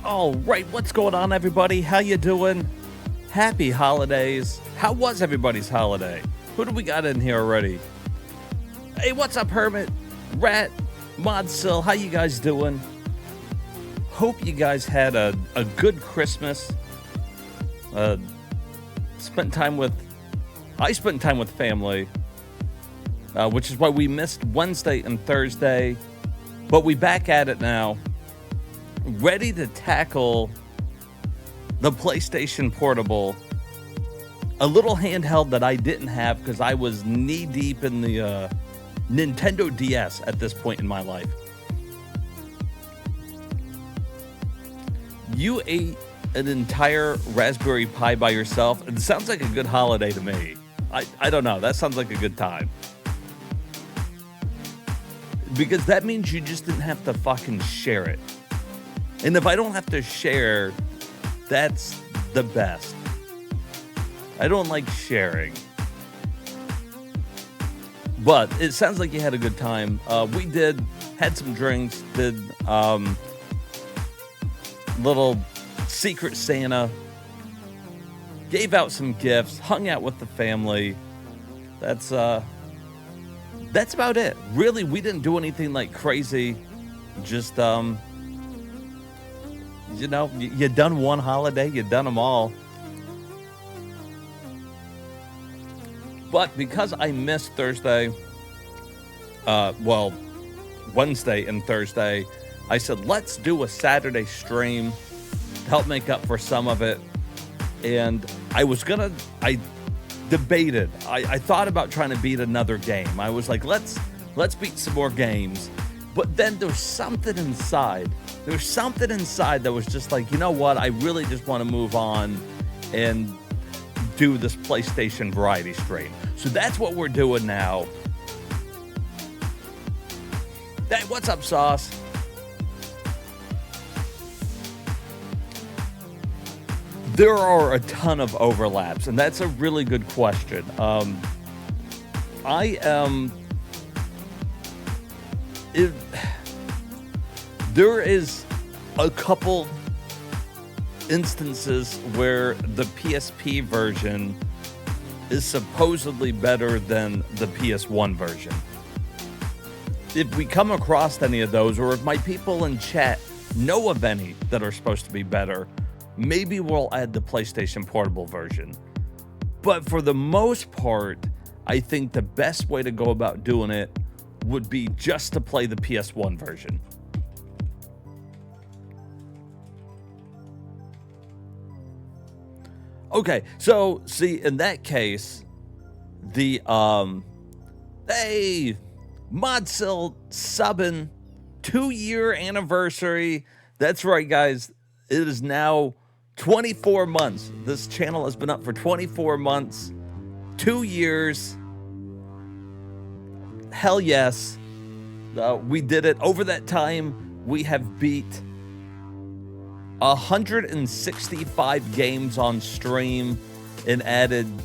All right, what's going on, everybody? How you doing? Happy holidays. How was everybody's holiday? Who do we got in here already? Hey, what's up, Hermit? Rat, Modsil, how you guys doing? Hope you guys had a good Christmas. I spent time with family, which is why we missed Wednesday and Thursday, but we back at it now, ready to tackle the PlayStation Portable, a little handheld that I didn't have because I was knee deep in the Nintendo DS at this point in my life. You ate an entire Raspberry Pi by yourself. It sounds like a good holiday to me. I don't know. That sounds like a good time. Because that means you just didn't have to fucking share it. And if I don't have to share, that's the best. I don't like sharing. But it sounds like you had a good time. We had some drinks, did little Secret Santa, gave out some gifts, hung out with the family. That's about it. Really, we didn't do anything like crazy. Just you done one holiday, you done them all. But because I missed Thursday, Wednesday and Thursday, I said, let's do a Saturday stream to help make up for some of it. And I debated. I thought about trying to beat another game. I was like, let's beat some more games. But then there's something inside. There's something inside that was just like, you know what? I really just want to move on and do this PlayStation variety stream. So that's what we're doing now. What's up, Sauce? There are a ton of overlaps, and that's a really good question. There is a couple instances where the PSP version is supposedly better than the PS1 version. If we come across any of those, or if my people in chat know of any that are supposed to be better, maybe we'll add the PlayStation Portable version. But for the most part, I think the best way to go about doing it would be just to play the PS1 version. Okay, so see, in that case, the hey, Modsil subbing 2-year anniversary. That's right, guys. It is now 24 months. This channel has been up for 24 months, 2 years. Hell yes. We did it. Over that time, we have beat 165 games on stream and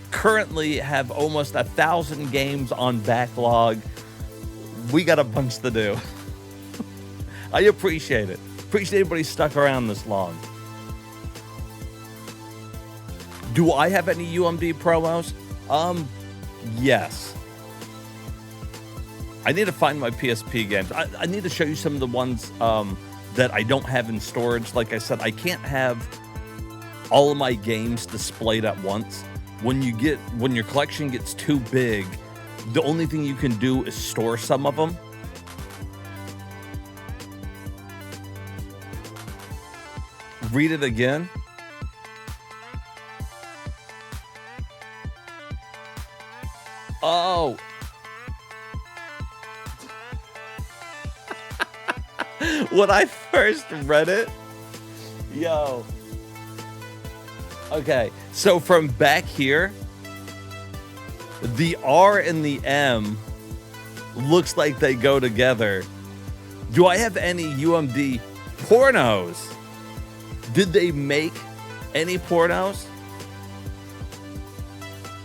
currently have almost 1,000 games on backlog. We got a bunch to do. I appreciate it. Appreciate everybody stuck around this long. Do I have any UMD promos? Yes. I need to find my PSP games. I need to show you some of the ones that I don't have in storage. Like I said, I can't have all of my games displayed at once. When your collection gets too big, the only thing you can do is store some of them. Read it again. Oh. When I first read it, yo. Okay, so from back here, the R and the M looks like they go together. Do I have any UMD pornos? Did they make any pornos?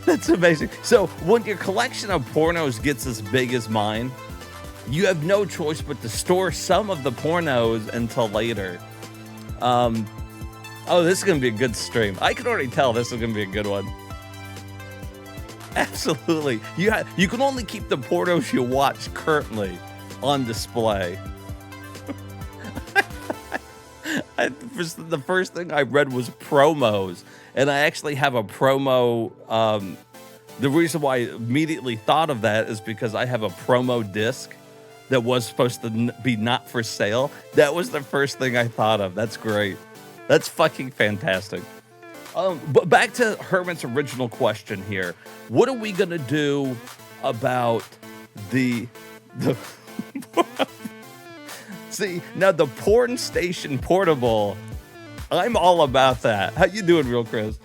That's amazing. So when your collection of pornos gets as big as mine, You have no choice but to store some of the pornos until later. Oh, this is going to be a good stream. I can already tell this is going to be a good one. Absolutely. You can only keep the pornos you watch currently on display. The first thing I read was promos, and I actually have a promo. The reason why I immediately thought of that is because I have a promo disc that was supposed to be not for sale. That was the first thing I thought of. That's great. That's fucking fantastic. But back to Hermit's original question here. What are we going to do about the See, now the Porn Station Portable, I'm all about that. How you doing, Real Chris?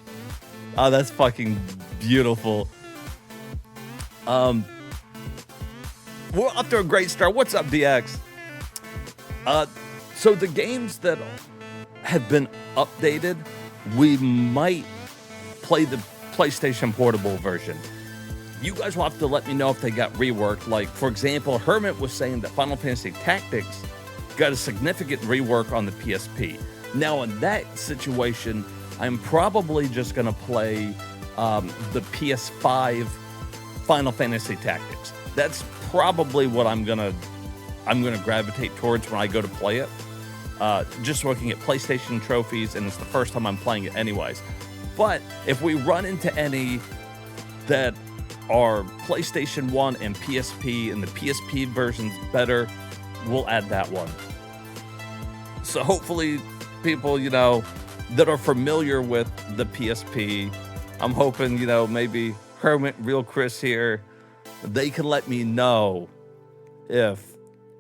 Oh, that's fucking beautiful. We're off to a great start. What's up, DX? So the games that have been updated, we might play the PlayStation Portable version. You guys will have to let me know if they got reworked. Like, for example, Hermit was saying that Final Fantasy Tactics got a significant rework on the PSP. Now, in that situation, I'm probably just going to play the PS5 Final Fantasy Tactics. That's probably what I'm gonna gravitate towards when I go to play it. Just looking at PlayStation trophies, and it's the first time I'm playing it anyways. But if we run into any that are PlayStation 1 and PSP, and the PSP version's better, we'll add that one. So hopefully people, that are familiar with the PSP, I'm hoping, maybe Hermit, Real Chris here, they can let me know if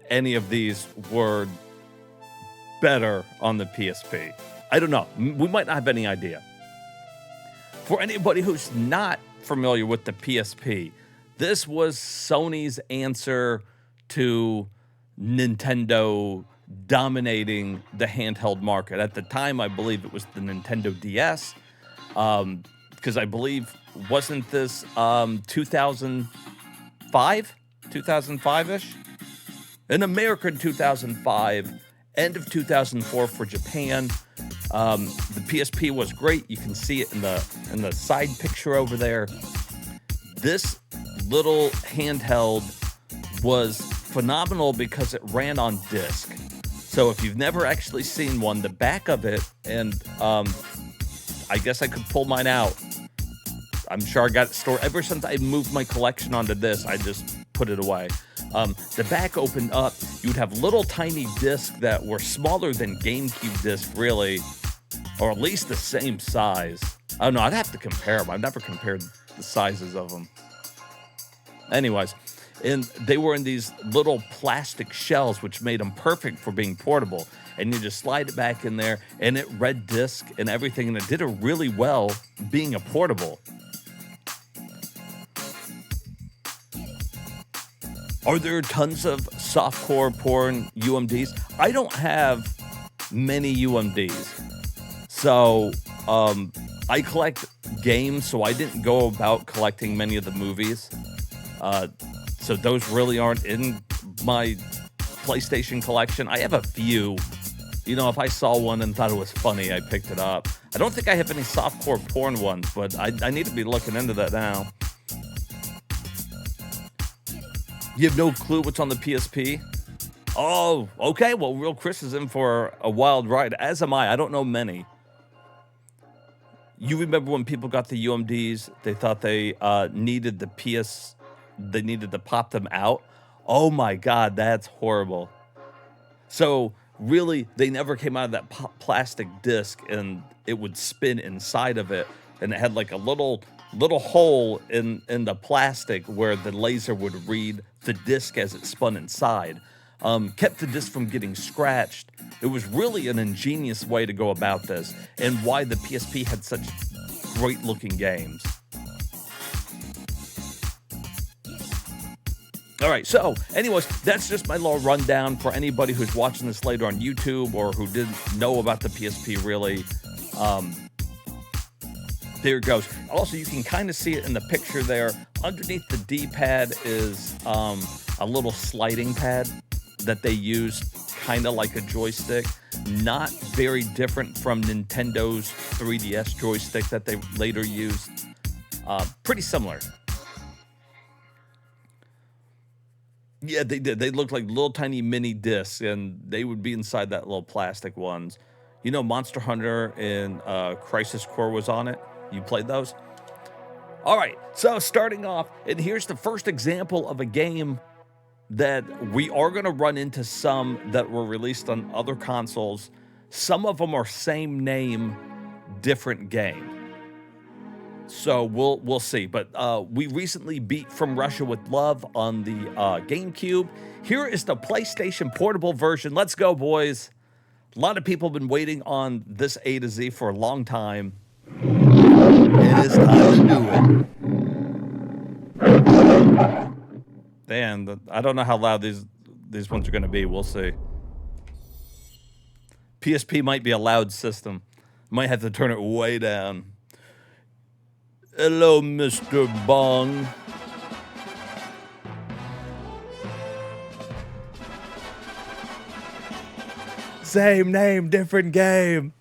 any of these were better on the PSP. I don't know. We might not have any idea. For anybody who's not familiar with the PSP, this was Sony's answer to Nintendo dominating the handheld market. At the time, I believe it was the Nintendo DS, because I believe, wasn't this 2005? 2005-ish? In America in 2005, end of 2004 for Japan. The PSP was great. You can see it in the side picture over there. This little handheld was phenomenal because it ran on disc. So if you've never actually seen one, the back of it, and I guess I could pull mine out. I'm sure I got it stored. Ever since I moved my collection onto this, I just put it away. The back opened up. You'd have little tiny discs that were smaller than GameCube discs, really, or at least the same size. I don't know. I'd have to compare them. I've never compared the sizes of them. Anyways, and they were in these little plastic shells, which made them perfect for being portable. And you just slide it back in there, and it read disc and everything, and it did it really well being a portable. Are there tons of softcore porn UMDs? I don't have many UMDs. So I collect games, so I didn't go about collecting many of the movies. So those really aren't in my PlayStation collection. I have a few. If I saw one and thought it was funny, I picked it up. I don't think I have any softcore porn ones, but I need to be looking into that now. You have no clue what's on the PSP? Oh, okay. Well, Real Chris is in for a wild ride, as am I. I don't know many. You remember when people got the UMDs, they thought they needed they needed to pop them out? Oh my God, that's horrible. So really, they never came out of that plastic disc, and it would spin inside of it, and it had like a little hole in the plastic where the laser would read the disc as it spun inside. Kept the disc from getting scratched. It was really an ingenious way to go about this, and why the PSP had such great looking games. All right, so anyways, that's just my little rundown for anybody who's watching this later on YouTube or who didn't know about the PSP really. There it goes. Also, you can kind of see it in the picture there. Underneath the D-pad is a a little sliding pad that they use kind of like a joystick. Not very different from Nintendo's 3DS joystick that they later used. Pretty similar. Yeah, they did. They looked like little tiny mini discs, and they would be inside that little plastic ones. You know, Monster Hunter and Crisis Core was on it. You played those? All right, so starting off, and here's the first example of a game that we are going to run into some that were released on other consoles. Some of them are same name, different game. So we'll see. But we recently beat From Russia with Love on the GameCube. Here is the PlayStation Portable version. Let's go, boys. A lot of people have been waiting on this A to Z for a long time. It is time to do it. Dan, I don't know how loud these ones are going to be. We'll see. PSP might be a loud system. Might have to turn it way down. Hello, Mr. Bong. Same name, different game.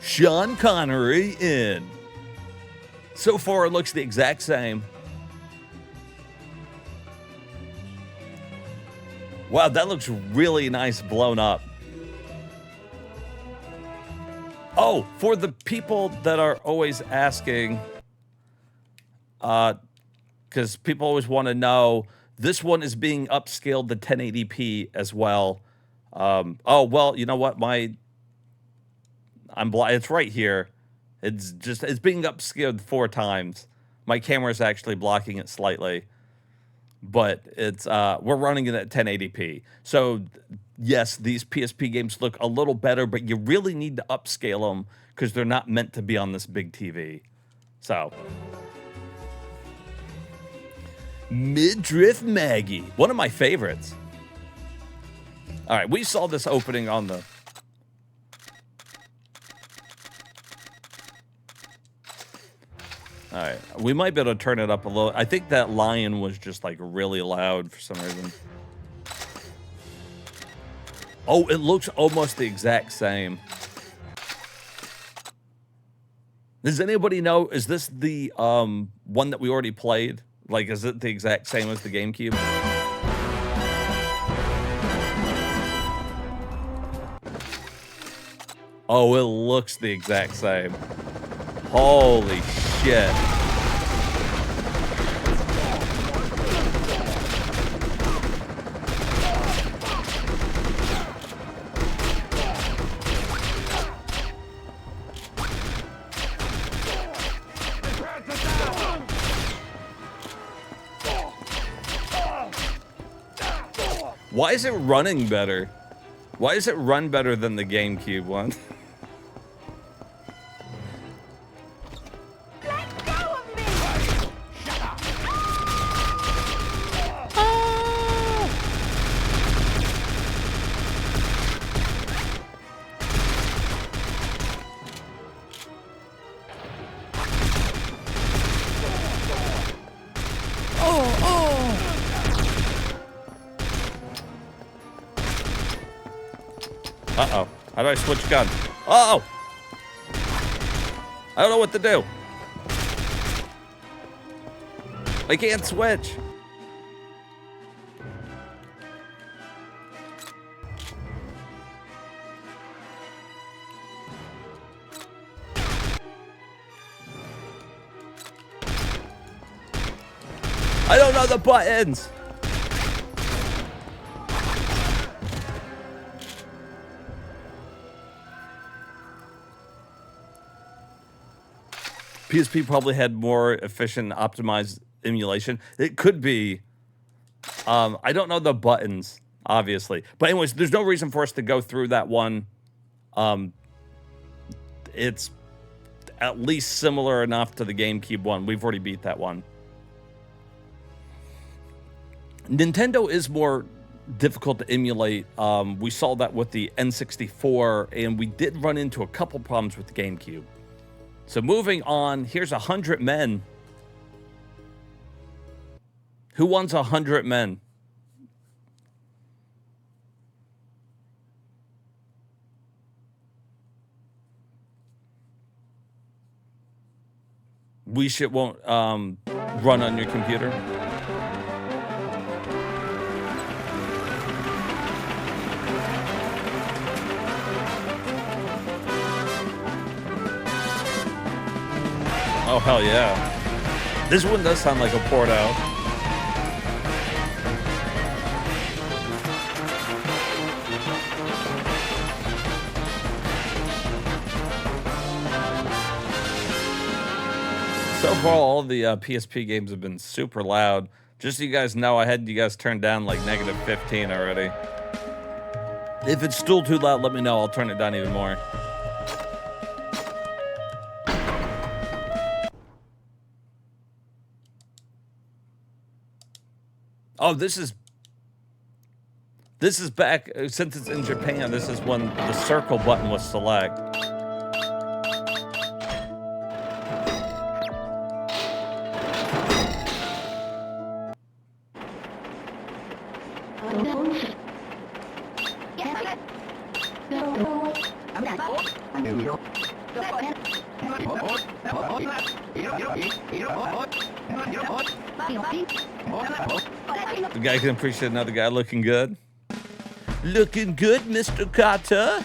Sean Connery in. So far, it looks the exact same. Wow, that looks really nice blown up. Oh, for the people that are always asking, because people always want to know, this one is being upscaled to 1080p as well. Oh, well, you know what? It's right here. It's being upscaled 4 times. My camera is actually blocking it slightly. But it's we're running it at 1080p. So yes, these PSP games look a little better, but you really need to upscale them because they're not meant to be on this big TV. So Midriff Maggie, one of my favorites. All right, we saw this opening on the All right, we might be able to turn it up a little. I think that lion was just like really loud for some reason. Oh, it looks almost the exact same. Does anybody know, is this the one that we already played? Like, is it the exact same as the GameCube? Oh, it looks the exact same. Holy shit. Why is it running better? Why does it run better than the GameCube one? Uh-oh. How do I switch gun? Uh-oh! I don't know what to do. I can't switch. I don't know the buttons. PSP probably had more efficient, optimized emulation. It could be. I don't know the buttons, obviously. But anyways, there's no reason for us to go through that one. It's at least similar enough to the GameCube one. We've already beat that one. Nintendo is more difficult to emulate. We saw that with the N64, and we did run into a couple problems with the GameCube. So moving on, here's 100 Men. Who wants 100 men? We shit won't run on your computer. Oh, hell yeah. This one does sound like a port out. So far, all the PSP games have been super loud. Just so you guys know, I had you guys turned down like -15 already. If it's still too loud, let me know. I'll turn it down even more. Oh, this is back, since it's in Japan, this is when the circle button was select. The guy can appreciate another guy looking good. Looking good, Mr. Carter.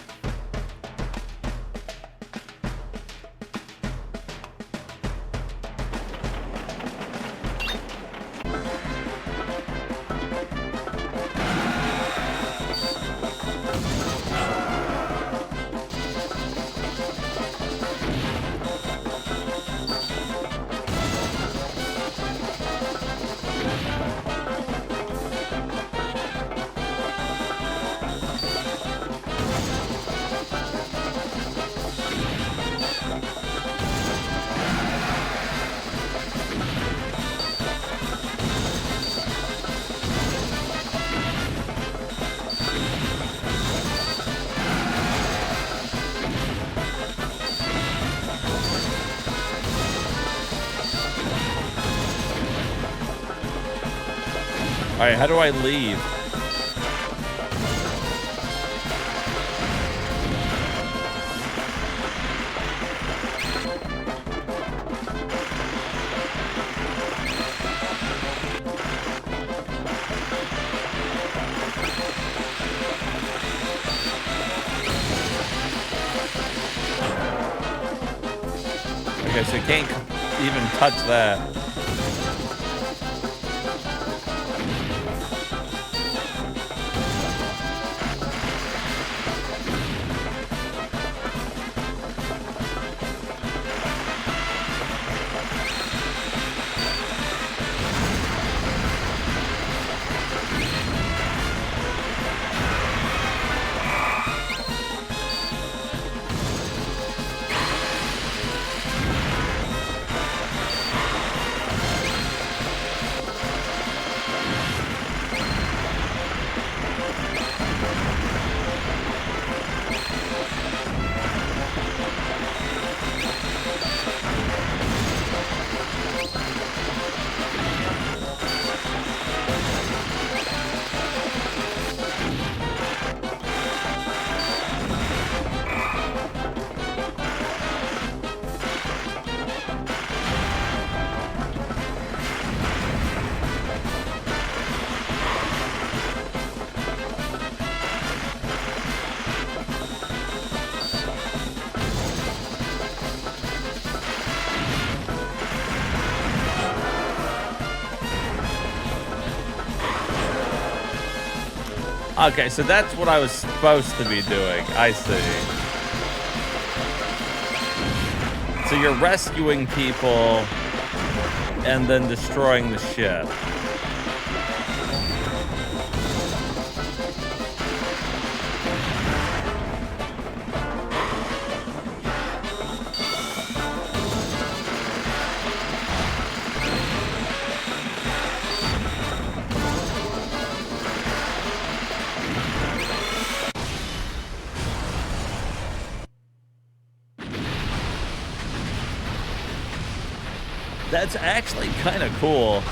All right, how do I leave? Okay, so you can't even touch that. Okay, so that's what I was supposed to be doing. I see. So you're rescuing people and then destroying the ship. That's actually kind of cool.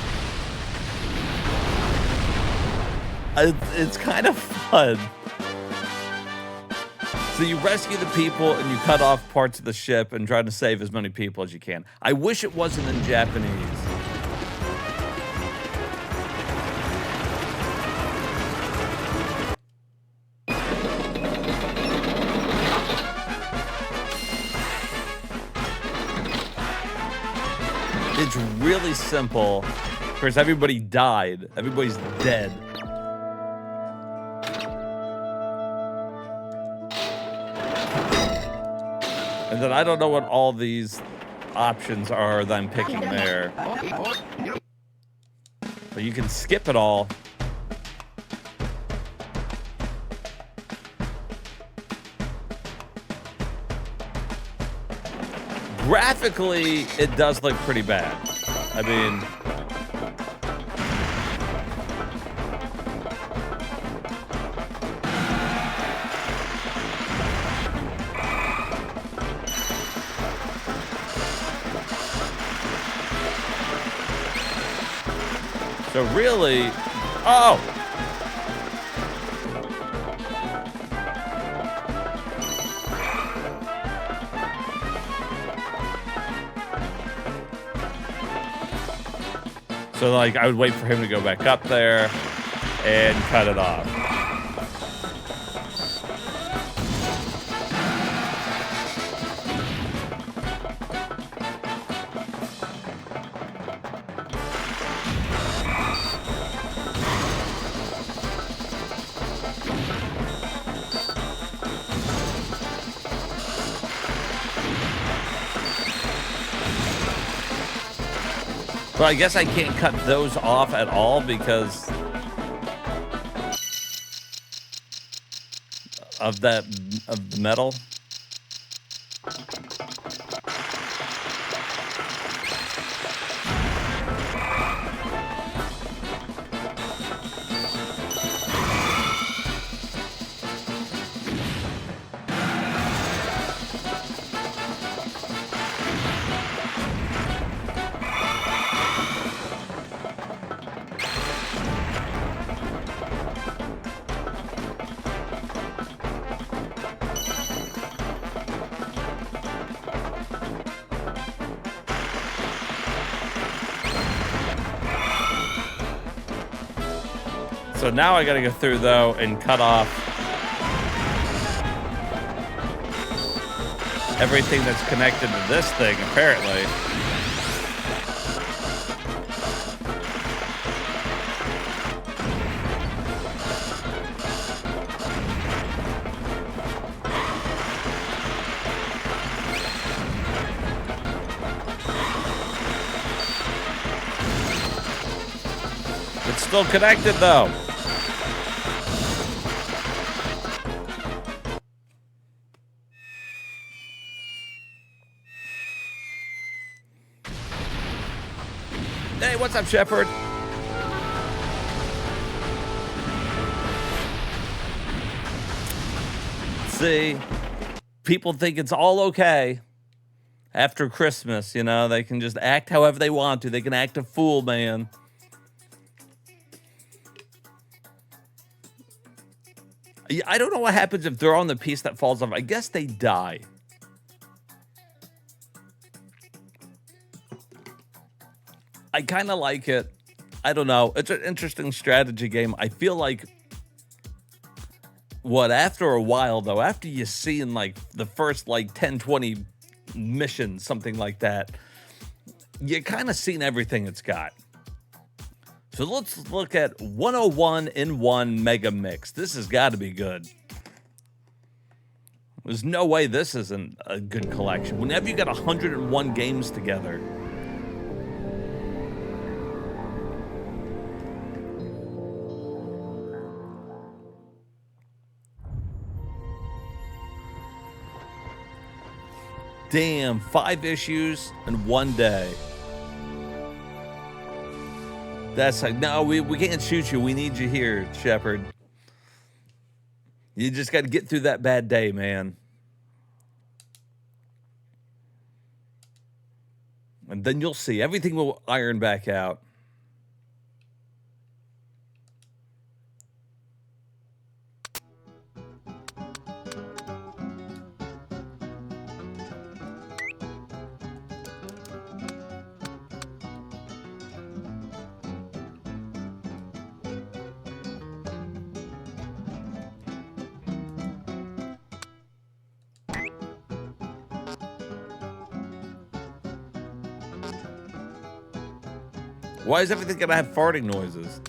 It's kind of fun. So you rescue the people and you cut off parts of the ship and try to save as many people as you can. I wish it wasn't in Japanese. It's really simple. Of course, everybody died. Everybody's dead. And then I don't know what all these options are that I'm picking there. But you can skip it all. Graphically, it does look pretty bad. I mean... So really... Oh! So, like, I would wait for him to go back up there and cut it off. But I guess I can't cut those off at all because of the metal. So now I gotta go through, though, and cut off everything that's connected to this thing, apparently. It's still connected, though. Hey, what's up, Shepard? See, people think it's all okay after Christmas, you know? They can just act however they want to. They can act a fool, man. I don't know what happens if they're on the piece that falls off. I guess they die. I kind of like it. I don't know. It's an interesting strategy game. I feel like after a while, though, after you see in like the first like 10, 20 missions, something like that, you kind of seen everything it's got. So let's look at 101 in 1 Mega Mix. This has got to be good. There's no way this isn't a good collection. Whenever you got 101 games together. Damn, 5 issues in 1 day. That's like, no, we can't shoot you. We need you here, Shepard. You just got to get through that bad day, man. And then you'll see. Everything will iron back out. Why is everything gonna have farting noises?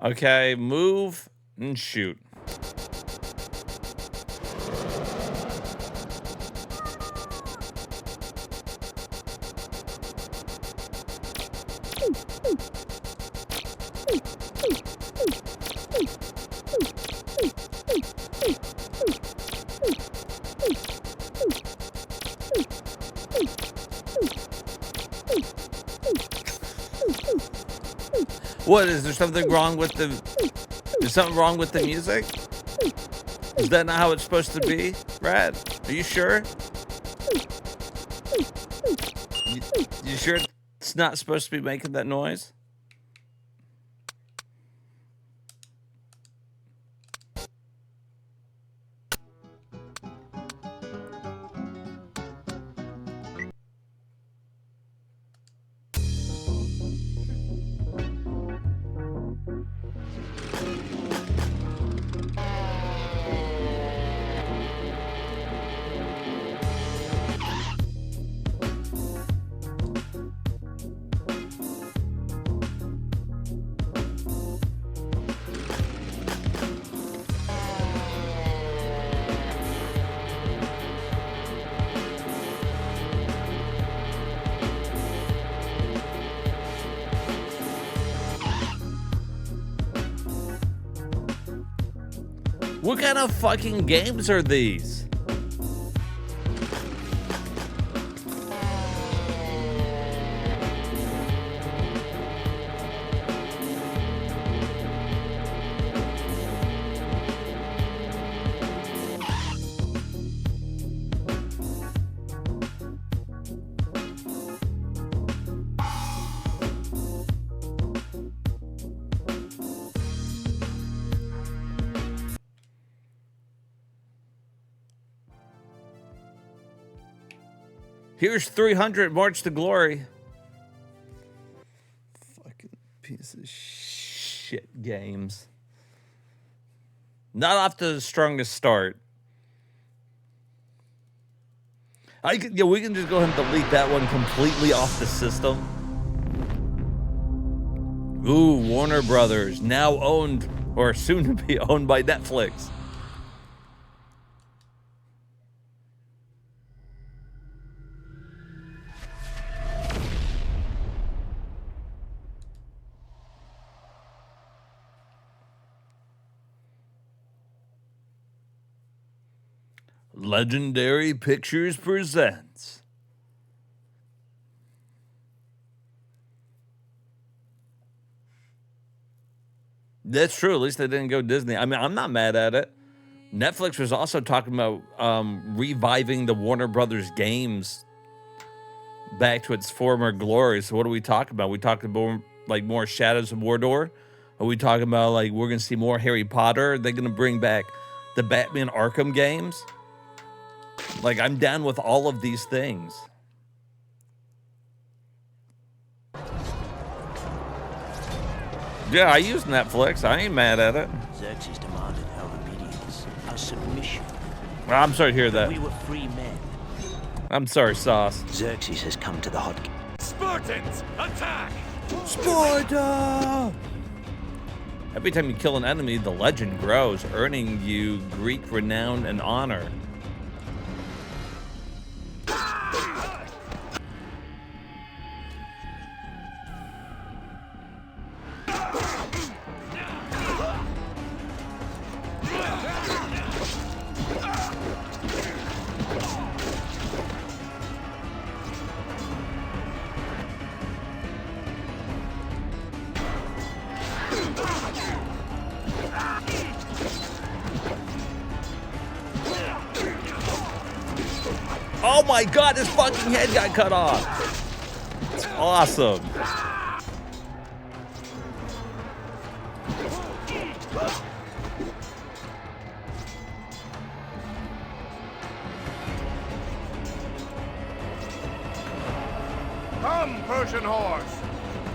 Okay, move and shoot. What, is there something wrong with the... Is something wrong with the music? Is that not how it's supposed to be, Brad? Are you sure? You sure it's not supposed to be making that noise? What kind of fucking games are these? Here's 300 March to Glory. Fucking piece of shit games. Not off to the strongest start. We can just go ahead and delete that one completely off the system. Ooh, Warner Brothers, now owned or soon to be owned by Netflix. Legendary Pictures presents. That's true. At least they didn't go Disney. I mean, I'm not mad at it. Netflix was also talking about reviving the Warner Brothers games back to its former glory. So what are we talking about? We talking about like more Shadows of Mordor? Are we talking about like we're going to see more Harry Potter? Are they going to bring back the Batman Arkham games? Like, I'm down with all of these things. Yeah, I use Netflix. I ain't mad at it. Xerxes demanded our obedience, our submission. Well, I'm sorry to hear that. We were free men. I'm sorry, Sauce. Xerxes has come to the hot... Spartans, attack! Sparta! Every time you kill an enemy, the legend grows, earning you Greek renown and honor. Oh my god, his fucking head got cut off. It's awesome. Persian horse.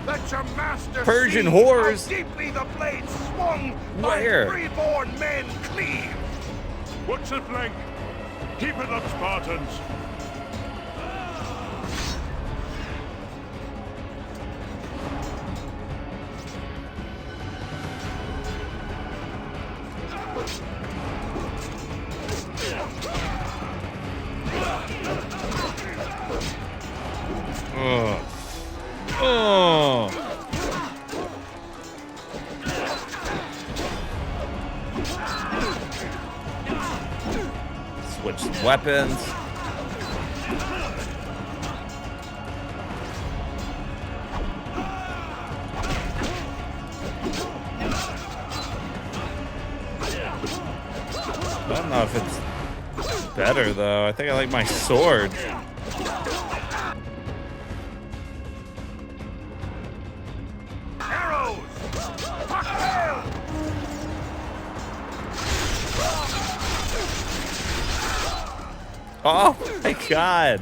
Let your master Persian see horse? how deeply the blade swung Where? by freeborn men cleave. Watch the flank. Keep it up, Spartans. Oh. Switch weapons. I don't know if it's better though. I think I like my sword. Arrows! Cocktail! Oh my god.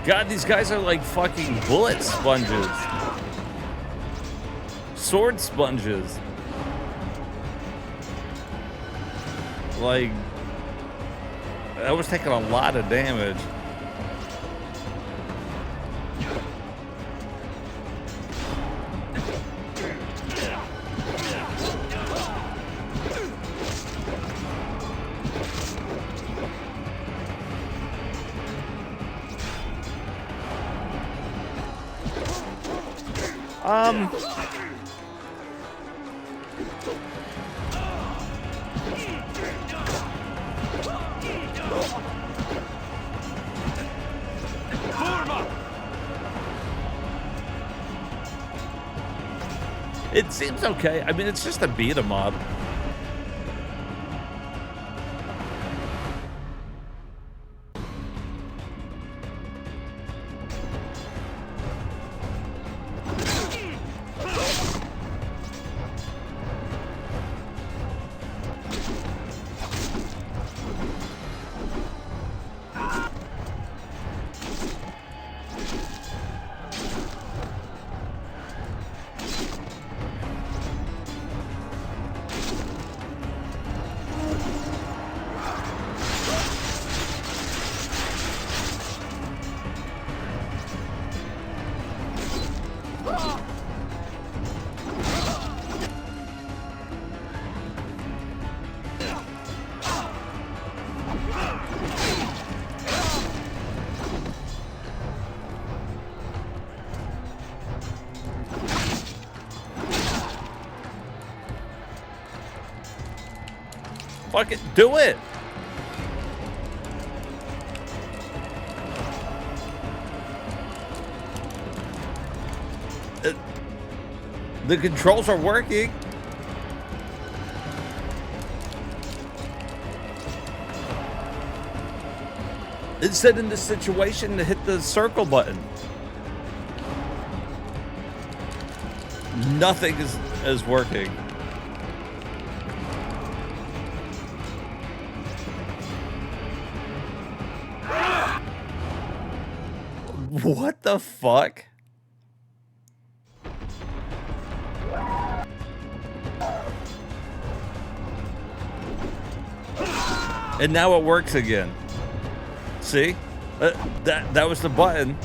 God, these guys are like fucking bullet sponges. Sword sponges. Like, I was taking a lot of damage. It seems okay. I mean, it's just a beat 'em up. Fuck it, do it! The controls are working. It said in this situation to hit the circle button. Nothing is working. What the fuck? And now it works again. See? That was the button.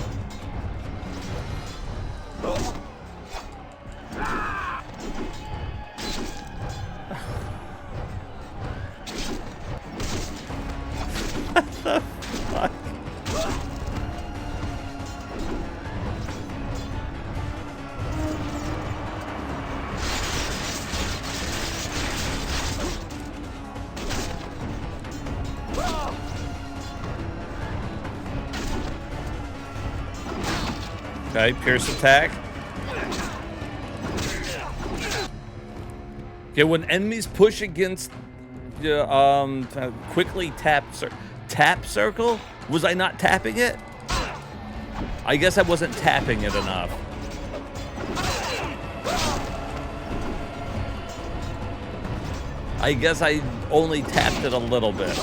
What the fuck? Okay, pierce attack. Okay, when enemies push against quickly tap circle? Was I not tapping it? I guess I wasn't tapping it enough. I guess I only tapped it a little bit.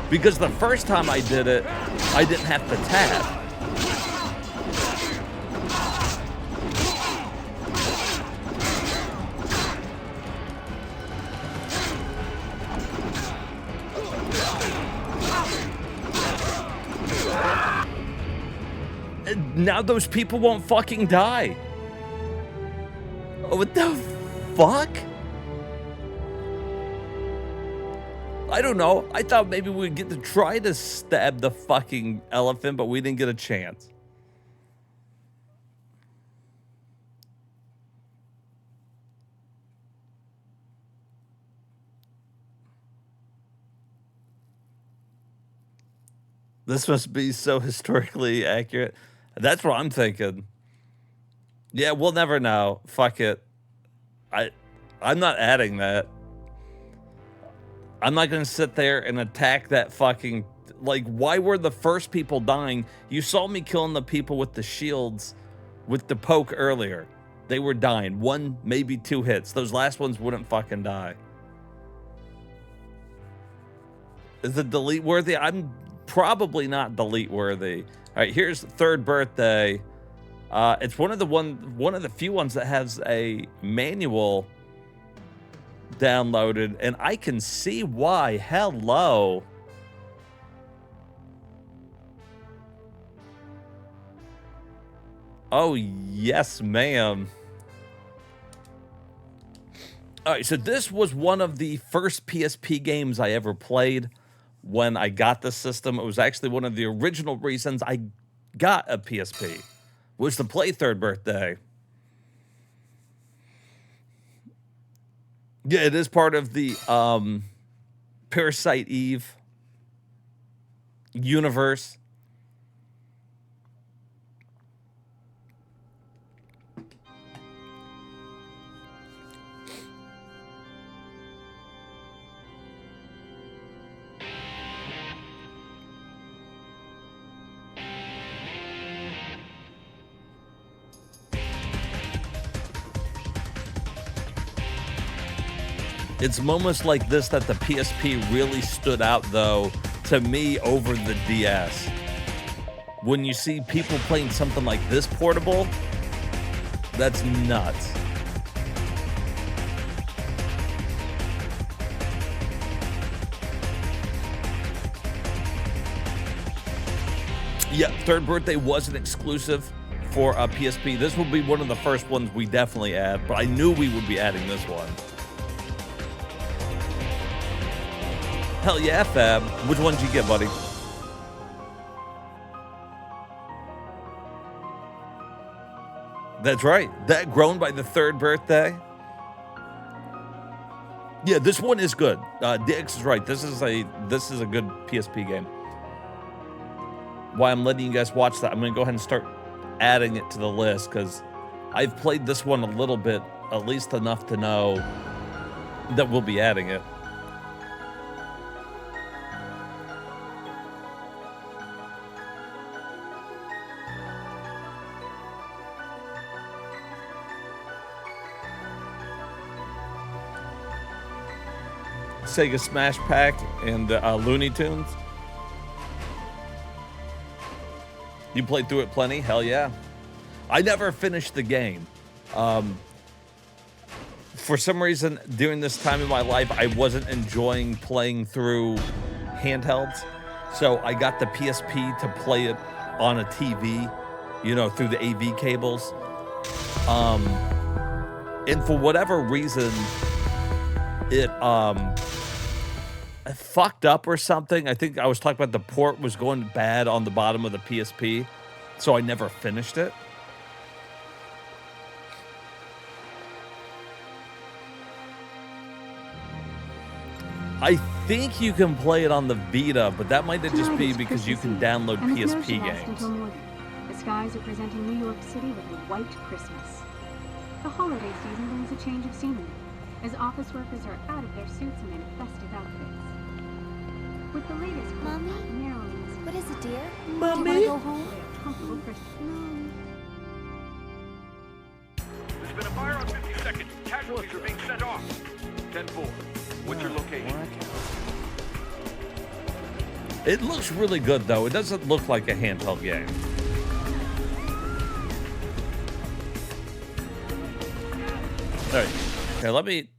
Because the first time I did it, I didn't have to tap. Now those people won't fucking die. What the fuck? I don't know. I thought maybe we'd get to try to stab the fucking elephant, but we didn't get a chance. This must be so historically accurate. That's what I'm thinking. Yeah, we'll never know. Fuck it. I'm not adding that. I'm not going to sit there and attack that fucking... Like, why were the first people dying? You saw me killing the people with the shields with the poke earlier. They were dying. 1, maybe 2 hits. Those last ones wouldn't fucking die. Is it delete worthy? I'm probably not delete worthy. All right, here's third birthday. It's one of the few ones that has a manual downloaded, and I can see why. Hello. Oh, yes, ma'am. All right, so this was one of the first PSP games I ever played when I got the system. It was actually one of the original reasons I got a PSP, was to play Third Birthday. Yeah, it is part of the Parasite Eve universe. It's moments like this that the PSP really stood out, though, to me over the DS. When you see people playing something like this portable, that's nuts. Yeah, Third Birthday was an exclusive for PSP. This will be one of the first ones we definitely add, but I knew we would be adding this one. Hell yeah, Fab. Which one did you get, buddy? That's right. That grown by the Third Birthday. Yeah, this one is good. DX is right. This is a good PSP game. Why I'm letting you guys watch that, I'm gonna go ahead and start adding it to the list because I've played this one a little bit, at least enough to know that we'll be adding it. Sega Smash Pack and Looney Tunes. You played through it plenty? Hell yeah. I never finished the game. For some reason, during this time in my life, I wasn't enjoying playing through handhelds. So I got the PSP to play it on a TV, you know, through the AV cables. And for whatever reason, it fucked up or something. I think I was talking about the port was going bad on the bottom of the PSP, so I never finished it. I think you can play it on the Vita, but that might just be because you can download and the snow PSP should last games. until morning. The skies are presenting New York City with a white Christmas. The holiday season brings a change of scenery, as office workers are out of their suits and in festive outfits. With the latest Mommy? Maryland's What is it, dear? Do you want to go home? Comfortable Christmas. There's been a fire on 52nd. Casualties are being sent off. 10-4. What's your location? It looks really good, though. It doesn't look like a handheld game. All right. Okay, let me...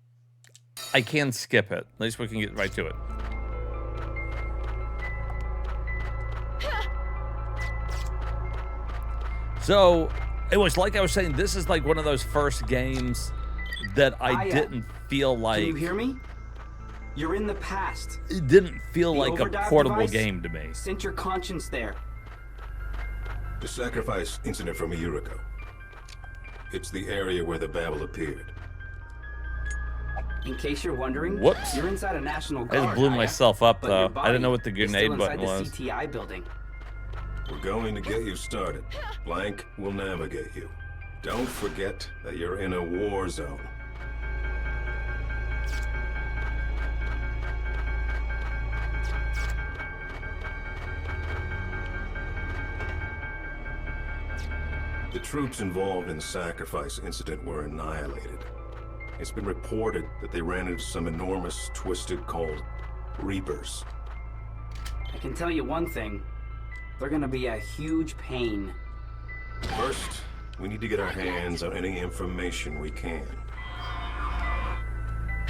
I can skip it. At least we can get right to it. So, it was like I was saying, this is like one of those first games that I didn't feel like... Can you hear me? You're in the past. It didn't feel like a overdrive portable device game to me. Sent your conscience there. The sacrifice incident from a year ago. It's the area where the Babel appeared. In case you're wondering, Whoops. you're inside a National I Guard. just blew Aya, myself up, but though. your I didn't know what the body is grenade still button inside was. the CTI building. We're going to get you started. Blank will navigate you. Don't forget that you're in a war zone. The troops involved in the sacrifice incident were annihilated. It's been reported that they ran into some enormous twisted called Reapers. I can tell you one thing. They're gonna be a huge pain. First, we need to get our hands on any information we can.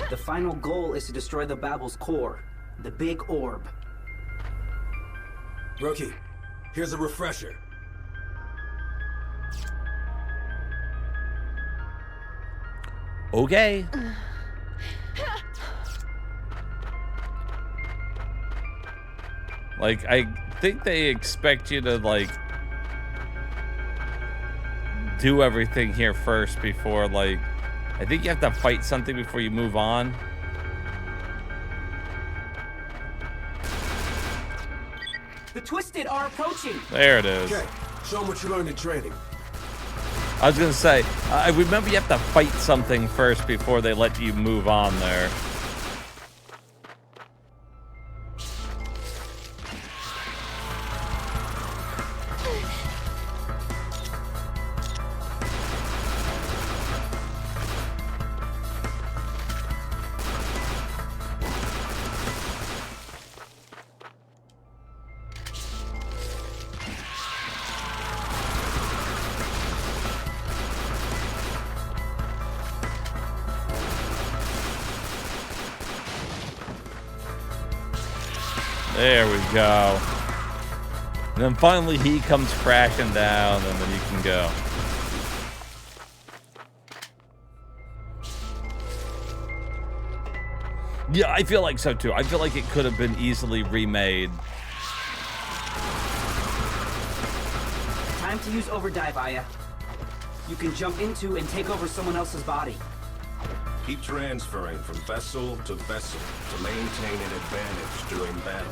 The final goal is to destroy the Babel's core, the big orb. Rookie, here's a refresher. Okay. Like, I think they expect you to, like, do everything here first before, like, I think you have to fight something before you move on. The Twisted are approaching! There it is. Okay, show them what you learned in training. I was gonna say, I remember you have to fight something first before they let you move on there. There we go. And then finally he comes crashing down, and then you can go. Yeah, I feel like so too. I feel like it could have been easily remade. Time to use Overdive, Aya. You can jump into and take over someone else's body. Keep transferring from vessel to vessel to maintain an advantage during battle.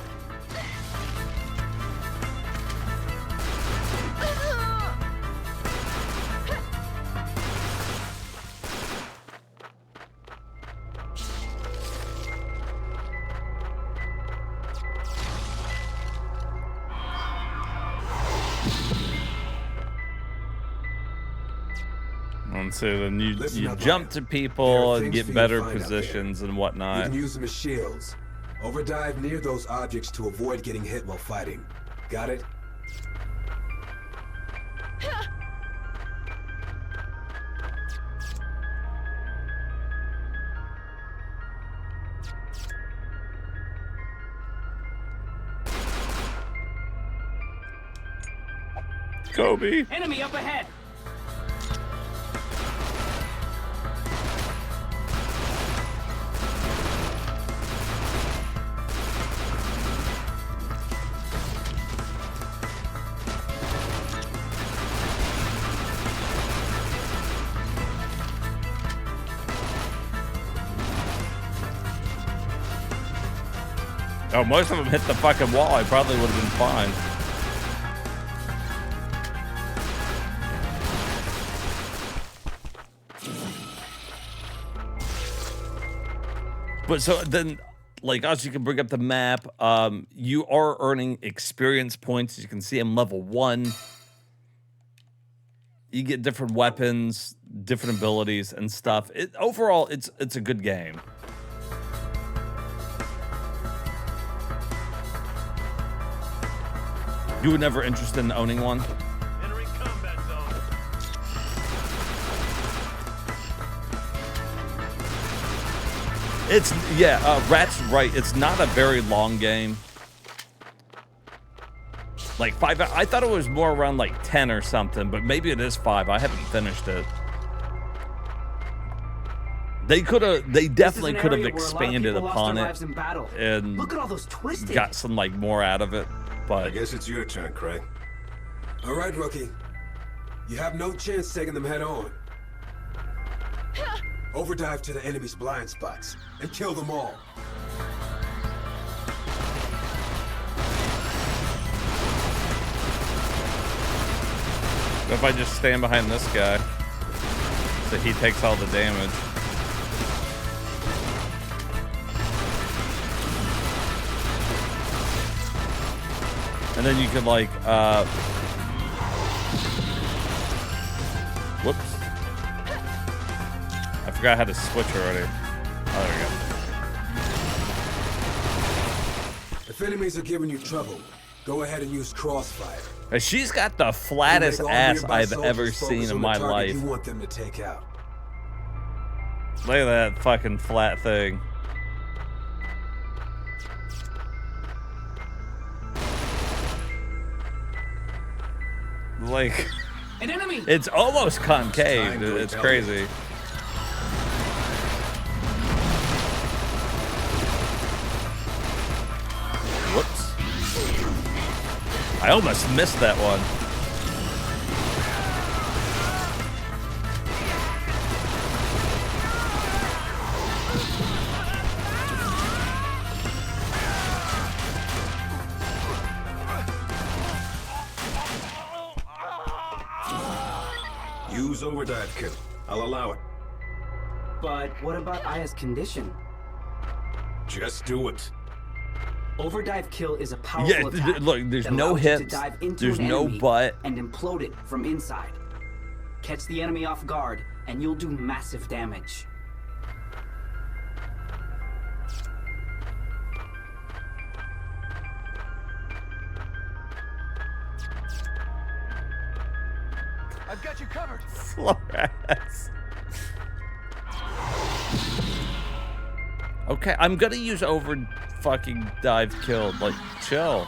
And so then you Listen up, jump Ryan. to There people are and things get for you to better find out positions and You whatnot. can use them as shields. Overdive near those objects to avoid getting hit while fighting. Got it? Kobe. Enemy up ahead! Oh, most of them hit the fucking wall. I probably would have been fine. But so then, like us, you can bring up the map. You are earning experience points. You can see I'm level 1. You get different weapons, different abilities and stuff. Overall, it's a good game. You were never interested in owning one? Entering combat zone. It's, yeah, Rat's right. It's not a very long game. Like 5, I thought it was more around like 10 or something, but maybe it is 5. I haven't finished it. They definitely could have expanded upon it and look at all those twisted. got some like more out of it, but I guess it's your turn, Craig. All right, rookie. You have no chance taking them head on. Overdive to the enemy's blind spots and kill them all. if I just stand behind this guy, so he takes all the damage. And then you could like, whoops. I forgot how to switch already. Oh, there we go. If enemies are giving you trouble, go ahead and use crossfire. And she's got the flattest ass I've ever seen in my life. You want them to take out. Look at that fucking flat thing. Like, An enemy! it's almost concave. It's crazy. Whoops. I almost missed that one. Use overdrive kill. I'll allow it. But what about Aya's condition? Just do it. Overdive kill is a powerful attack. Look, there's that no allows you to hits, dive into there's an no enemy butt. and implode it from inside. Catch the enemy off guard, and you'll do massive damage. I've got you covered. Flores. Okay, I'm gonna use over fucking dive kill. Like, chill.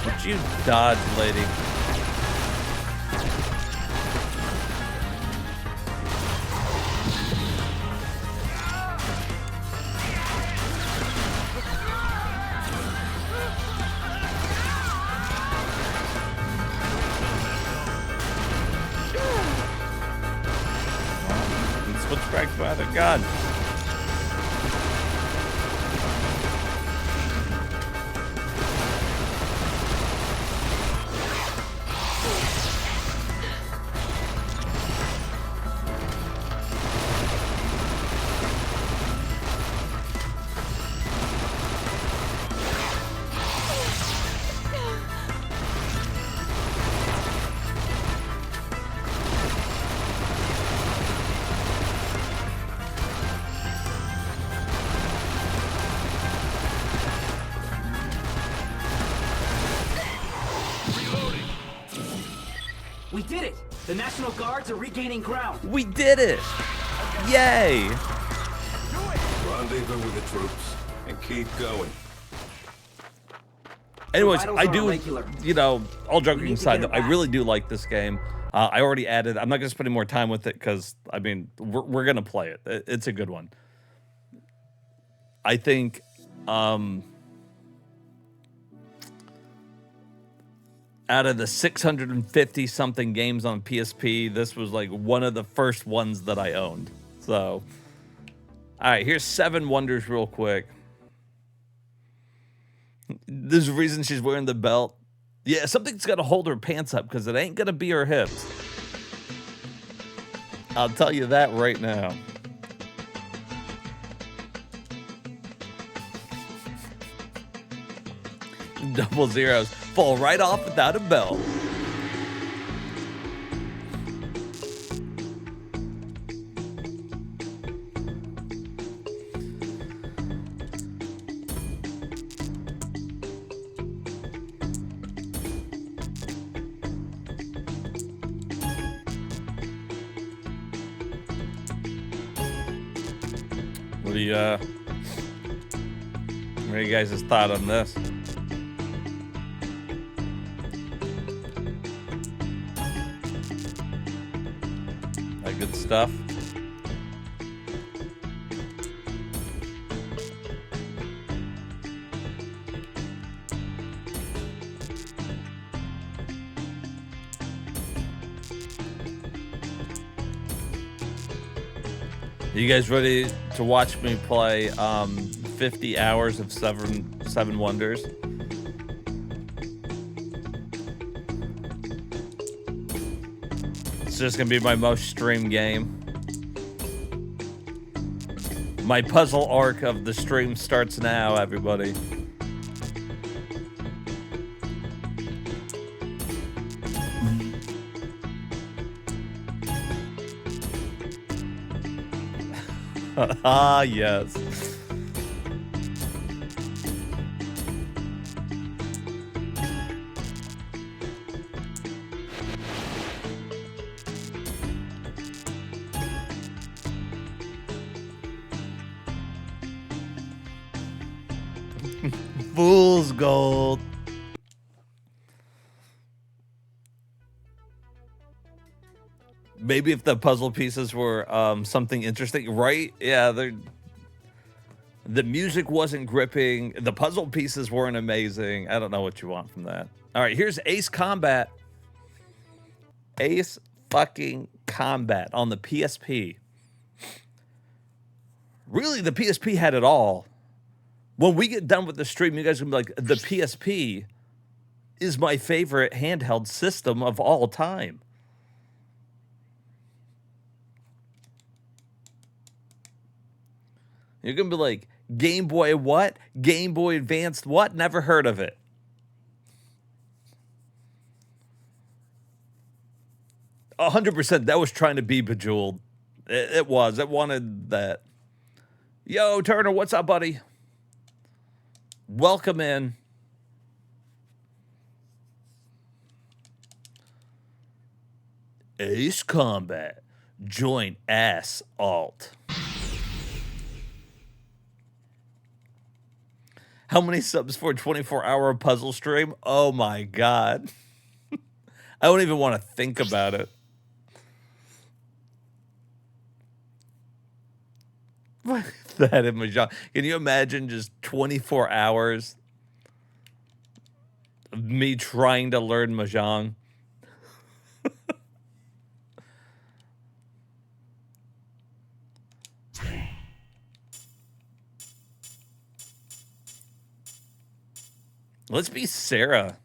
Would you dodge, lady? Switch back to my other gun. We did it! The National Guards are regaining ground. We did it! Yay! Rendezvous with the troops and keep going. Anyways, vitals I are do, irregular. you know, all We joking need to aside, get it though, I back. really do like this game. I already added. I'm not going to spend any more time with it because, I mean, we're going to play it. It's a good one. I think out of the 650 something games on PSP, this was like one of the first ones that I owned. So, all right, here's 7 Wonders real quick. There's a reason she's wearing the belt. Yeah, something's got to hold her pants up because it ain't going to be her hips. I'll tell you that right now. Double zeros fall right off without a belt. What are you guys' thought on this? That good stuff. You guys ready to watch me play 50 hours of seven Wonders? It's just gonna be my most streamed game. My puzzle arc of the stream starts now, everybody. Ah, yes. Fool's gold. Maybe if the puzzle pieces were something interesting, right? Yeah, the music wasn't gripping. The puzzle pieces weren't amazing. I don't know what you want from that. All right, here's Ace Combat. Ace fucking Combat on the PSP. Really, the PSP had it all. When we get done with the stream, you guys are going to be like, the PSP is my favorite handheld system of all time. You're going to be like, Game Boy what? Game Boy Advanced what? Never heard of it. %, that was trying to be Bejeweled. It was. It wanted that. Yo, Turner, what's up, buddy? Welcome in. Ace Combat. Join Ass Alt. How many subs for a 24-hour puzzle stream? Oh my god. I don't even want to think about it. That in Mahjong. Can you imagine just 24 hours of me trying to learn Mahjong? Let's be Sarah.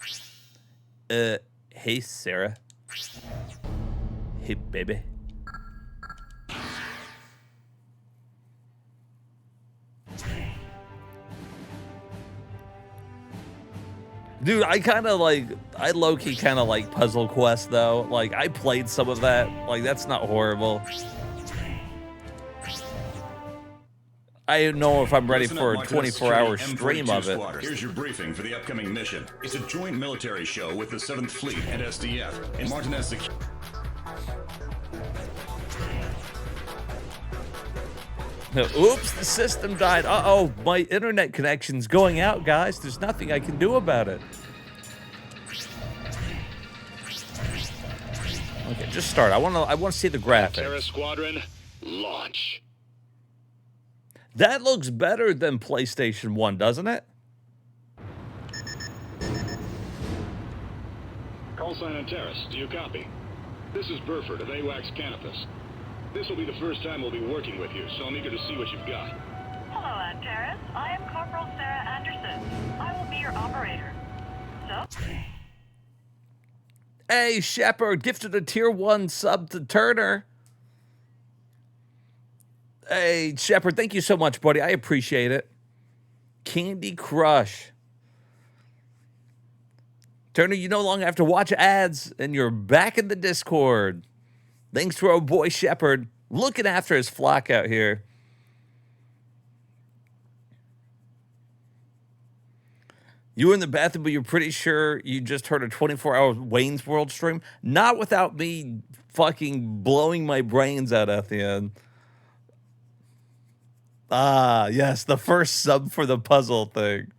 Hey, Sarah. Hey, baby. Dude, I low-key kind of like Puzzle Quest, though. Like, I played some of that. Like, that's not horrible. I don't know if I'm ready for a 24-hour stream of it. Here's your briefing for the upcoming mission. It's a joint military show with the 7th Fleet and SDF in Martinez. Oops, the system died. Uh-oh, my internet connection's going out, guys. There's nothing I can do about it. Okay, just start. I want to see the graphics. Terra Squadron, launch. That looks better than PlayStation 1, doesn't it? Call sign on Terrace. Do you copy? This is Burford of AWACS Canopus. This will be the first time we'll be working with you, so I'm eager to see what you've got. Hello, Antares. I am Corporal Sarah Anderson. I will be your operator. So? Hey, Shepard, gifted a tier 1 sub to Turner. Hey, Shepard, thank you so much, buddy. I appreciate it. Candy Crush. Turner, you no longer have to watch ads, and you're back in the Discord. Thanks to our boy Shepard, looking after his flock out here. You were in the bathroom, but you're pretty sure you just heard a 24-hour Wayne's World stream? Not without me fucking blowing my brains out at the end. Ah, yes, the first sub for the puzzle thing.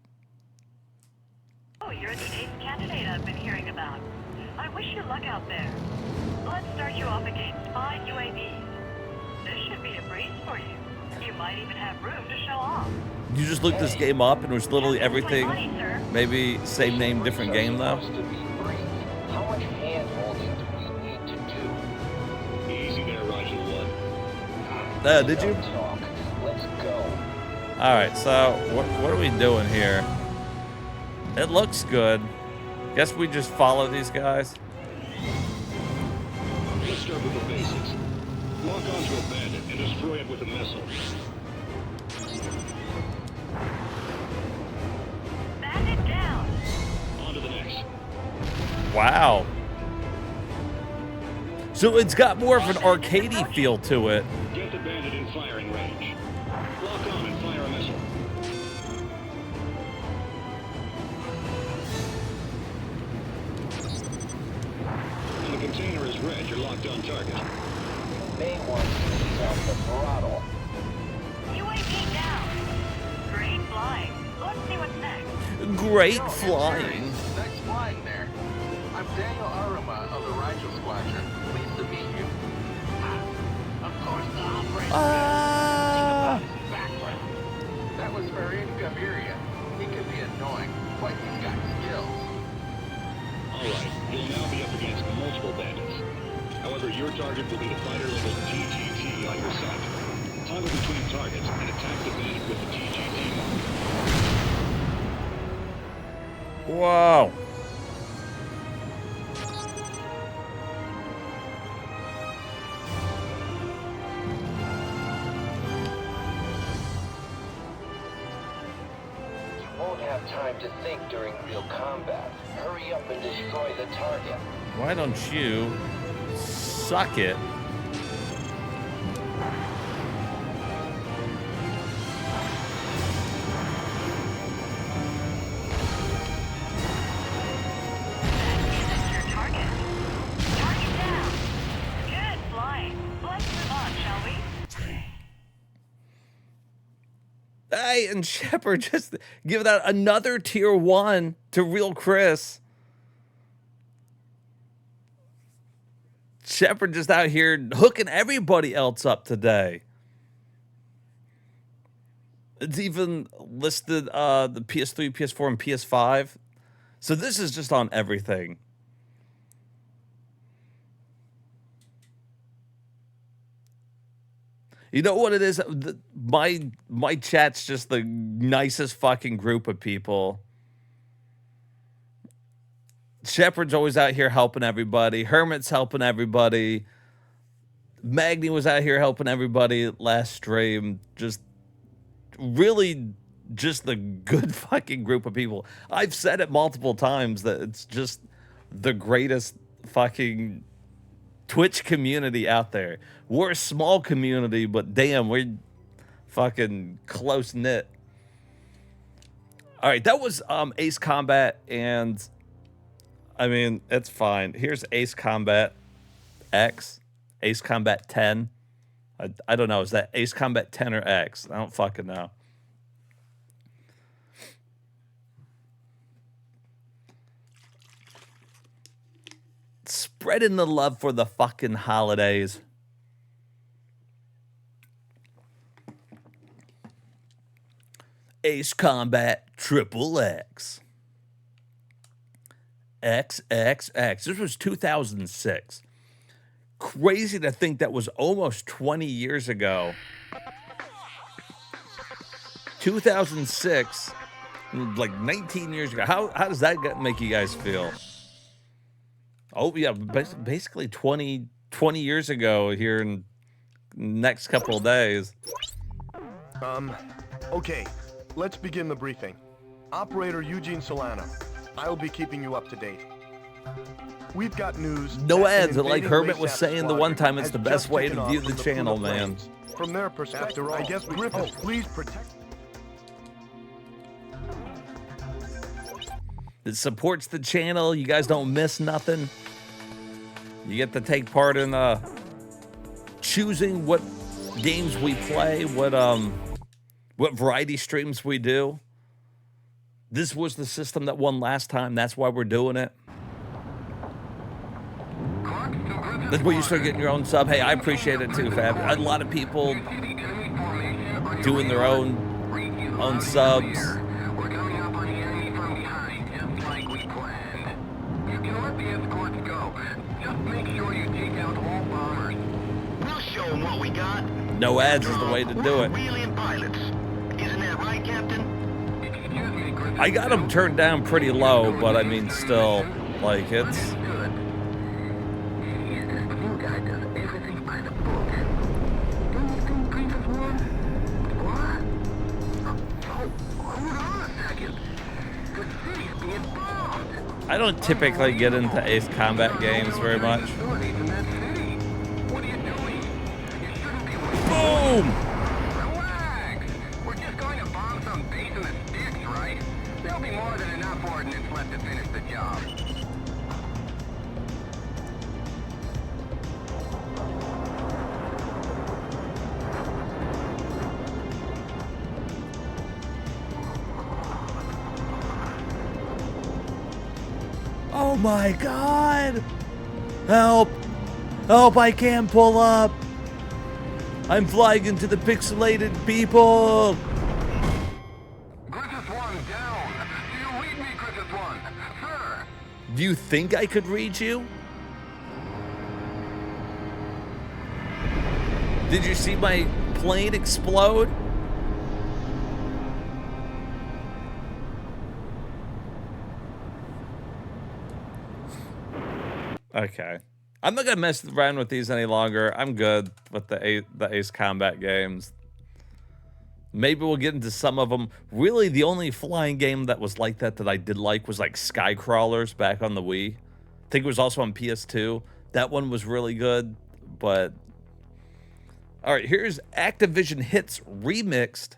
Oh, you're the ace candidate I've been hearing about. I wish you luck out there. Let's start you off against 5 UAVs. This should be a breeze for you. You might even have room to show off. You just looked this game up and it was literally everything. Maybe same name, different game though. How much hand-holding do we need to do? Easy there, Roger 1. Did you? Talk. Let's go. All right, so what are we doing here? It looks good. Guess we just follow these guys. Let's start with the basics. Lock onto a bandit and destroy it with a missile. Bandit down. On to the next. Wow. So it's got more of an arcadey feel to it. Get the bandit in firing range. Lock on and fire a missile. When the container is red, you're locked on target. You may want to ease off the throttle. UAV down. Great flying. Let's see what's next. Great flying. Nice flying there. I'm Daniel Aruma of the Rigel Squadron. Pleased to meet you. Of course, the operator. Background. That was Farid Gaviria. He can be annoying, but he's got skills. Alright, you'll now be up against multiple bandits. However, your target will be the fighter level TGT on your sight. Toggle between targets and attack the bandit with the TGT mark. Whoa. You won't have time to think during real combat. Hurry up and destroy the target. Why don't you suck it? Your target. Target down. Good flying. Let's move on, shall we? Hey, and Shepard just give that another tier 1 to Real Chris. Shepard just out here hooking everybody else up today. It's even listed the PS3, PS4, and PS5. So this is just on everything. You know what it is? My chat's just the nicest fucking group of people. Shepard's always out here helping everybody. Hermit's helping everybody. Magni was out here helping everybody last stream. Just really just the good fucking group of people. I've said it multiple times that it's just the greatest fucking Twitch community out there. We're a small community, but damn, we're fucking close knit. All right, that was Ace Combat, and I mean, it's fine. Here's Ace Combat X, Ace Combat 10. I don't know. Is that Ace Combat 10 or X? I don't fucking know. spreading the love for the fucking holidays. Ace Combat Triple X. XXX. This was 2006. Crazy to think that was almost 20 years ago. 2006, like 19 years ago. How does that make you guys feel? Oh, yeah, basically 20 years ago here in the next couple of days. Okay, let's begin the briefing. Operator Eugene Solano, I'll be keeping you up to date. We've got news. No ads, like Hermit was saying the one time, it's the best way to view the channel, man. From their perspective, I guess Griffith, please protect. It supports the channel. You guys don't miss nothing. You get to take part in choosing what games we play, what variety streams we do. This was the system that won last time. That's why we're doing it. That's where you start getting your own sub. Hey, I appreciate it too, Fab. A lot of people doing their own subs. No ads is the way to do it. I got them turned down pretty low, but I mean, still, like, it's... I don't typically get into Ace Combat games very much. Boom! Relax! We're just going to bomb some base in the sticks, right? There'll be more than enough ordnance left to finish the job. Oh my God! Help! Help, I can't pull up! I'm flying into the pixelated people! Griffith 1 down. Do you read me, Griffith 1? Sir! Do you think I could read you? Did you see my plane explode? Okay. I'm not gonna mess around with these any longer. I'm good with the Ace Combat games. Maybe we'll get into some of them. Really, the only flying game that was like that I did like was like Skycrawlers back on the Wii. I think it was also on PS2. That one was really good, but... Alright, here's Activision Hits Remixed.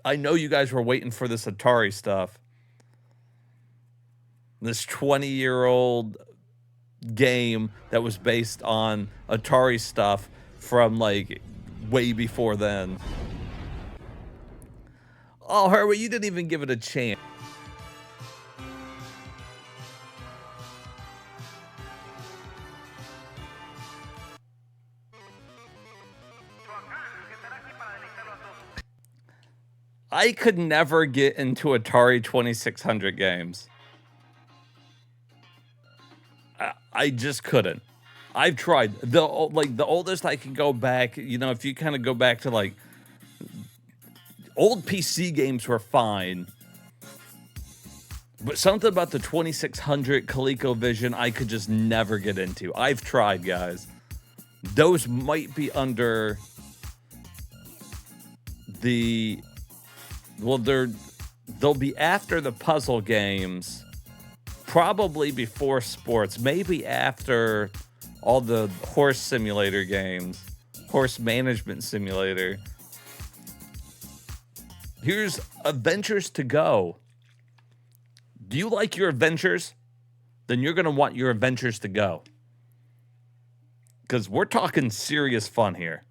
I know you guys were waiting for this Atari stuff. This 20-year-old game that was based on Atari stuff from, like, way before then. Oh, Herbert, you didn't even give it a chance. I could never get into Atari 2600 games. I just couldn't. I've tried. The oldest I can go back, you know, if you kind of go back to like old PC games were fine. But something about the 2600 ColecoVision I could just never get into. I've tried, guys. Those might be under the... Well, they'll be after the puzzle games. Probably before sports, maybe after all the horse simulator games, horse management simulator. Here's Adventures to Go. Do you like your adventures? Then you're going to want your Adventures to Go. Because we're talking serious fun here.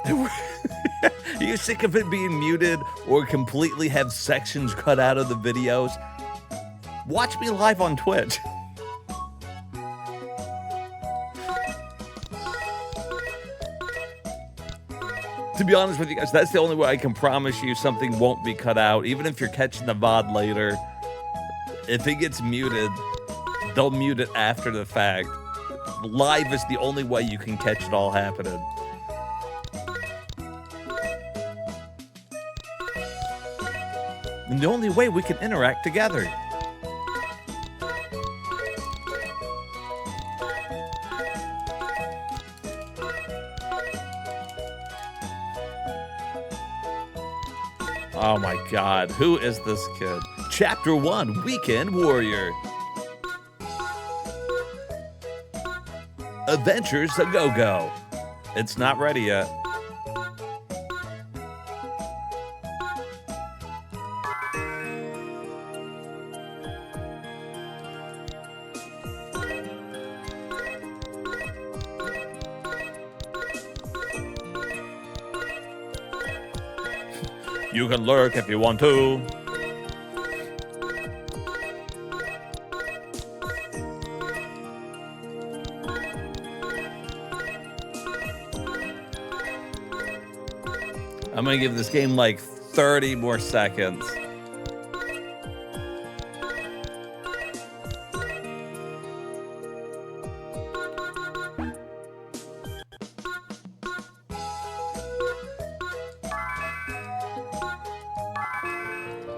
Are you sick of it being muted or completely have sections cut out of the videos? Watch me live on Twitch. To be honest with you guys, that's the only way I can promise you something won't be cut out. Even if you're catching the VOD later, if it gets muted, they'll mute it after the fact. Live is the only way you can catch it all happening. And the only way we can interact together. Oh my God, who is this kid? Chapter 1, Weekend Warrior. Adventures a Go-Go. It's not ready yet. You can lurk if you want to. I'm gonna give this game like 30 more seconds.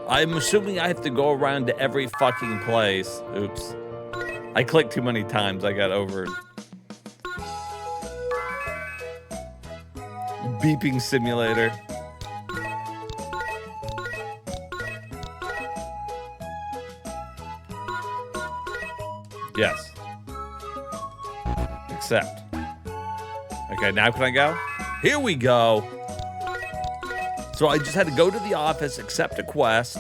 I'm assuming I have to go around to every fucking place. Oops. I clicked too many times. I got over. Beeping simulator. Yes. Accept. Okay, now can I go? Here we go. So I just had to go to the office, accept a quest.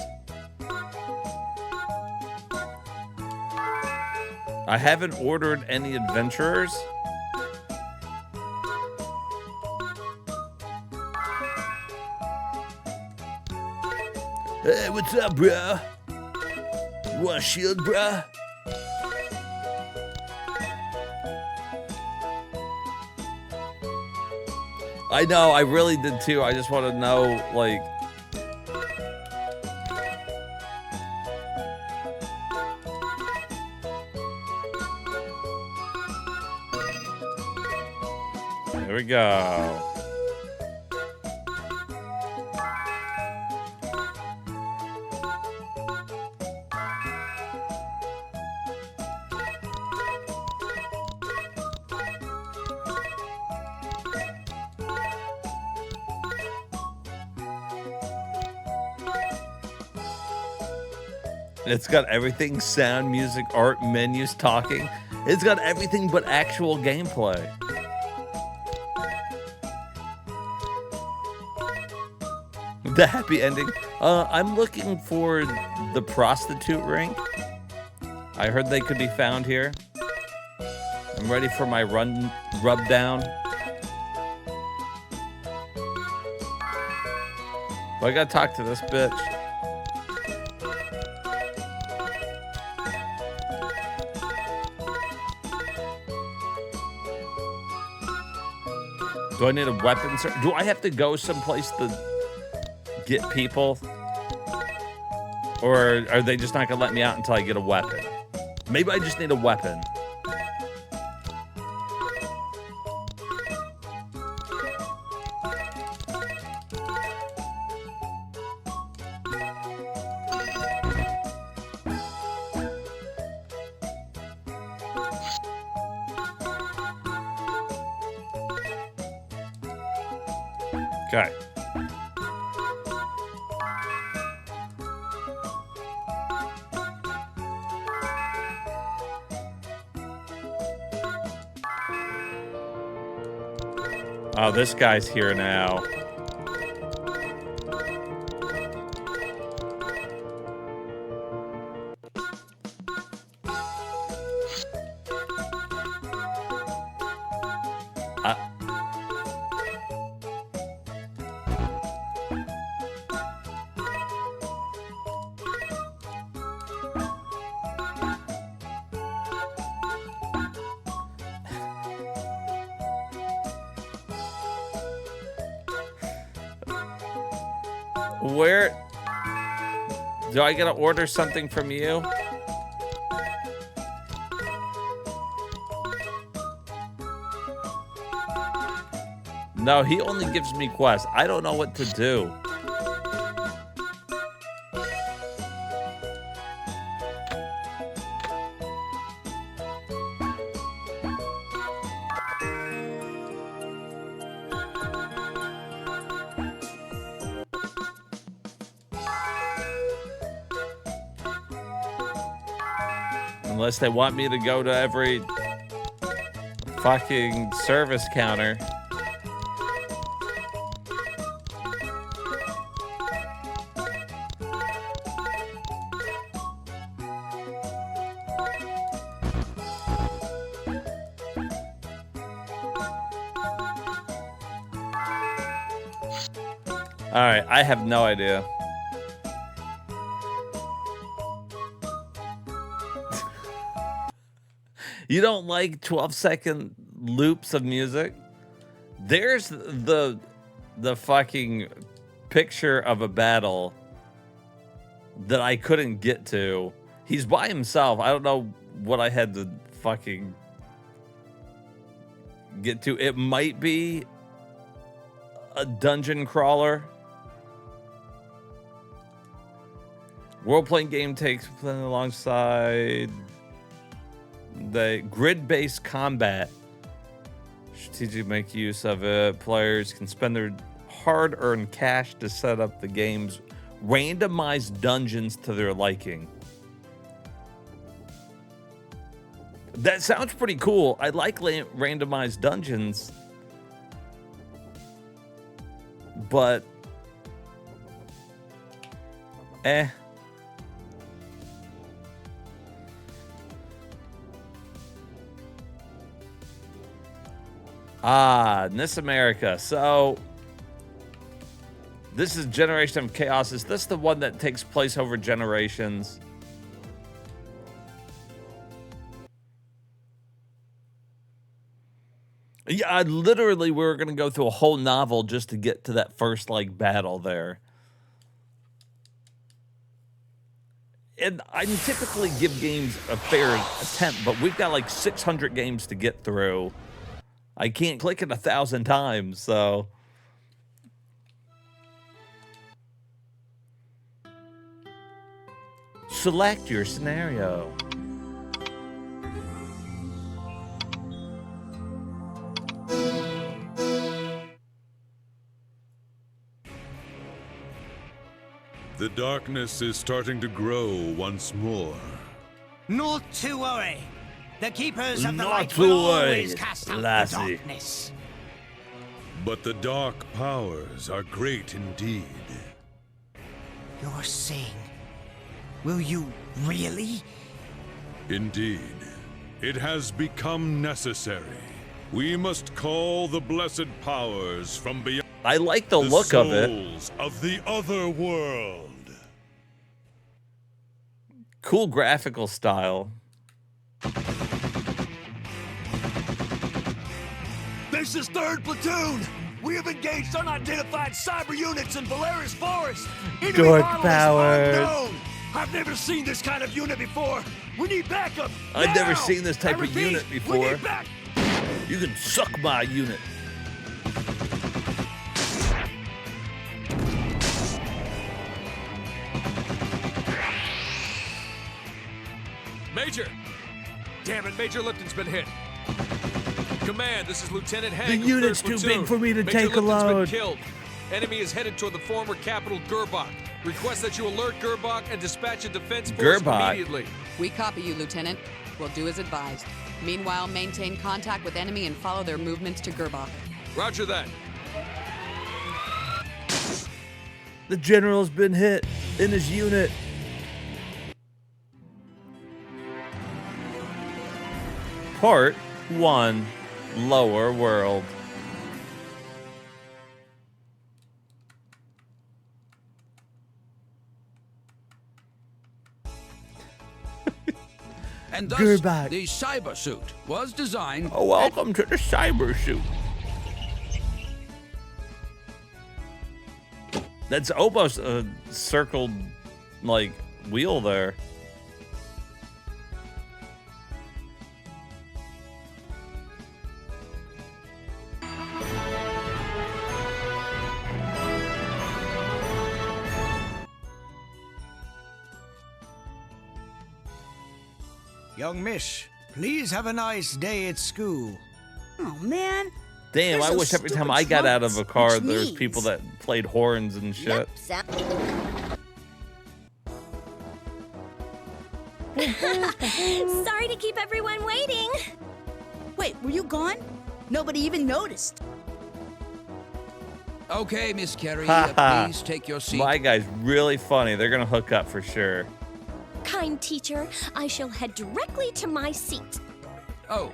I haven't ordered any adventurers. Hey, what's up, bruh? You want a shield, bruh? I know, I really did too. I just want to know, like... There we go. It's got everything: sound, music, art, menus, talking. It's got everything but actual gameplay. The happy ending. I'm looking for the prostitute ring. I heard they could be found here. I'm ready for my rub down. But I gotta talk to this bitch. Do I need a weapon, sir? Do I have to go someplace to get people? Or are they just not gonna let me out until I get a weapon? Maybe I just need a weapon. Okay. Oh, this guy's here now. Where do I gotta order something from you? No, he only gives me quests. I don't know what to do. Unless they want me to go to every fucking service counter. All right, I have no idea. You don't like 12-second loops of music? There's the fucking picture of a battle that I couldn't get to. He's by himself. I don't know what I had to fucking get to. It might be a dungeon crawler. Role-playing game takes place alongside the grid-based combat. Strategic make use of it. Players can spend their hard-earned cash to set up the game's randomized dungeons to their liking. That sounds pretty cool. I like randomized dungeons, but Miss America. So this is Generation of Chaos. Is this the one that takes place over generations? Yeah, literally, we were going to go through a whole novel just to get to that first, like, battle there. And I typically give games a fair attempt, but we've got like 600 games to get through. I can't click it 1,000 times, so. Select your scenario. The darkness is starting to grow once more. Not to worry. The keepers of the Not light to will worry, always cast out the lassie. darkness. But the dark powers are great indeed. You're saying... Will you really? Indeed. It has become necessary. We must call the blessed powers from beyond. I like the look of it. Souls of the other world. Cool graphical style. This is 3rd Platoon. We have engaged unidentified cyber units in Valeris Forest. Enemy Dark model is powers. unknown. I've never seen this kind of unit before. We need backup. I've never now. seen this type I of repeat, unit we before. need back. You can suck my unit. Major! Damn it, Major Lipton's been hit. Command, this is Lieutenant Hank. The unit's too big for me to Major take Lipton's alone. been killed. Enemy is headed toward the former capital, Gerbach. Request that you alert Gerbach and dispatch a defense force Gerbach. immediately. We copy you, Lieutenant. We'll do as advised. Meanwhile, maintain contact with enemy and follow their movements to Gerbach. Roger that. The general's been hit in his unit. Part 1, Lower World. And thus, Gerbach. the cyber suit was designed... Oh, welcome to the cyber suit. That's almost a circled, like, wheel there. Young miss, please have a nice day at school. Oh, man. Damn, There's I those wish every time stupid I got out of a trumpets, car, which there's means- people that played horns and shit. Yep, Sorry to keep everyone waiting. Wait, were you gone? Nobody even noticed. Okay, Miss Carey, Haha. please take your seat. My guy's really funny. They're gonna hook up for sure. Kind teacher, I shall head directly to my seat. Oh.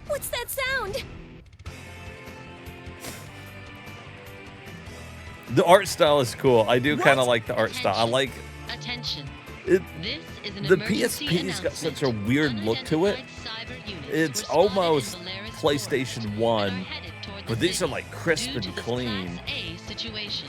What's that sound? The art style is cool. I do kind of like the art style. I like Attention. it. This is an The emergency PSP's got such a announcement. weird look to it. It's almost PlayStation 1, but these are like crisp Due to and the clean. Class A situation,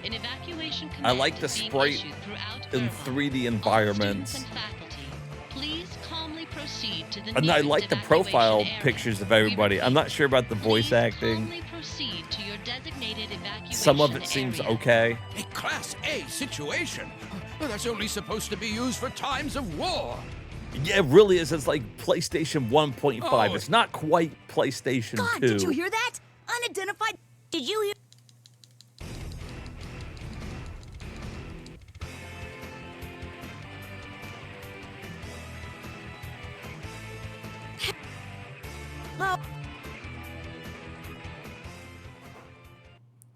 an evacuation I like command the is being sprite issued throughout in Irvine. 3D environments. Students and faculty, please calmly proceed to the And I nearest like the evacuation profile area. pictures of everybody. I'm not sure about the voice acting. Calmly proceed to your designated evacuation Some of it seems area. okay. A Class A situation? Well, that's only supposed to be used for times of war. Yeah, it really is. It's like PlayStation 1.5. Oh. It's not quite PlayStation God, 2. did you hear that? Unidentified. Did you hear? Oh.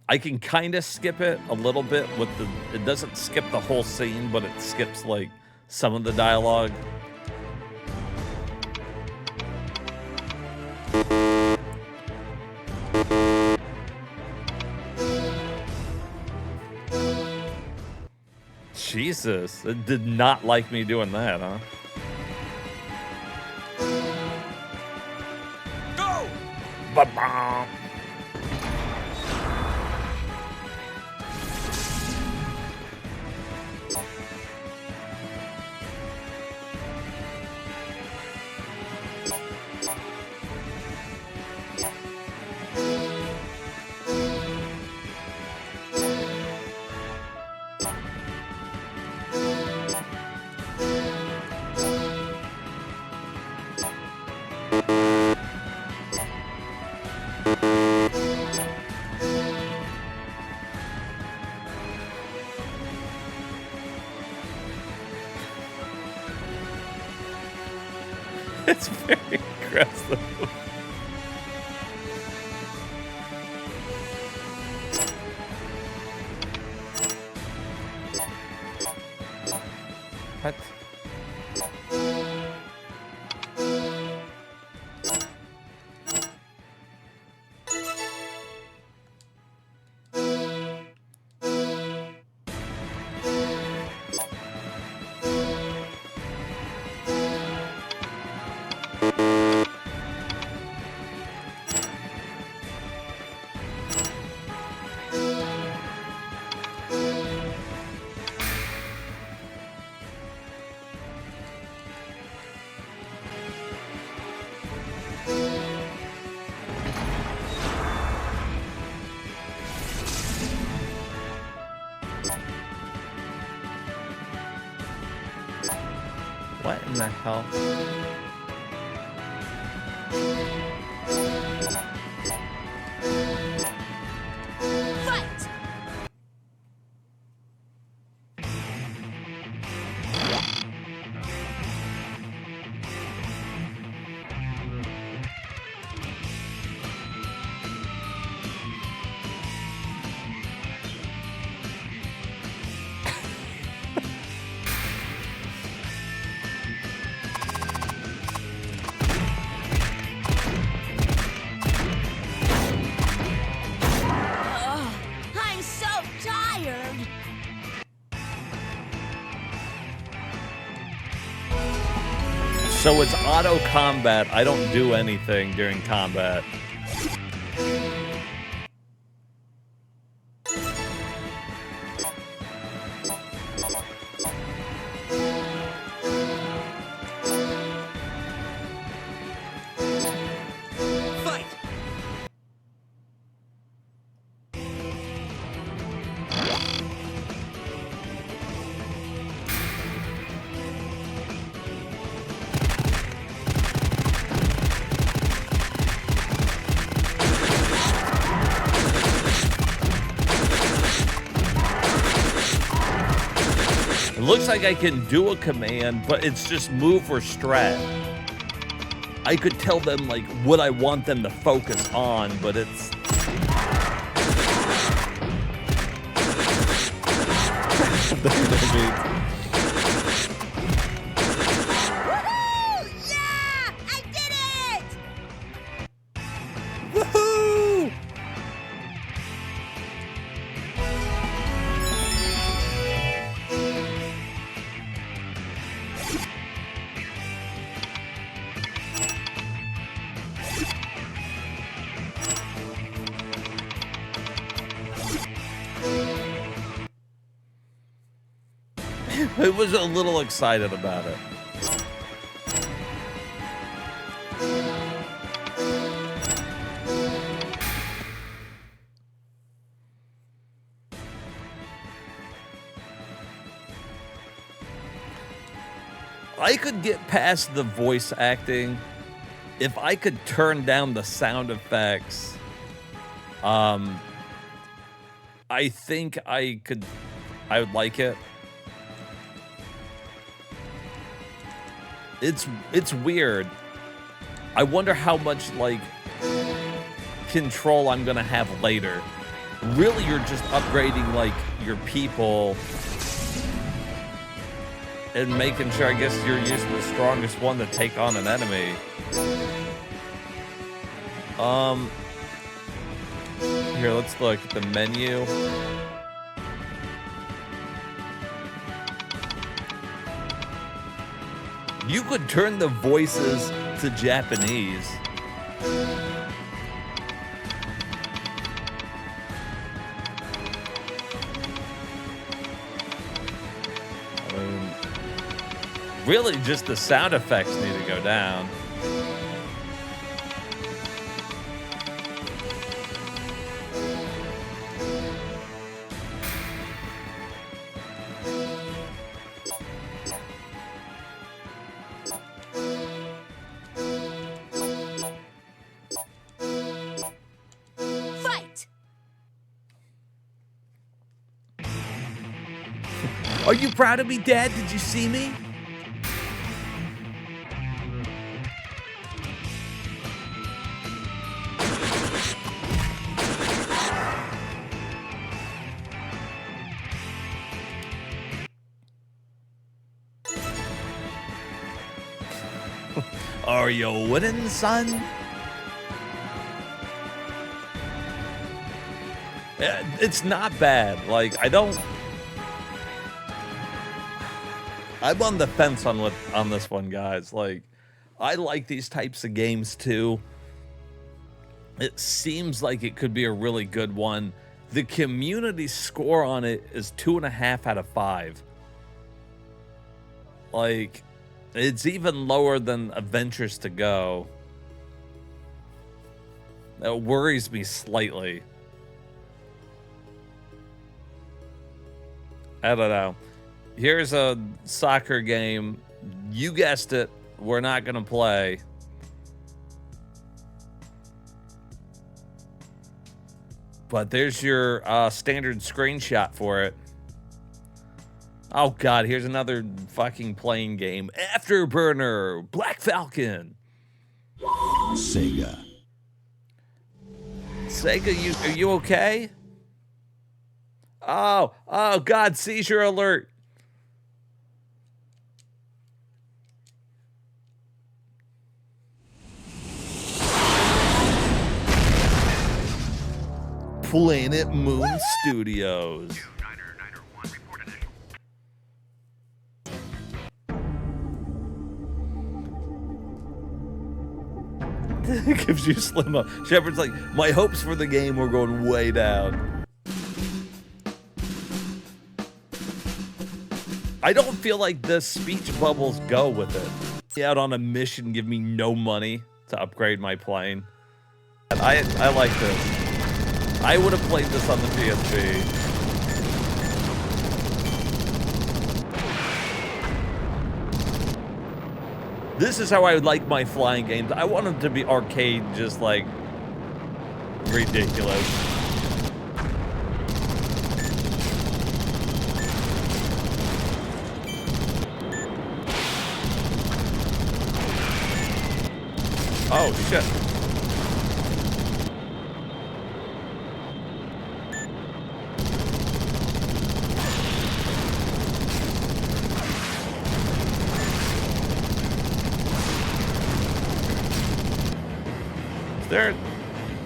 I can kind of skip it a little bit with the. It doesn't skip the whole scene, but it skips like some of the dialogue. Jesus, it did not like me doing that, huh? Go! Ba-bam. It's very aggressive. What? What in the hell? Fight! So it's auto combat. I don't do anything during combat. Fight! It looks like I can do a command, but it's just move or strat. I could tell them like what I want them to focus on, but it's... Woohoo! I was a little excited about it. I could get past the voice acting if I could turn down the sound effects. I think I would like it. It's weird. I wonder how much like control I'm gonna have later. Really, you're just upgrading like your people and making sure, I guess, you're using the strongest one to take on an enemy. Here, let's look at the menu. You could turn the voices to Japanese. Really, just the sound effects need to go down. Fight! Are you proud of me, Dad? Did you see me? Are you winning, son? It's not bad. Like, I'm on the fence on this one, guys. Like, I like these types of games too. It seems like it could be a really good one. The community score on it is 2.5 out of 5. Like, it's even lower than Adventures to Go. That worries me slightly. I don't know. Here's a soccer game. You guessed it. We're not going to play. But there's your standard screenshot for it. Oh, God. Here's another fucking playing game. Afterburner. Black Falcon. Sega. Sega, are you okay? Oh, God. Seizure alert. Planet Moon Studios. It gives you slim up. Shepard's like, my hopes for the game were going way down. I don't feel like the speech bubbles go with it. Out on a mission, give me no money to upgrade my plane. And I like this. I would have played this on the PSP. This is how I would like my flying games. I want them to be arcade, just like ridiculous. Oh shit. There.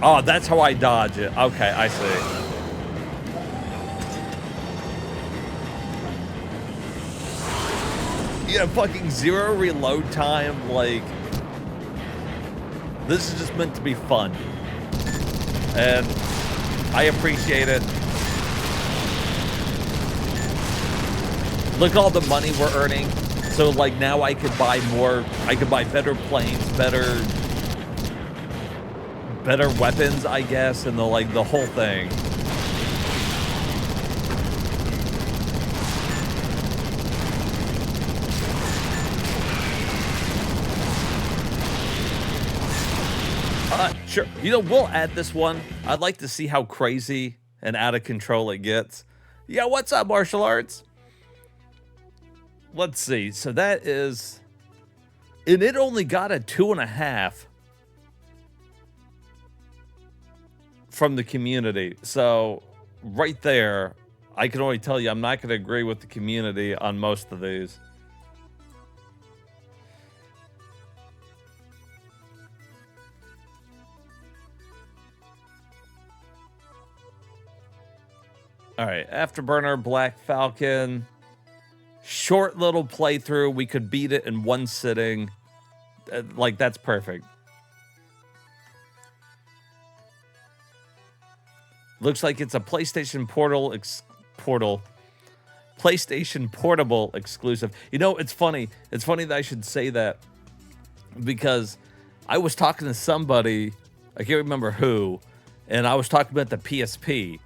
Oh, that's how I dodge it. Okay, I see. Yeah, fucking 0 reload time. Like, this is just meant to be fun, and I appreciate it. Look at all the money we're earning. So, like, now I could buy more. I could buy better planes, better weapons, I guess, and the whole thing. Sure. You know, we'll add this one. I'd like to see how crazy and out of control it gets. Yeah, what's up, martial arts? Let's see. So that is, and it only got a 2.5. From the community. So right there, I can only tell you I'm not going to agree with the community on most of these. All right, Afterburner, Black Falcon. Short little playthrough. We could beat it in one sitting. Like, that's perfect. Looks like it's a PlayStation PlayStation Portable exclusive. You know, it's funny. It's funny that I should say that, because I was talking to somebody, I can't remember who, and I was talking about the PSP.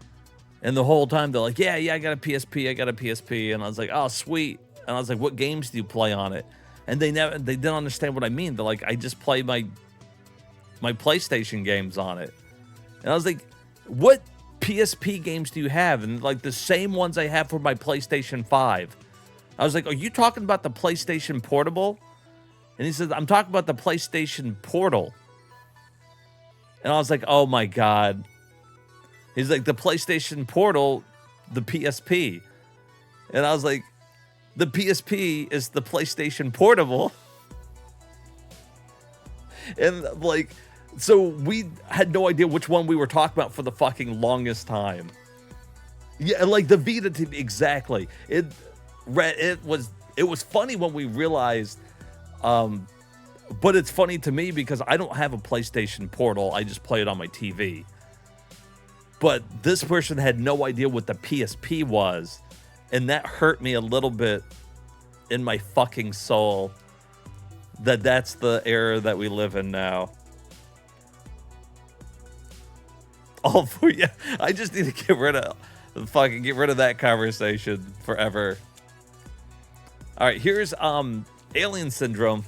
And the whole time they're like, yeah, I got a PSP. And I was like, oh, sweet. And I was like, what games do you play on it? And they didn't understand what I mean. They're like, I just play my PlayStation games on it. And I was like, what PSP games do you have? And like, the same ones I have for my PlayStation 5. I was like, are you talking about the PlayStation Portable? And he says, I'm talking about the PlayStation Portal. And I was like, oh my God. He's like, the PlayStation Portal, the PSP. And I was like, the PSP is the PlayStation Portable. And like, so we had no idea which one we were talking about for the fucking longest time. Yeah, like the Vita, exactly. It was funny when we realized, but it's funny to me because I don't have a PlayStation Portal. I just play it on my TV. But this person had no idea what the PSP was, and that hurt me a little bit in my fucking soul. That's the era that we live in now. All for you. I just need to get rid of that conversation forever. All right, here's Alien Syndrome.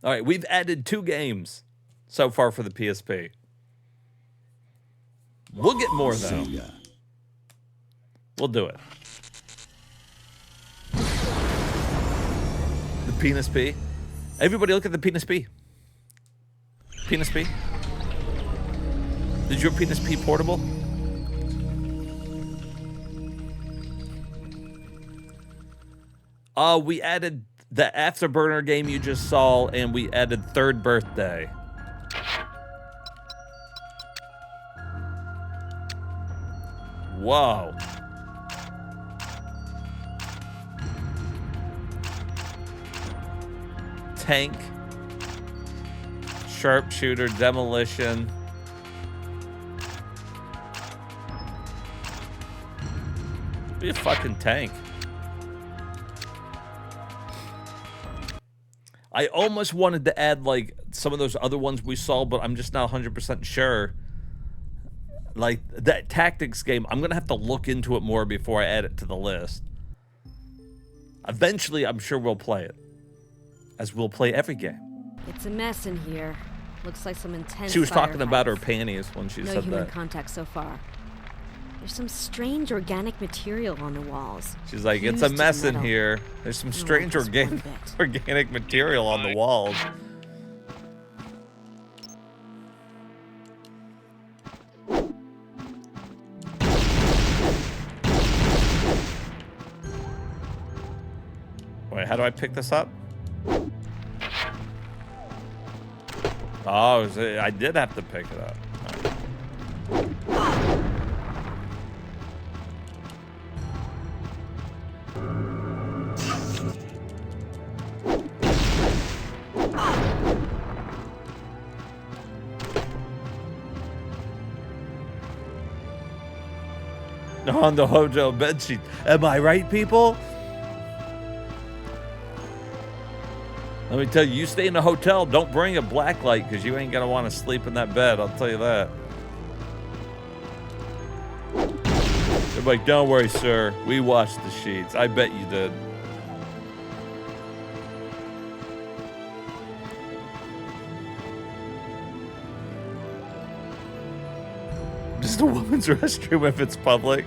All right, we've added 2 games so far for the PSP. We'll get more though. We'll do it. The Penis P. Everybody look at the Penis P. Penis P. Is your Penis P portable? We added the Afterburner game you just saw, and we added Third Birthday. Whoa. Tank. Sharpshooter, demolition. Be a fucking tank. I almost wanted to add like some of those other ones we saw, but I'm just not 100% sure. Like that tactics game, I'm gonna have to look into it more before I add it to the list. Eventually, I'm sure we'll play it, as we'll play every game. It's a mess in here. Looks like some intense. She was talking firefights. about her panties when she No said human that. contact so far. There's some strange organic material on the walls. She's like, it's Fused a to mess in metal. here. There's some I don't strange like this one organic material on the walls. Wait, how do I pick this up? Oh, I did have to pick it up. On the hotel bedsheet. Am I right, people? Let me tell you, you stay in a hotel, don't bring a black light because you ain't going to want to sleep in that bed. I'll tell you that. They're like, don't worry, sir. We washed the sheets. I bet you did. Just a woman's restroom if it's public.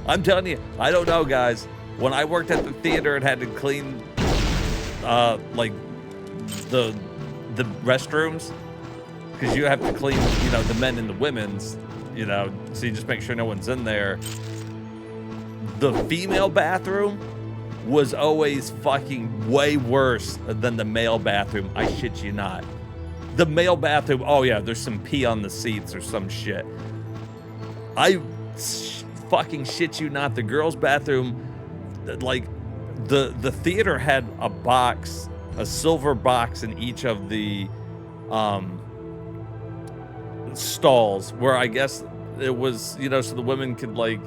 I'm telling you, I don't know, guys. When I worked at the theater and had to clean, like, the restrooms, because you have to clean, you know, the men and the women's, you know, so you just make sure no one's in there. The female bathroom was always fucking way worse than the male bathroom. I shit you not. The male bathroom, oh yeah, there's some pee on the seats or some shit. I fucking shit you not. The girls' bathroom, like, the theater had a box, a silver box in each of the stalls where I guess it was, you know, so the women could like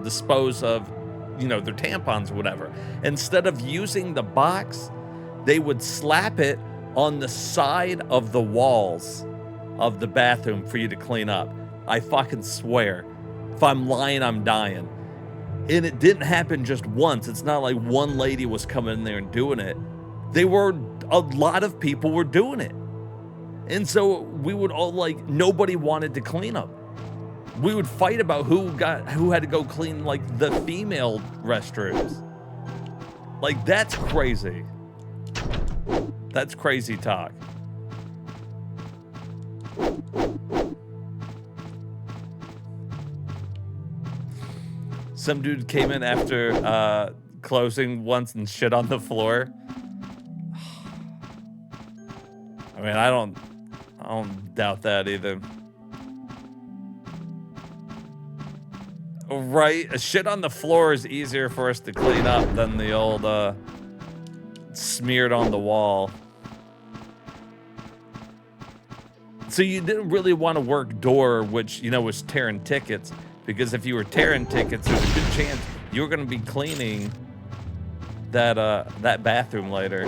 dispose of, you know, their tampons or whatever. Instead of using the box, they would slap it on the side of the walls of the bathroom for you to clean up. I fucking swear. If I'm lying, I'm dying. And it didn't happen just once. It's not like one lady was coming in there and doing it. A lot of people were doing it. And so we would all, like, nobody wanted to clean them. We would fight about who had to go clean, like, the female restrooms. Like, that's crazy. That's crazy talk. Some dude came in after closing once and shit on the floor. I mean, I don't doubt that either. Right? A shit on the floor is easier for us to clean up than the old smeared on the wall. So you didn't really want to work door, which, you know, was tearing tickets, because if you were tearing tickets, there's a good chance you were going to be cleaning that that bathroom later.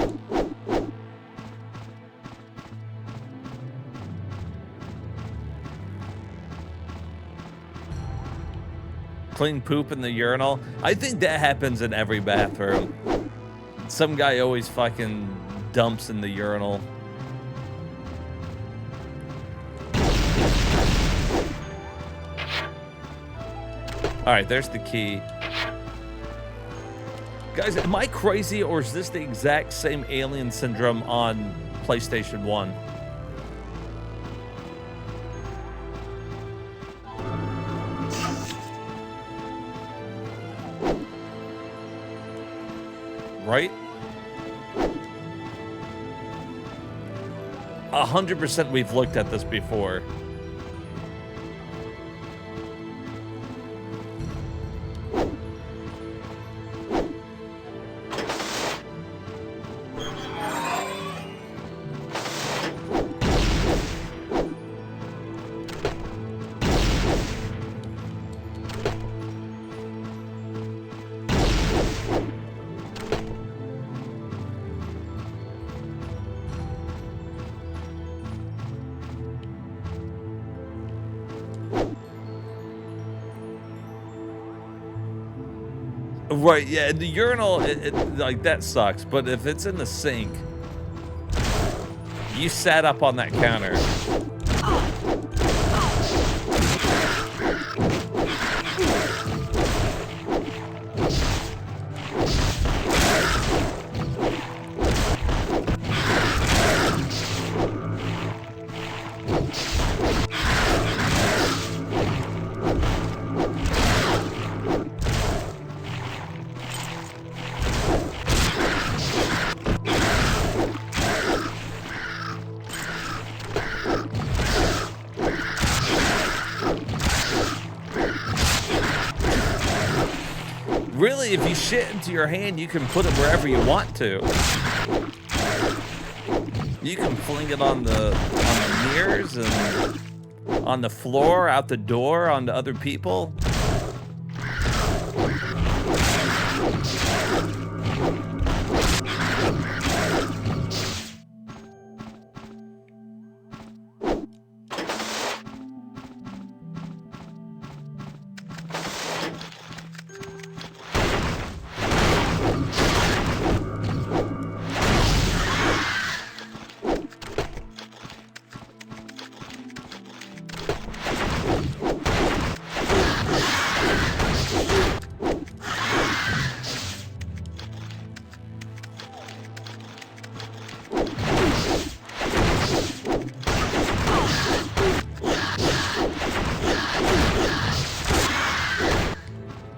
Clean poop in the urinal. I think that happens in every bathroom. Some guy always fucking dumps in the urinal. All right, there's the key. Guys, am I crazy, or is this the exact same Alien Syndrome on PlayStation 1? Right? 100% we've looked at this before. Right, yeah, the urinal, like, that sucks. But if it's in the sink, you sat up on that counter. Really, if you shit into your hand, you can put it wherever you want to. You can fling it on the mirrors and on the floor, out the door, onto other people.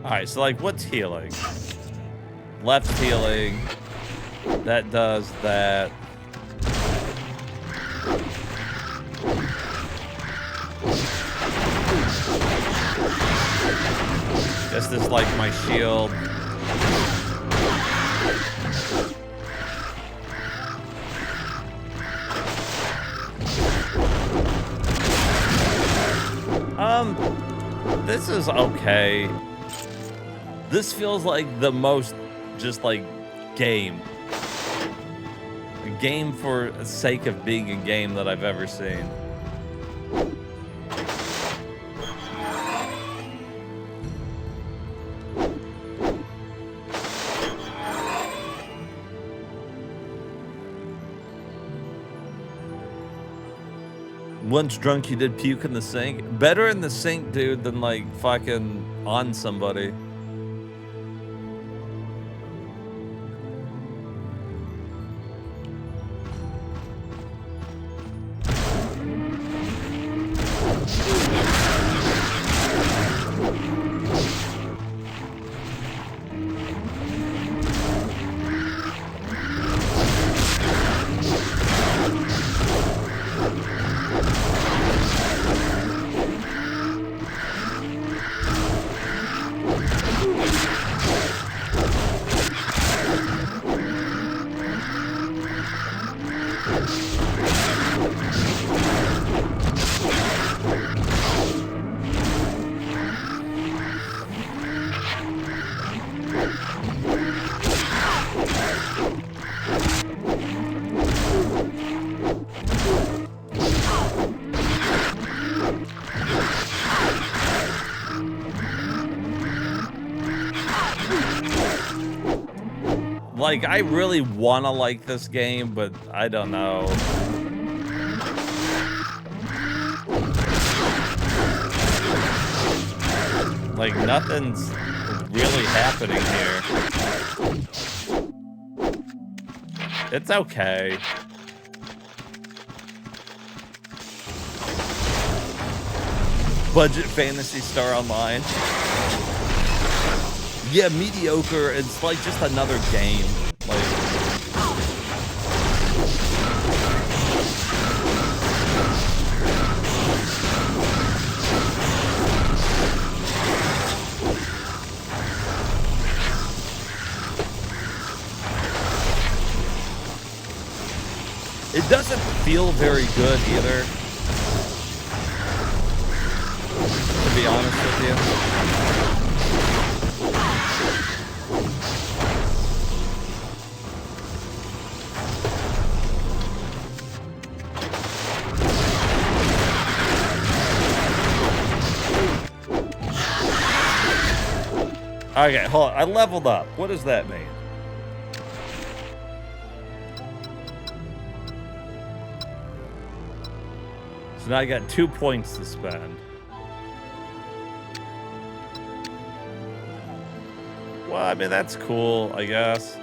Alright, so like, what's healing? Left's healing. That does that. Guess this is like my shield. This is okay. This feels like the most just like game. A game for the sake of being a game that I've ever seen. Once drunk, you did puke in the sink. Better in the sink, dude, than like fucking on somebody. Like, I really want to like this game, but I don't know. Like, nothing's really happening here. It's okay. Budget Fantasy Star Online. Yeah, mediocre. It's like just another game. Like, it doesn't feel very good either, to be honest with you. Okay, hold on. I leveled up. What does that mean? So now I got 2 points to spend. Well, I mean, that's cool, I guess.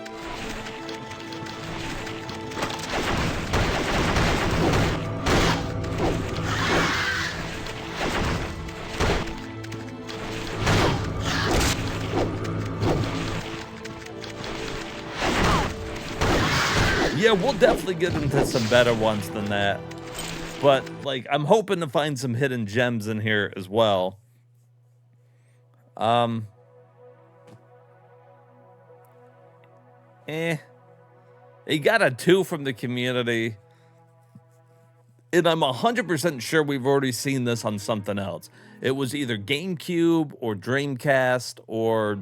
Yeah, we'll definitely get into some better ones than that. But, like, I'm hoping to find some hidden gems in here as well. He got a 2 from the community. And I'm 100% sure we've already seen this on something else. It was either GameCube or Dreamcast or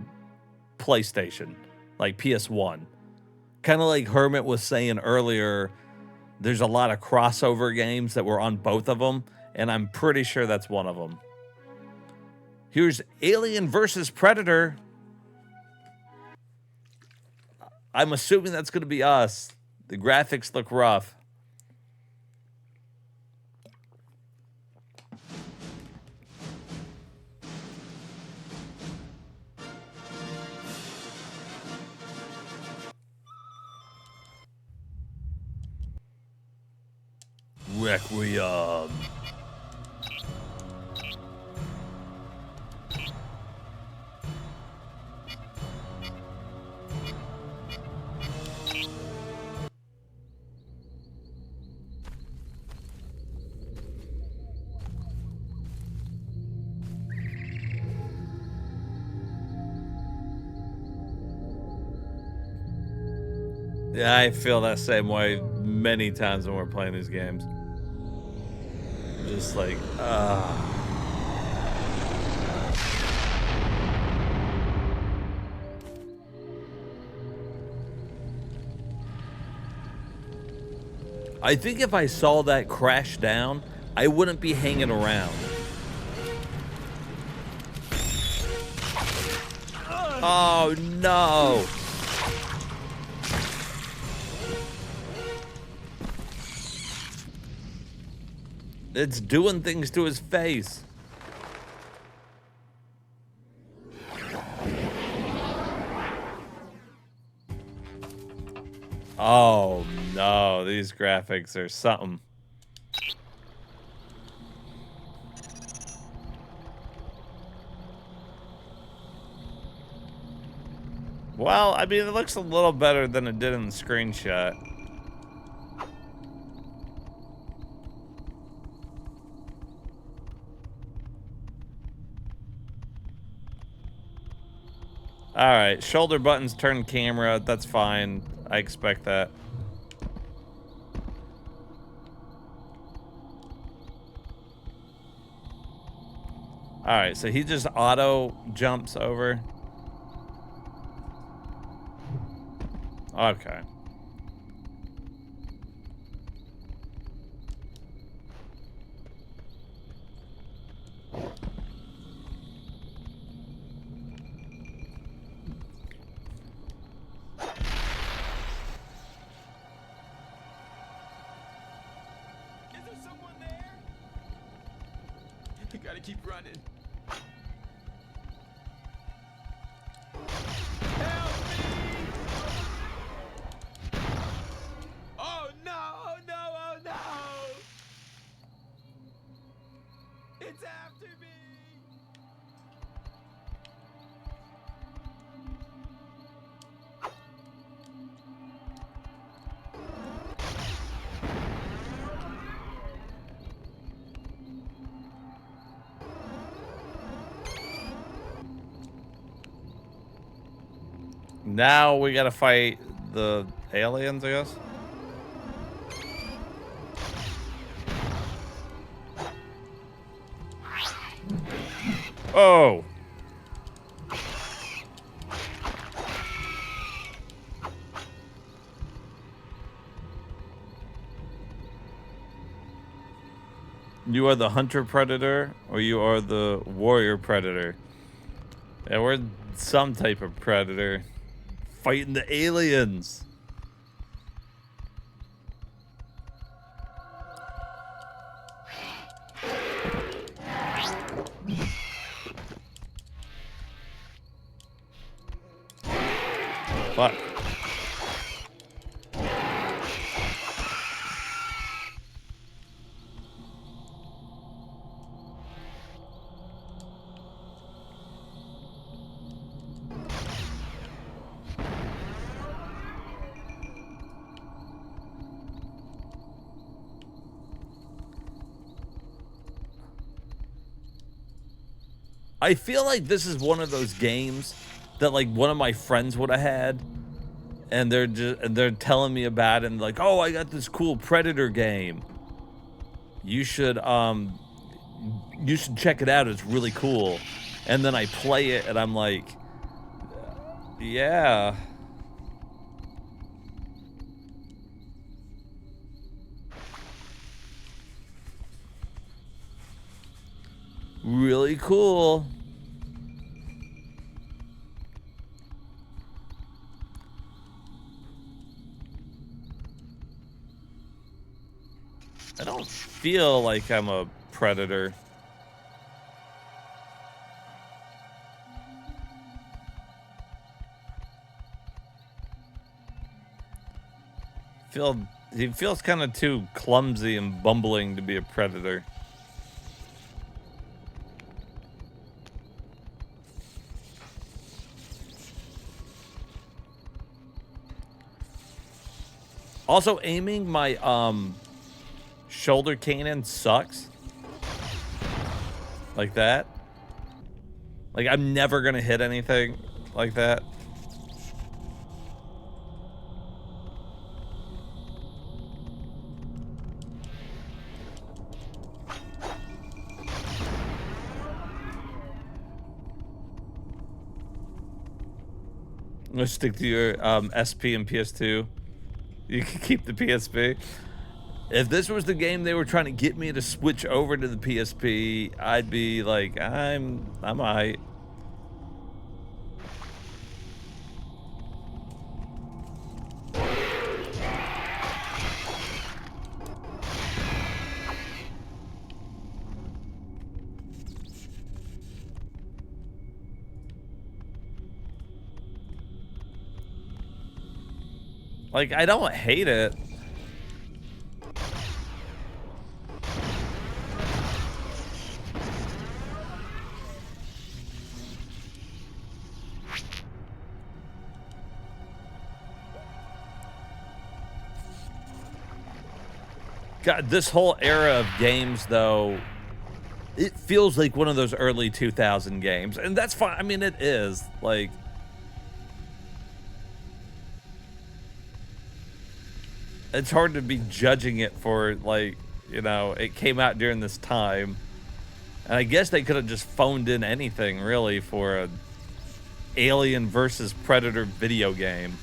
PlayStation, like PS1. Kind of like Hermit was saying earlier, there's a lot of crossover games that were on both of them, and I'm pretty sure that's one of them. Here's Alien versus Predator. I'm assuming that's going to be us. The graphics look rough. Requiem. Yeah, I feel that same way many times when we're playing these games. Just like, I think if I saw that crash down, I wouldn't be hanging around. Oh, no. It's doing things to his face. Oh, no. These graphics are something. Well, I mean, it looks a little better than it did in the screenshot. Alright, shoulder buttons turn camera. That's fine. I expect that. Alright, so he just auto jumps over. Okay. You gotta keep running. Help me! Oh no! Oh no! Oh no! It's after me! Now we gotta fight the aliens, I guess. Oh. You are the hunter predator, or you are the warrior predator? Yeah, we're some type of predator. Fighting the aliens. Fuck. I feel like this is one of those games that like one of my friends would have had, and they're telling me about it and like, oh, I got this cool Predator game. You should check it out. It's really cool. And then I play it and I'm like, yeah. Really cool. I don't feel like I'm a predator. He feels kind of too clumsy and bumbling to be a predator. Also, aiming my shoulder cannon sucks. Like that. Like I'm never gonna hit anything like that. I'm gonna stick to your SP and PS2. You can keep the PSP. If this was the game they were trying to get me to switch over to the PSP, I'd be like, I'm alright. Like, I don't hate it. God, this whole era of games, though, it feels like one of those early 2000 games. And that's fine. I mean, it is. Like, it's hard to be judging it for, like, you know, it came out during this time. And I guess they could have just phoned in anything, really, for a Alien versus Predator video game.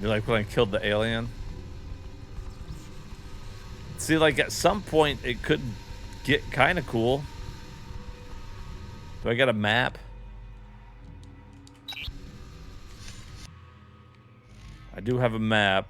You like when I killed the alien? See, like, at some point, it could get kind of cool. Do I got a map? I do have a map.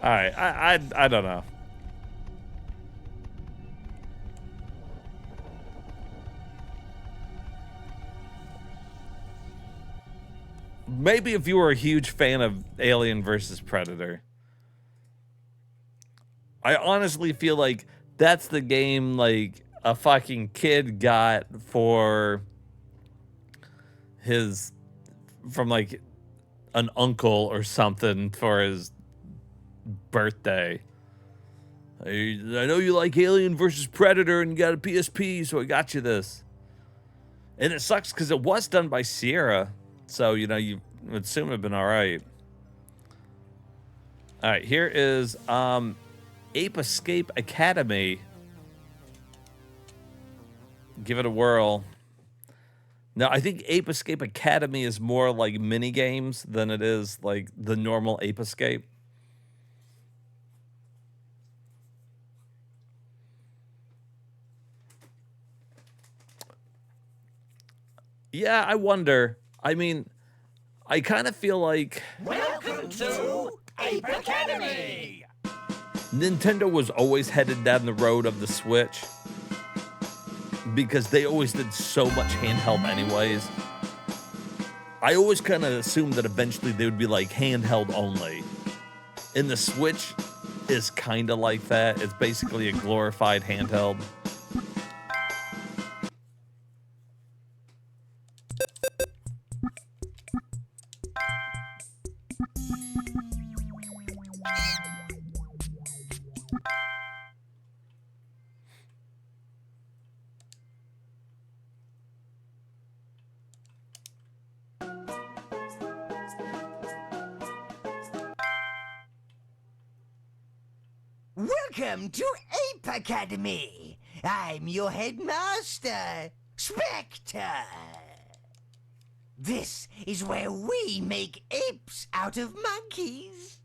All right, I don't know. Maybe if you were a huge fan of Alien versus Predator. I honestly feel like that's the game like a fucking kid got for his from like an uncle or something for his birthday. I know you like Alien versus Predator and you got a PSP, so I got you this. And it sucks because it was done by Sierra, so you know you would assume it'd been all right. All right, here is Ape Escape Academy. Give it a whirl. Now, I think Ape Escape Academy is more like mini games than it is like the normal Ape Escape. Yeah, I wonder. I mean, I kind of feel like Welcome to Ape Academy! Nintendo was always headed down the road of the Switch because they always did so much handheld anyways. I always kind of assumed that eventually they would be like handheld only. And the Switch is kind of like that. It's basically a glorified handheld. Welcome to Ape Academy. I'm your headmaster, Spectre. This is where we make apes out of monkeys.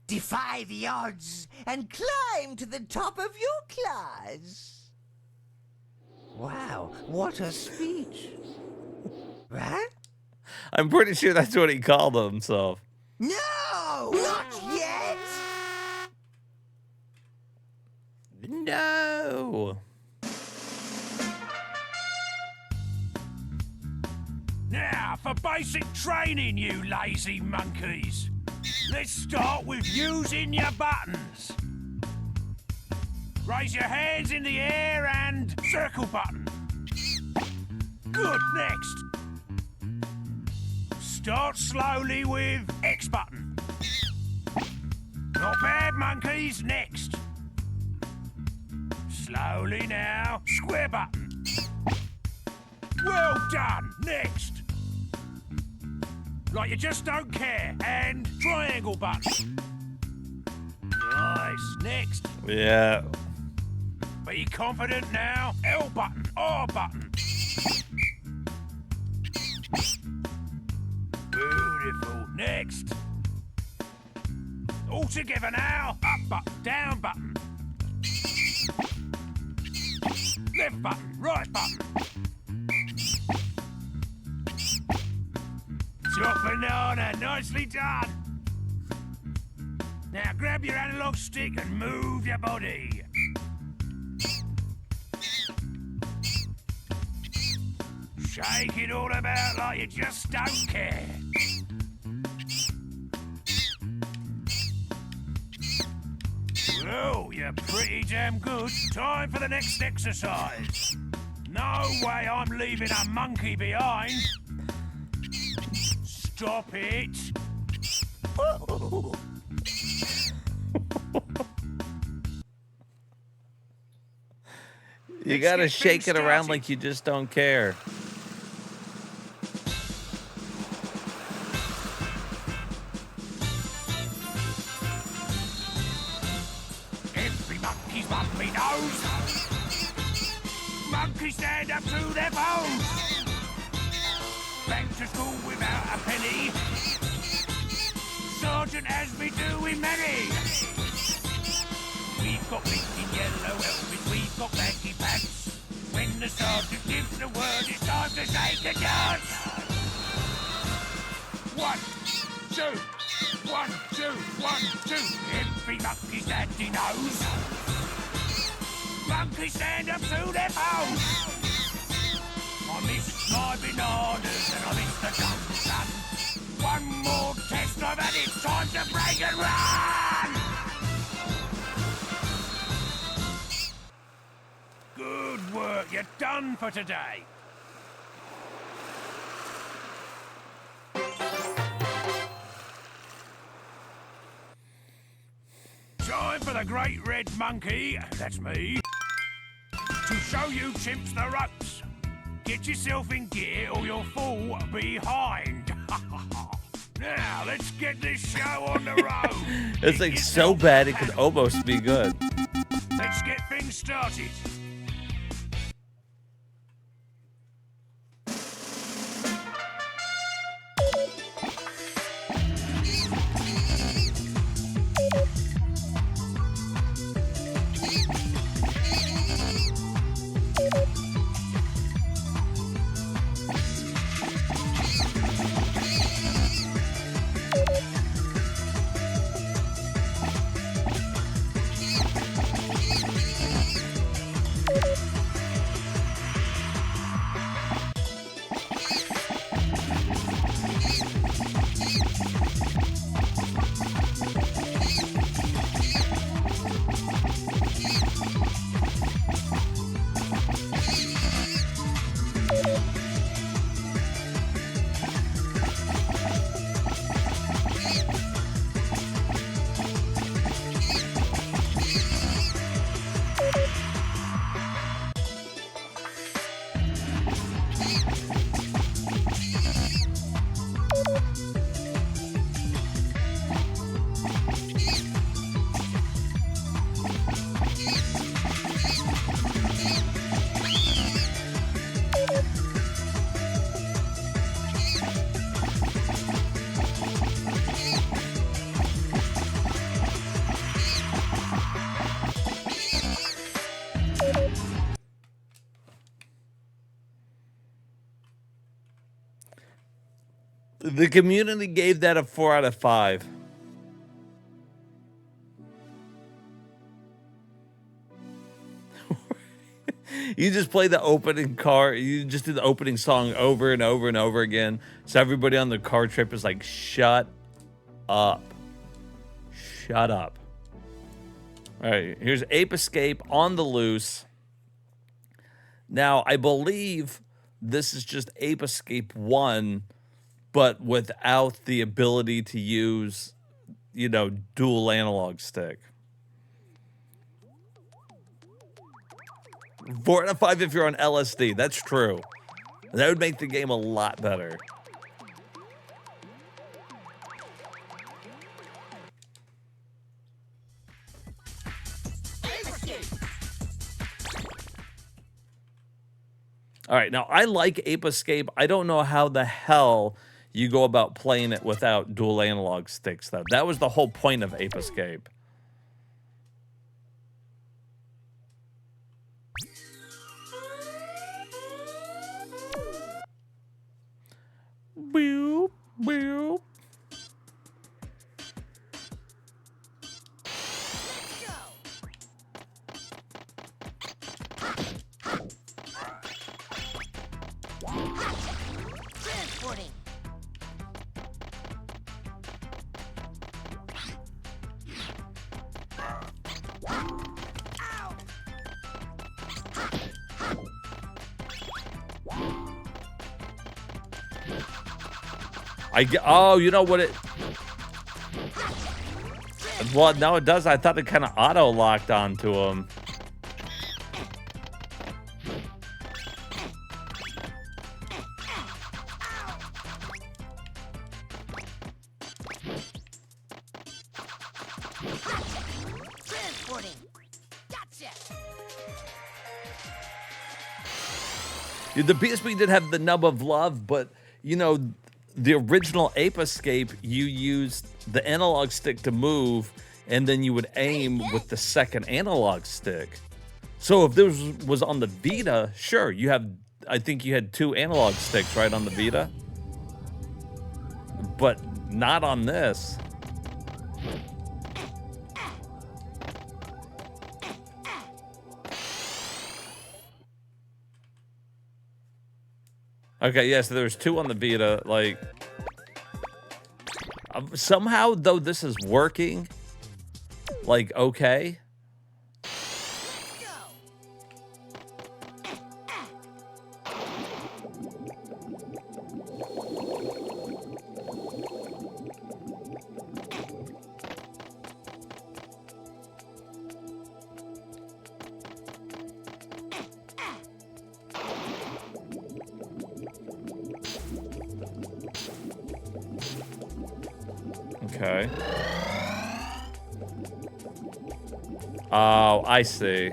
Defy the odds and climb to the top of your class. Wow, what a speech. Right? I'm pretty sure that's what he called himself. No, not yet. No. Now, for basic training, you lazy monkeys. Let's start with using your buttons. Raise your hands in the air and circle button. Good, next. Start slowly with X button. Not bad, monkeys, next. Slowly now, square button. Well done, next. Like you just don't care, and triangle button. Nice, next. Yeah. Be confident now, L button, R button. Beautiful, next. All together now, up button, down button. Left button, right button. Top banana, nicely done. Now grab your analog stick and move your body. Shake it all about like you just don't care. Well, you're pretty damn good. Time for the next exercise. No way I'm leaving a monkey behind. Stop it. You gotta shake it around like you just don't care. Every monkey's bumpy nose. Monkeys stand up to their bones. Back to school without a penny. Sergeant has me doing many. We've got pink and yellow helmets, we've got baggy pants. When the sergeant gives the word, it's time to shake the dance. 1, 2, 1, 1, 2, 1, 2. Every monkey's dandy knows. Monkeys stand up to their pose. I miss my bananas and I miss the golden sun. One more test of it, it's time to break and run! Good work, you're done for today. Time for the great red monkey, that's me, to show you chimps the ropes. Get yourself in gear or you'll fall behind. Now, let's get this show on the road. It's like so bad it could almost be good. Let's get things started. The community gave that a 4 out of 5. You just play the opening car. You just do the opening song over and over and over again. So everybody on the car trip is like, shut up. Shut up. All right, here's Ape Escape on the loose. Now, I believe this is just Ape Escape 1, but without the ability to use, you know, dual analog stick. 4 out of 5 if you're on LSD. That's true. That would make the game a lot better. All right, now I like Ape Escape. I don't know how the hell you go about playing it without dual analog sticks, though. That was the whole point of Ape Escape. Boop, boop. Transporting. Oh, you know what it... Well, no, it does. I thought it kind of auto-locked onto him. Transporting. Gotcha. The PSP did have the Nub of Love, but, you know, the original Ape Escape, you used the analog stick to move, and then you would aim with the second analog stick. So if this was on the Vita, sure, you have, I think you had 2 analog sticks, right, on the Vita? But not on this. Okay, yeah, so there's 2 on the Vita. Like, somehow, though, this is working. Like, okay. Okay. Oh, I see.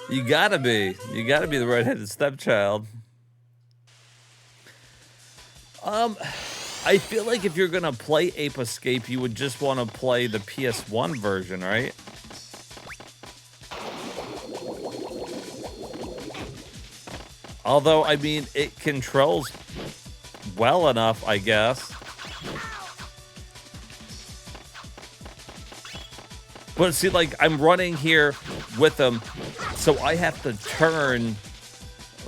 You gotta be the redheaded stepchild. I feel like if you're gonna play Ape Escape, you would just want to play the PS1 version, right? Although, I mean, it controls well enough, I guess. But see, like, I'm running here with them, so I have to turn,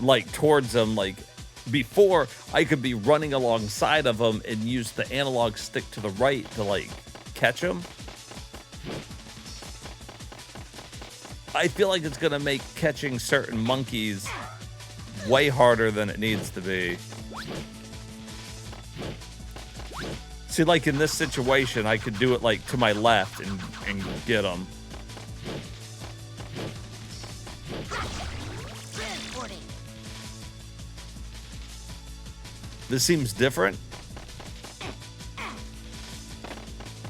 like, towards them. Like, before, I could be running alongside of them and use the analog stick to the right to, like, catch them. I feel like it's going to make catching certain monkeys way harder than it needs to be. See, like in this situation, I could do it like to my left and get them. This seems different.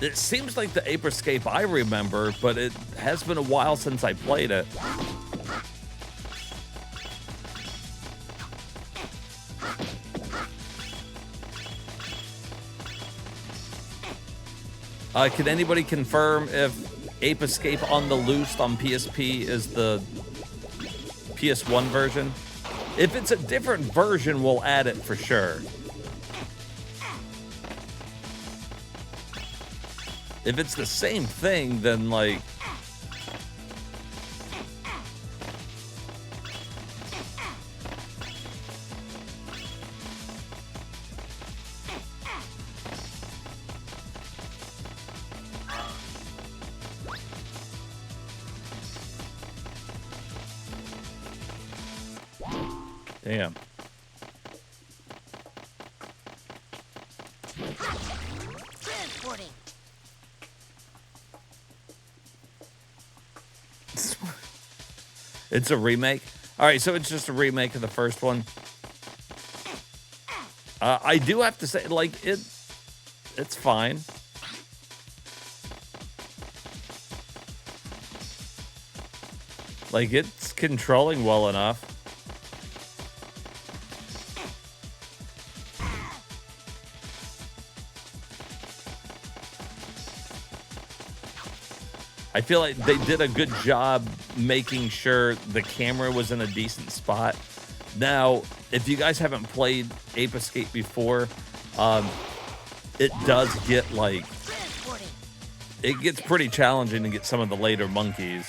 It seems like the Ape Escape I remember, but it has been a while since I played it. Can anybody confirm if Ape Escape on the Loose on PSP is the PS1 version? If it's a different version, we'll add it for sure. If it's the same thing, then like... Damn. Transporting. It's a remake? Alright, so it's just a remake of the first one. I do have to say, like, it's fine. Like, it's controlling well enough. I feel like they did a good job making sure the camera was in a decent spot. Now, if you guys haven't played Ape Escape before, it does get like... It gets pretty challenging to get some of the later monkeys.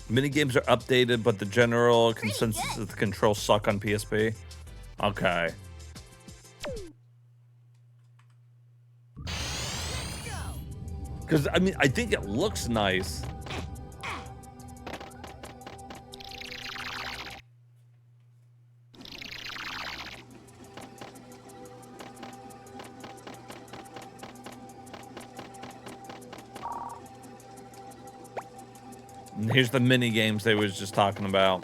Minigames are updated, but the general consensus is the controls suck on PSP. Okay. Because, I mean, I think it looks nice. And here's the mini games they was just talking about.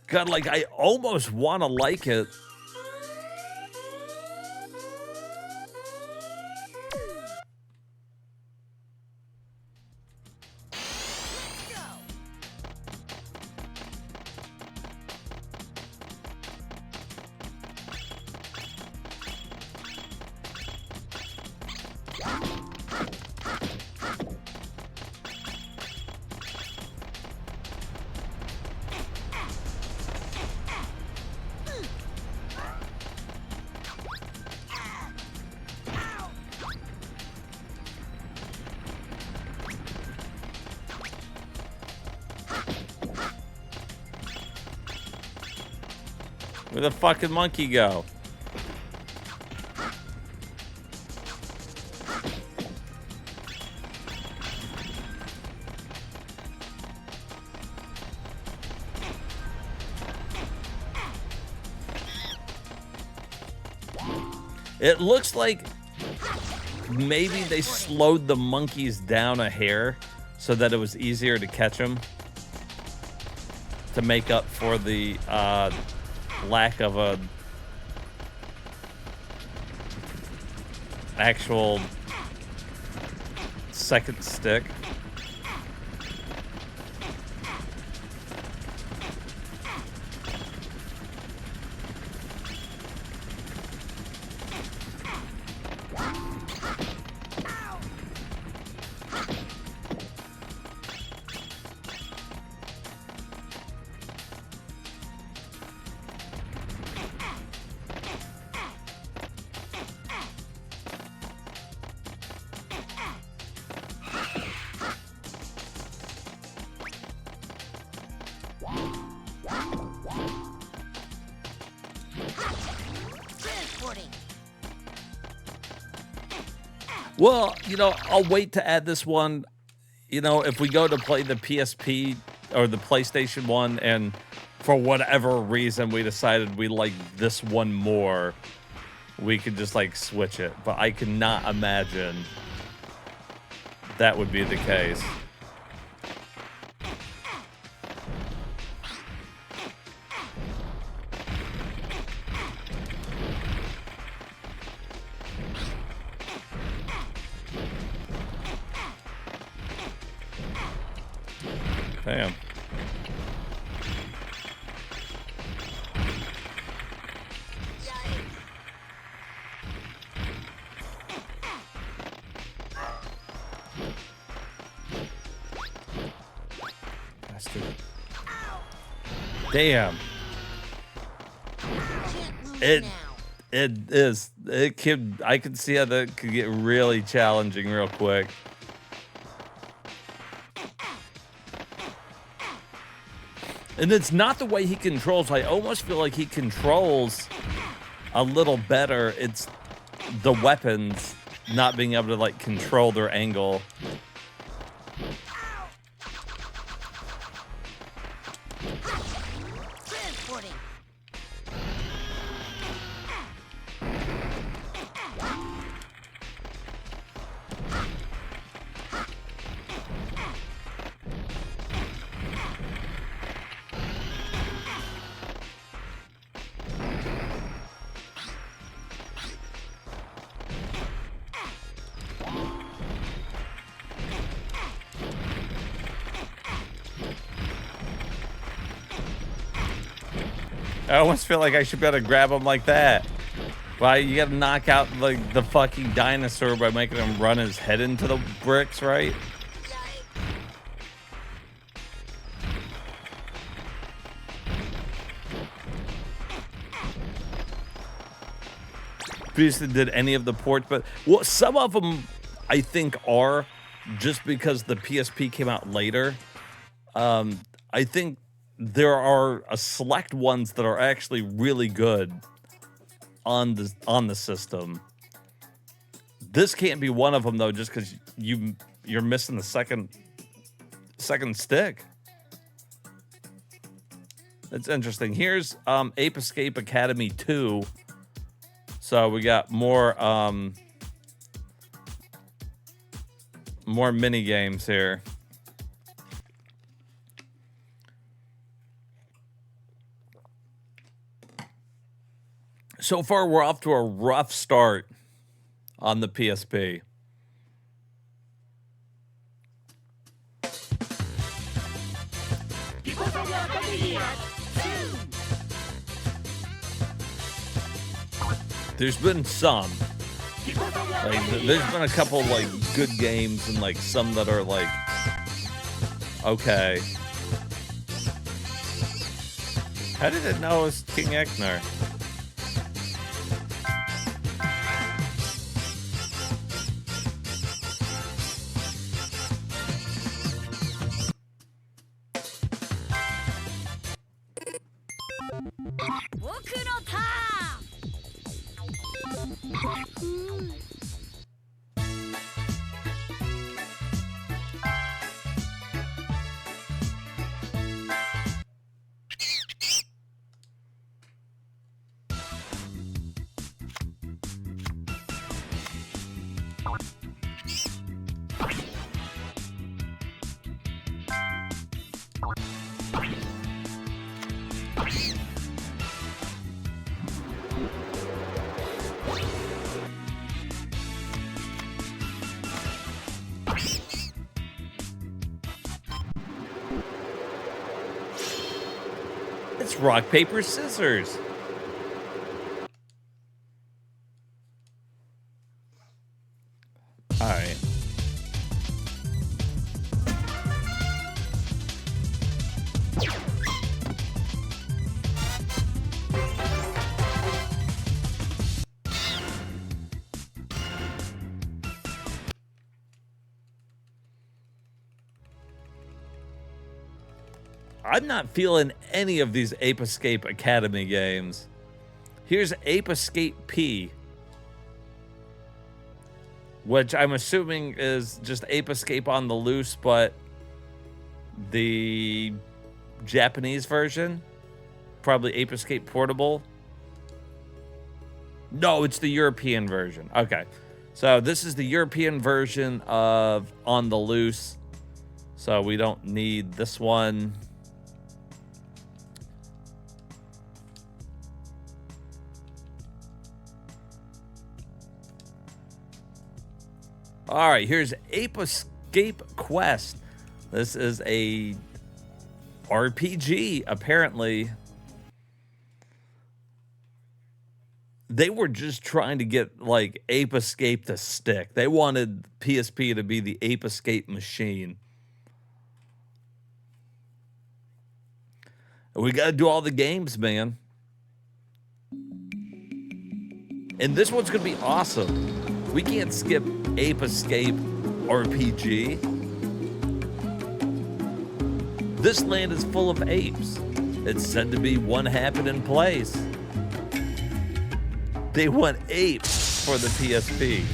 God, like, I almost want to like it. Where'd the fucking monkey go? It looks like maybe they slowed the monkeys down a hair so that it was easier to catch them, to make up for the lack of a actual second stick. Well, you know, I'll wait to add this one. You know, if we go to play the PSP or the PlayStation 1 and for whatever reason we decided we like this one more, we could just like switch it. But I cannot imagine that would be the case. Damn. Bastard. Damn. It is. It could. I could see how that could get really challenging real quick. And it's not the way he controls. I almost feel like he controls a little better. It's the weapons not being able to like control their angle. I almost feel like I should be able to grab him like that. Well, you gotta knock out like the fucking dinosaur by making him run his head into the bricks, right? Previously did any of the ports, but well, some of them I think are just because the PSP came out later. I think there are a select ones that are actually really good on the system. This can't be one of them though, just because you're missing the second second stick. That's interesting. Here's Ape Escape Academy 2. So we got more mini games here. So far, we're off to a rough start on the PSP. There's been some. Like, there's been a couple, like, good games and, like, some that are, like, okay. How did it know it was King Ecnar? It's rock, paper, scissors. All right. I'm not feeling any of these Ape Escape Academy games. Here's Ape Escape P, which I'm assuming is just Ape Escape on the loose, but the Japanese version, probably Ape Escape Portable. No, it's the European version. Okay, so this is the European version of On the Loose, so we don't need this one. All right, here's Ape Escape Quest. This is a RPG, apparently. They were just trying to get, like, Ape Escape to stick. They wanted PSP to be the Ape Escape machine. We got to do all the games, man. And this one's going to be awesome. We can't skip Ape Escape RPG. This land is full of apes. It's said to be one happening place. They want apes for the PSP.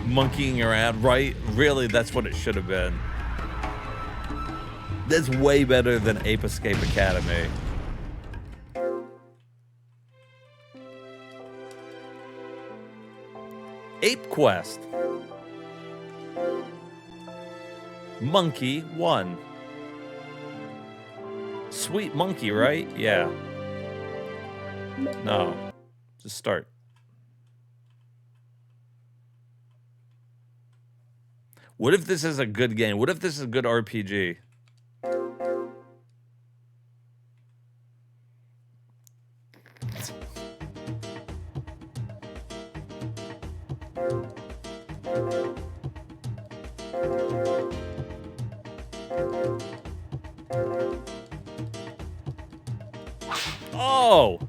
Monkeying around, right? Really, that's what it should have been. That's way better than Ape Escape Academy. Ape Quest. Monkey 1. Sweet Monkey, right? Yeah. No. Just start. What if this is a good game? What if this is a good RPG? Oh!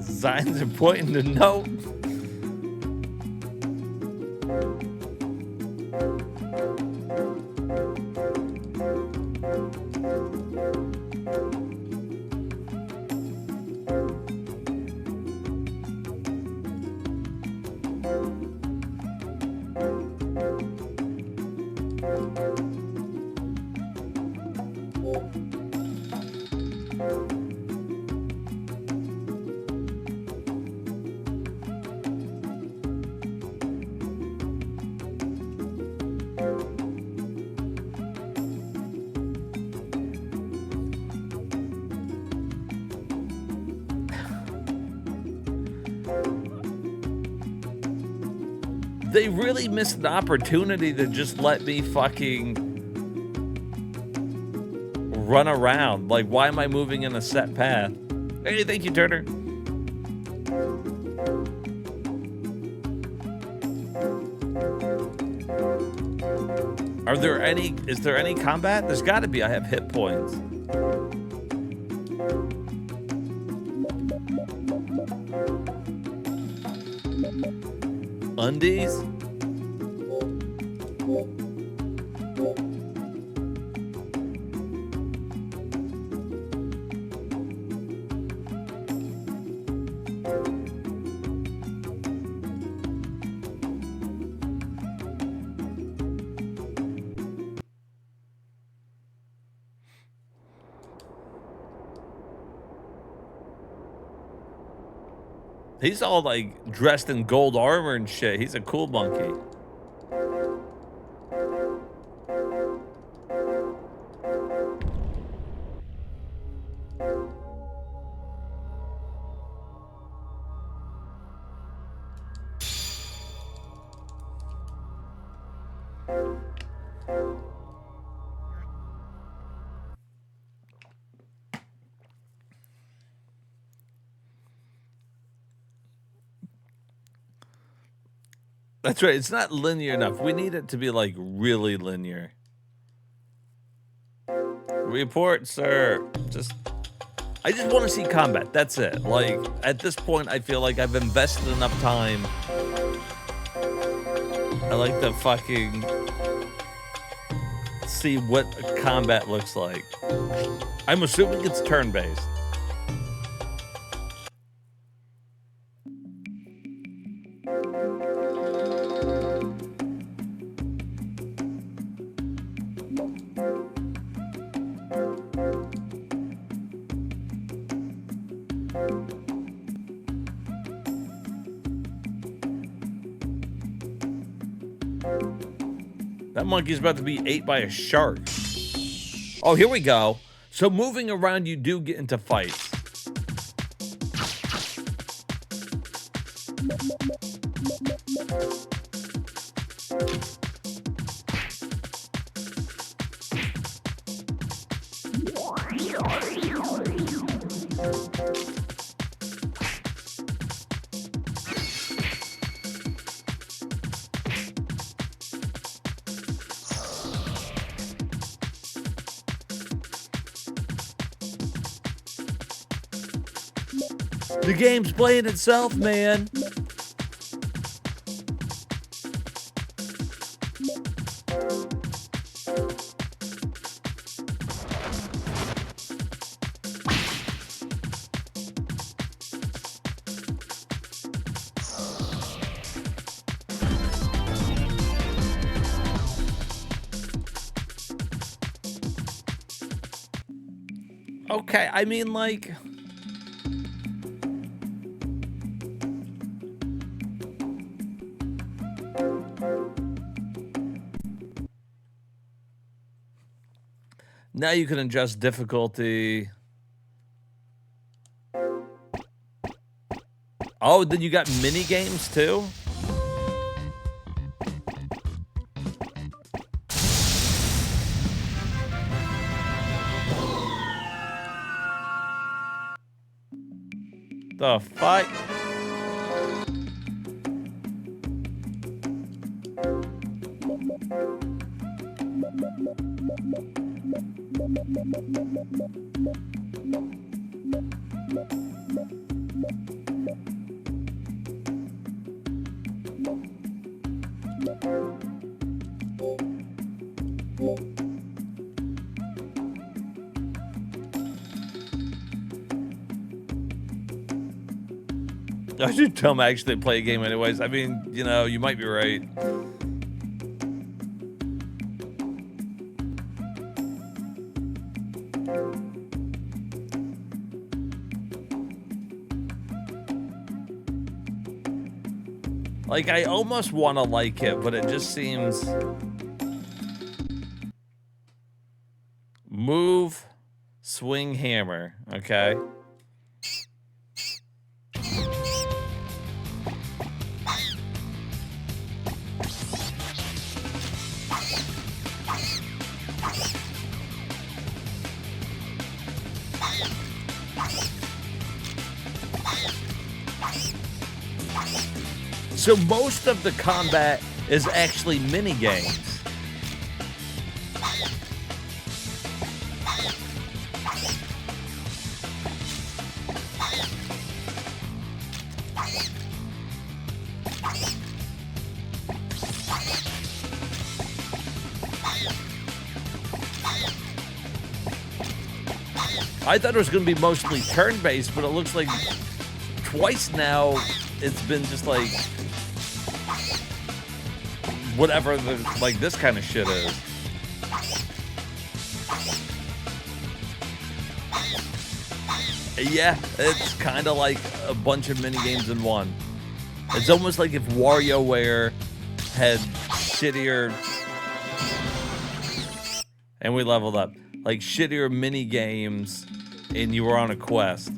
Signs are pointing to no. They really missed an opportunity to just let me fucking run around. Like, why am I moving in a set path? Hey, thank you, Turner. Is there any combat? There's gotta be. I have hit points. Undies? He's all like dressed in gold armor and shit. He's a cool monkey. That's right. It's not linear enough. We need it to be like really linear. Report, sir. I just want to see combat. That's it. Like, at this point, I feel like I've invested enough time. I like to fucking see what combat looks like. I'm assuming it's turn-based. That monkey's about to be ate by a shark. Oh, here we go. So moving around, you do get into fights. The game's playing itself, man. Okay, I mean, like... Now you can adjust difficulty. Oh, then you got mini games too? The fuck? I should tell him actually play a game anyways. I mean, you know, you might be right. Like, I almost want to like it, but it just seems... Move, swing, hammer, okay? So most of the combat is actually mini games. I thought it was going to be mostly turn-based, but it looks like twice now it's been just like whatever like this kind of shit is. Yeah, it's kind of like a bunch of mini games in one. It's almost like if WarioWare had shittier, and we leveled up, like shittier mini games, and you were on a quest.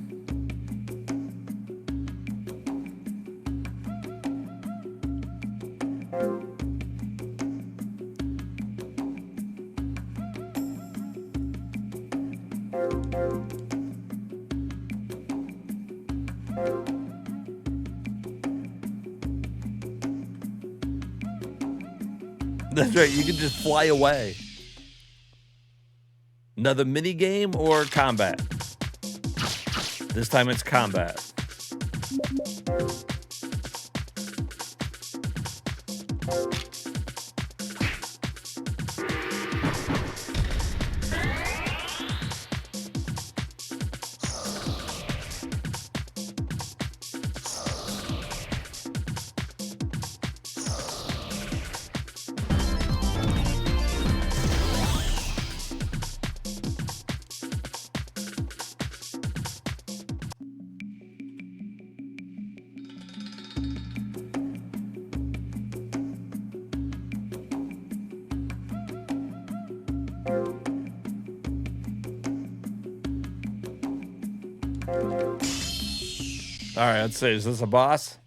That's right, you can just fly away. Another mini game or combat? This time it's combat. All right, let's see. Is this a boss?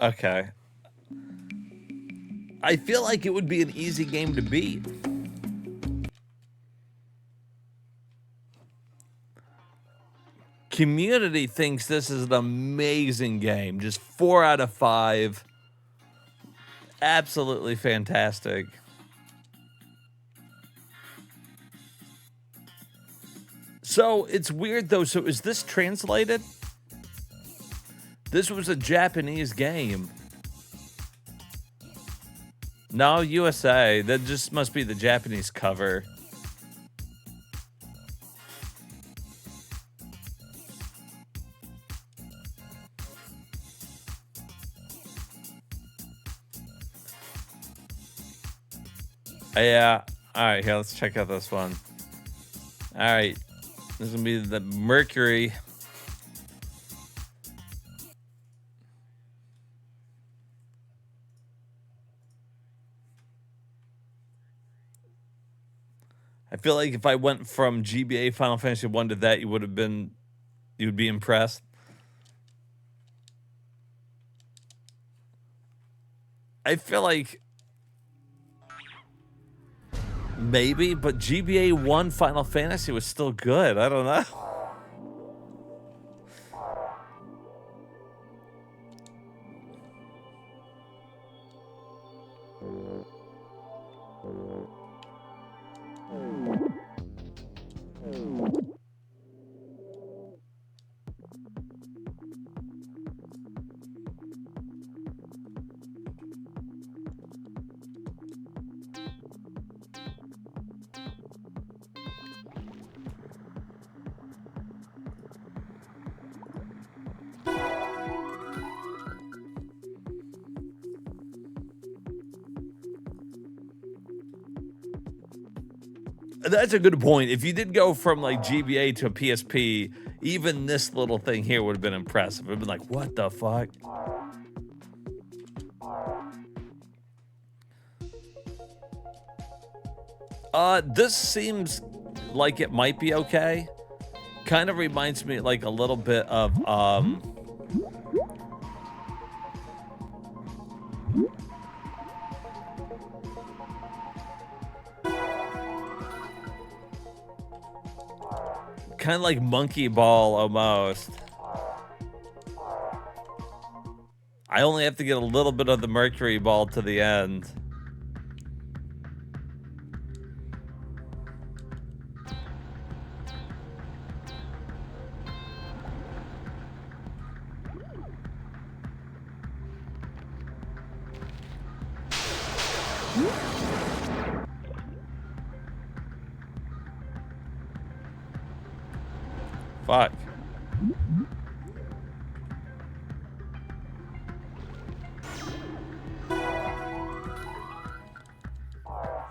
Okay. I feel like it would be an easy game to beat. Community thinks this is an amazing game. Just 4 out of 5. Absolutely fantastic. So it's weird though. So is this translated? This was a Japanese game. No, USA. That just must be the Japanese cover. Yeah. All right, here, let's check out this one. All right. This is going to be the Mercury. I feel like if I went from GBA Final Fantasy 1 to that, you would be impressed. I feel like maybe, but GBA 1 Final Fantasy was still good. I don't know. That's a good point. If you did go from like GBA to a PSP, even this little thing here would have been impressive. It would have been like, what the fuck? This seems like it might be okay. Kind of reminds me like a little bit of kind of like Monkey Ball almost. I only have to get a little bit of the Mercury Ball to the end. Fuck.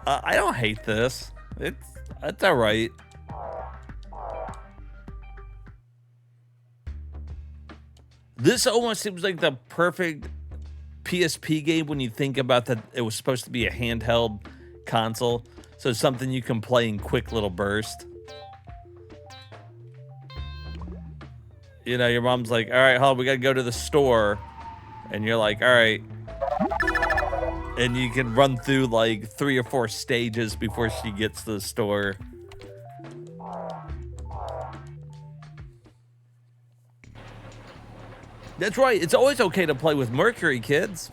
I don't hate this. It's all right. This almost seems like the perfect PSP game when you think about that it was supposed to be a handheld console. So something you can play in quick little bursts. You know, your mom's like, all right, hold on, we got to go to the store. And you're like, all right. And you can run through like 3 or 4 stages before she gets to the store. That's right. It's always okay to play with Mercury, kids.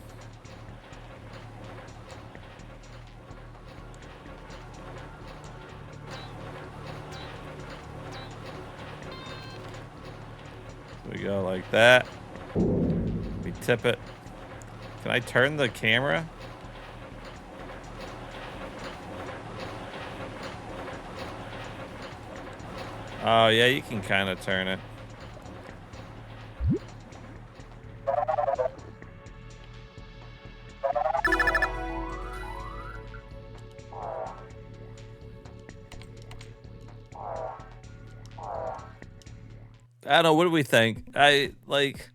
We go like that. We tip it. Can I turn the camera? Oh, yeah, you can kind of turn it. I don't know. What do we think? I like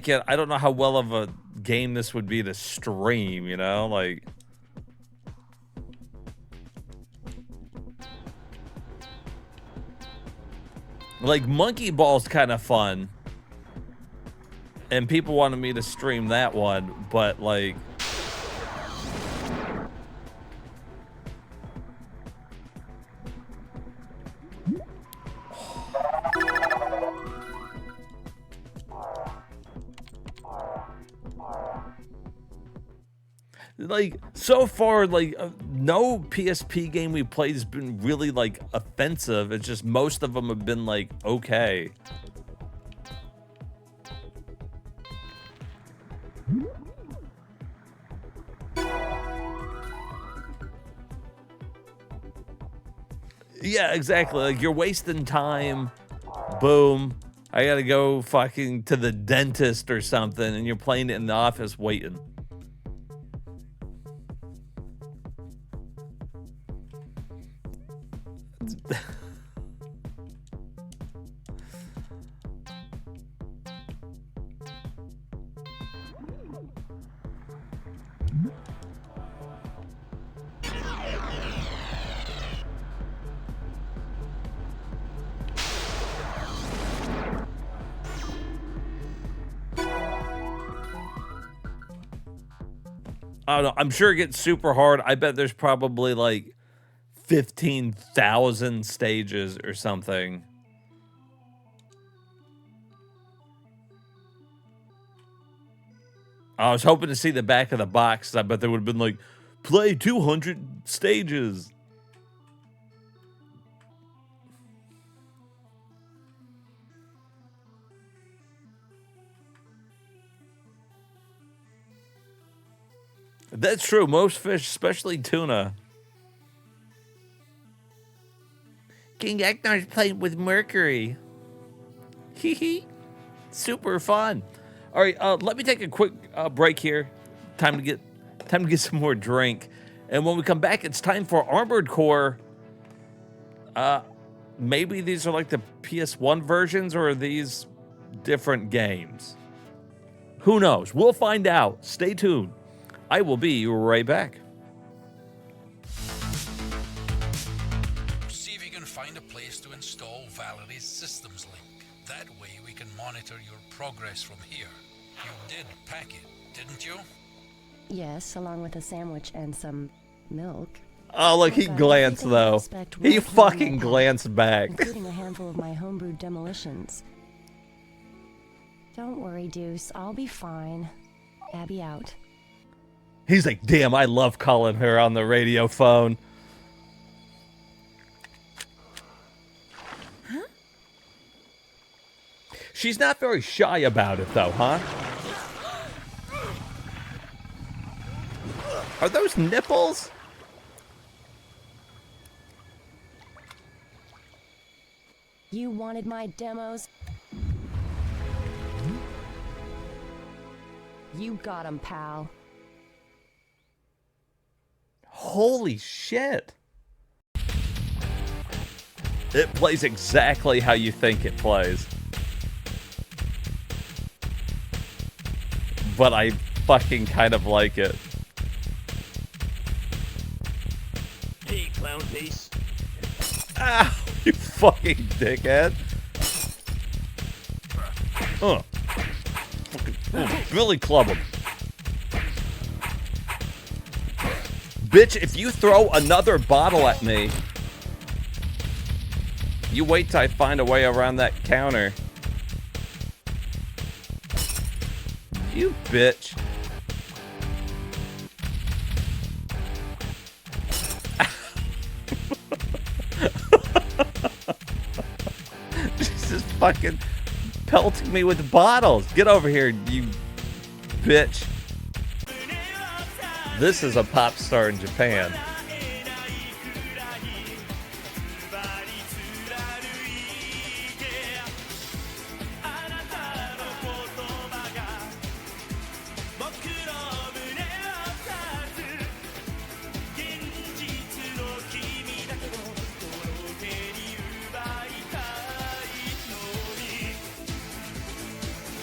it. I don't know how well of a game this would be to stream, you know? Like Monkey Ball's kind of fun. And people wanted me to stream that one, but like... Like, so far, like, no PSP game we played has been really, like, offensive. It's just most of them have been, like, okay. Yeah, exactly. Like, you're wasting time. Boom. I gotta go fucking to the dentist or something, and you're playing it in the office waiting. I don't know. I'm sure it gets super hard. I bet there's probably like 15,000 stages or something. I was hoping to see the back of the box. I bet they would have been like, play 200 stages. That's true. Most fish, especially tuna. King Ecnar's playing with Mercury. Hee hee. Super fun. All right, let me take a quick break here. Time to get some more drink. And when we come back, it's time for Armored Core. Maybe these are like the PS1 versions, or are these different games? Who knows? We'll find out. Stay tuned. I will be right back. See if you can find a place to install Valerie's systems link. That way we can monitor your progress from here. You did pack it, didn't you? Yes, along with a sandwich and some milk. Oh, look, he glanced, though. He fucking glanced back. Including a handful of my homebrewed demolitions. Don't worry, Deuce. I'll be fine. Abby out. He's like, damn, I love calling her on the radio phone. Huh? She's not very shy about it, though, huh? Are those nipples? You wanted my demos? You got 'em, pal. Holy shit. It plays exactly how you think it plays. But I fucking kind of like it. Hey, clown face. Ah, you fucking dickhead. Billy club him. Bitch, if you throw another bottle at me, you wait till I find a way around that counter. You bitch. Jesus fucking pelting me with bottles. Get over here, you bitch. This is a pop star in Japan.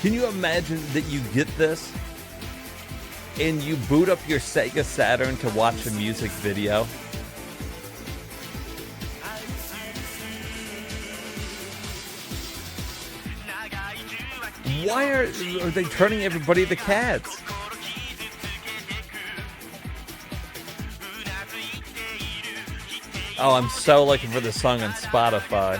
Can you imagine that you get this and you boot up your Sega Saturn to watch a music video? Why are they turning everybody to cats? Oh, I'm so looking for the song on Spotify.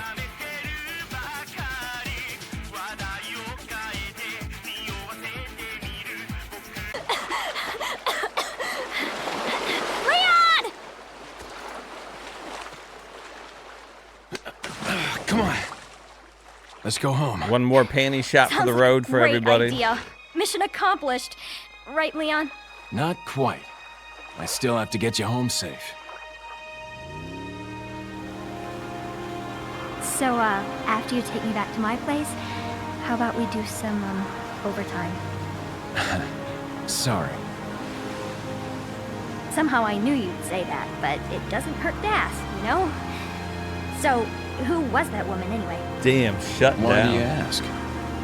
Let's go home. One more panty shot for the road for Great everybody. idea. Mission accomplished. Right, Leon? Not quite. I still have to get you home safe. So, after you take me back to my place, how about we do some, overtime? Sorry. Somehow I knew you'd say that, but it doesn't hurt to ask, you know? So, who was that woman anyway? Damn, shut Why down. do you ask?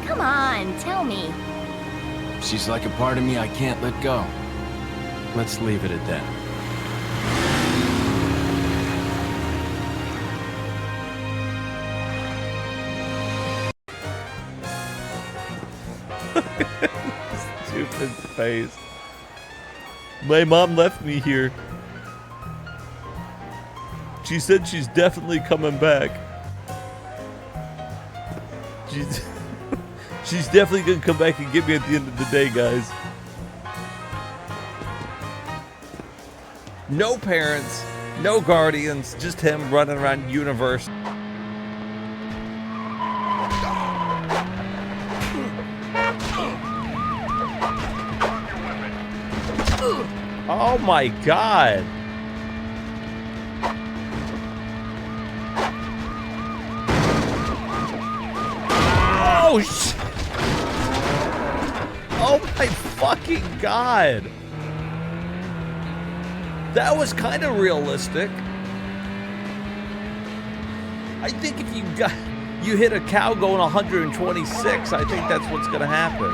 Come on, tell me. She's like a part of me I can't let go. Let's leave it at that. Stupid face. My mom left me here. She said she's definitely coming back. She's definitely gonna come back and get me at the end of the day, guys. No parents, no guardians, just him running around universe. Oh my god. Oh sh! Oh my fucking god. That was kind of realistic. I think if you hit a cow going 126, I think that's what's gonna happen.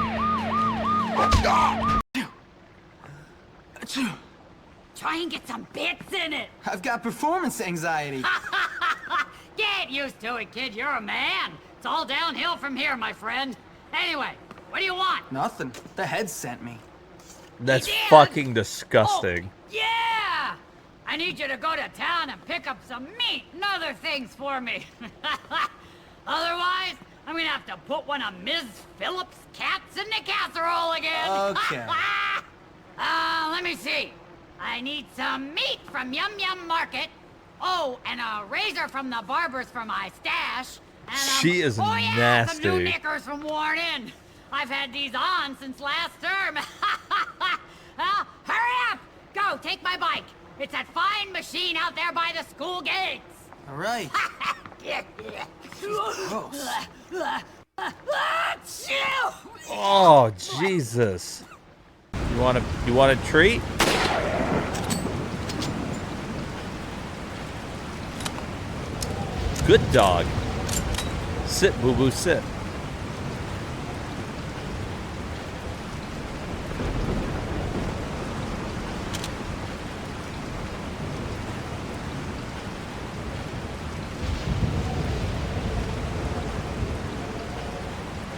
Try and get some bits in it. I've got performance anxiety. Get used to it, kid. You're a man. It's all downhill from here, my friend. Anyway, what do you want? Nothing. The head sent me. That's fucking disgusting. Yeah! I need you to go to town and pick up some meat and other things for me. Otherwise, I'm gonna have to put one of Ms. Phillips' cats in the casserole again. Okay. Let me see. I need some meat from Yum Yum Market. Oh, and a razor from the barbers for my stash. And She is oh yeah, some new nasty. knickers from Worn In. I've had these on since last term. Hurry up! Go, take my bike. It's that fine machine out there by the school gates. All right. Oh Jesus! You want a treat? Good dog. Sit, boo boo, sit.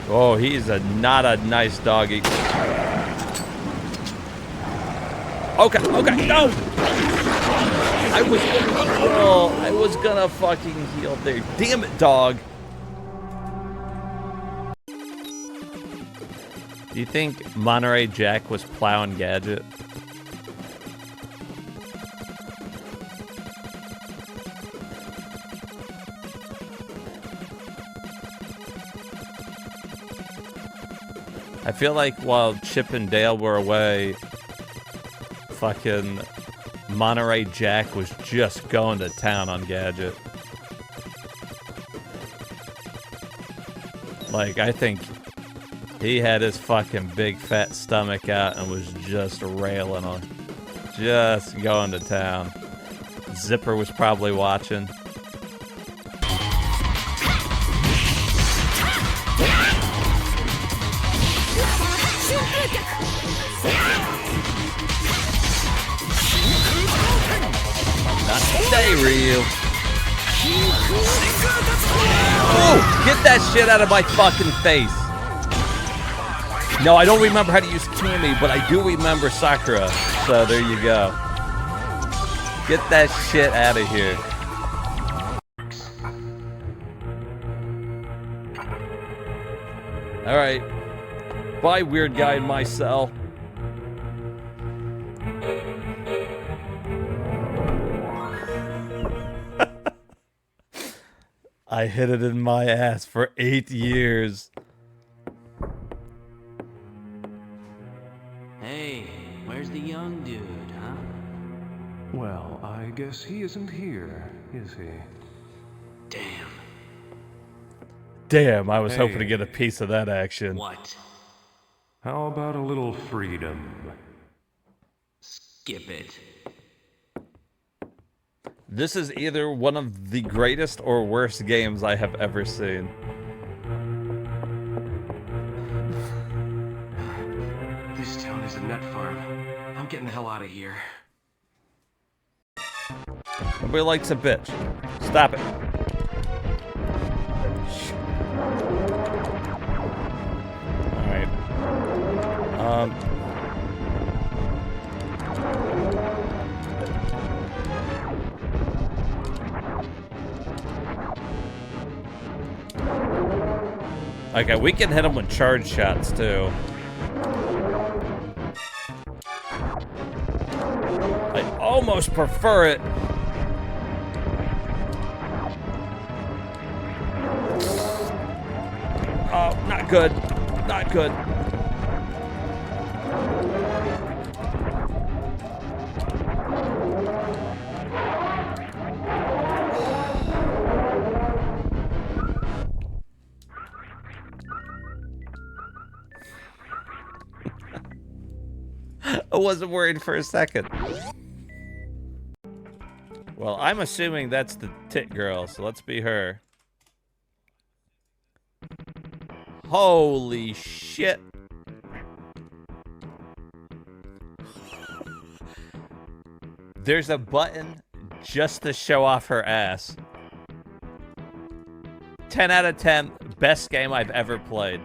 Oh, he's not a nice doggy. Okay, no! I was gonna fucking heal there. Damn it, dog. Do you think Monterey Jack was plowing Gadget? I feel like while Chip and Dale were away, fucking Monterey Jack was just going to town on Gadget. Like, I think he had his fucking big fat stomach out and was just railing on, just going to town. Zipper was probably watching. Not today, Ryu. Oh, get that shit out of my fucking face. No, I don't remember how to use Kami, but I do remember Sakura. So there you go. Get that shit out of here. All right. Bye, weird guy in my cell. I hid it in my ass for 8 years. Hey, where's the young dude, huh? Well, I guess he isn't here, is he? Damn. Damn, I was hoping to Hey. get a piece of that action. What? How about a little freedom? Skip it. This is either one of the greatest or worst games I have ever seen. This town is a nut farm. I'm getting the hell out of here. Nobody likes a bitch. Stop it. Alright. Okay, we can hit them with charge shots too. I almost prefer it. Oh, not good. Not good. I wasn't worried for a second. Well, I'm assuming that's the tit girl, so let's be her. Holy shit. There's a button just to show off her ass. 10 out of 10, best game I've ever played.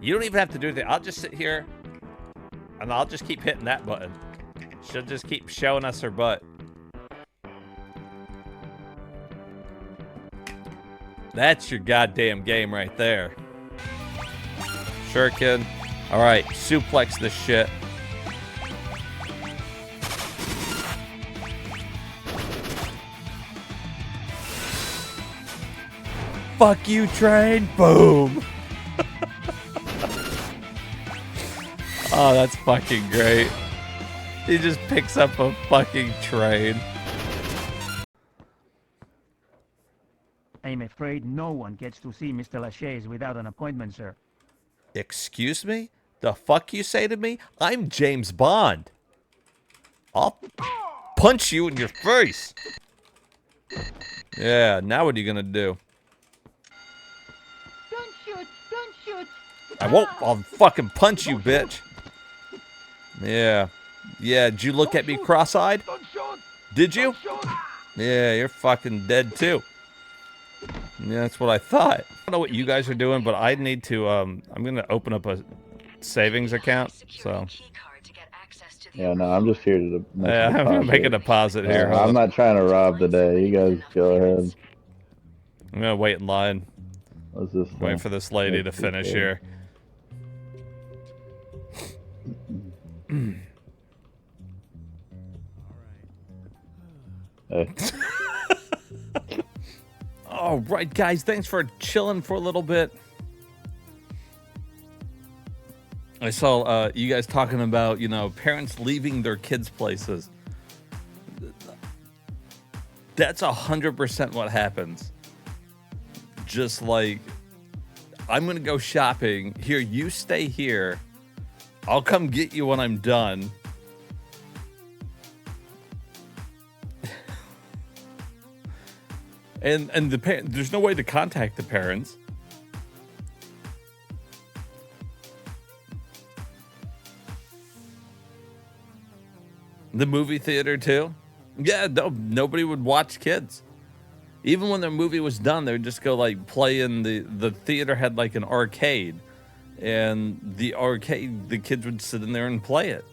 You don't even have to do anything. I'll just sit here and I'll just keep hitting that button. She'll just keep showing us her butt. That's your goddamn game right there. Shuriken. Alright, suplex this shit. Fuck you, train. Boom. Oh, that's fucking great. He just picks up a fucking train. I'm afraid no one gets to see Mr. Lachey's without an appointment, sir. Excuse me? The fuck you say to me? I'm James Bond. I'll punch you in your face. Yeah, now what are you gonna do? Don't shoot! Don't shoot! I won't. I'll fucking punch you, bitch. Yeah. Yeah, did you look at me cross-eyed? Did you? Yeah, you're fucking dead too. Yeah, that's what I thought. I don't know what you guys are doing, but I need to, I'm gonna open up a savings account, so. Yeah, no, I'm just here to make Yeah, I'm gonna make a deposit here. Hold I'm up. not trying to rob today. You guys go ahead. I'm gonna wait in line. What's this? Wait for this lady to finish here. Hey. All right, guys, thanks for chilling for a little bit. I saw you guys talking about, you know, parents leaving their kids' places. That's 100% what happens. Just like, I'm going to go shopping. Here, you stay here. I'll come get you when I'm done. And there's no way to contact the parents. The movie theater too. Yeah, no, nobody would watch kids. Even when their movie was done, they would just go like play in the theater had like an arcade, and the kids would sit in there and play it.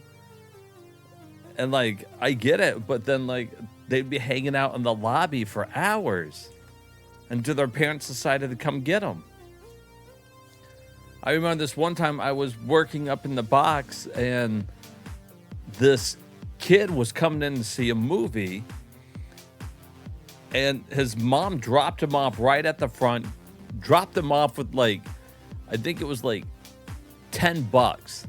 And like, I get it, but then like they'd be hanging out in the lobby for hours until their parents decided to come get them. I remember this one time I was working up in the box and this kid was coming in to see a movie, And his mom dropped him off right at the front, dropped him off with like, I think it was like $10.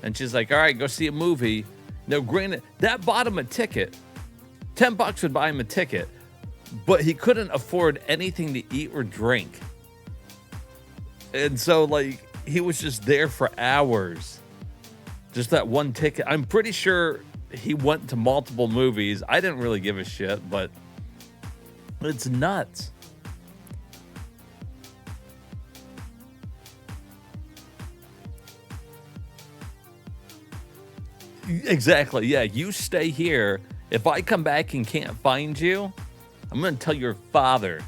And she's like, all right, go see a movie. Now, granted, that bought him a ticket. $10 would buy him a ticket, but he couldn't afford anything to eat or drink. And so, like, he was just there for hours. Just that one ticket. I'm pretty sure he went to multiple movies. I didn't really give a shit, but it's nuts. Exactly. Yeah, you stay here. If I come back and can't find you, I'm going to tell your father.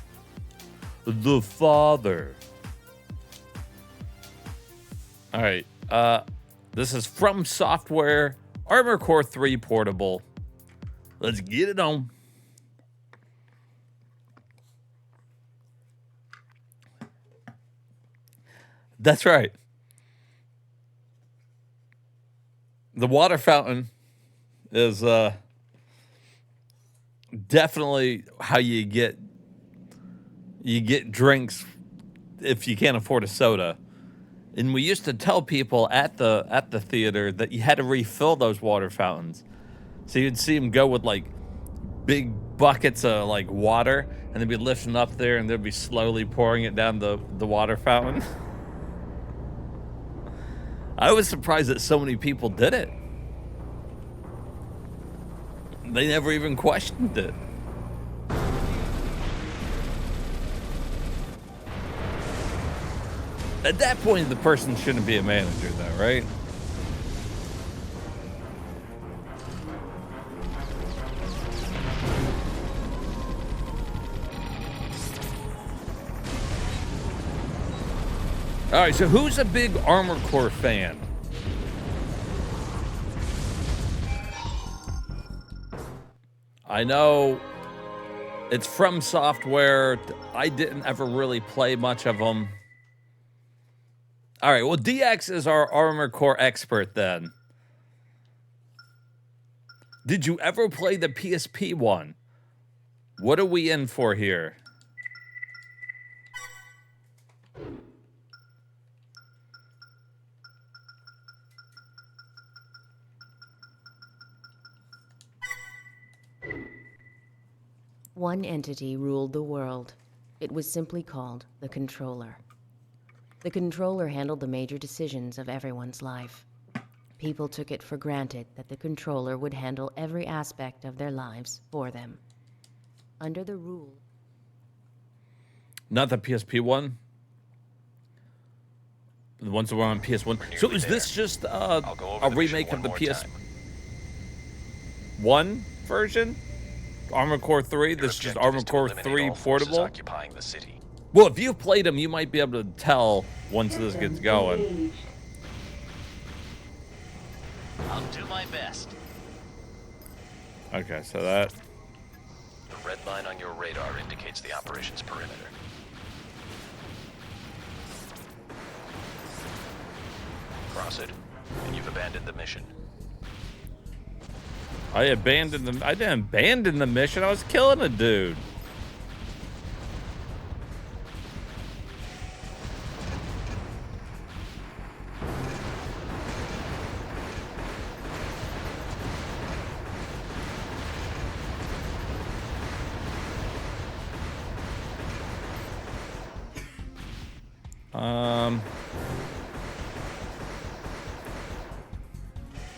The father. All right. This is From Software, Armored Core 3 Portable. Let's get it on. That's right. The water fountain is definitely how you get drinks if you can't afford a soda. And we used to tell people at the theater that you had to refill those water fountains. So you'd see them go with like big buckets of like water, and they'd be lifting up there, and they'd be slowly pouring it down the water fountain. I was surprised that so many people did it. They never even questioned it. At that point, the person shouldn't be a manager, though, right? All right, so who's a big Armored Core fan? I know it's From Software. I didn't ever really play much of them. All right, well, DX is our Armored Core expert then. Did you ever play the PSP one? What are we in for here? One entity ruled the world. It was simply called the Controller. The Controller handled the major decisions of everyone's life. People took it for granted that the Controller would handle every aspect of their lives for them. Under the rule... Not the PSP one? The ones that were on PS1. So is this just a remake of the PS1 version? Armored Core 3? This is just Armored Core 3 Portable? Occupying the city. Well, if you've played them, you might be able to tell once this gets going. I'll do my best. Okay, so that... The red line on your radar indicates the operations perimeter. Cross it, and you've abandoned the mission. I didn't abandon the mission. I was killing a dude.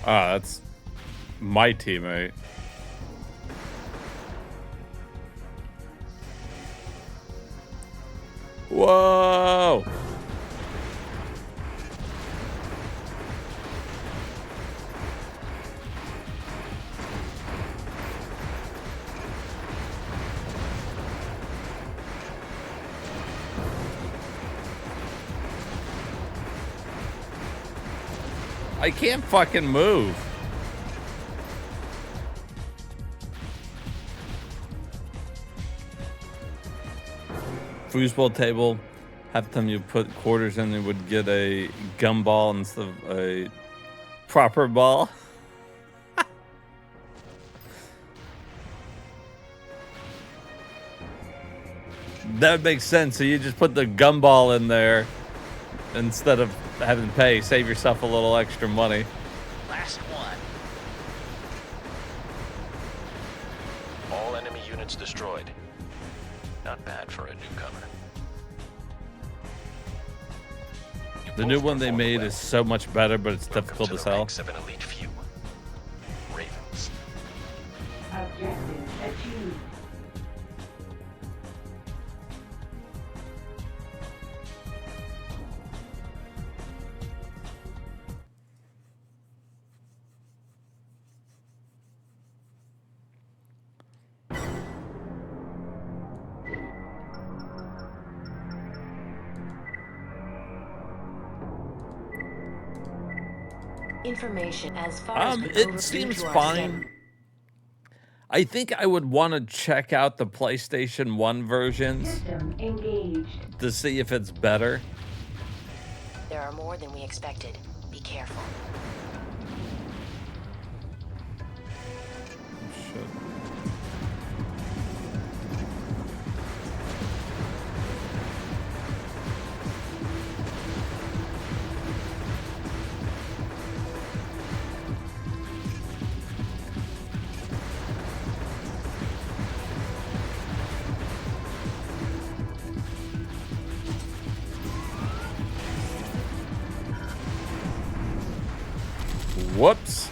That's my teammate. Whoa! I can't fucking move. Foosball table. Half the time you put quarters in, you would get a gumball instead of a proper ball. That would make sense. So you just put the gumball in there instead of having to pay. Save yourself a little extra money. Last one. All enemy units destroyed. Not bad for a newcomer. The new one they made is so much better, but it's difficult to sell. Of an elite few. Ravens. Objective achieved. Information as far as It seems fine. I think I would want to check out the PlayStation 1 versions System engaged. to see if it's better. There are more than we expected. Be careful. Whoops.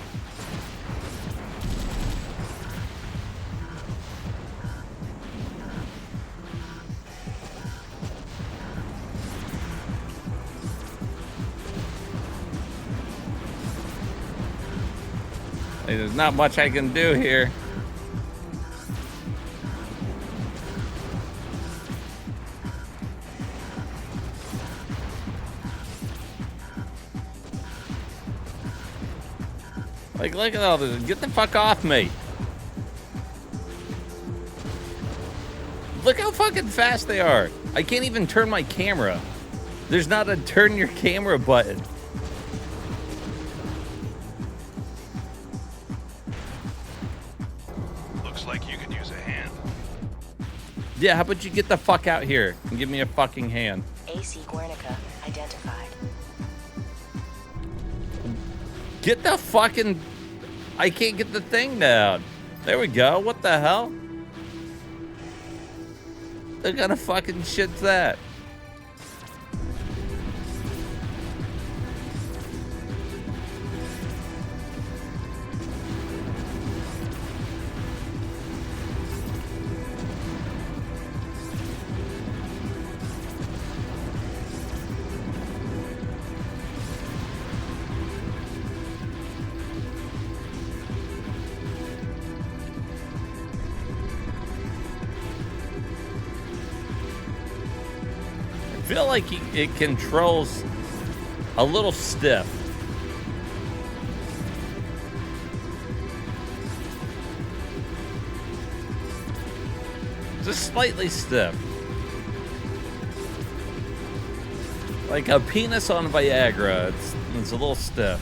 There's not much I can do here. Like, look at all this. Get the fuck off me. Look how fucking fast they are. I can't even turn my camera. There's not a turn your camera button. Looks like you could use a hand. Yeah, how about you get the fuck out here and give me a fucking hand? AC Guernica identified. Get the fucking... I can't get the thing down. There we go. What the hell? What kind of fucking shit's that? I feel like it controls a little stiff. Just slightly stiff. Like a penis on Viagra. It's a little stiff.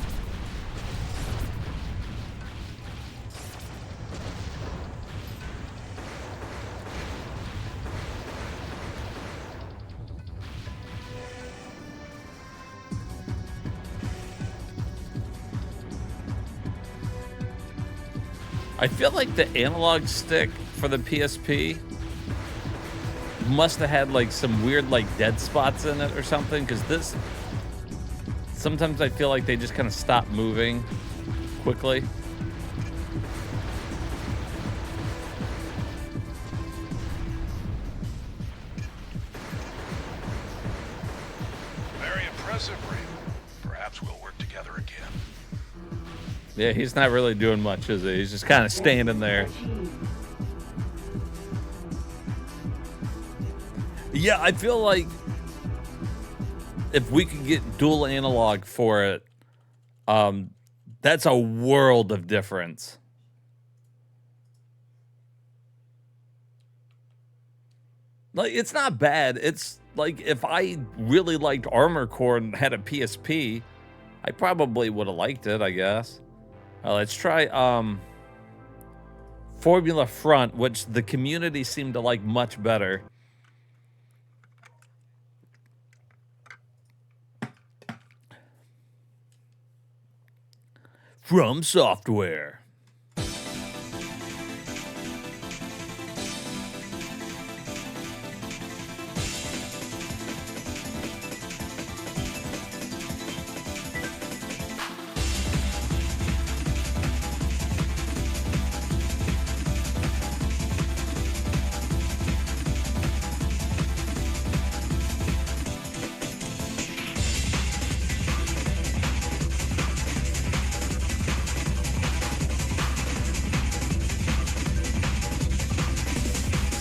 I feel like the analog stick for the PSP must have had like some weird like dead spots in it or something, because this sometimes I feel like they just kind of stop moving quickly. Very impressive, Raven. Perhaps we'll work together again. Yeah, he's not really doing much, is he? He's just kind of standing there. Yeah, I feel like if we could get dual analog for it, that's a world of difference. Like, it's not bad. It's like if I really liked Armored Core and had a PSP, I probably would have liked it, I guess. Let's try Formula Front, which the community seemed to like much better. From Software.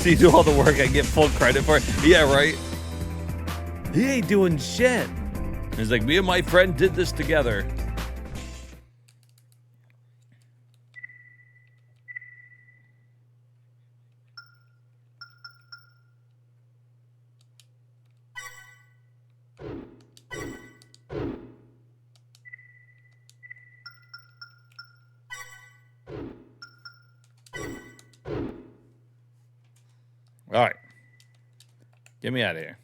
So you do all the work, I get full credit for it. Yeah, right? He ain't doing shit. He's like, me and my friend did this together. All right. Get me out of here.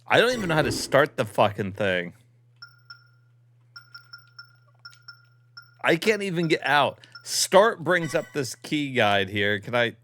I don't even know how to start the fucking thing. I can't even get out. Start brings up this key guide here. Can I?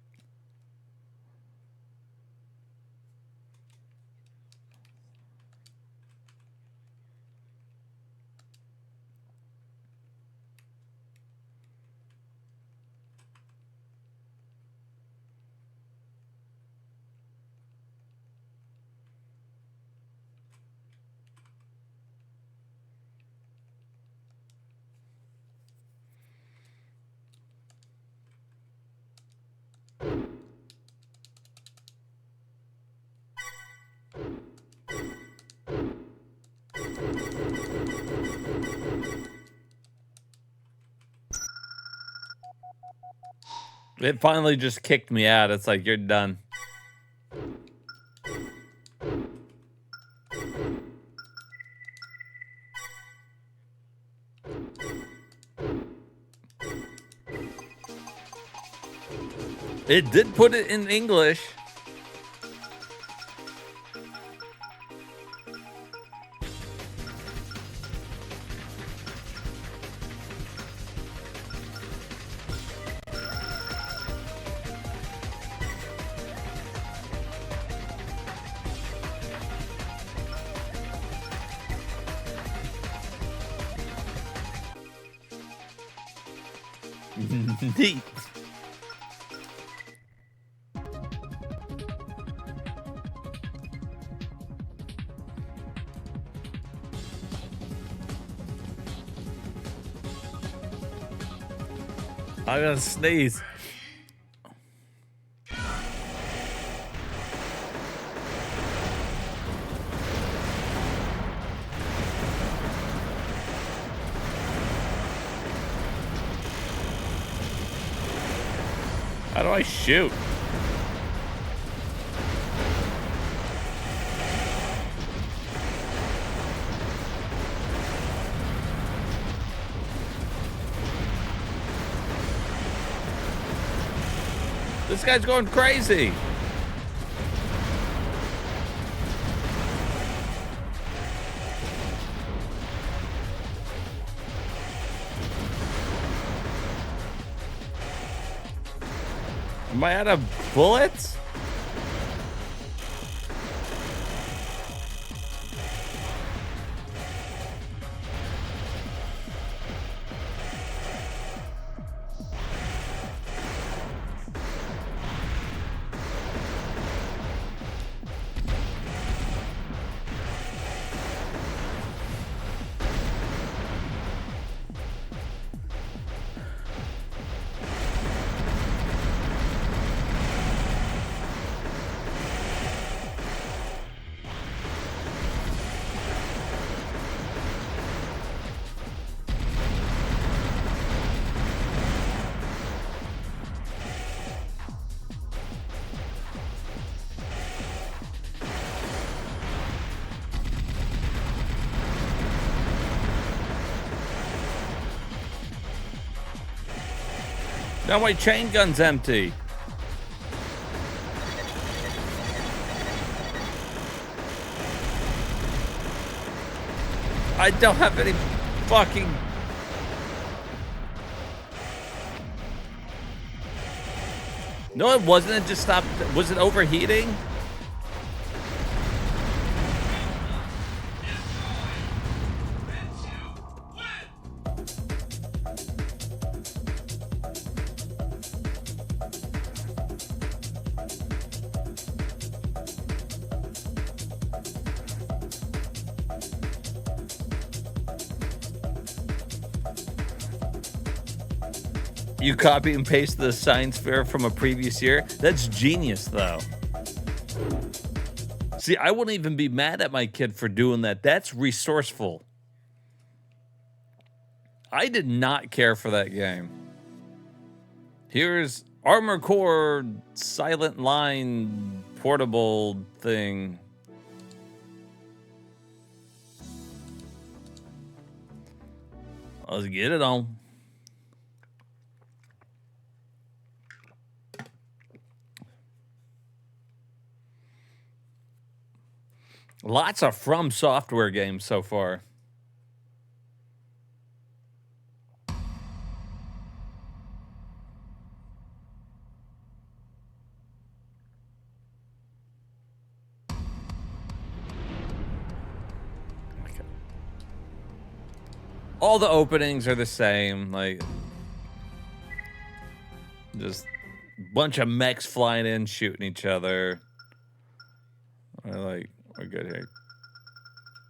It finally just kicked me out. It's like, you're done. It did put it in English. Neat. I gotta sneeze. How do I shoot? This guy's going crazy. Am I out of bullets? Now my chain gun's empty. I don't have any fucking... No, it wasn't. It just stopped. Was it overheating? You copy and paste the science fair from a previous year? That's genius, though. See, I wouldn't even be mad at my kid for doing that. That's resourceful. I did not care for that game. Here's Armor Core Silent Line portable thing. Let's get it on. Lots of From Software games so far. Okay. All the openings are the same, like just a bunch of mechs flying in, shooting each other. We're good here.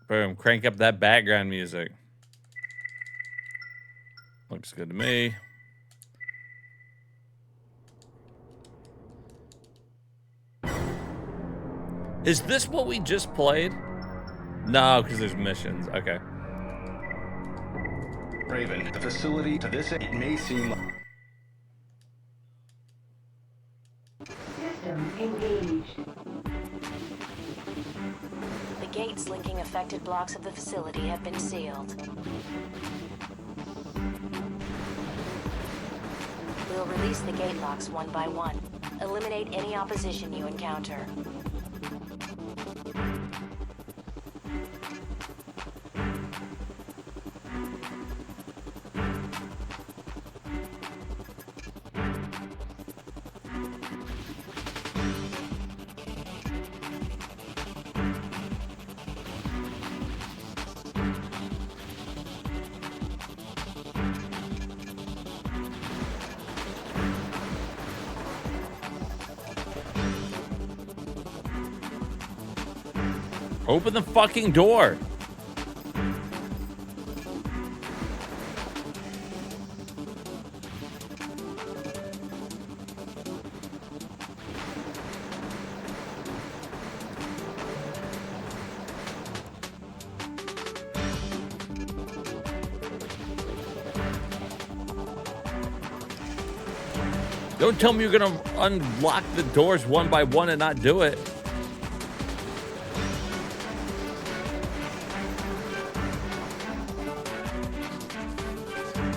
Boom, crank up that background music. Looks good to me. Is this what we just played? No, because there's missions. Okay. Raven, the facility to this end may seem... System engaged. The gates linking affected blocks of the facility have been sealed. We'll release the gate locks one by one. Eliminate any opposition you encounter. Open the fucking door. Don't tell me you're gonna unlock the doors one by one and not do it.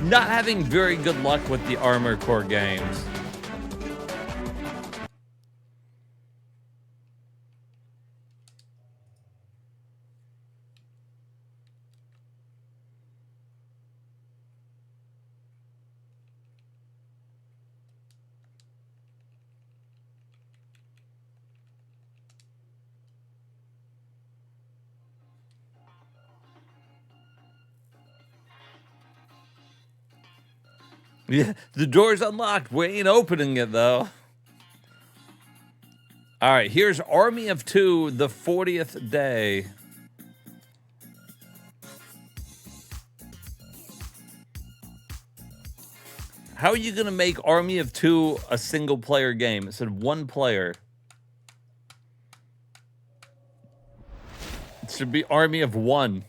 Not having very good luck with the Armor Core games. Yeah, the door's unlocked. We ain't opening it, though. All right, here's Army of Two, the 40th day. How are you going to make Army of Two a single-player game? It said one player. It should be Army of One.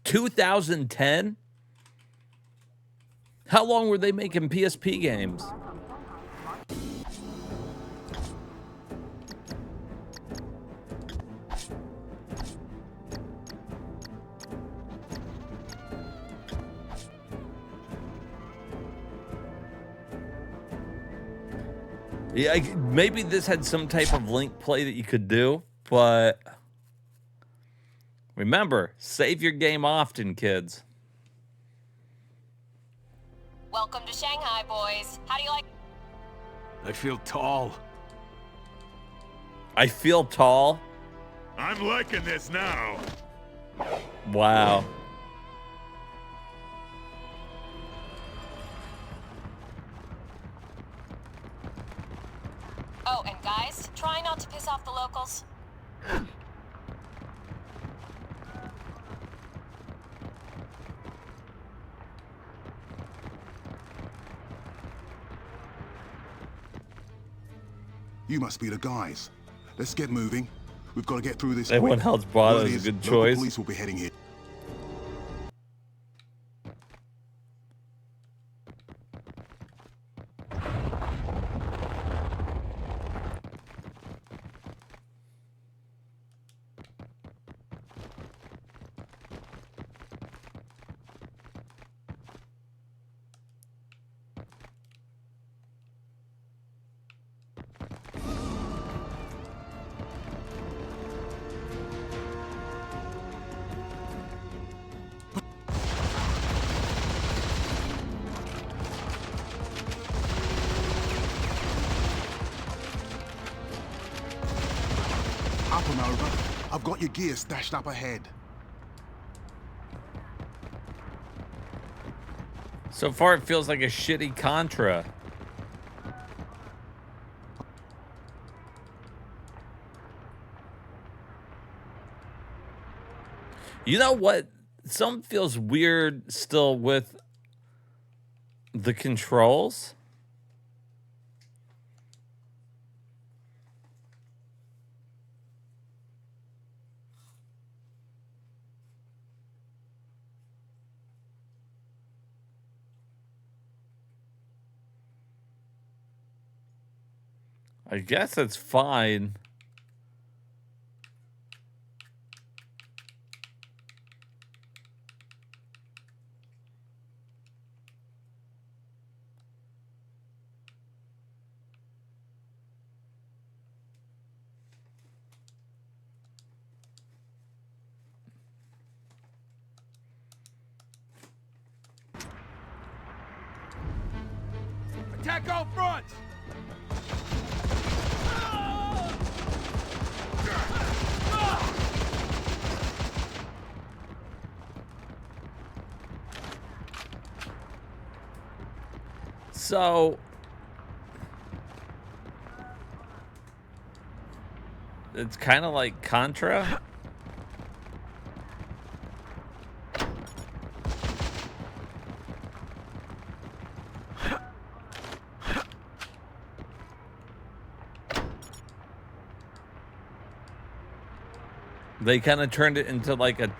$2010? How long were they making PSP games? Yeah, maybe this had some type of link play that you could do, but remember, save your game often, kids. Welcome to Shanghai, boys. How do you like? I feel tall. I feel tall. I'm liking this now. Wow. Oh, and guys, try not to piss off the locals. You must be the guys. Let's get moving. We've got to get through this. Everyone else bought it as a good choice. Police will be heading here. Up and over. I've got your gear stashed up ahead. So far, it feels like a shitty Contra. You know what? Some feels weird still with the controls. I guess it's fine. Attack all fronts! So it's kind of like Contra. They kind of turned it into like a,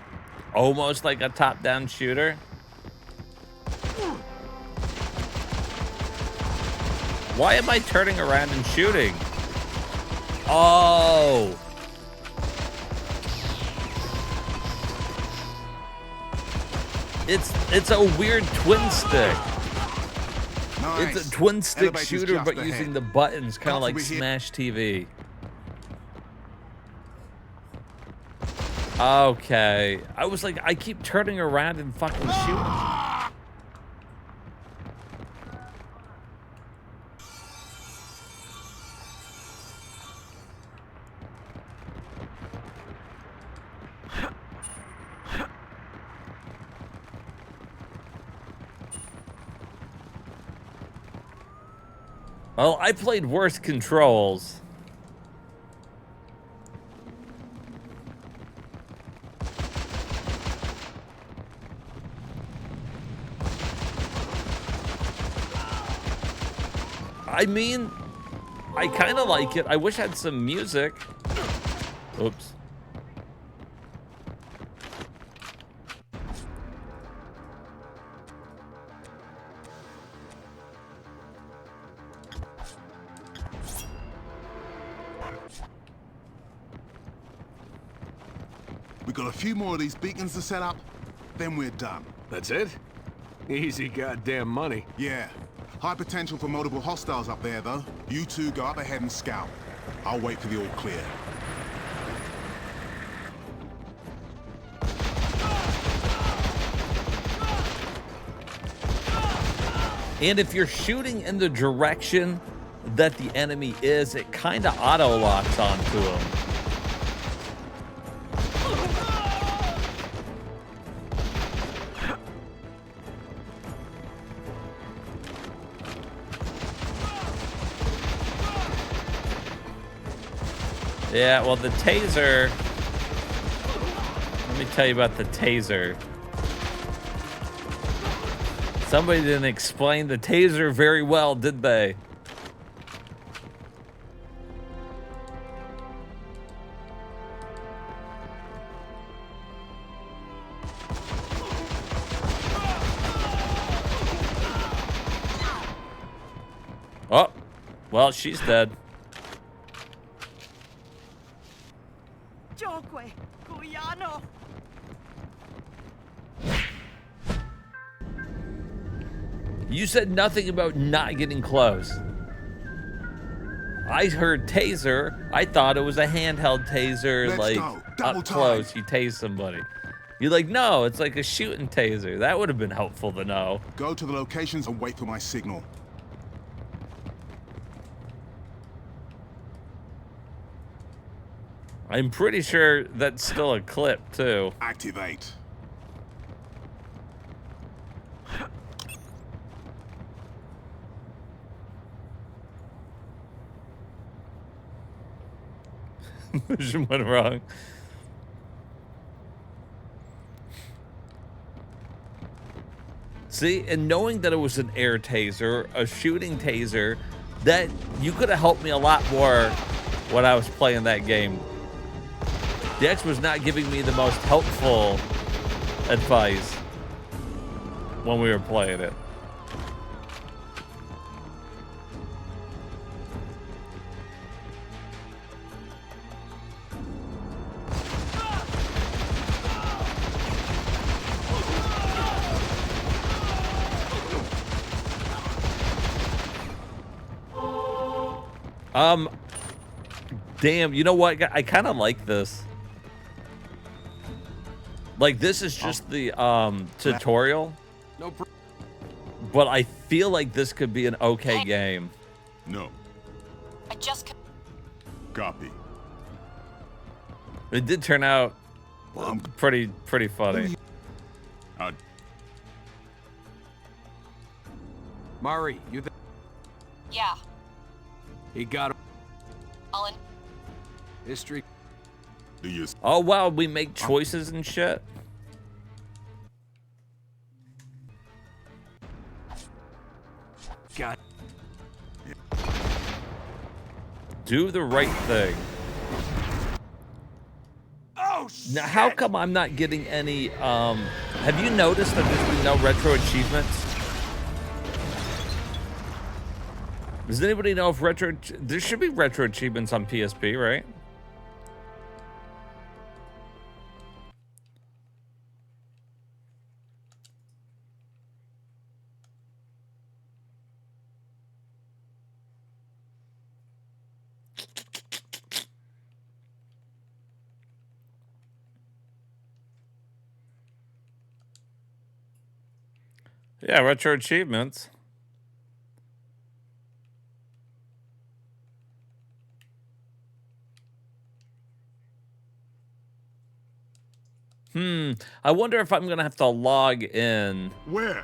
almost like a top-down shooter. Why am I turning around and shooting? Oh. It's a weird twin stick. Nice. It's a twin stick Elevator's shooter, just but ahead. using the buttons, kind of like Comfortably here. Smash TV. Okay. I was like, I keep turning around and fucking shooting. Well, I played worse controls. I mean, I kind of like it. I wish I had some music. Oops. We got a few more of these beacons to set up, then we're done. That's it? Easy goddamn money. Yeah. High potential for multiple hostiles up there, though. You two go up ahead and scout. I'll wait for the all clear. And if you're shooting in the direction that the enemy is, it kind of auto-locks onto him. Yeah, well, the taser... Let me tell you about the taser. Somebody didn't explain the taser very well, did they? Oh, well, she's dead. You said nothing about not getting close. I heard taser. I thought it was a handheld taser, like up close. You tase somebody. You're like, no, it's like a shooting taser. That would have been helpful to know. Go to the locations and wait for my signal. I'm pretty sure that's still a clip, too. Activate. Mission went wrong. See, and knowing that it was an air taser, a shooting taser, that you could have helped me a lot more when I was playing that game. The X was not giving me the most helpful advice when we were playing it. Damn, you know what? I kind of like this. Like, this is just the tutorial. But I feel like this could be an okay game. No. I just... Copy. It did turn out pretty funny. Mari, you Yeah. He got him. Colin. History. Oh, wow, we make choices and shit. God. Do the right thing. Oh, now, how come I'm not getting any, have you noticed that there's been no retro achievements? Does anybody know if there should be retro achievements on PSP, right? Yeah, retro achievements. I wonder if I'm going to have to log in. Where?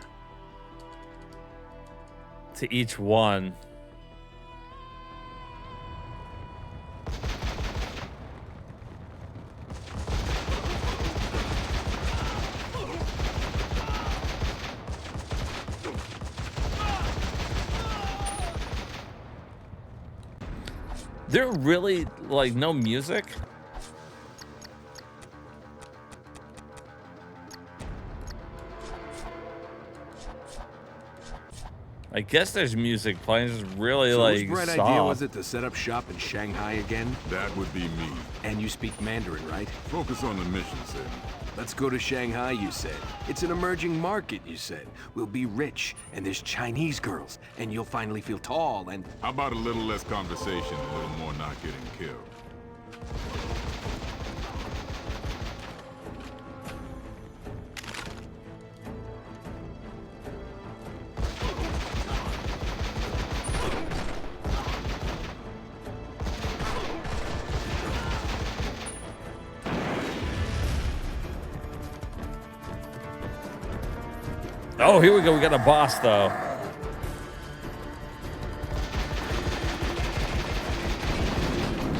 To each one. There really, like, no music? I guess there's music playing. It's really So like whose bright soft. idea was it to set up shop in Shanghai again? That would be me. And you speak Mandarin, right? Focus on the mission, sir. Let's go to Shanghai, you said. It's an emerging market, you said. We'll be rich, and there's Chinese girls, and you'll finally feel tall, and... How about a little less conversation and a little more not getting killed? Oh, here we go. We got a boss, though.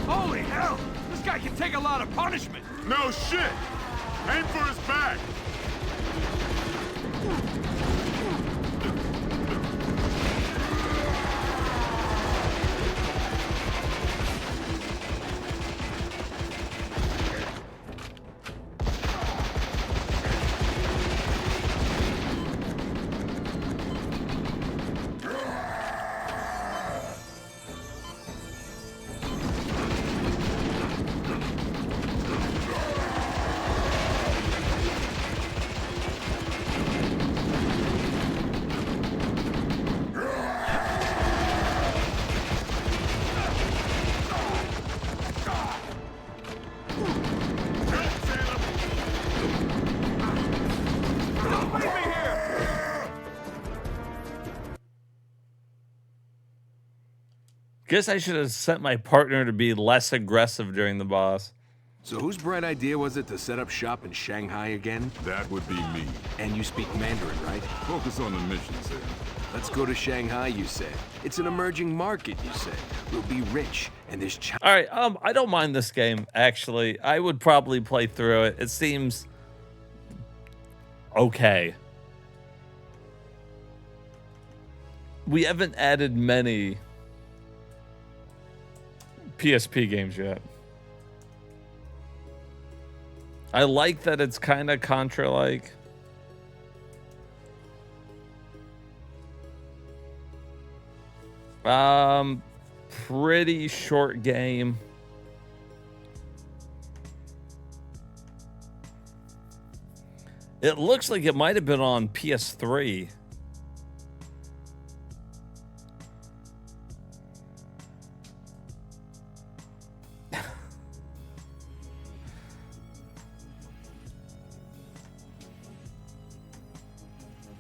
Holy hell! This guy can take a lot of punishment. No shit! Aim for his back! Guess I should have sent my partner to be less aggressive during the boss. So whose bright idea was it to set up shop in Shanghai again? That would be me. And you speak Mandarin, right? Focus on the mission, sir. Let's go to Shanghai, you said. It's an emerging market, you said. We'll be rich, and there's China. All right, I don't mind this game, actually. I would probably play through it. It seems okay. We haven't added many PSP games yet. I like that it's kind of Contra-like. Pretty short game. It looks like it might have been on PS3.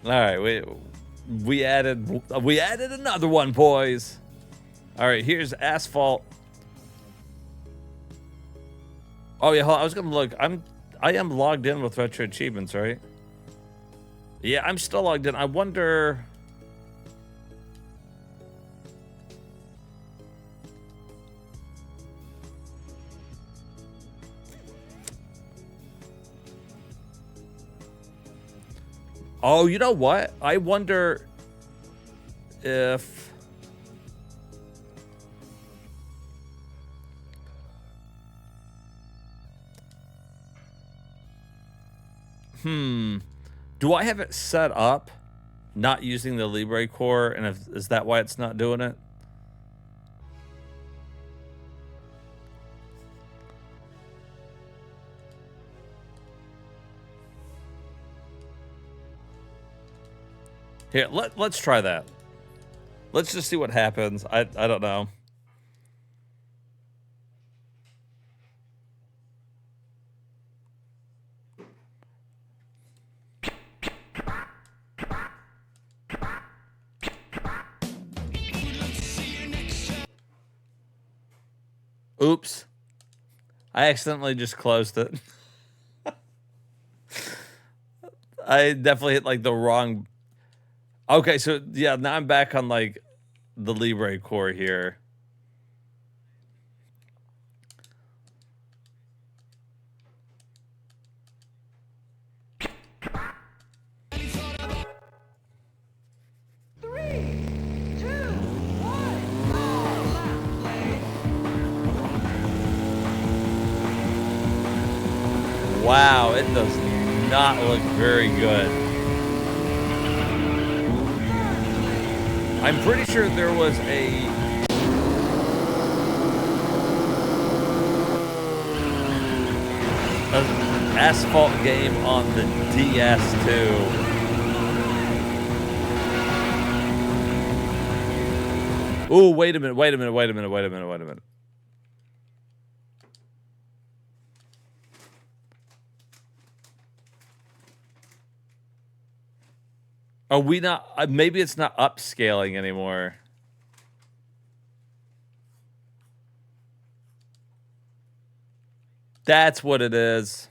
All right, we added another one, boys. All right, here's Asphalt. Oh yeah, I was gonna look. I am logged in with Retro Achievements, right? Yeah, I'm still logged in. I wonder. Oh, you know what? I wonder if do I have it set up not using the Libre Core, and is that why it's not doing it? Here, let's try that. Let's just see what happens. I don't know. Oops. I accidentally just closed it. I definitely hit like the wrong. Okay, so yeah, now I'm back on like the Libre Core here. Wow, it does not look very good. I'm pretty sure there was a Asphalt game on the DS too. Ooh, wait a minute. Are we not, maybe it's not upscaling anymore. That's what it is.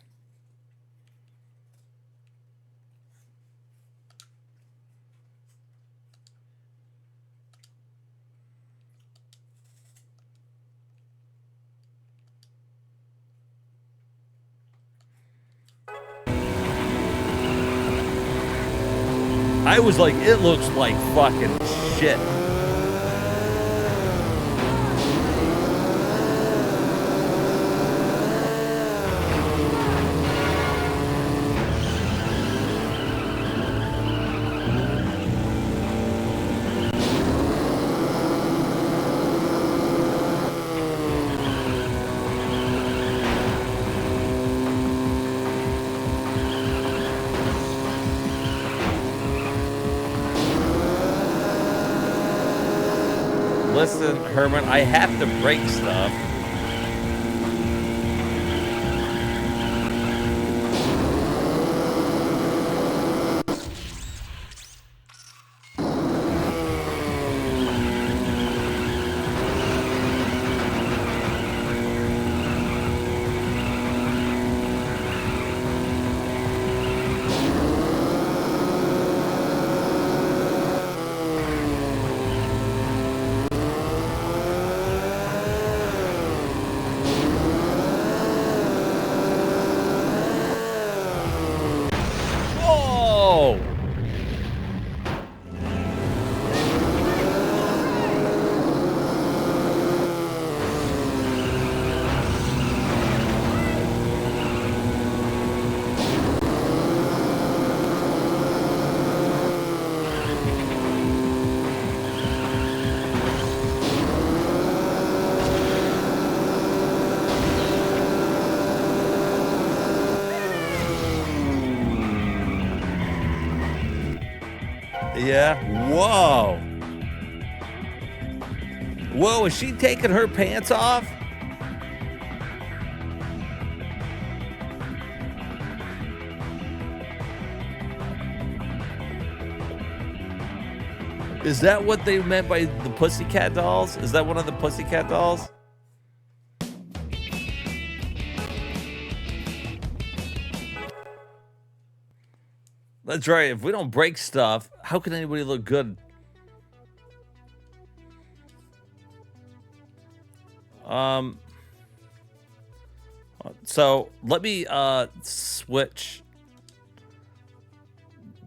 I was like, it looks like fucking shit. Listen, Herman, I have to break stuff. Yeah. Whoa. Whoa, is she taking her pants off? Is that what they meant by the Pussycat dolls? Is that one of the Pussycat dolls? That's right. If we don't break stuff, how can anybody look good? So let me switch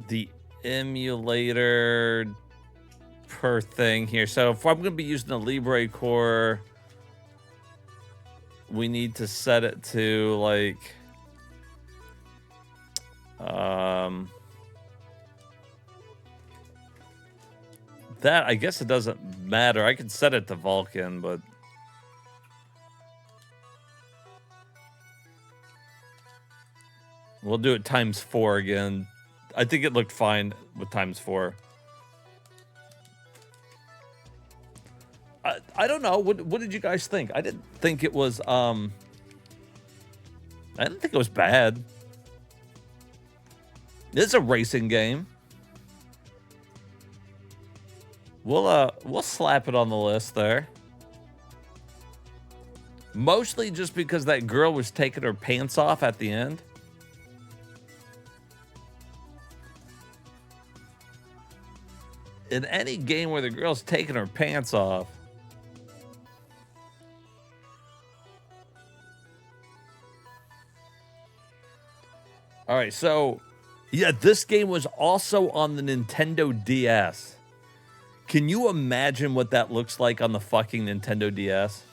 the emulator per thing here. So if I'm going to be using a Libre core, we need to set it to like that. I guess it doesn't matter. I can set it to Vulkan, but we'll do it ×4 again. I think it looked fine with ×4. I don't know. What did you guys think? I didn't think it was I didn't think it was bad. It's a racing game. We'll slap it on the list there. Mostly just because that girl was taking her pants off at the end. In any game where the girl's taking her pants off, all right, so yeah, this game was also on the Nintendo DS. Can you imagine what that looks like on the fucking Nintendo DS?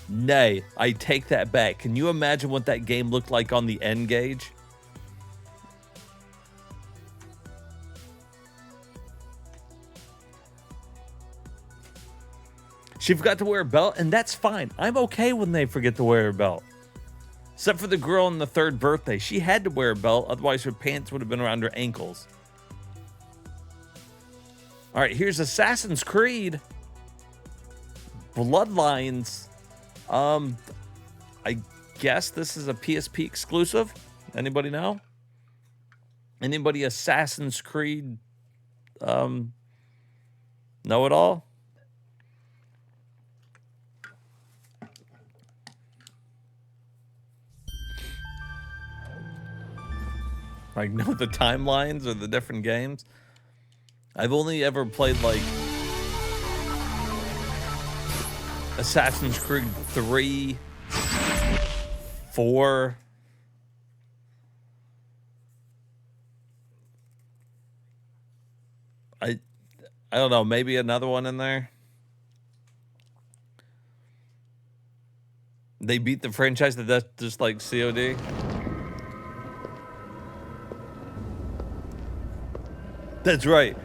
Nay, I take that back. Can you imagine what that game looked like on the N gauge? She forgot to wear a belt, and that's fine. I'm okay when they forget to wear a belt. Except for the girl on the 3rd birthday. She had to wear a belt, otherwise her pants would have been around her ankles. All right, here's Assassin's Creed. Bloodlines. I guess this is a PSP exclusive. Anybody know? Anybody Assassin's Creed know it all? Like, know the timelines or the different games? I've only ever played, like, Assassin's Creed 3, 4. I don't know, maybe another one in there. They beat the franchise to death just like COD. That's right.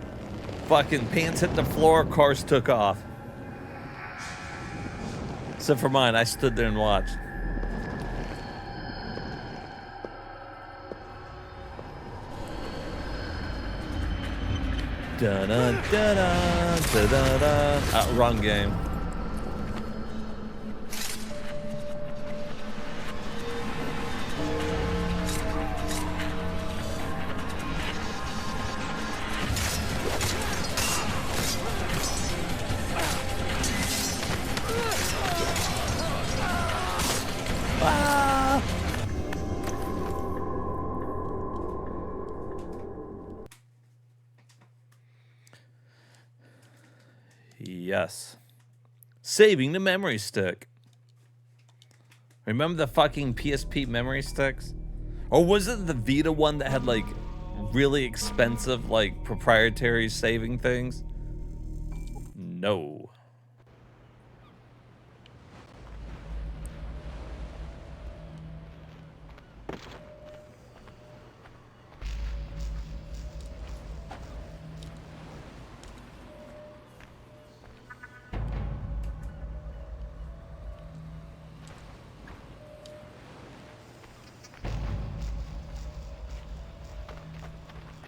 Fucking pants hit the floor, cars took off. Except for mine, I stood there and watched. Da da da da da da da. Wrong game. Yes. Saving the memory stick. Remember the fucking PSP memory sticks? Or was it the Vita one that had like really expensive like proprietary saving things? No.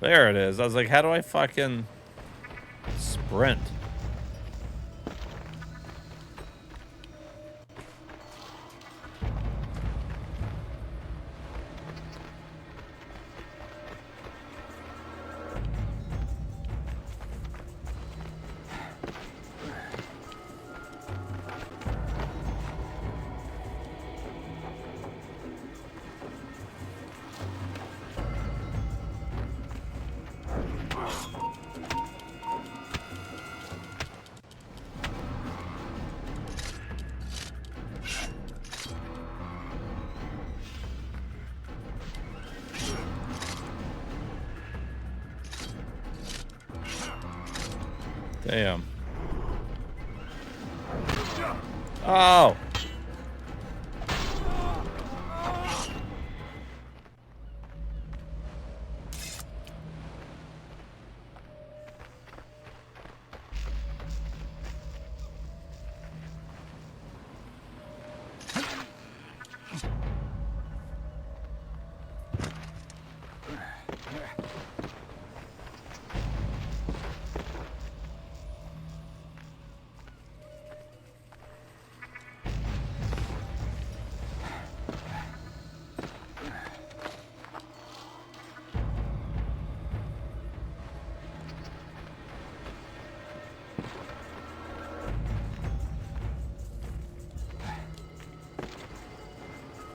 There it is. I was like, how do I fucking sprint? Damn. Oh.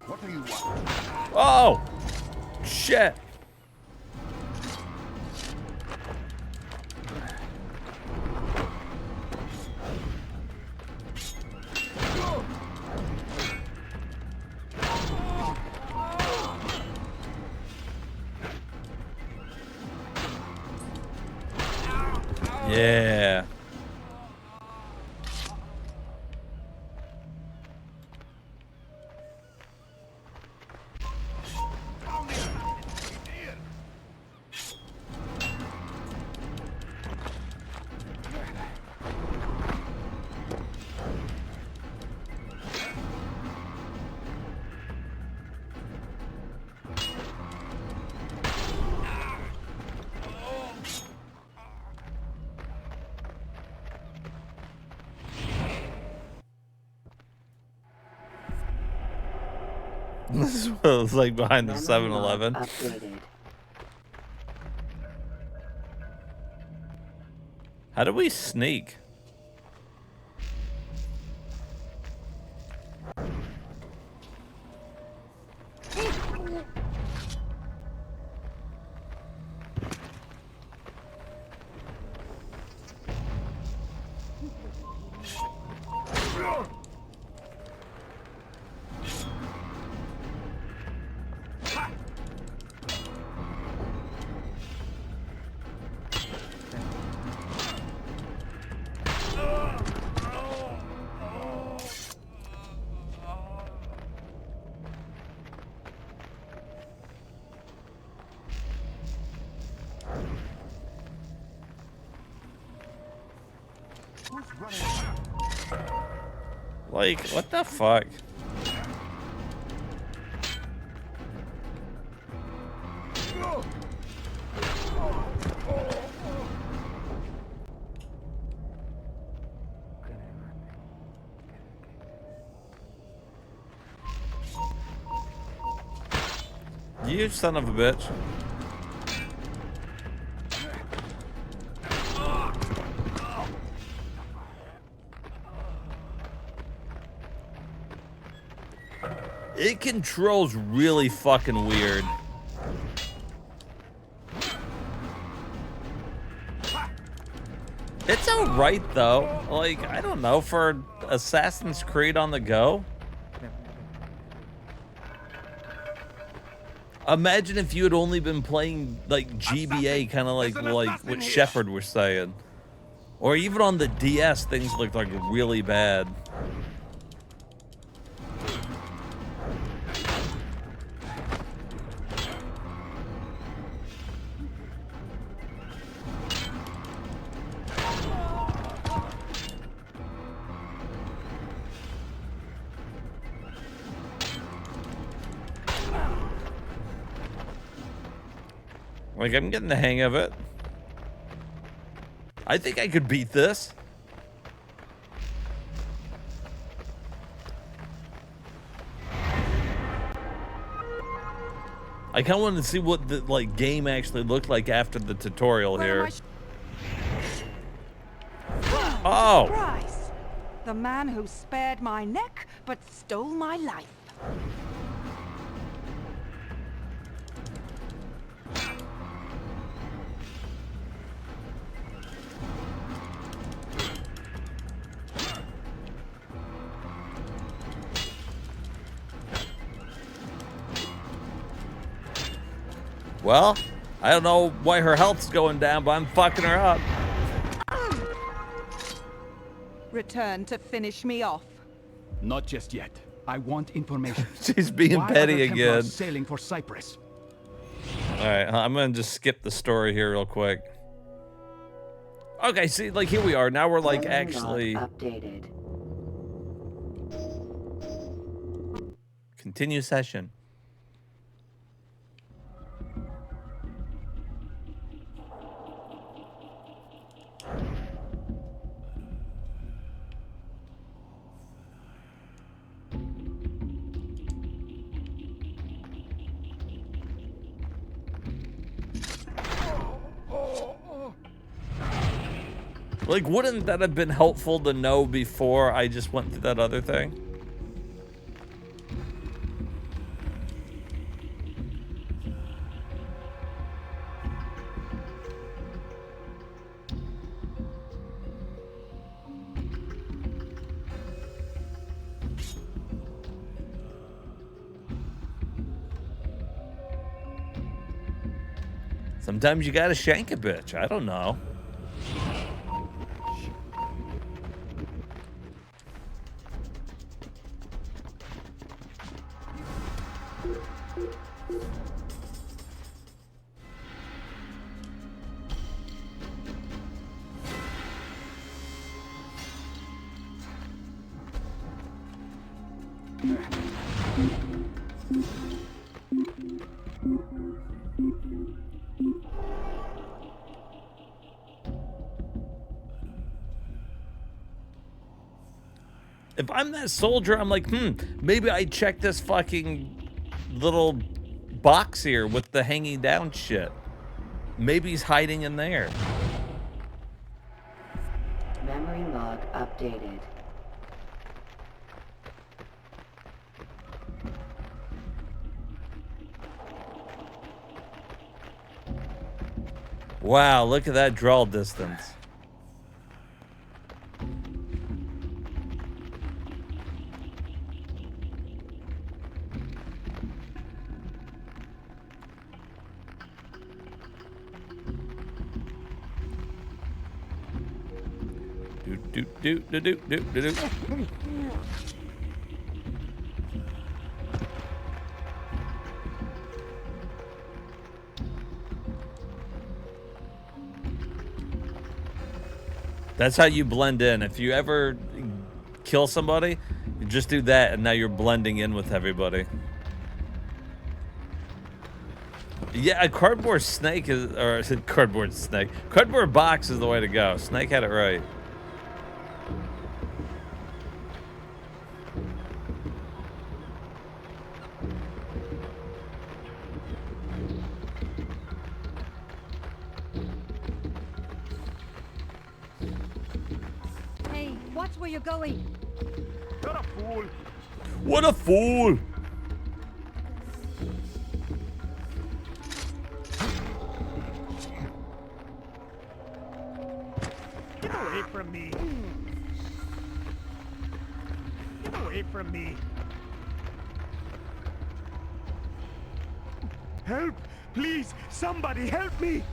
What do you want? Oh! Shit! Yeah. This is what it was like behind the 7-Eleven. How do we sneak? Like, what the fuck? You son of a bitch. It controls really fucking weird. It's alright though. Like, I don't know, for Assassin's Creed on the go. Imagine if you had only been playing like GBA, kind of like what Shepard was saying. Or even on the DS, things looked like really bad. Like, I'm getting the hang of it. I think I could beat this. I kind of wanted to see what the game actually looked like after the tutorial here. Oh! Bryce, the man who spared my neck but stole my life. Well, I don't know why her health's going down, but I'm fucking her up. Return to finish me off. Not just yet. I want information. She's being Why petty are the Templars again. Sailing for Cyprus. All right, I'm gonna just skip the story here real quick. Okay, see, like here we are. Now we're like actually updated. Continue session. Like, wouldn't that have been helpful to know before I just went through that other thing? Sometimes you gotta shank a bitch. I don't know. If I'm that soldier, I'm like, maybe I check this fucking little box here with the hanging down shit. Maybe he's hiding in there. Memory log updated. Wow, look at that draw distance. Do. That's how you blend in. If you ever kill somebody, you just do that, and now you're blending in with everybody. Yeah, a cardboard snake is, or cardboard snake. Cardboard box is the way to go. Snake had it right. Hey, watch where you're going. What a fool. What a fool! Get away from me. Get away from me. Help! Please, somebody help me!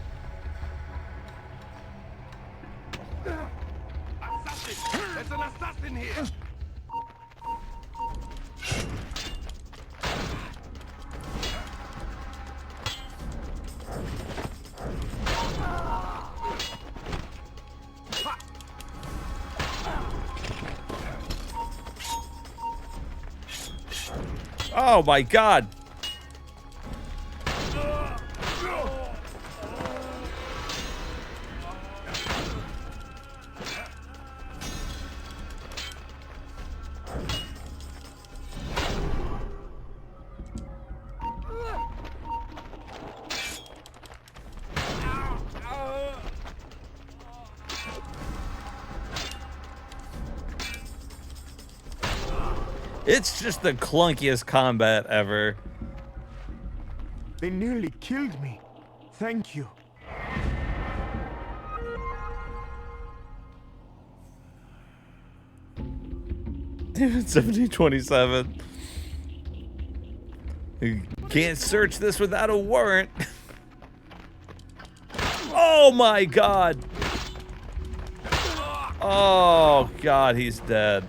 Assassin! There's an assassin here! Oh my God! It's just the clunkiest combat ever. They nearly killed me. Thank you. Damn it, 1727. You can't search this without a warrant. Oh my God. Oh God, he's dead.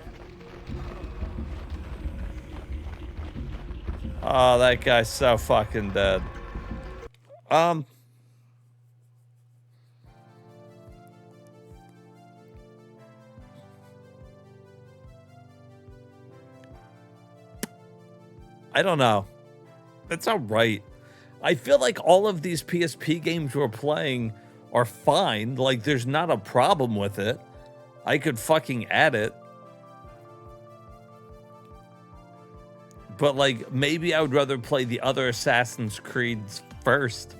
Oh, that guy's so fucking dead. I don't know. That's all right. I feel like all of these PSP games we're playing are fine. Like, there's not a problem with it. I could fucking add it. But, like, maybe I would rather play the other Assassin's Creeds first.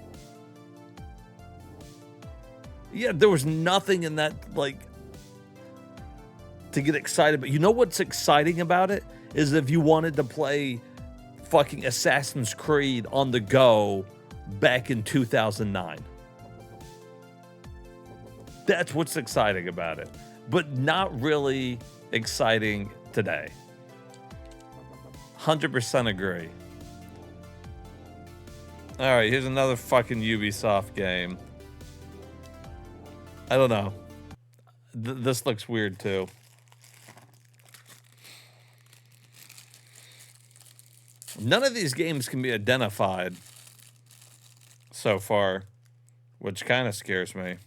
Yeah, there was nothing in that, like, to get excited. But you know what's exciting about it? Is if you wanted to play fucking Assassin's Creed on the go back in 2009. That's what's exciting about it. But not really exciting today. 100% agree. All right, here's another fucking Ubisoft game. I don't know. This looks weird too. None of these games can be identified so far, which kind of scares me.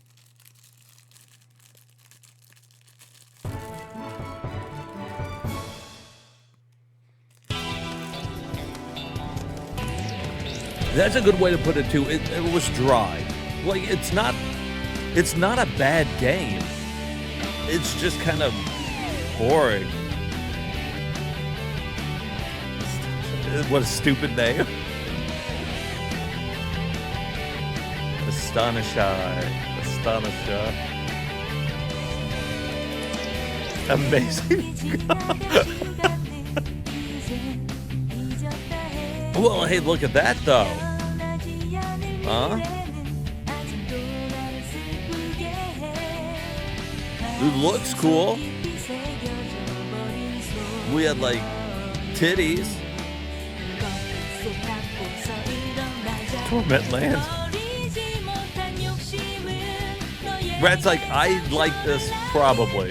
That's a good way to put it too. It was dry. Like, it's not a bad game. It's just kind of boring. What a stupid name. Astonisher. Amazing. Well, hey, look at that, though. Huh? It looks cool. We had, like, titties. Torment Land. Brad's like, I like this probably.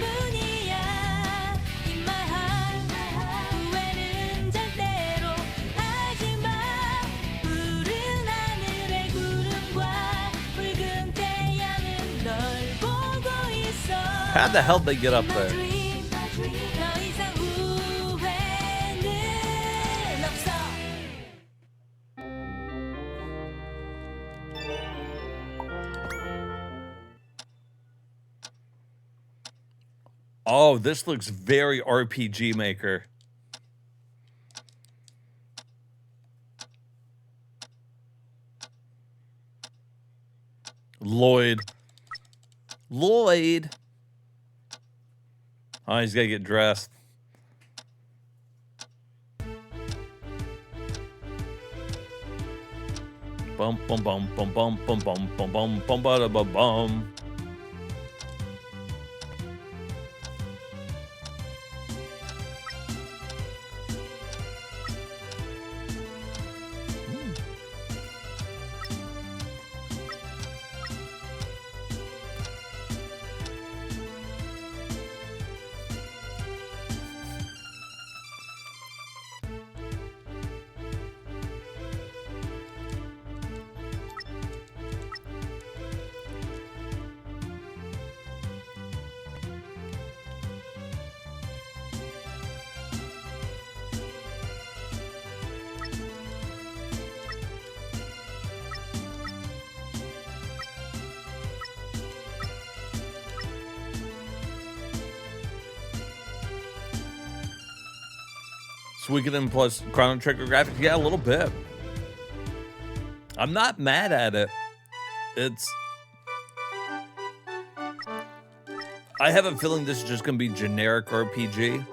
How the hell did they get up there? Oh, this looks very RPG Maker. Lloyd. Oh, he's got to get dressed. Bum bum bum bum bum bum bum bum bum bum bum bum bum. Suikoden plus Chrono Trigger graphics? Yeah, a little bit. I'm not mad at it. I have a feeling this is just going to be generic RPG,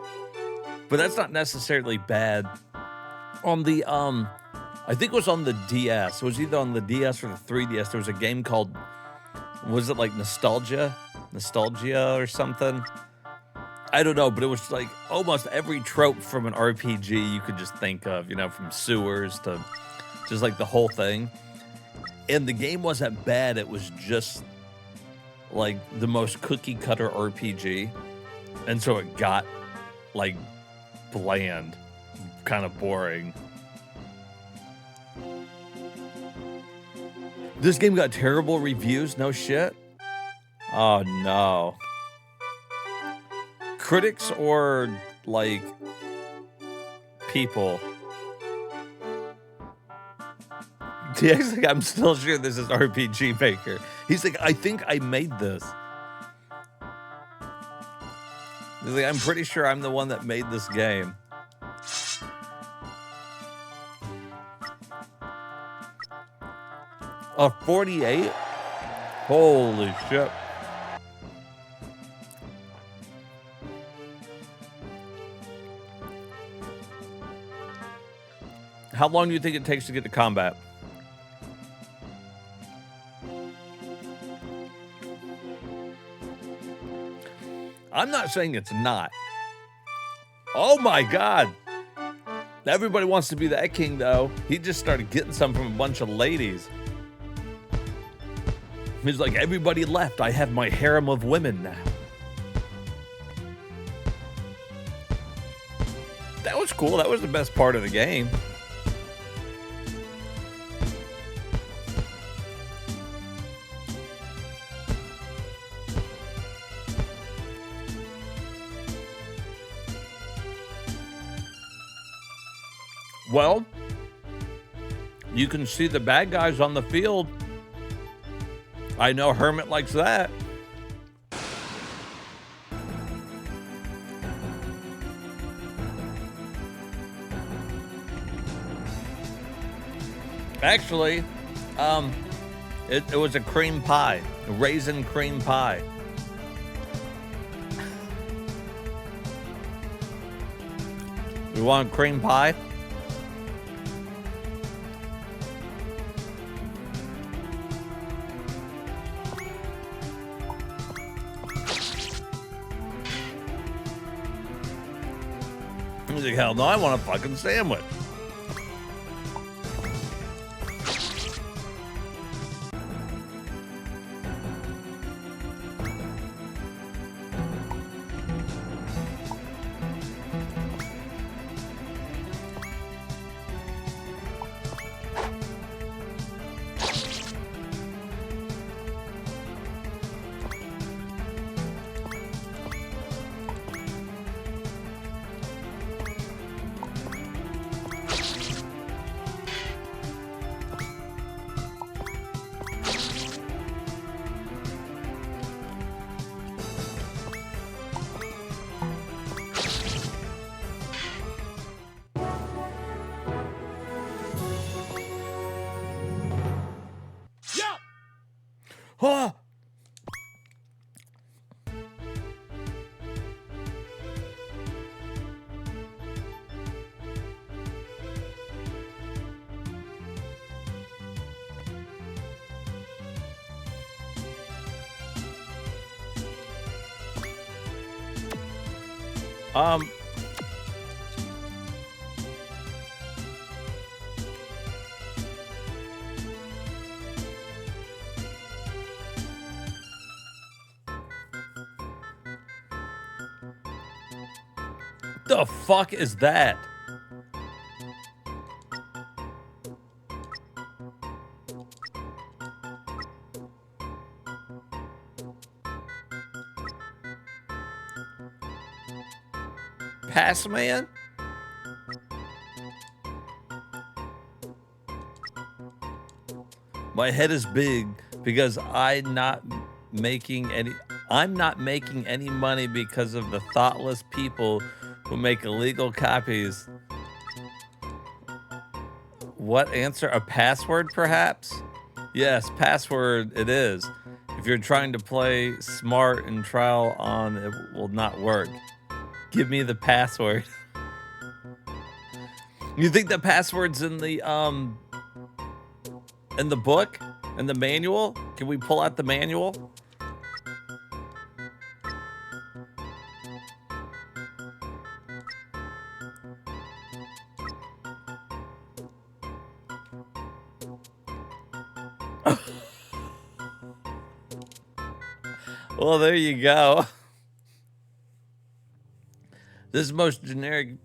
but that's not necessarily bad. On the, I think it was on the DS. It was either on the DS or the 3DS. There was a game called, was it like Nostalgia or something? I don't know, but it was like almost every trope from an RPG you could just think of, you know, from sewers to just like the whole thing. And the game wasn't bad. It was just like the most cookie cutter RPG. And so it got like bland, kind of boring. This game got terrible reviews. No shit. Oh no. Critics or like people? DX like, I'm still sure this is RPG Maker. He's like, I think I made this. He's like, I'm pretty sure I'm the one that made this game. A 48? Holy shit. How long do you think it takes to get to combat? I'm not saying it's not. Oh my God. Everybody wants to be that king, though. He just started getting some from a bunch of ladies. He's like, everybody left. I have my harem of women now. That was cool. That was the best part of the game. Well, you can see the bad guys on the field. I know Hermit likes that. Actually, it was a cream pie, a raisin cream pie. You want cream pie? He's like, hell no, I want a fucking sandwich. Huh? The fuck is that? Pass man? My head is big because I'm not making any money because of the thoughtless people who make illegal copies. What answer? A password, perhaps? Yes, password it is. If you're trying to play smart and trial on, it will not work. Give me the password. You think the password's in the book? In the manual? Can we pull out the manual? Well, there you go. This is the most generic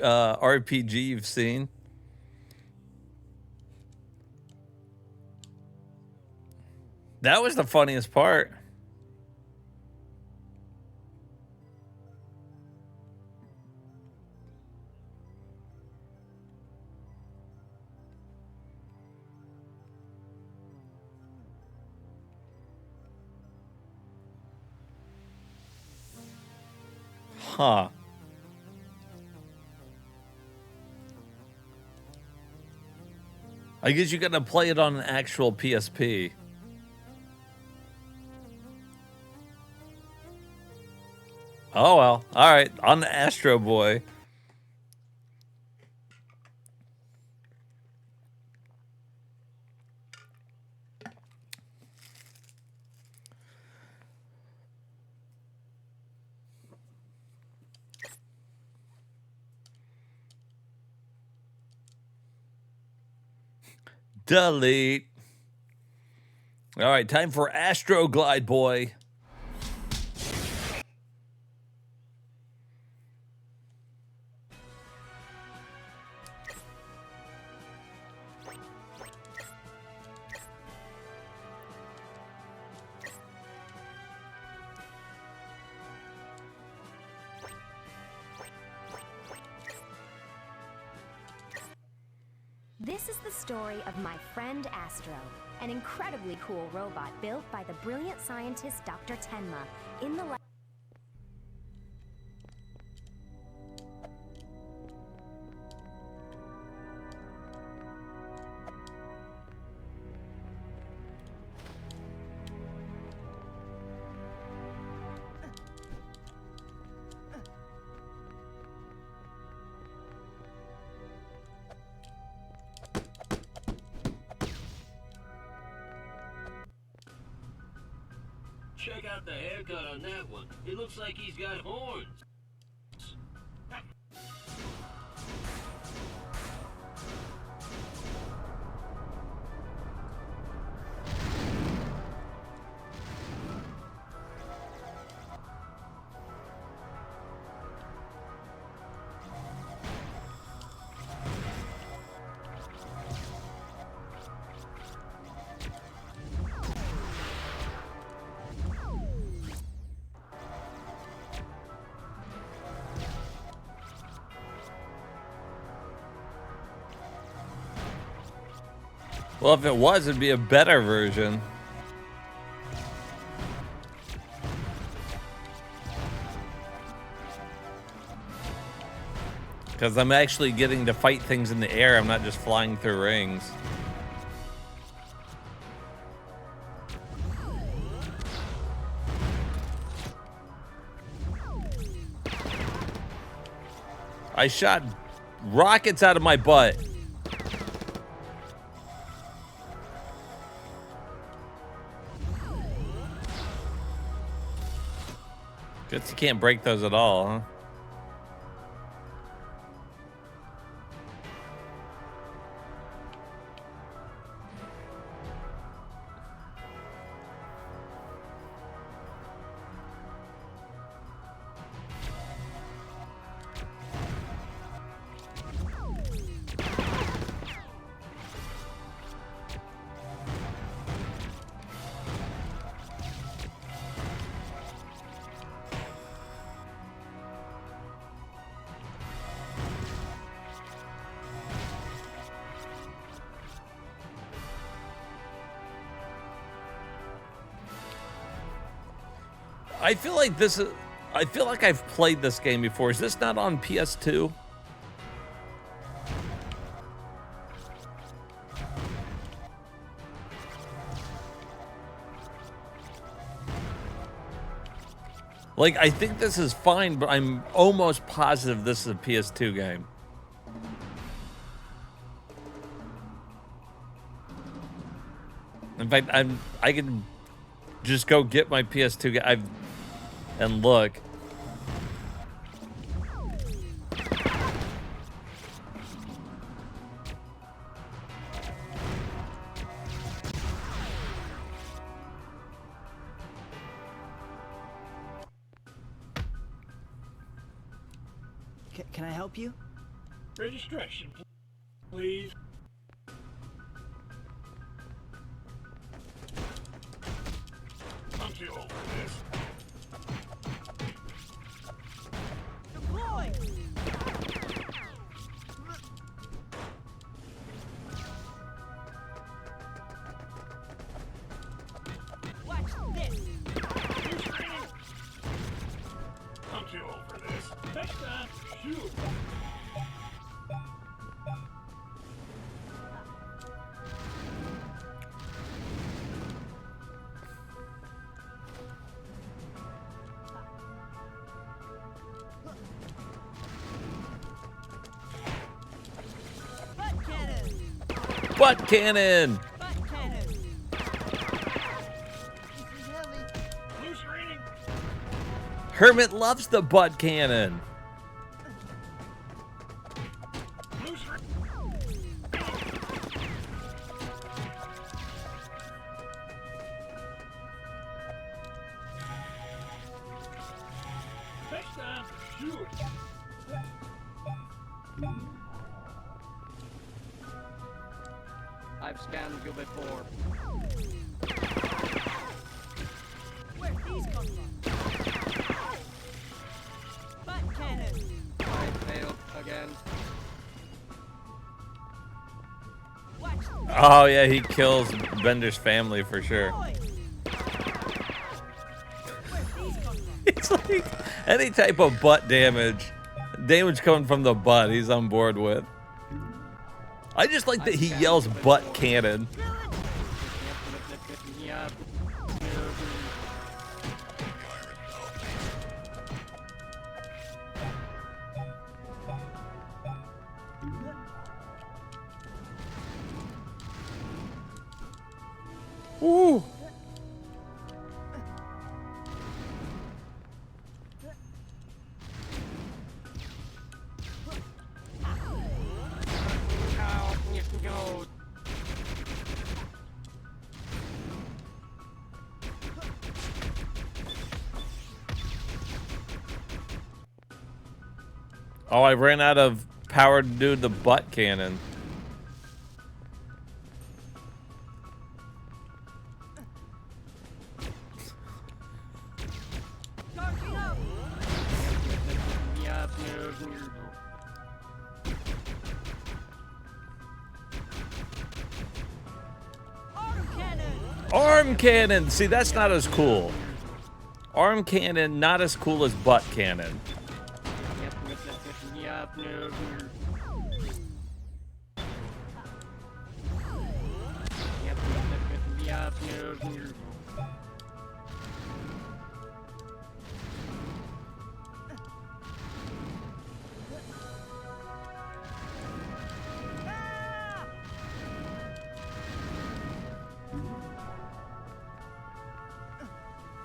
RPG you've seen. That was the funniest part. Huh. I guess you gotta play it on an actual PSP. Oh well. Alright, on the Astro Boy. Delete. All right, time for Astro Glide Boy. This is the story of my friend Astro, an incredibly cool robot built by the brilliant scientist Dr. Tenma in the Check out the haircut on that one. It looks like he's got horns. Well, if it was, it'd be a better version. Because I'm actually getting to fight things in the air. I'm not just flying through rings. I shot rockets out of my butt. Guess you can't break those at all, huh? I feel like this is... I feel like I've played this game before. Is this not on PS2? Like, I think this is fine, but I'm almost positive this is a PS2 game. In fact, I can just go get my PS2 game and look. Can I help you? Registration, please. I'm too old for this. Deploy! Watch this! I'm too old for this. Next time, shoot! Butt cannon! Butt cannon! Butt cannon! This is heavy. Blue screening! Hermit loves the butt cannon. Blue screen! Next time, shoot! I've scanned you before. Where'd these come from? Butt cannon! I failed again. Watch this! Oh yeah, he kills Bender's family for sure. Where'd these come from? It's like any type of butt damage coming from the butt, he's on board with. I just like that he yells butt cannon. Ooh. Oh, I ran out of power to do the butt cannon. Arm cannon! See, that's not as cool. Arm cannon, not as cool as butt cannon.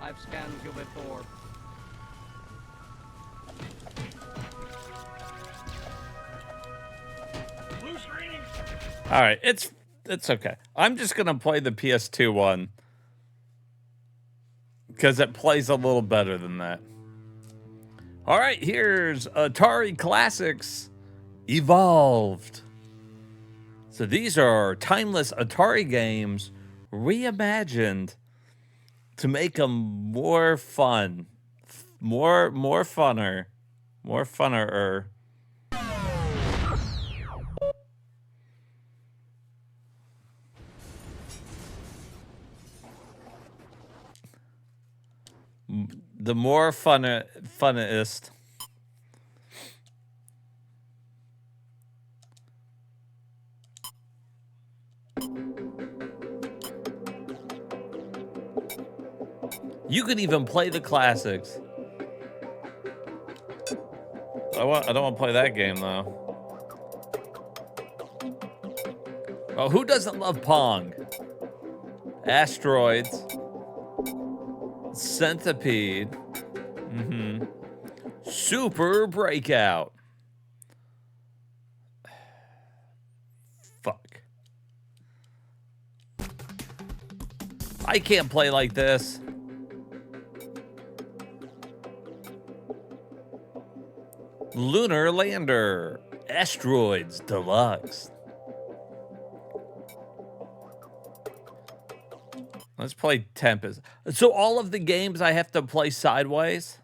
I've scanned you before. All right, it's okay. I'm just gonna play the PS2 one because it plays a little better than that. All right, here's Atari Classics Evolved. So these are timeless Atari games reimagined to make them more fun, more funner. The more funnest. You can even play the classics. I don't want to play that game though. Oh, who doesn't love Pong? Asteroids. Centipede. Super Breakout. Fuck. I can't play like this. Lunar Lander. Asteroids Deluxe. Let's play Tempest. So all of the games I have to play sideways?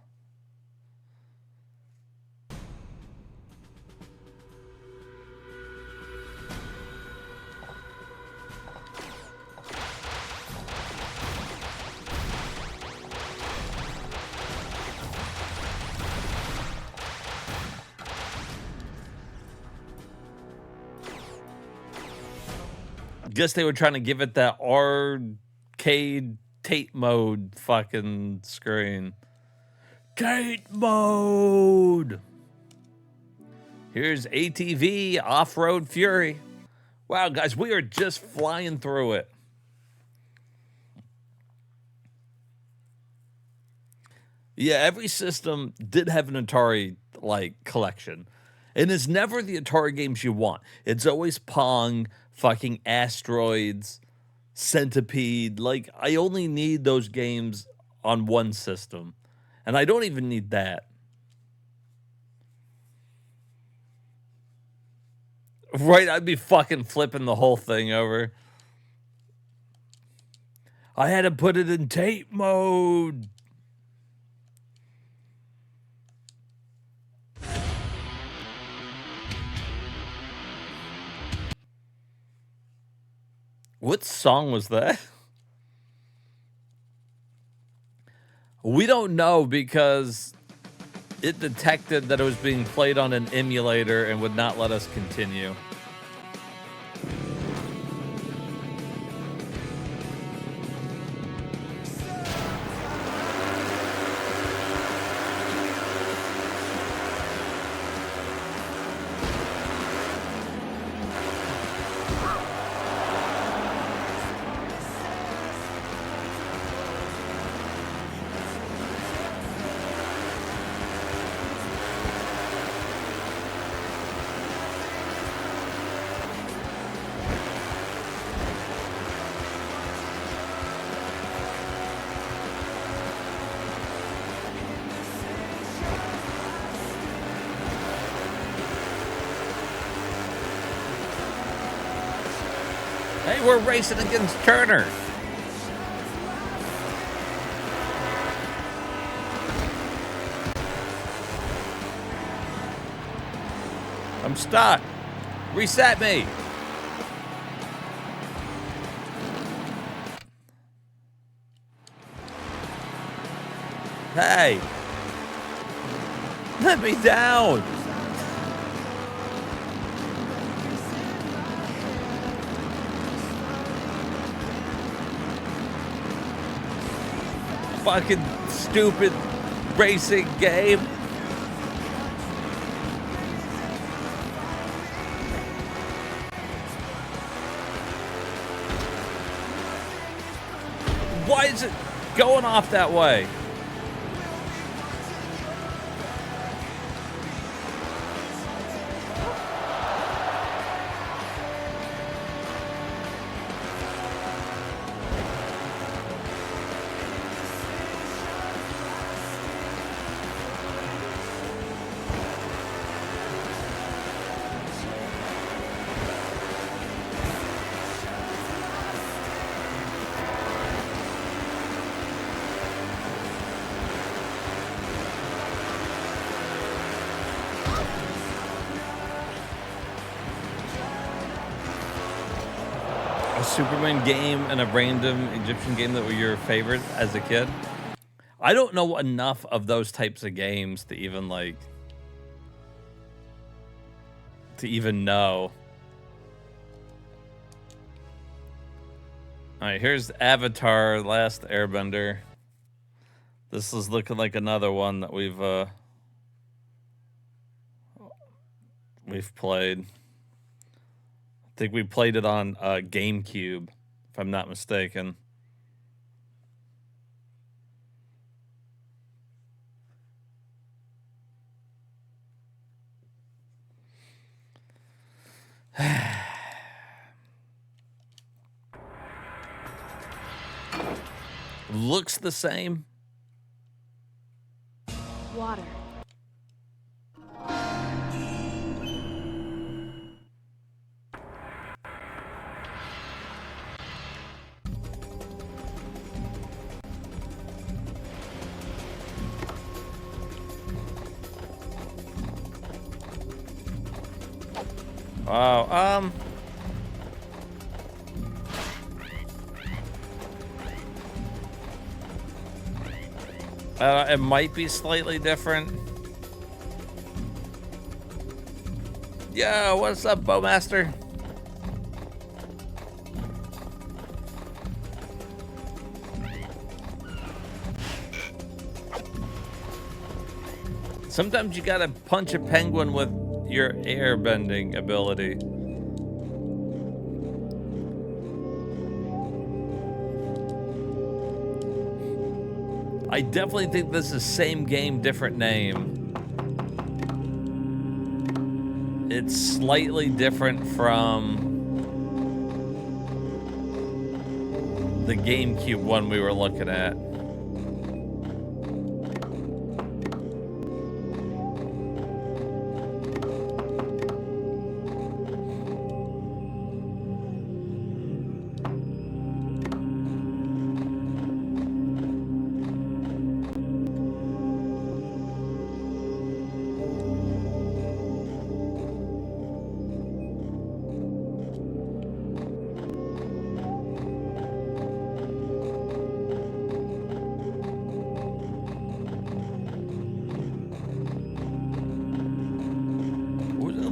Guess they were trying to give it that arcade Tate mode fucking screen. Tate mode! Here's ATV Off-Road Fury. Wow, guys, we are just flying through it. Yeah, every system did have an Atari, like, collection. And it's never the Atari games you want. It's always Pong, fucking Asteroids, Centipede. Like, I only need those games on one system. And I don't even need that. Right, I'd be fucking flipping the whole thing over. I had to put it in tape mode. What song was that? We don't know because it detected that it was being played on an emulator and would not let us continue. Hey, we're racing against Turner. I'm stuck. Reset me. Hey. Let me down. Fucking stupid racing game. Why is it going off that way? Superman game and a random Egyptian game that were your favorite as a kid? I don't know enough of those types of games to even know. All right, here's Avatar: Last Airbender. This is looking like another one that we've played. I think we played it on GameCube, if I'm not mistaken. Looks the same. Water. Wow, it might be slightly different. Yo, what's up, Bowmaster? Sometimes you gotta punch a penguin with your airbending ability. I definitely think this is same game, different name. It's slightly different from the GameCube one we were looking at.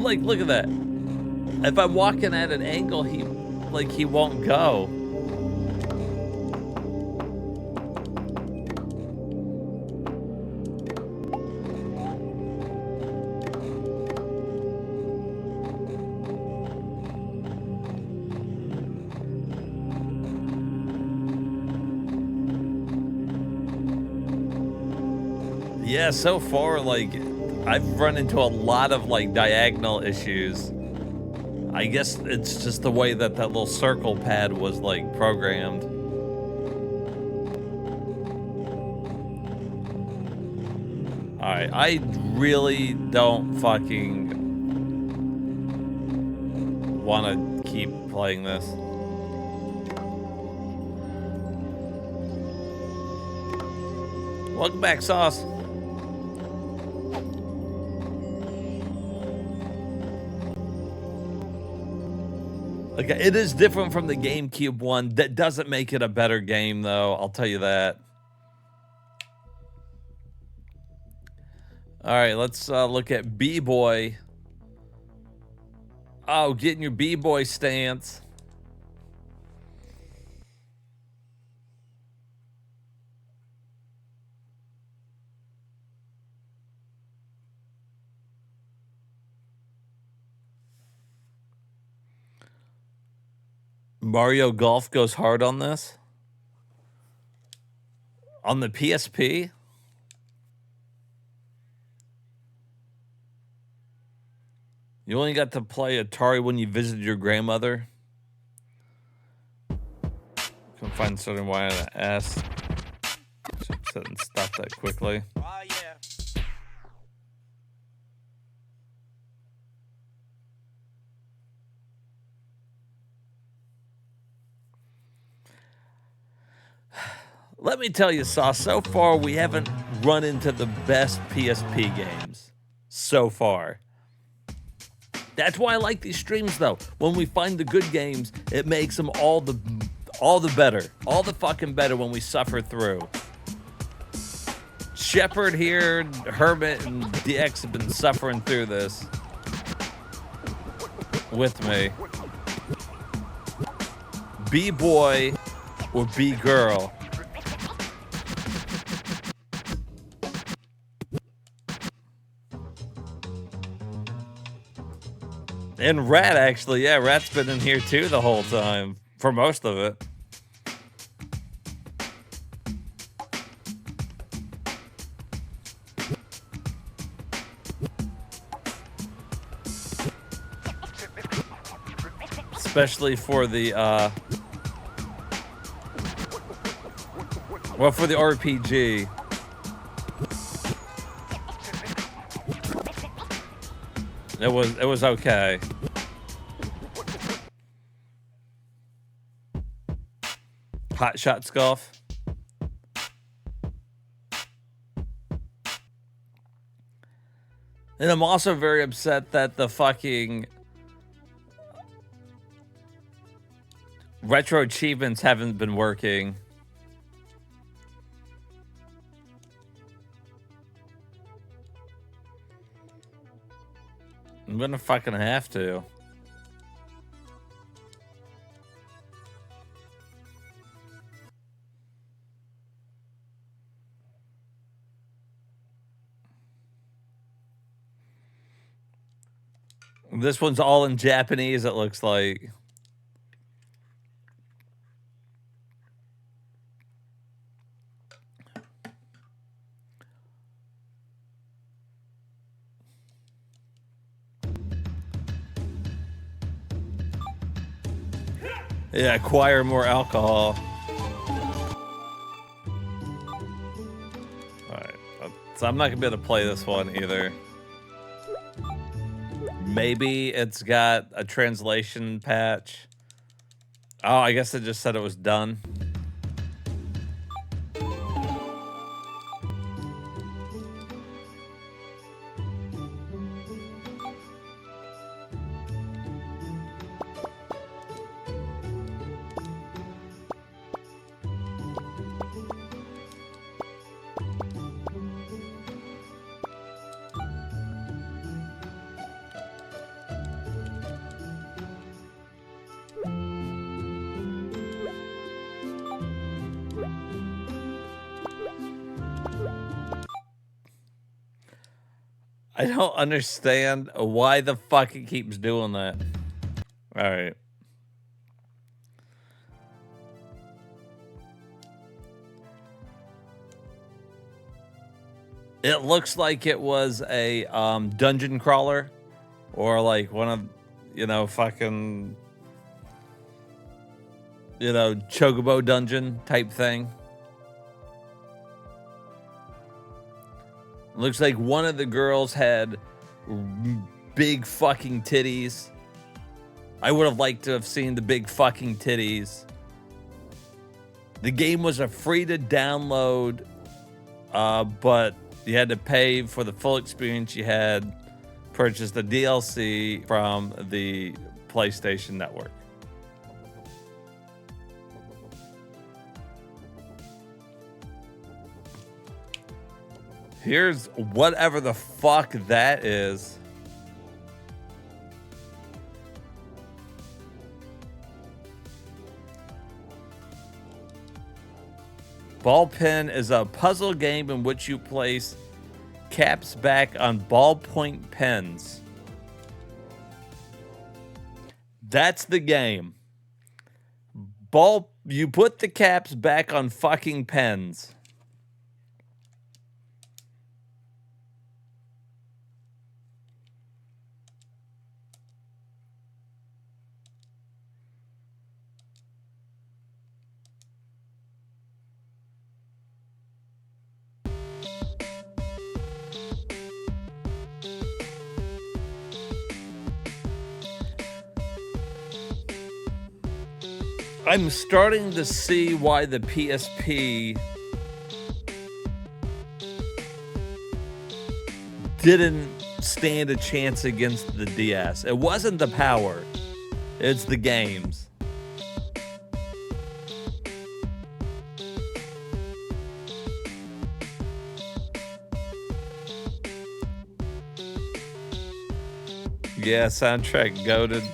Like, look at that. If I'm walking at an angle, he won't go. Yeah, so far, like, I've run into a lot of, like, diagonal issues. I guess it's just the way that that little circle pad was, like, programmed. Alright, I really don't fucking want to keep playing this. Welcome back, Sauce. Okay, it is different from the GameCube one. That doesn't make it a better game, though. I'll tell you that. All right, let's look at B-Boy. Oh, getting your B-Boy stance. Mario Golf goes hard on this. On the PSP? You only got to play Atari when you visited your grandmother? Can find something why I asked. Shouldn't stop that quickly. Let me tell you, Sauce, so far we haven't run into the best PSP games. So far. That's why I like these streams, though. When we find the good games, it makes them all the better. All the fucking better when we suffer through. Shepard here, Hermit, and DX have been suffering through this with me. B-Boy or B-Girl. And Rat, actually. Yeah, Rat's been in here, too, the whole time. For most of it. Especially for the, well, for the RPG. It was okay. Hot Shots Golf. And I'm also very upset that the fucking retro achievements haven't been working. I'm gonna fucking have to. This one's all in Japanese, it looks like. Yeah, acquire more alcohol. Alright, so I'm not gonna be able to play this one either. Maybe it's got a translation patch. Oh, I guess it just said it was done. I don't understand why the fuck it keeps doing that. All right. It looks like it was a dungeon crawler or like one of, you know, fucking, you know, Chocobo dungeon type thing. Looks like one of the girls had big fucking titties. I would have liked to have seen the big fucking titties. The game was a free to download but you had to pay for the full experience. You had purchased the DLC from the PlayStation Network. Here's whatever the fuck that is. Ball Pen is a puzzle game in which you place caps back on ballpoint pens. That's the game. You put the caps back on fucking pens. I'm starting to see why the PSP didn't stand a chance against the DS. It wasn't the power, it's the games. Yeah, soundtrack goated.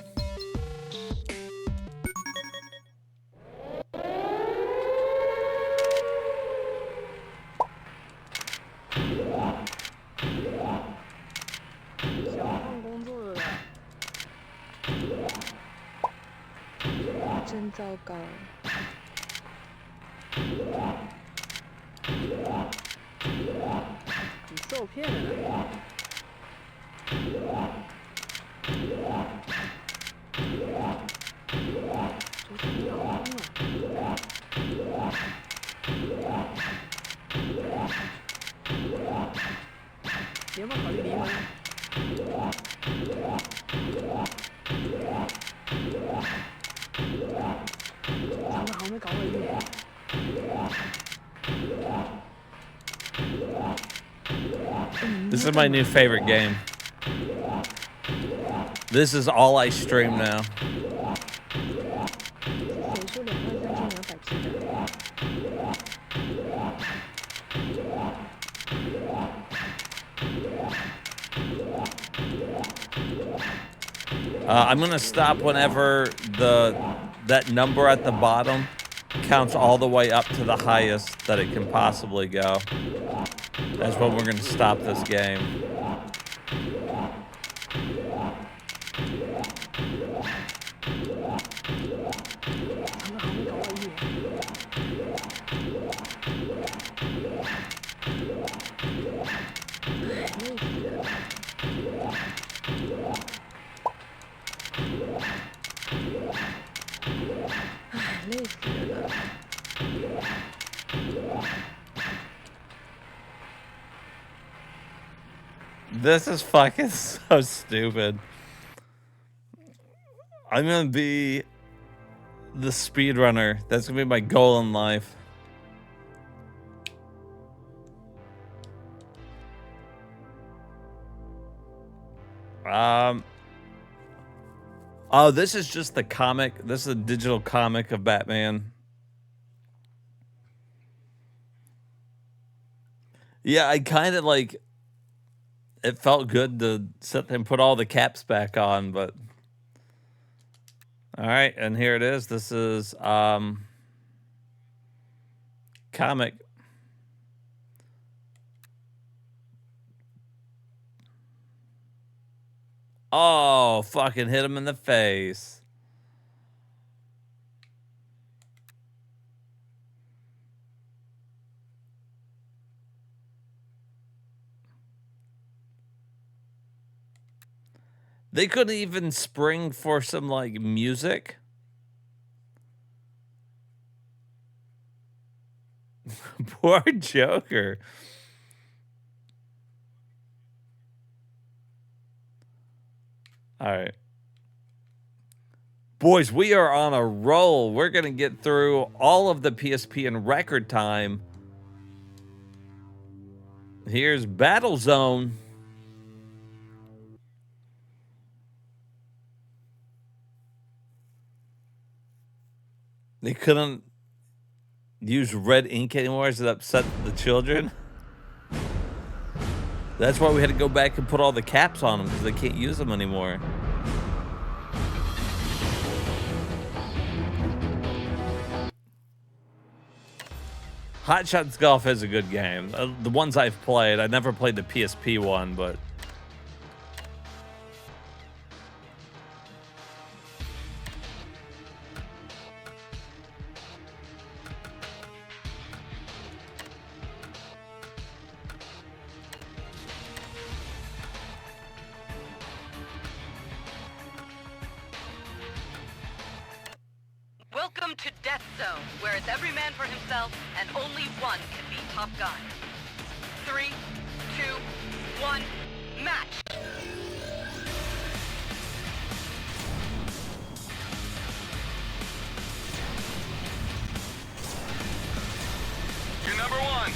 This is my new favorite game. This is all I stream now. I'm gonna stop whenever that number at the bottom counts all the way up to the highest that it can possibly go. That's when we're gonna stop this game. This is fucking so stupid. I'm gonna be the speedrunner. That's gonna be my goal in life. Oh, this is just the comic. This is a digital comic of Batman. Yeah, I kind of like... It felt good to sit there and put all the caps back on, but... All right, and here it is. This is comic. Oh, fucking hit him in the face. They couldn't even spring for some, like, music. Poor Joker. All right. Boys, we are on a roll. We're going to get through all of the PSP in record time. Here's Battle Zone. They couldn't use red ink anymore as it upset the children. That's why we had to go back and put all the caps on them, because they can't use them anymore. Hot Shots Golf is a good game. The ones I've played, I never played the PSP one, but Welcome to Death Zone, where it's every man for himself and only one can be Top Gun. 3, 2, 1, match! You're number one.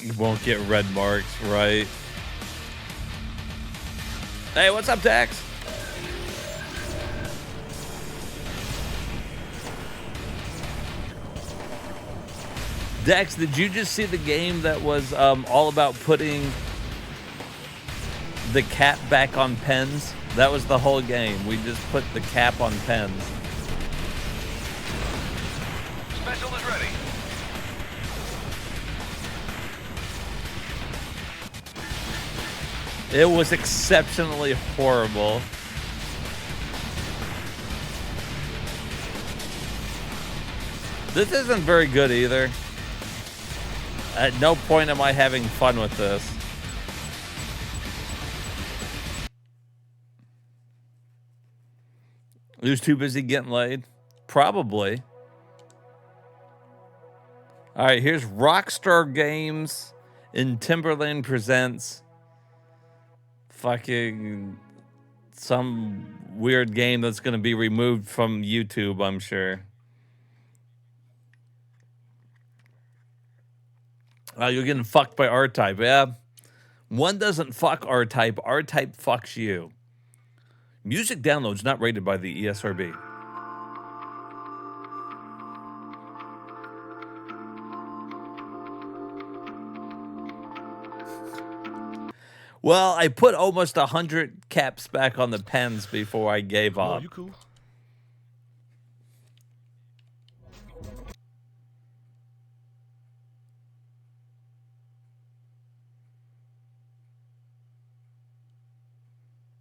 you won't get red marks, right? Hey, what's up, Dax? Dex, did you just see the game that was all about putting the cap back on pens? That was the whole game. We just put the cap on pens. Special is ready. It was exceptionally horrible. This isn't very good either. At no point am I having fun with this. Who's too busy getting laid? Probably. All right, here's Rockstar Games in Timberland presents fucking some weird game that's going to be removed from YouTube, I'm sure. You're getting fucked by R-Type. Yeah. One doesn't fuck R-Type. R-Type fucks you. Music downloads not rated by the ESRB. Well, I put almost 100 caps back on the pens before I gave up. You cool?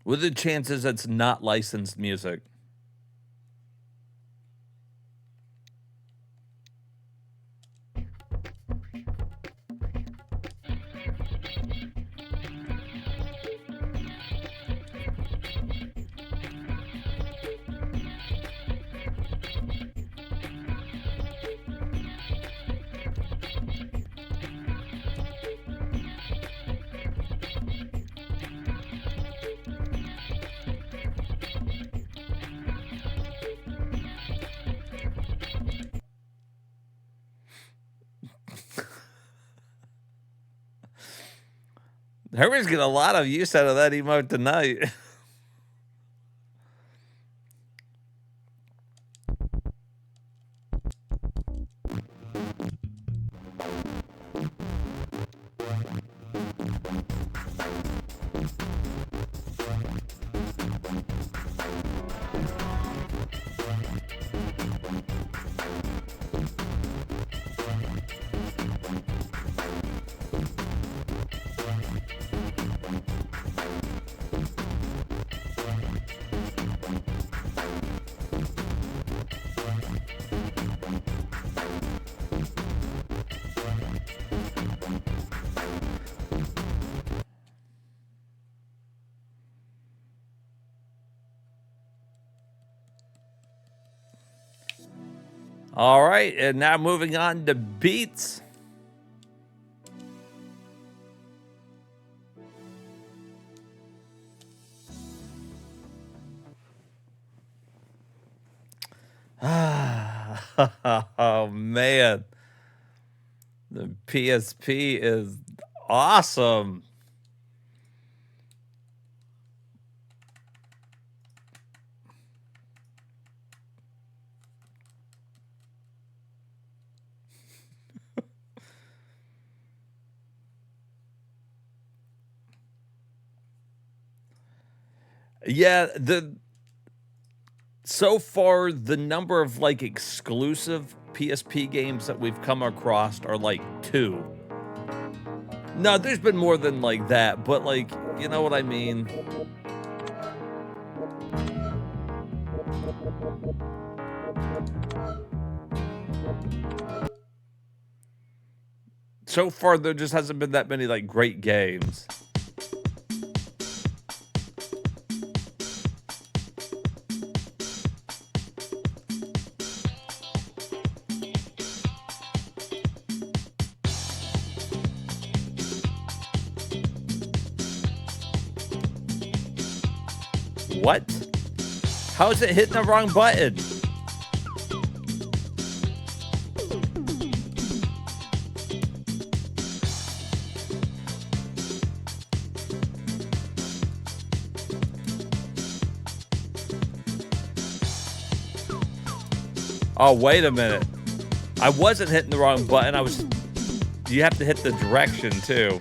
What are the chances it's not licensed music? Herman's getting a lot of use out of that emote tonight. All right, and now moving on to beats. Oh man, the PSP is awesome. Yeah, so far the number of like exclusive PSP games that we've come across are like 2. No, there's been more than like that, but like, you know what I mean? So far there just hasn't been that many like great games. What? How is it hitting the wrong button? Oh, wait a minute. I wasn't hitting the wrong button. You have to hit the direction too.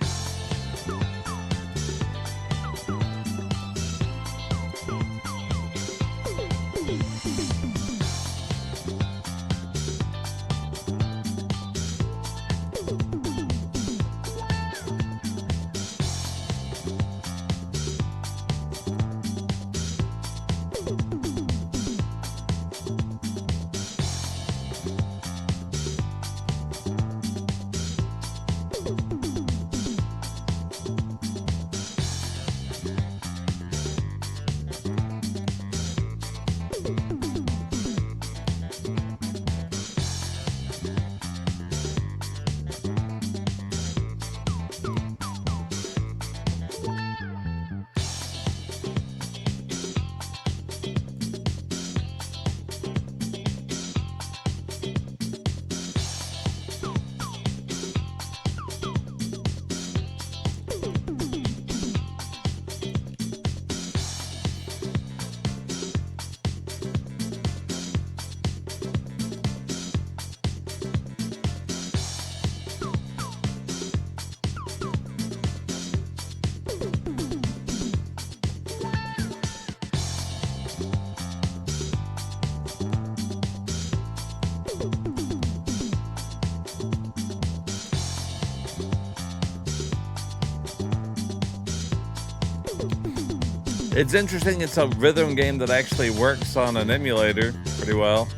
It's interesting, it's a rhythm game that actually works on an emulator pretty well.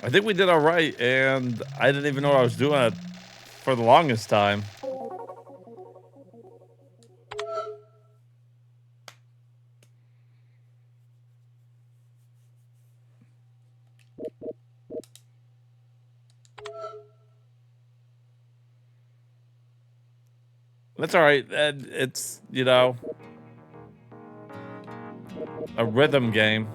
I think we did all right, and I didn't even know what I was doing it for the longest time. That's all right. It's, you know, a rhythm game.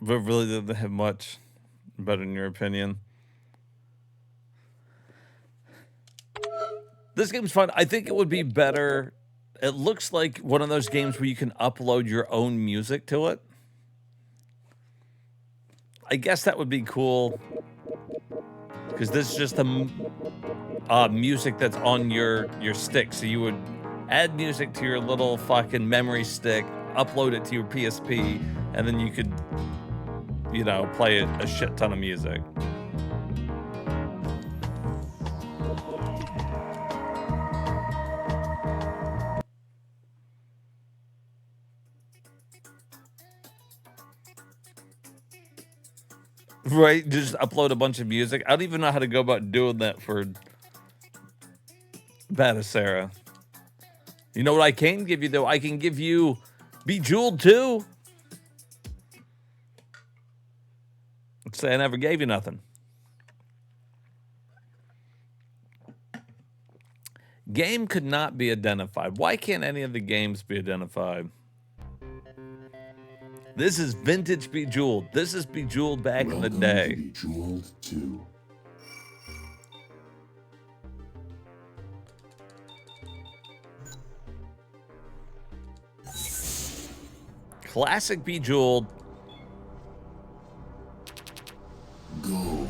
But really didn't have much better in your opinion. This game's fun. I think it would be better. It looks like one of those games where you can upload your own music to it. I guess that would be cool. Because this is just the music that's on your stick. So you would add music to your little fucking memory stick, upload it to your PSP, and then you could, you know, play a shit ton of music. Right, just upload a bunch of music. I don't even know how to go about doing that for Batacera. You know what I can give you, though? I can give you Bejeweled 2. Let's say I never gave you nothing. Game could not be identified. Why can't any of the games be identified? This is vintage Bejeweled. This is Bejeweled back in the day. Bejeweled 2. Classic Bejeweled. Go.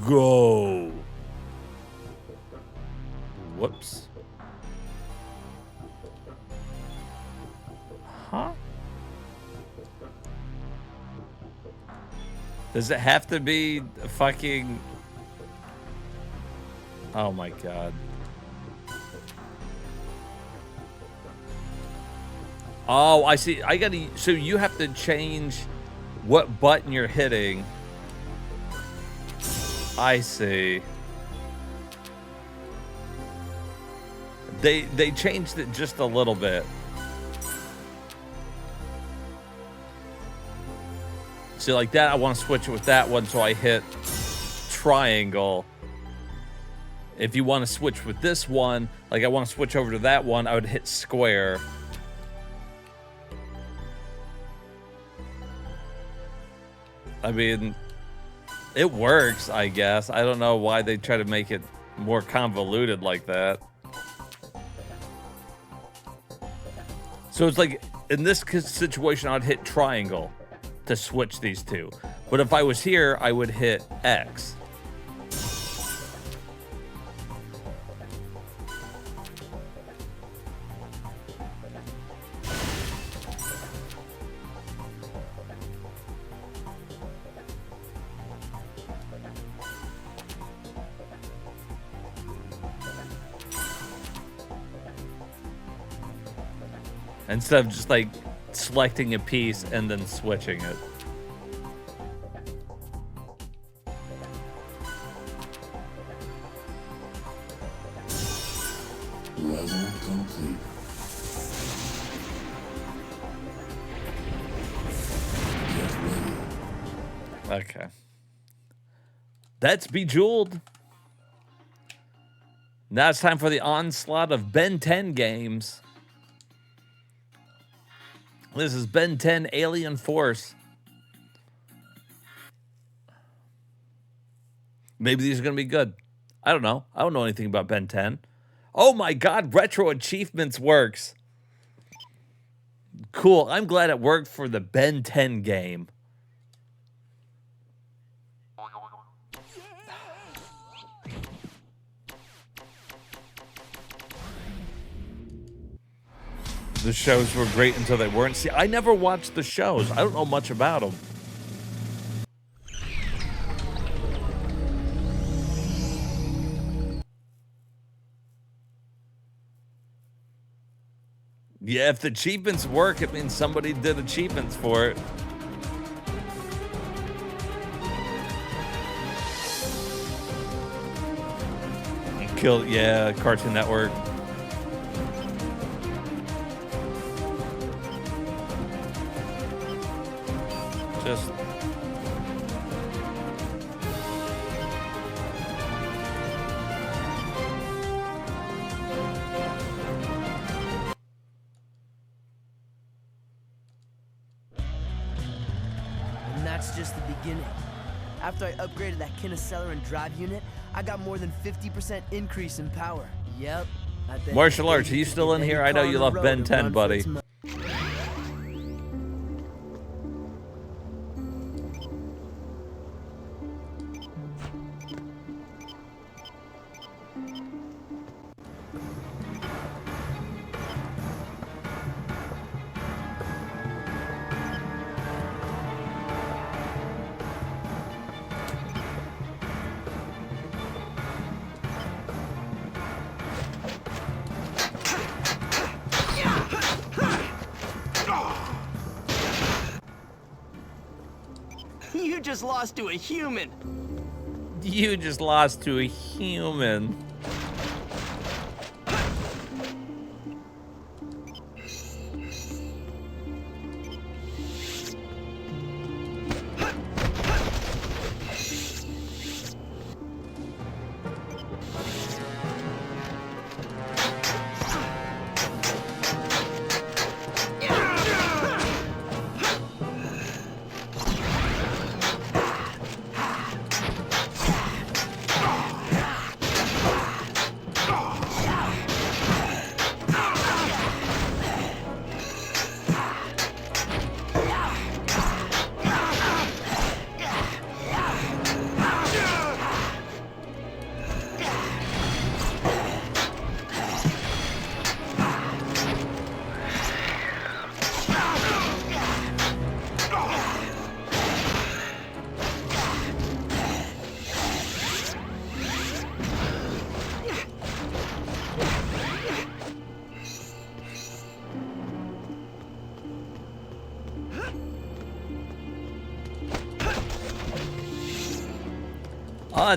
Go. Whoops. Huh? Does it have to be fucking... Oh my god. Oh, I see. I gotta... So you have to change what button you're hitting. I see. They changed it just a little bit. See, like that, I want to switch it with that one, so I hit triangle. If you want to switch with this one, like I want to switch over to that one, I would hit square. I mean, it works, I guess. I don't know why they try to make it more convoluted like that. So it's like, in this situation, I'd hit triangle to switch these two. But if I was here, I would hit X. Instead of just like selecting a piece and then switching it. Level complete. Get ready. Okay. That's Bejeweled. Now it's time for the onslaught of Ben 10 games. This is Ben 10 Alien Force. Maybe these are going to be good. I don't know. I don't know anything about Ben 10. Oh my god, Retro Achievements works. Cool. I'm glad it worked for the Ben 10 game. The shows were great until they weren't. See, I never watched the shows. I don't know much about them. Yeah, if the achievements work, it means somebody did achievements for it. Killed, yeah, Cartoon Network. Just that's just the beginning. After I upgraded that Kineceller and drive unit, I got more than 50% increase in power. Yep. I bet Martial this arts, are baby you could still give in any here? I know car you on the love road Ben a 10, run for buddy. its money. You just lost to a human. You just lost to a human.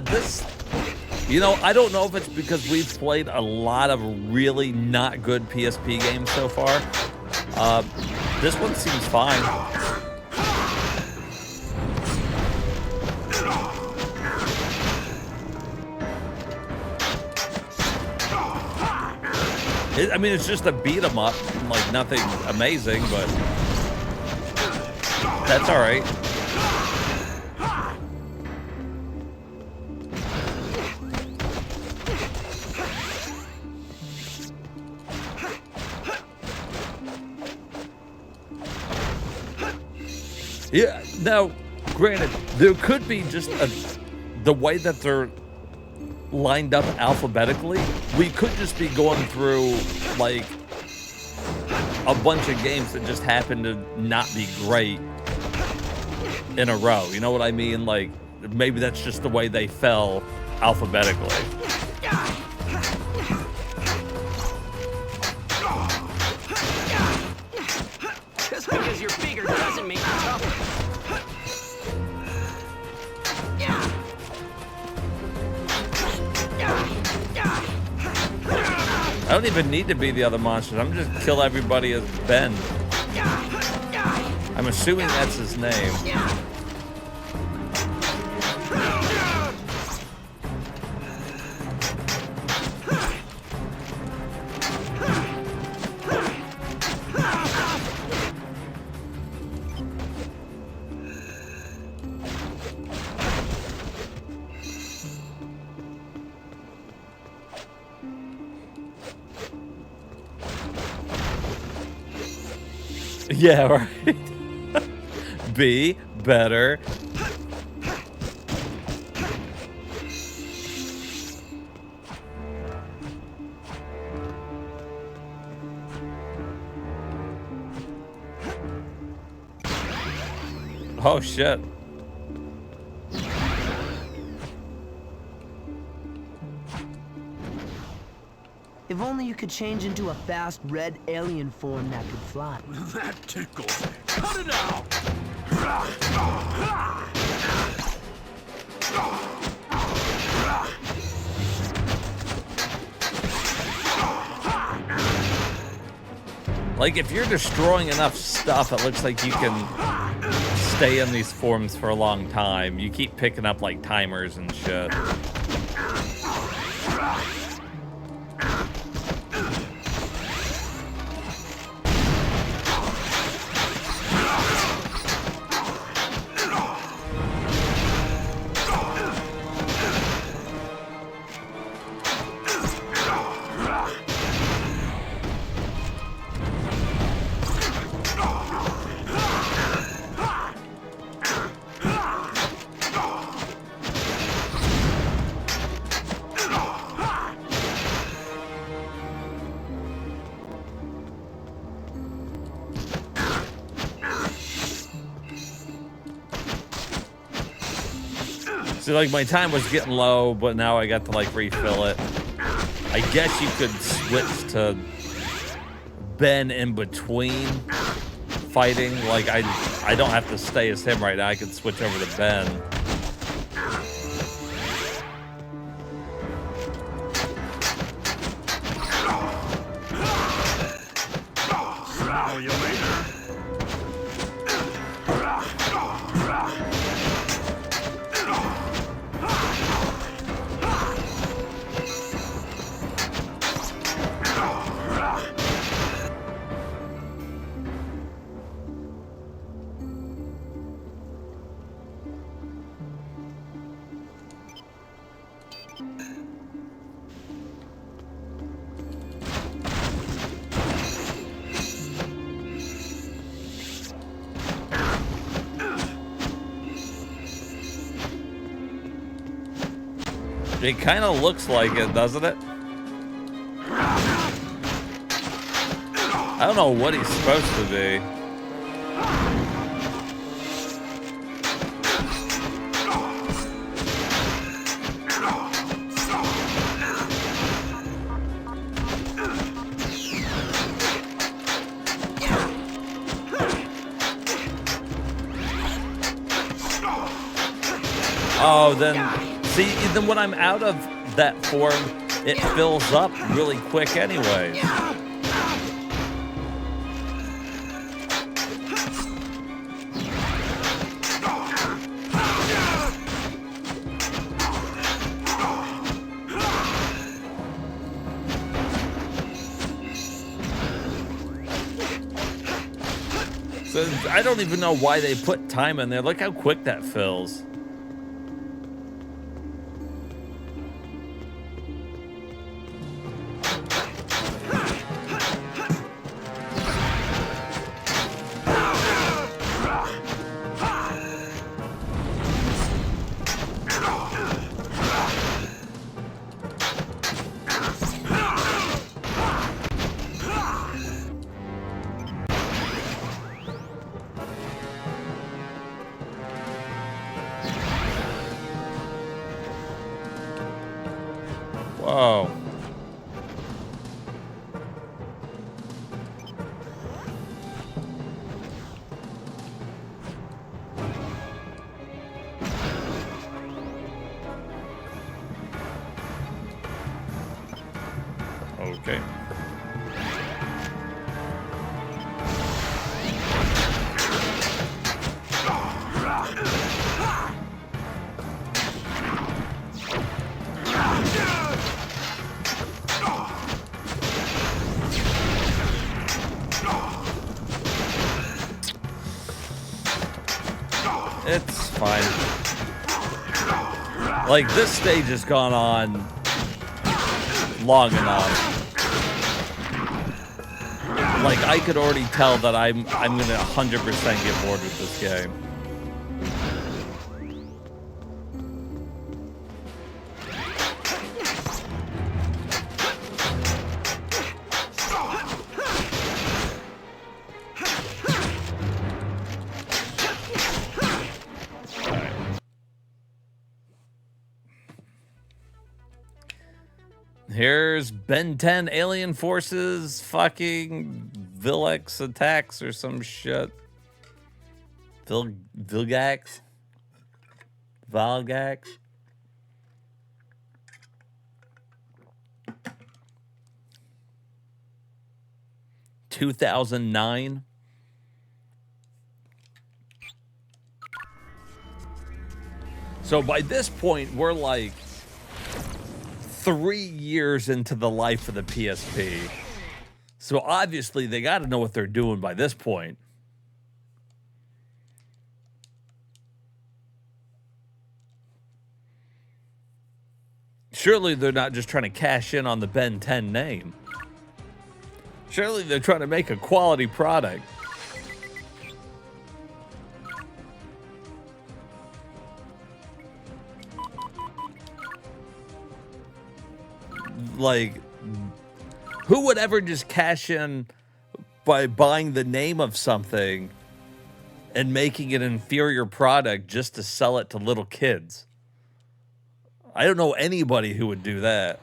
This, you know, I don't know if it's because we've played a lot of really not good PSP games so far. This one seems fine. I mean, it's just a beat 'em up, like nothing amazing, but that's all right. Yeah, now, granted, there could be just the way that they're lined up alphabetically. We could just be going through, like, a bunch of games that just happen to not be great in a row. You know what I mean? Like, maybe that's just the way they fell alphabetically. Just because you're bigger doesn't make you tougher. I don't even need to be the other monsters. I'm just kill everybody as Ben. I'm assuming that's his name. Yeah, right. Be better. Oh, shit. If only you could change into a fast red alien form that could fly. That tickles. Cut it out! Like, if you're destroying enough stuff, it looks like you can stay in these forms for a long time. You keep picking up, like, timers and shit. So, like, my time was getting low, but now I got to, like, refill it. I guess you could switch to Ben in between fighting. Like, I don't have to stay as him right now. I can switch over to Ben. It kind of looks like it, doesn't it? I don't know what he's supposed to be. Oh, then... See, then when I'm out of that form, it fills up really quick anyway. So I don't even know why they put time in there. Look how quick that fills. Whoa. Okay. It's fine. Like, this stage has gone on long enough. Like, I could already tell that I'm gonna 100% get bored with this game. Here's Ben 10 Alien Forces fucking Vilx attacks or some shit. Vilgax? Valgax? (2009). So by this point, we're like 3 years into the life of the PSP. So obviously they got to know what they're doing by this point. Surely they're not just trying to cash in on the Ben 10 name. Surely they're trying to make a quality product. Like, who would ever just cash in by buying the name of something and making an inferior product just to sell it to little kids? I don't know anybody who would do that.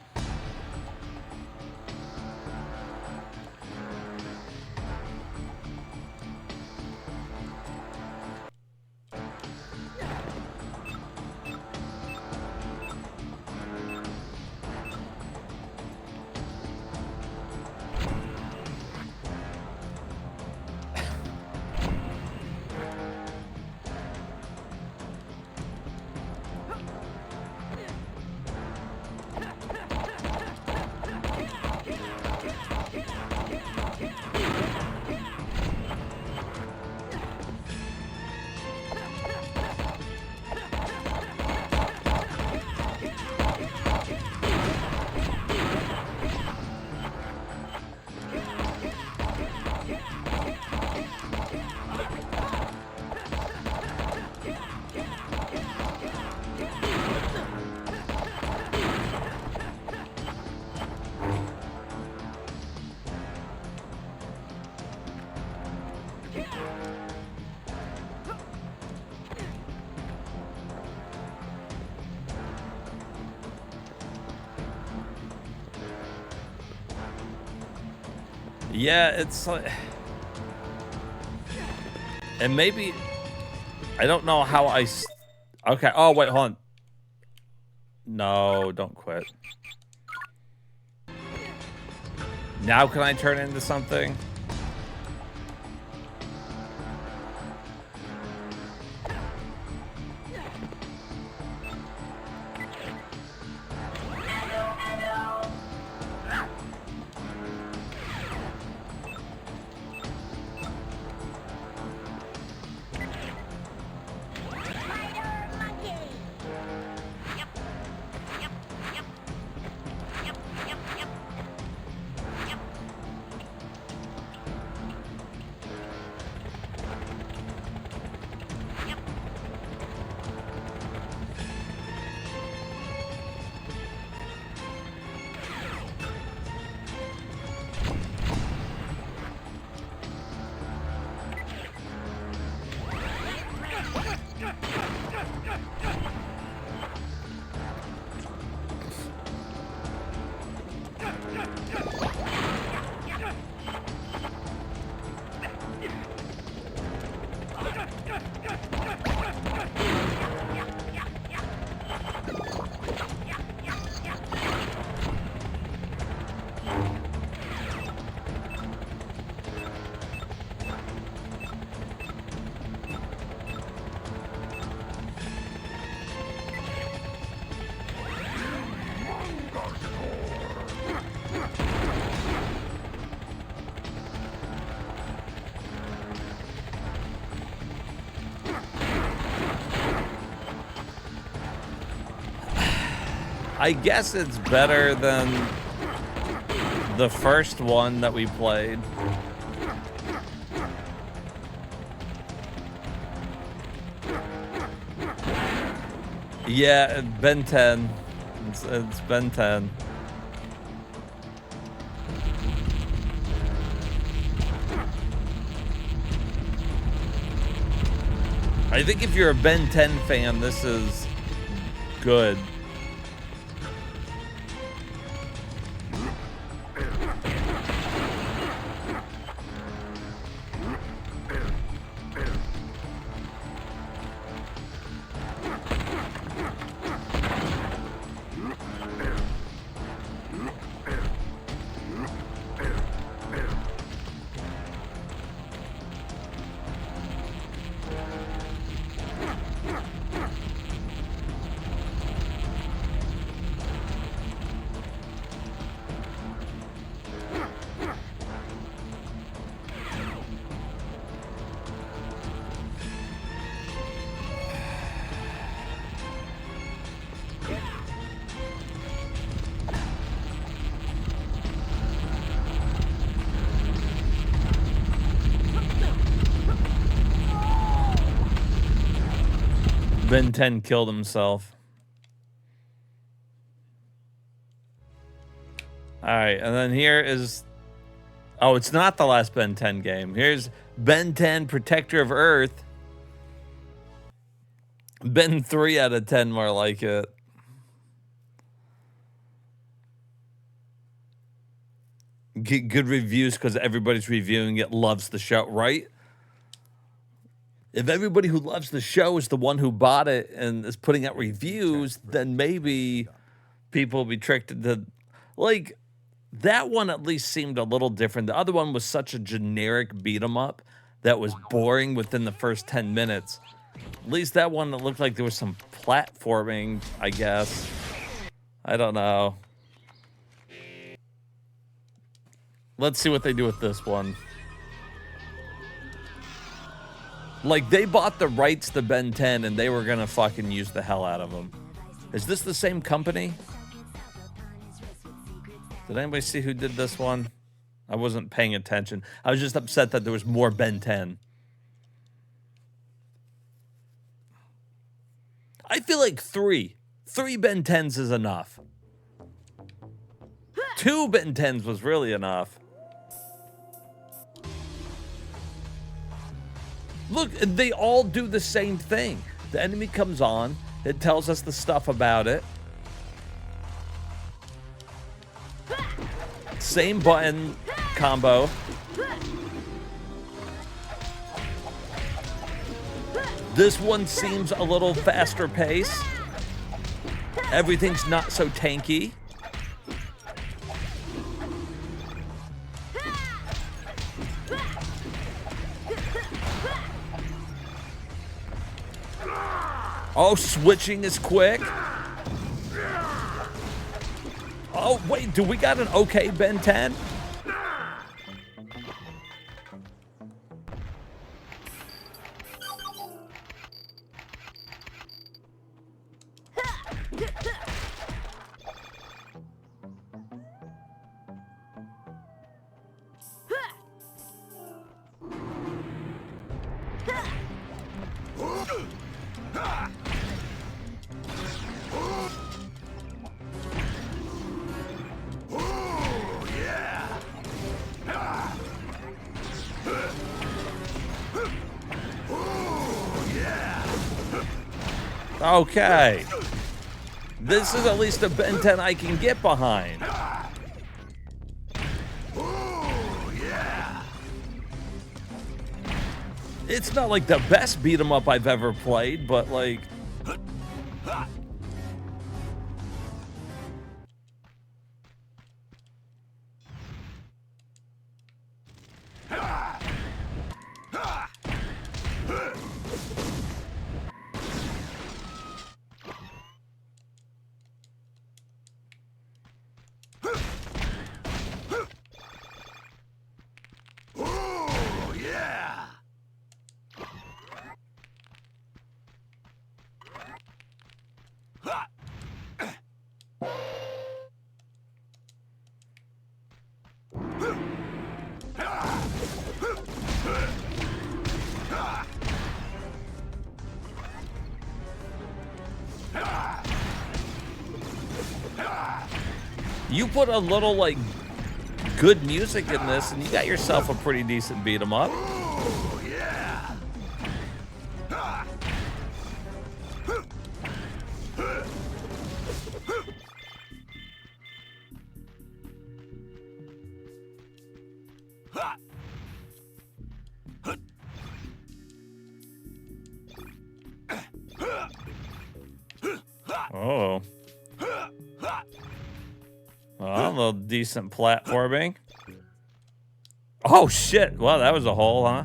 Yeah, it's like, and maybe, I don't know how okay, oh wait, hold on. No, don't quit. Now can I turn into something? I guess it's better than the first one that we played. Yeah, Ben 10. It's Ben 10. I think if you're a Ben 10 fan, this is good. Ben 10 killed himself. Alright, and then here is... Oh, it's not the last Ben 10 game. Here's Ben 10, Protector of Earth. Ben 3 out of 10, more like it. get good reviews because everybody's reviewing it, loves the show, right? If everybody who loves the show is the one who bought it and is putting out reviews, then maybe people will be tricked into, like, that one at least seemed a little different. The other one was such a generic beat 'em up that was boring within the first 10 minutes. At least that one, it looked like there was some platforming, I guess. I don't know. Let's see what they do with this one. Like, they bought the rights to Ben 10 and they were gonna fucking use the hell out of them. Is this the same company? Did anybody see who did this one? I wasn't paying attention. I was just upset that there was more Ben 10. I feel like 3 Ben 10s is enough. 2 Ben 10s was really enough. Look, they all do the same thing. The enemy comes on, it tells us the stuff about it. Same button combo. This one seems a little faster pace. Everything's not so tanky. Oh, switching is quick. Oh, wait, do we got an okay Ben 10? Okay. This is at least a Ben 10 I can get behind. It's not like the best beat 'em up I've ever played, but like... You put a little, like, good music in this, and you got yourself a pretty decent beat 'em up. Oh. A little decent platforming. Oh, shit. Well, that was a hole, huh?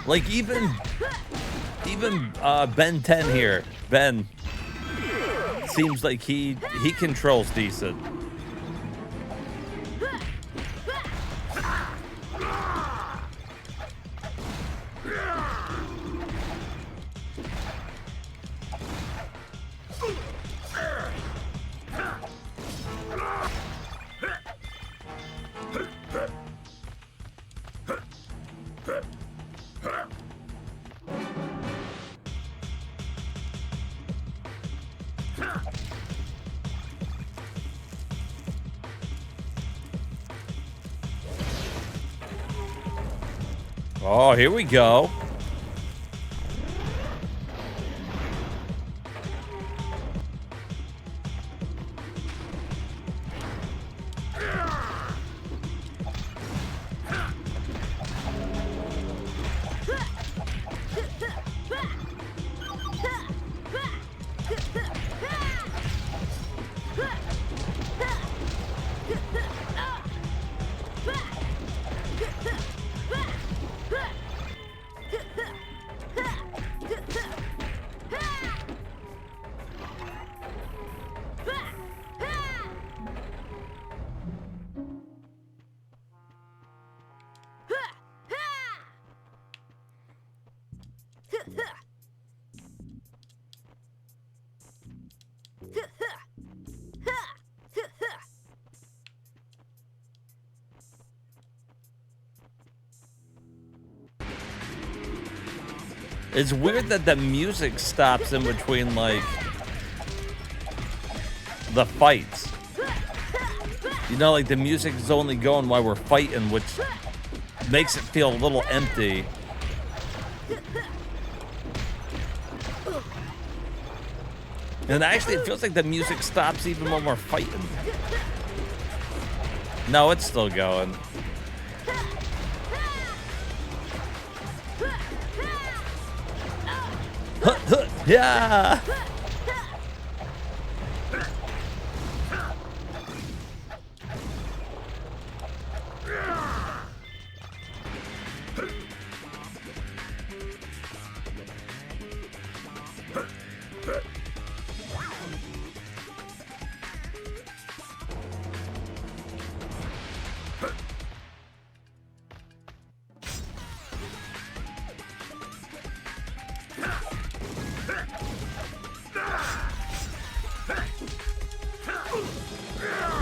Like, even Ben 10 here. Ben seems like he controls decent. Oh, here we go. It's weird that the music stops in between, like, the fights. You know, like, the music is only going while we're fighting, which makes it feel a little empty. And actually, it feels like the music stops even when we're fighting. No, it's still going. Yeah.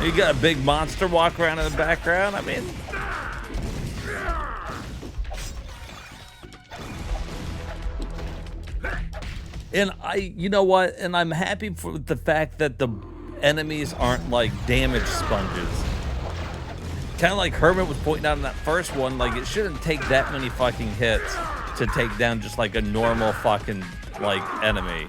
You got a big monster walk around in the background. I mean, and you know what? And I'm happy for the fact that the enemies aren't like damage sponges. Kind of like Hermit was pointing out in that first one, like it shouldn't take that many fucking hits to take down just like a normal fucking like enemy.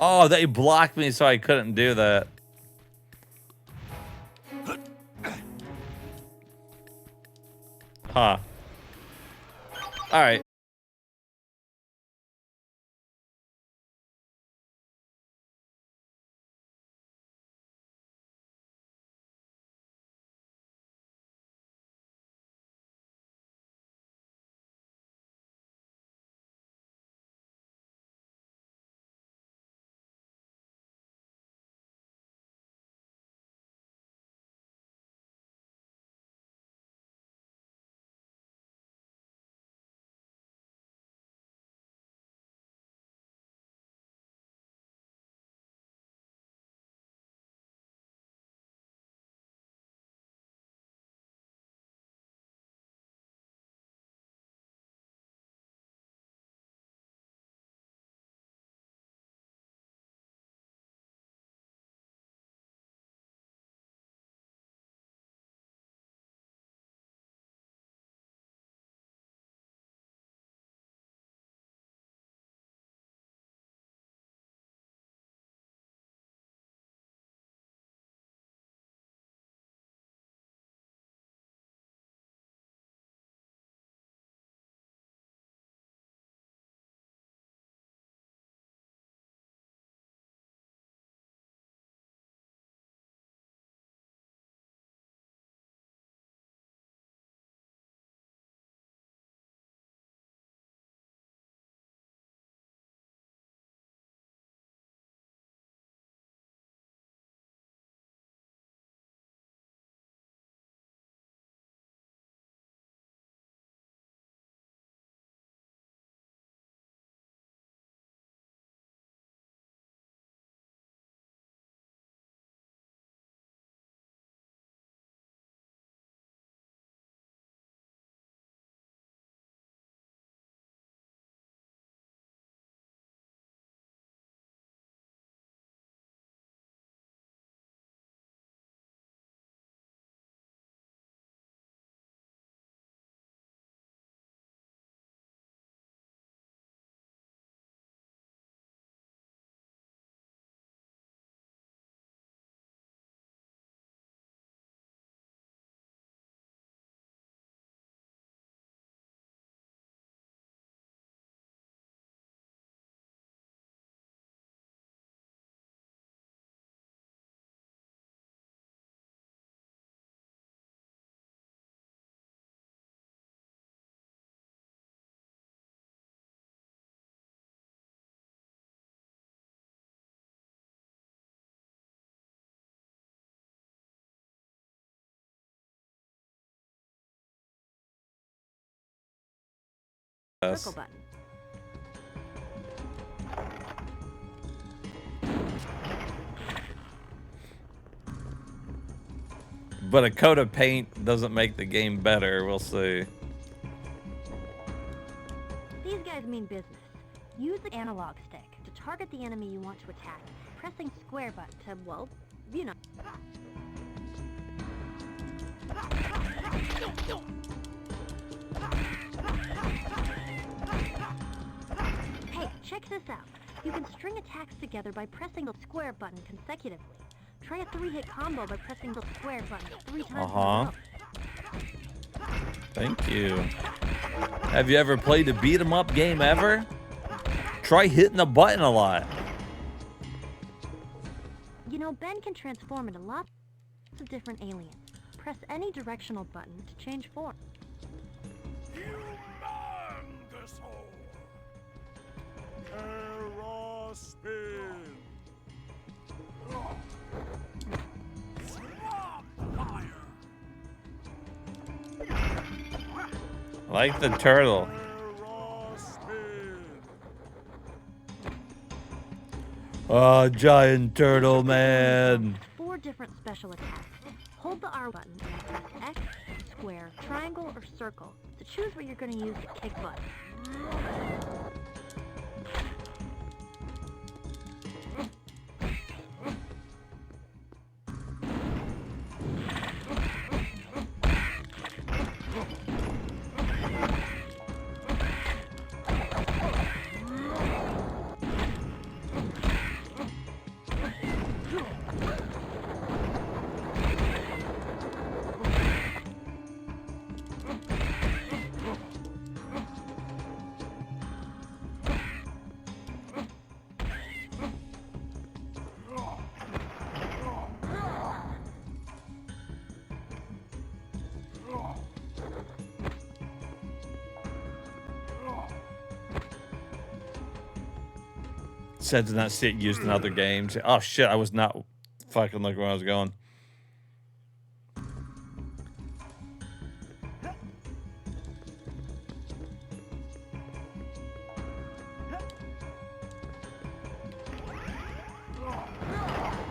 Oh, they blocked me so I couldn't do that. Huh. All right. circle button. But a coat of paint doesn't make the game better. We'll see. These guys mean business. Use the analog stick to target the enemy you want to attack, pressing square button to, well, you know. Hey, check this out. You can string attacks together by pressing the square button consecutively. Try a 3-hit combo by pressing the square button 3 times in a row. Thank you. Have you ever played a beat 'em up game ever? Try hitting the button a lot. You know, Ben can transform into lots of different aliens. Press any directional button to change form. I like the turtle. Oh, giant turtle man. 4 different special attacks. Hold the R button and press X, square, triangle, or circle to choose what you're going to use to kick butt. Said to not see it used in other games. Oh shit, I was not fucking looking where I was going.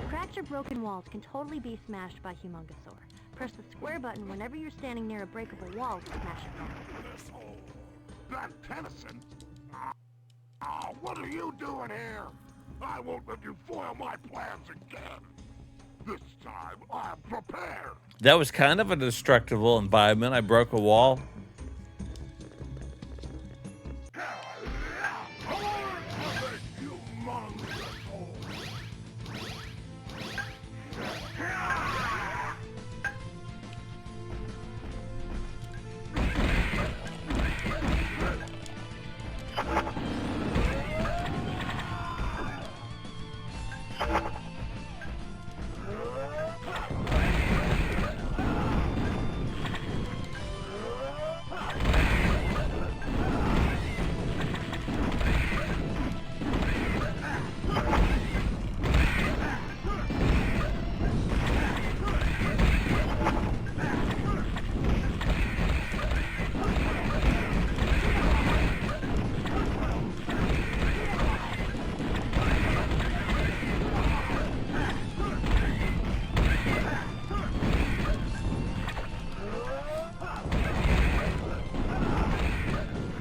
Cracked or broken walls can totally be smashed by Humongosaur. Press the square button whenever you're standing near a breakable wall to smash it down. That Tennyson? Oh, what are you doing here? I won't let you foil my plans again. This time, I'm prepared. That was kind of a destructible environment. I broke a wall.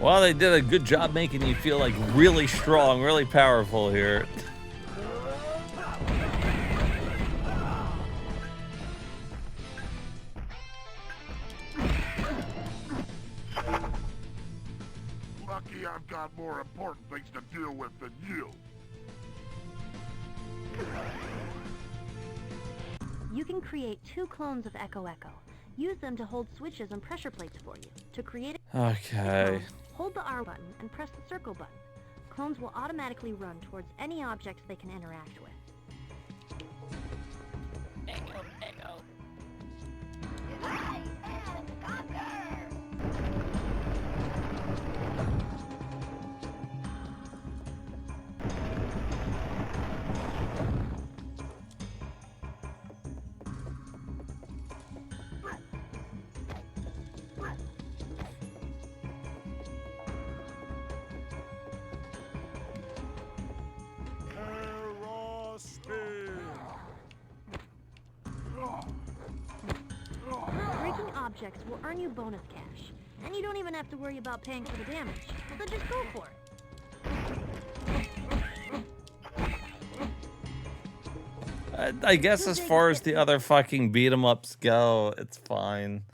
Well, they did a good job making you feel like really strong, really powerful here. Lucky I've got more important things to deal with than you. You can create 2 clones of Echo Echo. Use them to hold switches and pressure plates for you. To create Okay. hold the R button and press the circle button. Clones will automatically run towards any objects they can interact with. Echo, echo. objects will earn you bonus cash. And you don't even have to worry about paying for the damage. So just go for it. I guess as far as the other fucking beat 'em ups go, it's fine.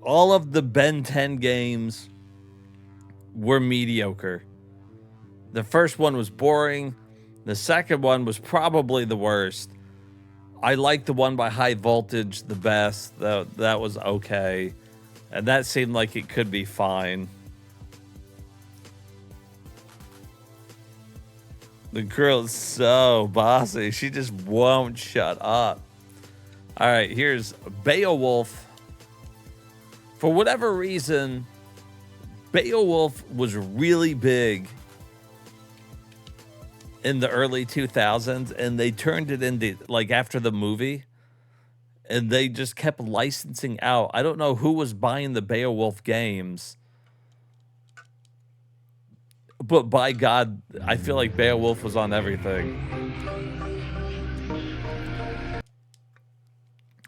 All of the Ben 10 games were mediocre. The first one was boring. The second one was probably the worst. I liked the one by High Voltage the best. That was okay. And that seemed like it could be fine. The girl is so bossy. She just won't shut up. All right, here's Beowulf. For whatever reason, Beowulf was really big in the early 2000s, and they turned it into, like, after the movie, and they just kept licensing out. I don't know who was buying the Beowulf games, but by God, I feel like Beowulf was on everything.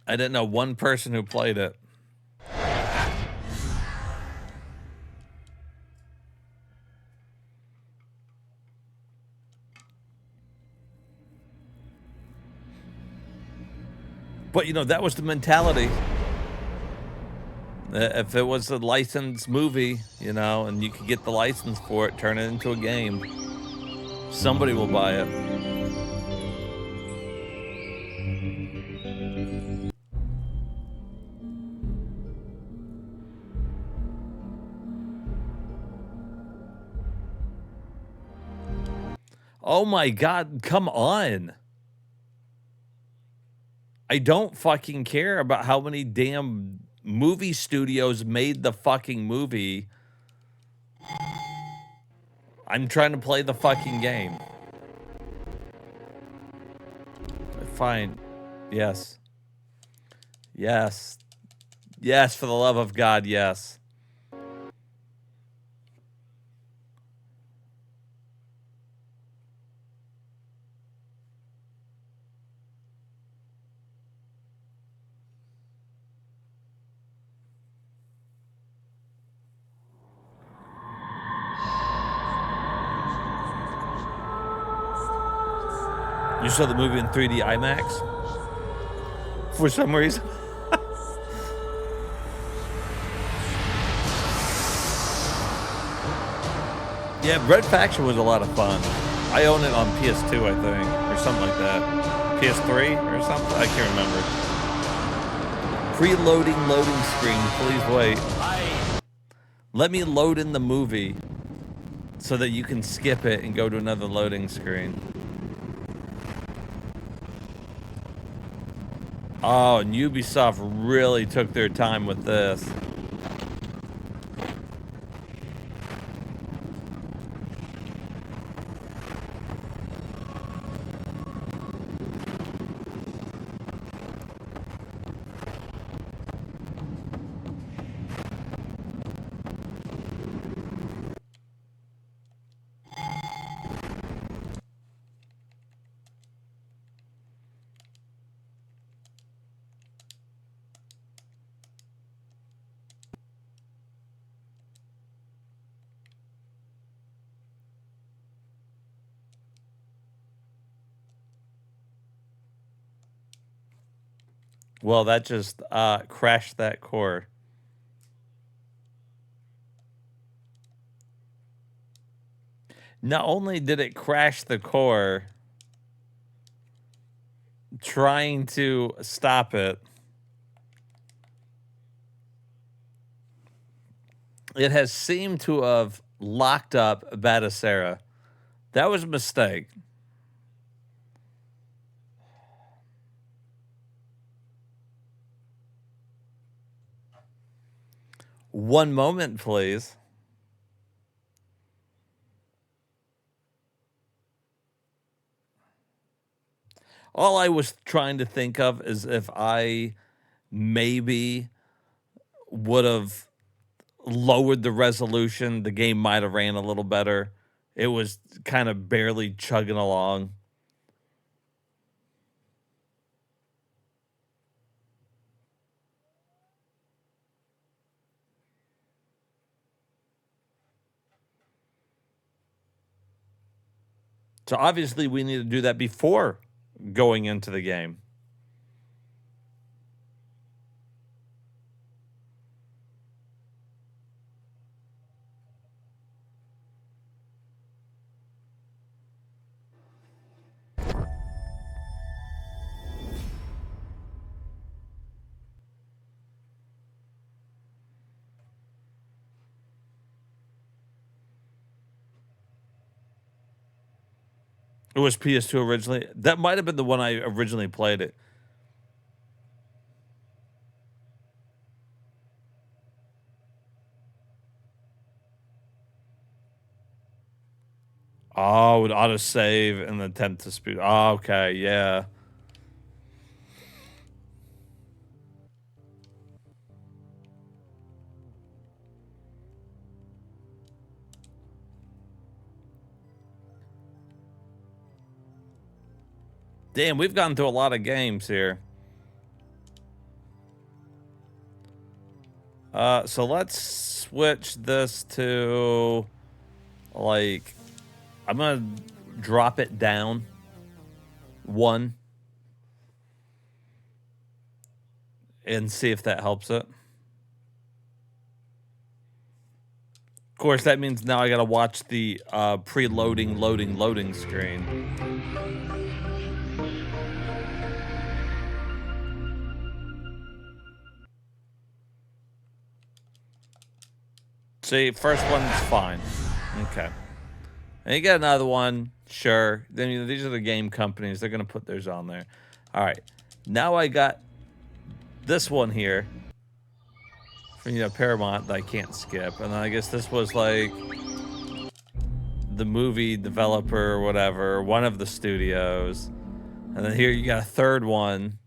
I didn't know one person who played it. But, you know, that was the mentality. If it was a licensed movie, you know, and you could get the license for it, turn it into a game, somebody will buy it. Oh my God, come on. I don't fucking care about how many damn movie studios made the fucking movie. I'm trying to play the fucking game. Fine. Yes. Yes. Yes, for the love of God, yes. You saw the movie in 3D IMAX? For some reason. Yeah, Red Faction was a lot of fun. I own it on PS2, I think, or something like that. PS3 or something? I can't remember. Preloading loading screen, please wait. Let me load in the movie so that you can skip it and go to another loading screen. Oh, and Ubisoft really took their time with this. Well, that just crashed that core. Not only did it crash the core, trying to stop it, it has seemed to have locked up Batacera. That was a mistake. One moment, please. All I was trying to think of is if I maybe would have lowered the resolution, the game might have ran a little better. It was kind of barely chugging along. So obviously we need to do that before going into the game. It was PS2 originally. That might have been the one I originally played it. Oh, with autosave and the attempt to speed. Oh, okay, yeah. Damn, we've gone through a lot of games here. So let's switch this to, like, I'm gonna drop it down 1 and see if that helps it. Of course, that means now I gotta watch the preloading, loading screen. See, first one's fine. Okay. And you get another one, sure. Then these are the game companies. They're going to put theirs on there. All right. Now I got this one here from, Paramount that I can't skip. And then I guess this was like the movie developer or whatever, one of the studios. And then here you got a third one,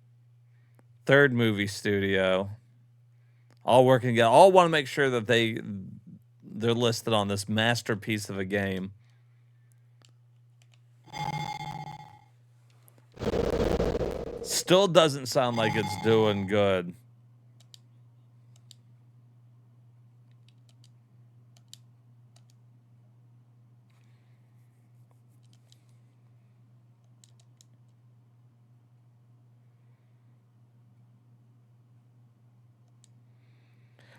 third movie studio. All working together. All want to make sure that they're listed on this masterpiece of a game. Still doesn't sound like it's doing good.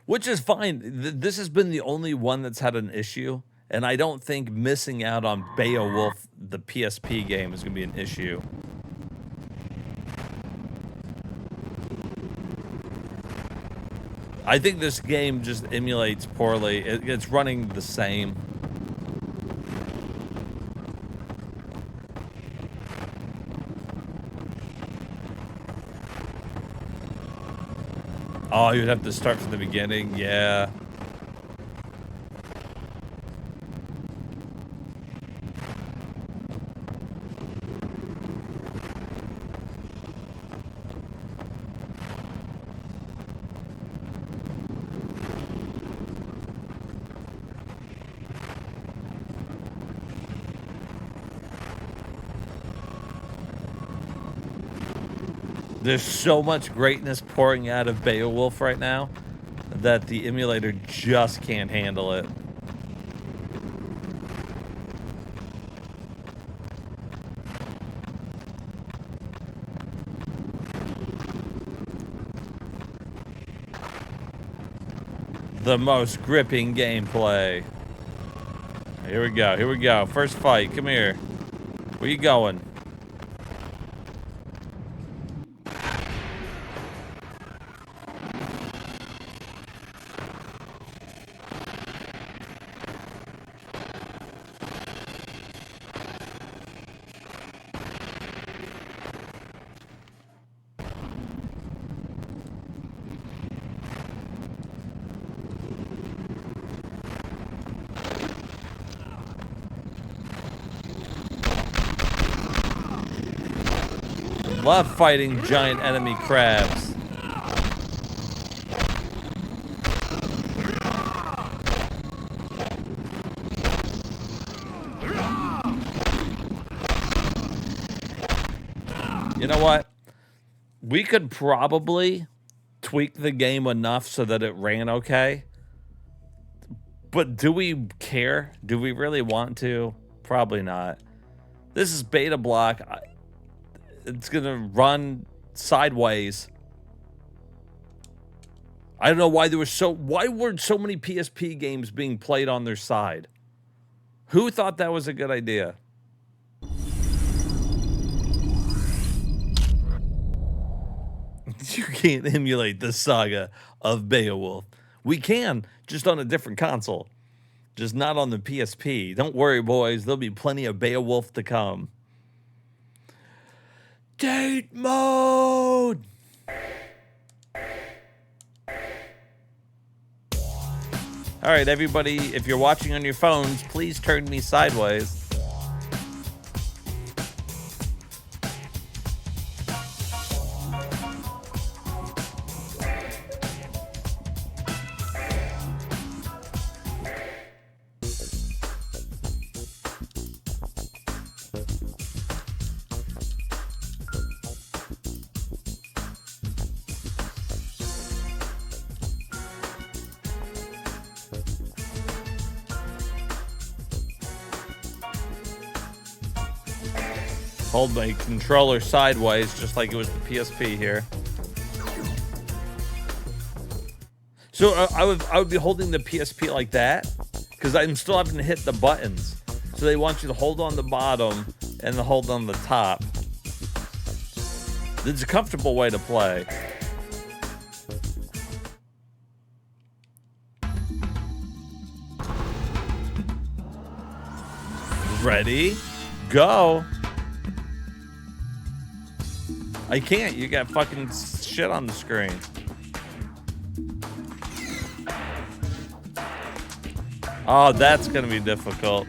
Which is fine. This has been the only one that's had an issue. And I don't think missing out on Beowulf, the PSP game, is going to be an issue. I think this game just emulates poorly. It's running the same. Oh, you'd have to start from the beginning. Yeah. There's so much greatness pouring out of Beowulf right now that the emulator just can't handle it. The most gripping gameplay. Here we go. Here we go. First fight. Come here. Where you going? Love fighting giant enemy crabs. You know what? We could probably tweak the game enough so that it ran okay. But do we care? Do we really want to? Probably not. This is beta block. It's gonna run sideways. I don't know why why were so many PSP games being played on their side? Who thought that was a good idea? You can't emulate the saga of Beowulf. We can, just on a different console. Just not on the PSP. Don't worry, boys. There'll be plenty of Beowulf to come. Date mode! All right, everybody, if you're watching on your phones, please turn me sideways. Hold my controller sideways, just like it was the PSP here. So I would be holding the PSP like that, because I'm still having to hit the buttons. So they want you to hold on the bottom and to hold on the top. It's a comfortable way to play. Ready? Go. I can't. You got fucking shit on the screen. Oh, that's gonna be difficult.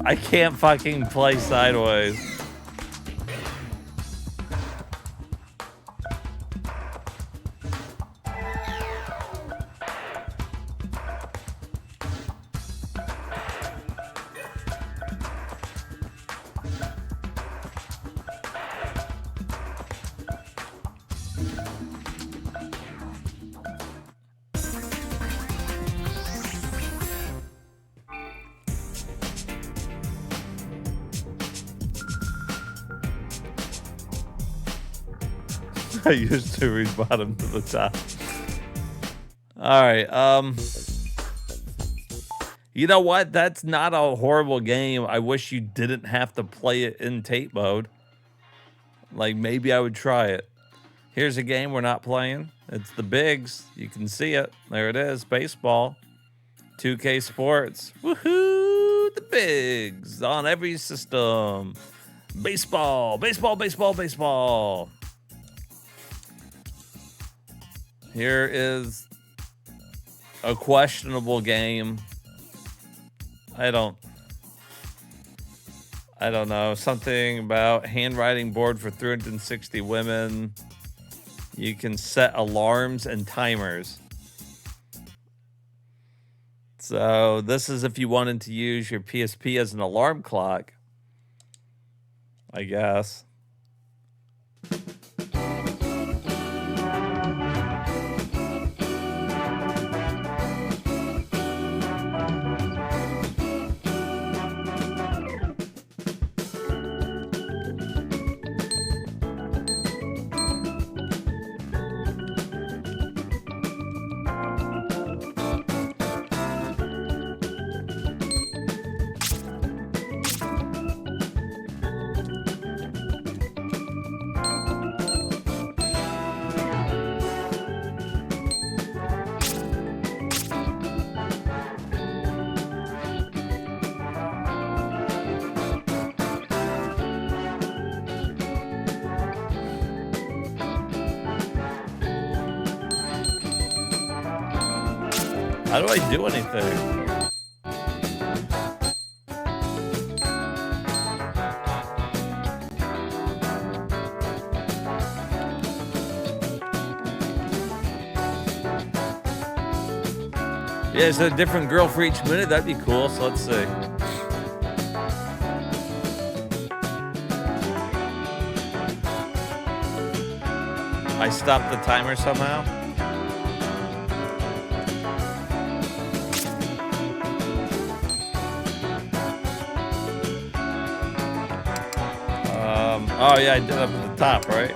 I can't fucking play sideways. I used to read bottom to the top. All right. You know what? That's not a horrible game. I wish you didn't have to play it in tape mode. Like, maybe I would try it. Here's a game we're not playing. It's the Bigs. You can see it. There it is. Baseball. 2K Sports. Woohoo! The Bigs on every system. Baseball. Baseball, baseball, baseball. Here is a questionable game. I don't know. Something about handwriting board for 360 women. You can set alarms and timers. So this is if you wanted to use your PSP as an alarm clock, I guess. How do I do anything? Yeah, is there a different girl for each minute? That'd be cool. So let's see. I stopped the timer somehow. Oh yeah, I did it up at the top, right?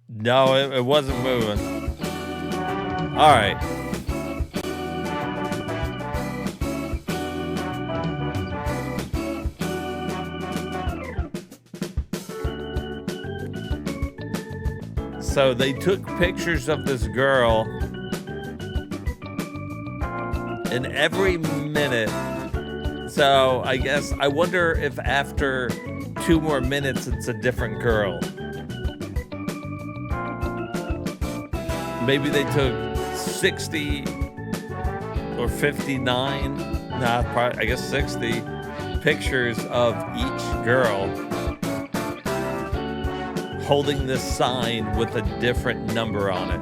No, it wasn't moving. All right. So they took pictures of this girl in every minute. So I guess, I wonder if after 2 more minutes, it's a different girl. Maybe they took 60 or 59, probably, I guess 60 pictures of each girl holding this sign with a different number on it.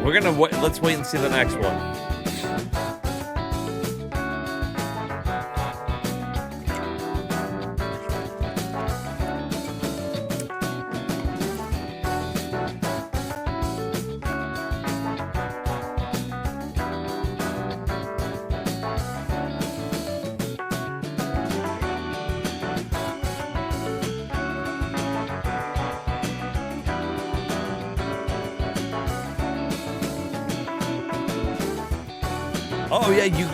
We're gonna let's wait and see the next one. Oh yeah, you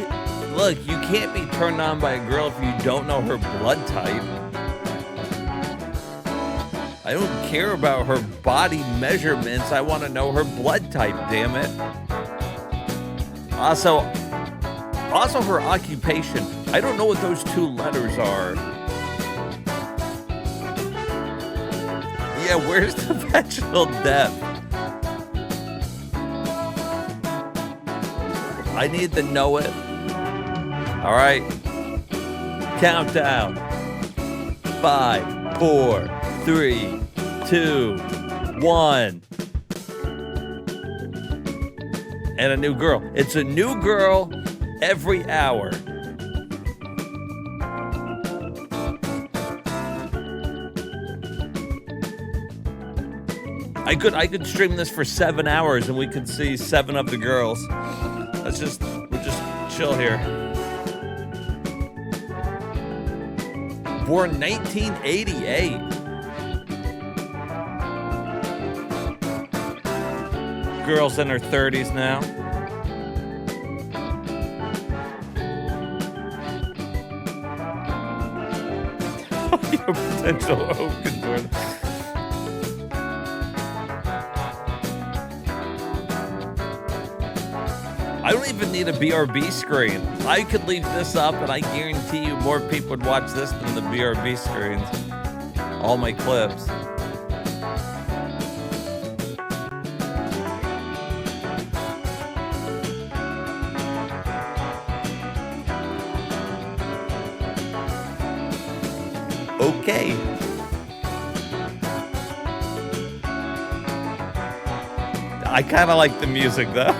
can't be turned on by a girl if you don't know her blood type. I don't care about her body measurements. I want to know her blood type, damn it. Also her occupation. I don't know what those 2 letters are. Yeah, where's the vaginal depth? I need to know it. All right. Countdown. 5, 4, 3, 2, 1. And a new girl. It's a new girl every hour. I could stream this for 7 hours and we could see 7 of the girls. We'll just chill here. Born 1988. Girl's in her 30s now. Your potential open door. I don't even need a BRB screen. I could leave this up and I guarantee you more people would watch this than the BRB screens. All my clips. Okay. I kind of like the music though.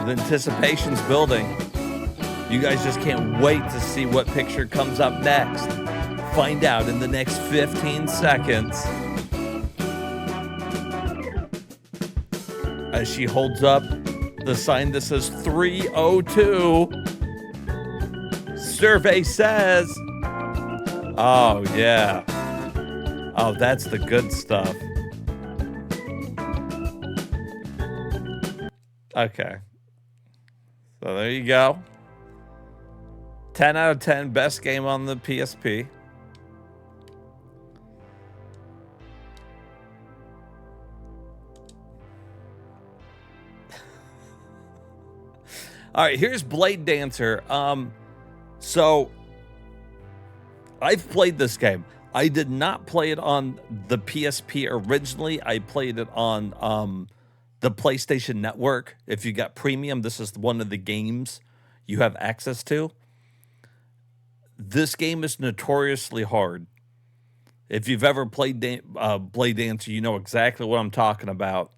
The anticipation's building. You guys just can't wait to see what picture comes up next. Find out in the next 15 seconds. As she holds up the sign that says 302. Survey says. Oh, yeah. Oh, that's the good stuff. Okay. So there you go. 10 out of 10, best game on the PSP. All right, here's Blade Dancer. So I've played this game. I did not play it on the PSP originally. I played it on the PlayStation Network. If you got premium, this is one of the games you have access to. This game is notoriously hard. If you've ever played Blade Dancer, you know exactly what I'm talking about.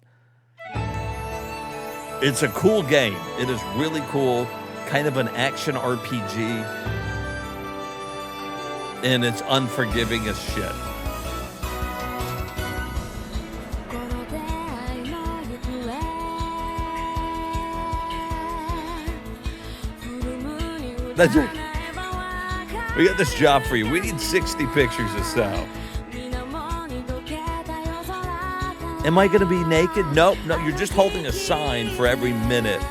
It's a cool game. It is really cool. Kind of an action RPG. And it's unforgiving as shit. That's right. We got this job for you. We need 60 pictures or so. Am I going to be naked? Nope. No, you're just holding a sign for every minute.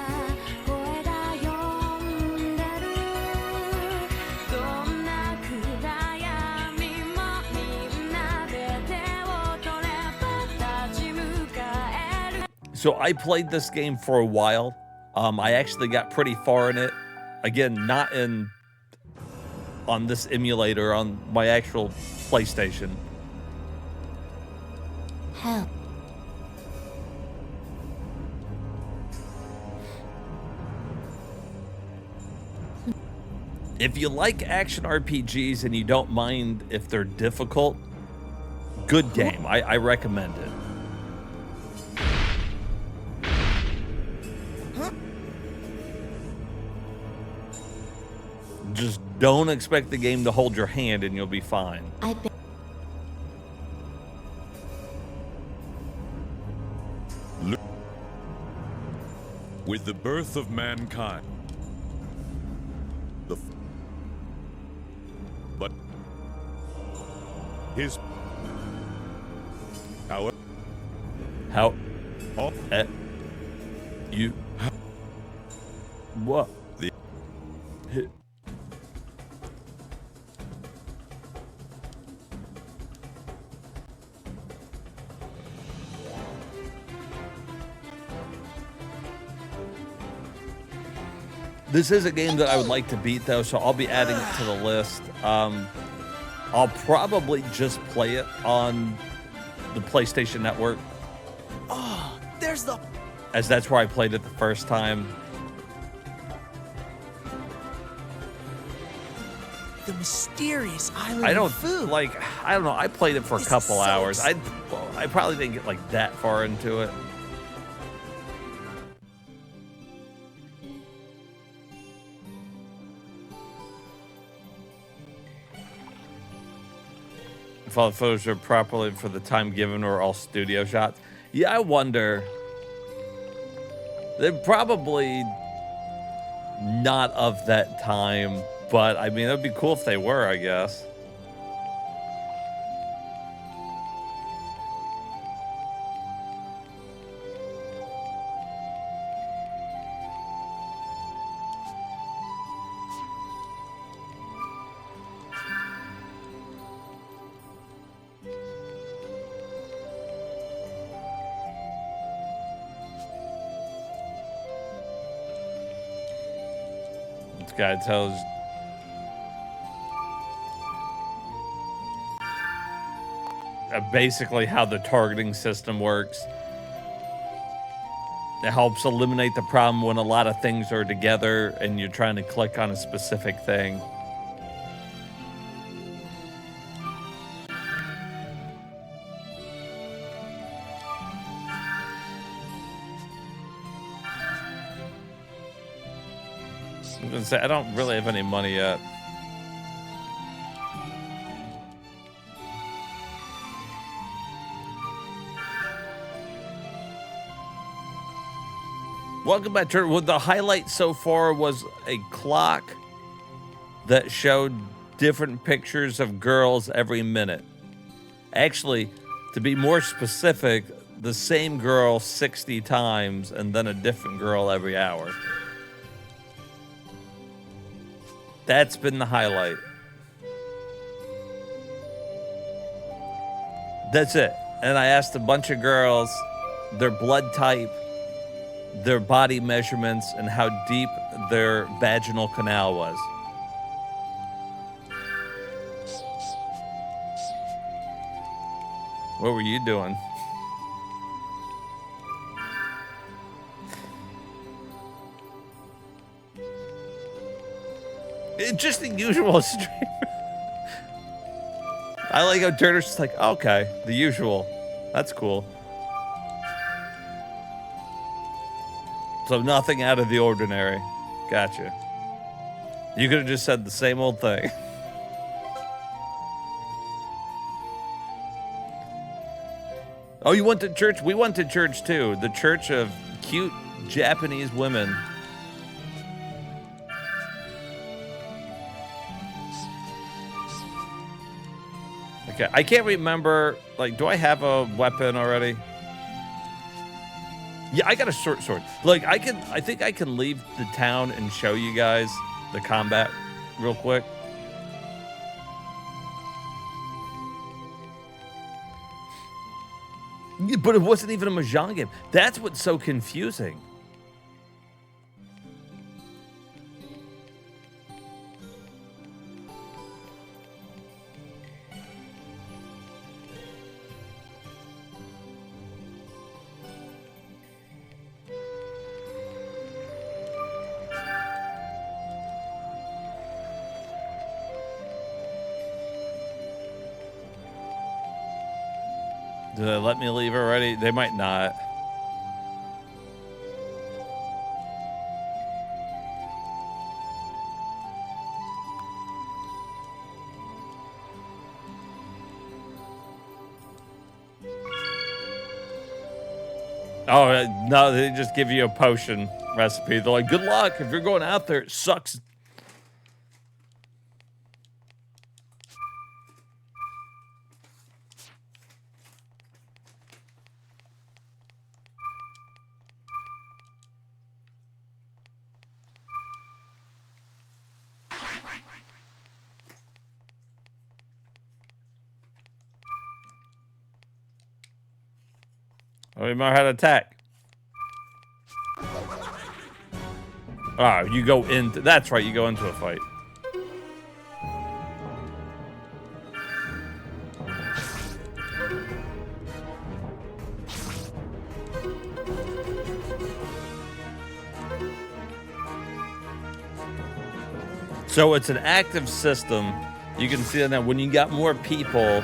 So I played this game for a while. I actually got pretty far in it. Again, not on this emulator, on my actual PlayStation. Help. If you like action RPGs and you don't mind if they're difficult, good game. I recommend it. Just don't expect the game to hold your hand and you'll be fine. With the birth of mankind, but his how you what the This is a game that I would like to beat, though, so I'll be adding it to the list. I'll probably just play it on the PlayStation Network. Oh, there's the... As that's where I played it the first time. The mysterious island I don't of food. I don't know. I played it for a couple hours. I probably didn't get like that far into it. If all the photos are properly for the time given or all studio shots. Yeah, I wonder. They're probably not of that time, but I mean, it'd be cool if they were, I guess. Guy tells basically how the targeting system works. It helps eliminate the problem when a lot of things are together and you're trying to click on a specific thing. I'm gonna say I don't really have any money yet. Welcome back to well, the highlight so far was a clock that showed different pictures of girls every minute. Actually, to be more specific, the same girl 60 times and then a different girl every hour. That's been the highlight. That's it. And I asked a bunch of girls their blood type, their body measurements, and how deep their vaginal canal was. What were you doing? It's just the usual stream. I like how Turner's just like, okay, the usual. That's cool. So nothing out of the ordinary. Gotcha. You could have just said the same old thing. Oh, you went to church? We went to church too. The Church of Cute Japanese Women. Okay, I can't remember, like, do I have a weapon already? Yeah, I got a short sword. Like, I think I can leave the town and show you guys the combat real quick. Yeah, but it wasn't even a Mahjong game. That's what's so confusing. Did they let me leave already? They might not. Oh, no, they just give you a potion recipe. They're like, good luck. If you're going out there, it sucks. Oh, you remember how to attack. Ah, you go into... That's right, you go into a fight. So it's an active system. You can see that now when you got more people,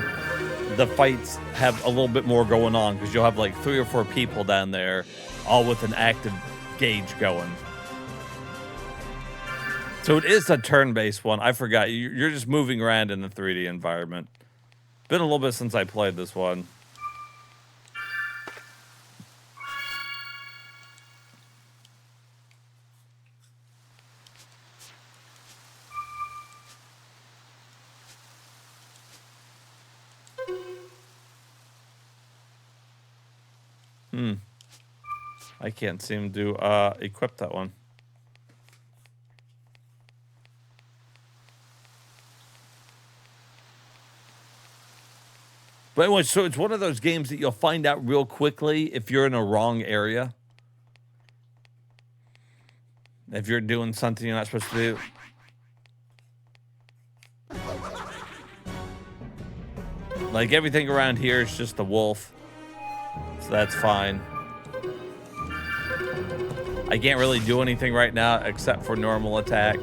the fights have a little bit more going on because you'll have like 3 or 4 people down there, all with an active gauge going. So it is a turn-based one. I forgot. You're just moving around in the 3D environment. Been a little bit since I played this one. I can't seem to equip that one. But anyway, so it's one of those games that you'll find out real quickly if you're in a wrong area. If you're doing something you're not supposed to do. Like everything around here is just a wolf. So that's fine. I can't really do anything right now except for normal attack.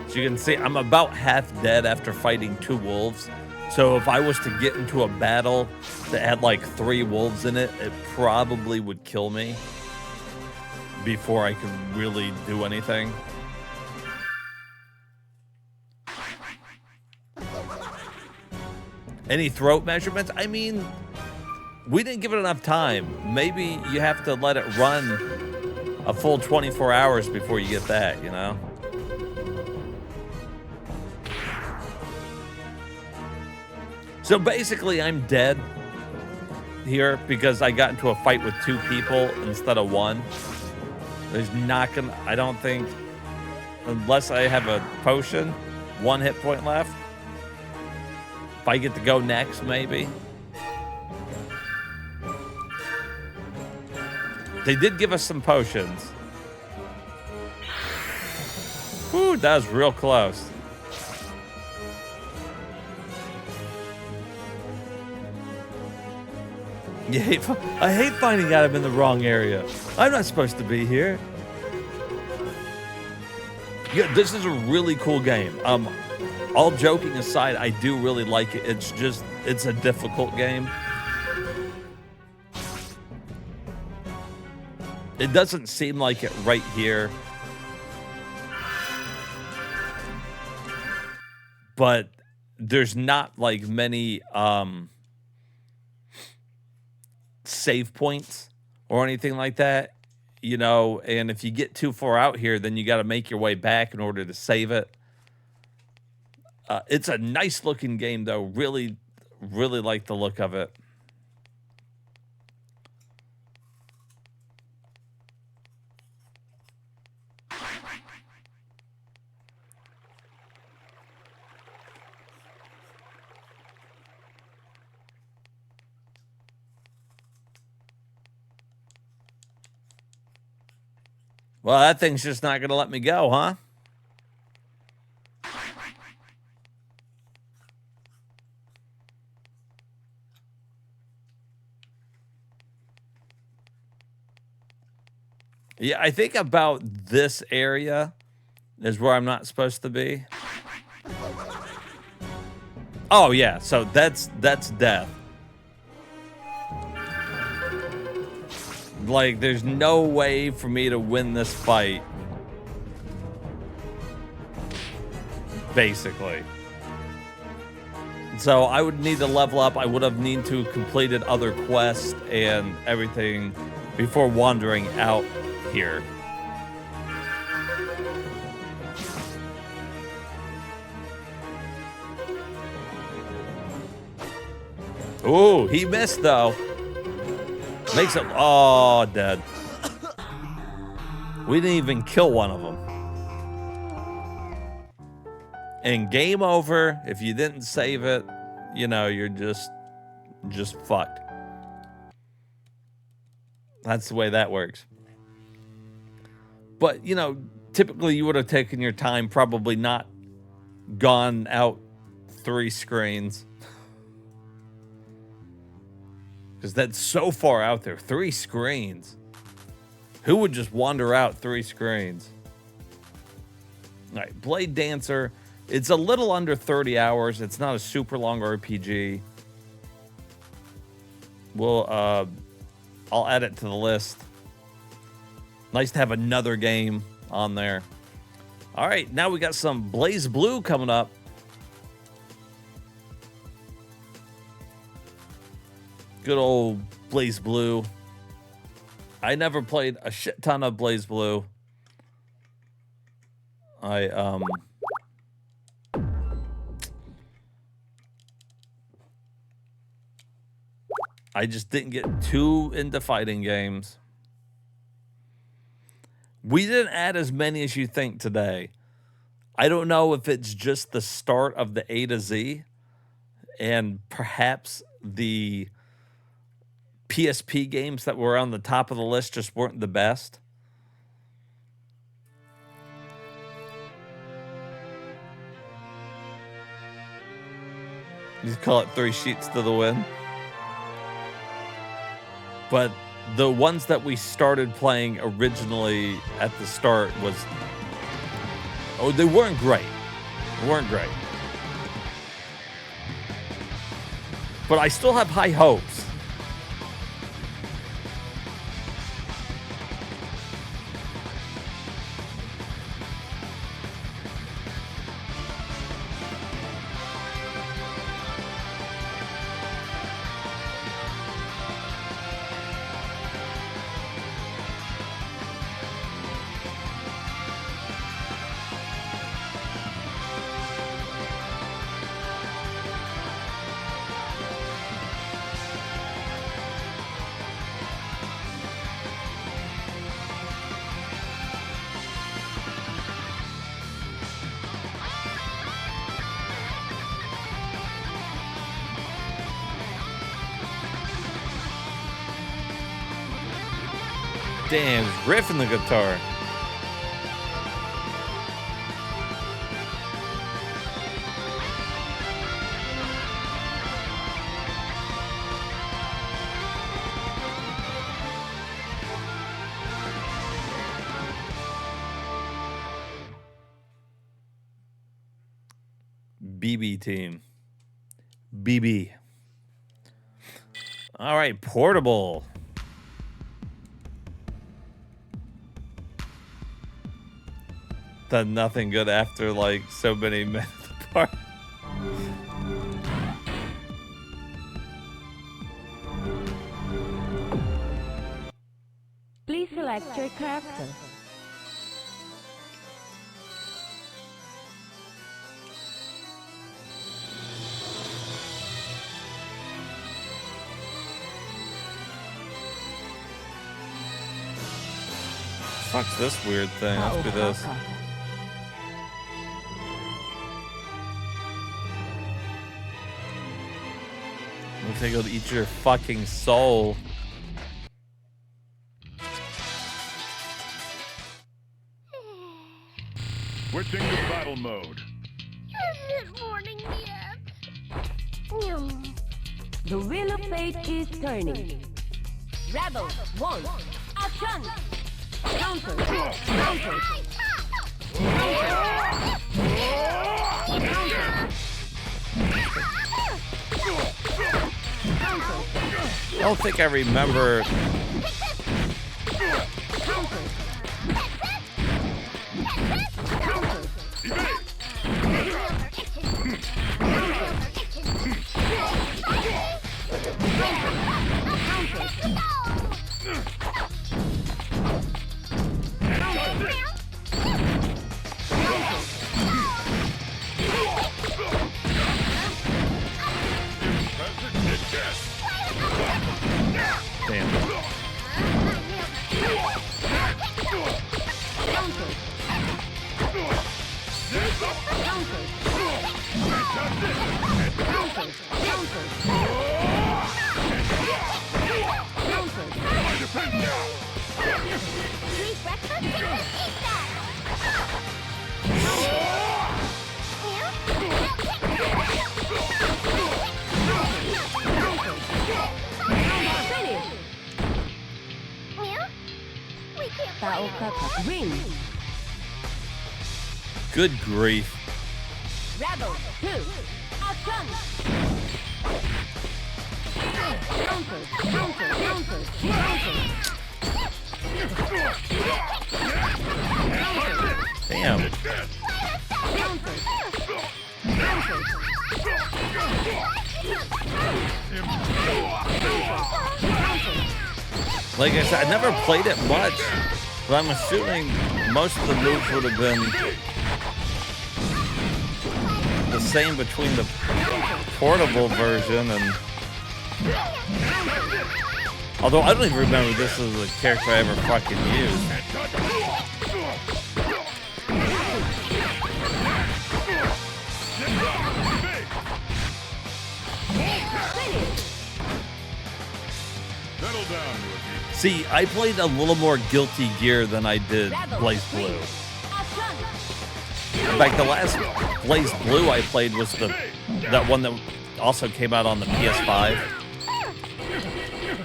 As you can see, I'm about half dead after fighting 2 wolves. So if I was to get into a battle that had like 3 wolves in it, it probably would kill me before I could really do anything. Any throat measurements? I mean, we didn't give it enough time. Maybe you have to let it run a full 24 hours before you get that, you know? So basically, I'm dead here because I got into a fight with 2 people instead of 1. There's not gonna, I don't think, unless I have a potion, 1 hit point left. If I get to go next, maybe. They did give us some potions. Whew, that was real close. I hate finding out I'm in the wrong area. I'm not supposed to be here. Yeah, this is a really cool game. All joking aside, I do really like it. It's just, it's a difficult game. It doesn't seem like it right here. But there's not like many save points or anything like that, you know, and if you get too far out here, then you got to make your way back in order to save it. It's a nice looking game though. Really, really like the look of it. Well, that thing's just not going to let me go, huh? Yeah, I think about this area is where I'm not supposed to be. Oh, yeah, so that's death. Like, there's no way for me to win this fight. Basically. So I would need to level up. I would have needed to have completed other quests and everything before wandering out here. Ooh, he missed though. Makes it, oh, dead. We didn't even kill one of them. And game over. If you didn't save it, you know, you're just fucked. That's the way that works. But, you know, typically you would have taken your time, probably not gone out 3 screens. Because that's so far out there. 3 screens. Who would just wander out 3 screens? All right, Blade Dancer. It's a little under 30 hours. It's not a super long RPG. I'll add it to the list. Nice to have another game on there. All right, now we got some Blaze Blue coming up. Good old Blaze Blue. I never played a shit ton of Blaze Blue. I just didn't get too into fighting games. We didn't add as many as you think today. I don't know if it's just the start of the A to Z and perhaps the PSP games that were on the top of the list just weren't the best. You call it 3 sheets to the wind. But the ones that we started playing originally at the start was... Oh, they weren't great. They weren't great. But I still have high hopes. Damn, he's riffing the guitar. BB team. BB. All right, portable. Done nothing good after like so many minutes apart. Please select your character. Fuck's this weird thing? Let's do this. Looks like it'll eat your fucking soul. Switching to battle mode. Isn't morning yet? The wheel of fate is turning. Rebel, one, action! Counter, counter. I don't think I remember. Good grief. Rebel, two, action! Counter, counter, counter, Damn. Like I said, I never played it much, but I'm assuming most of the moves would have been the same between the portable version and... Although I don't even remember this as a character I ever fucking used. See, I played a little more Guilty Gear than I did Blaze Blue. In fact, the last Blaze Blue I played was that one that also came out on the PS5.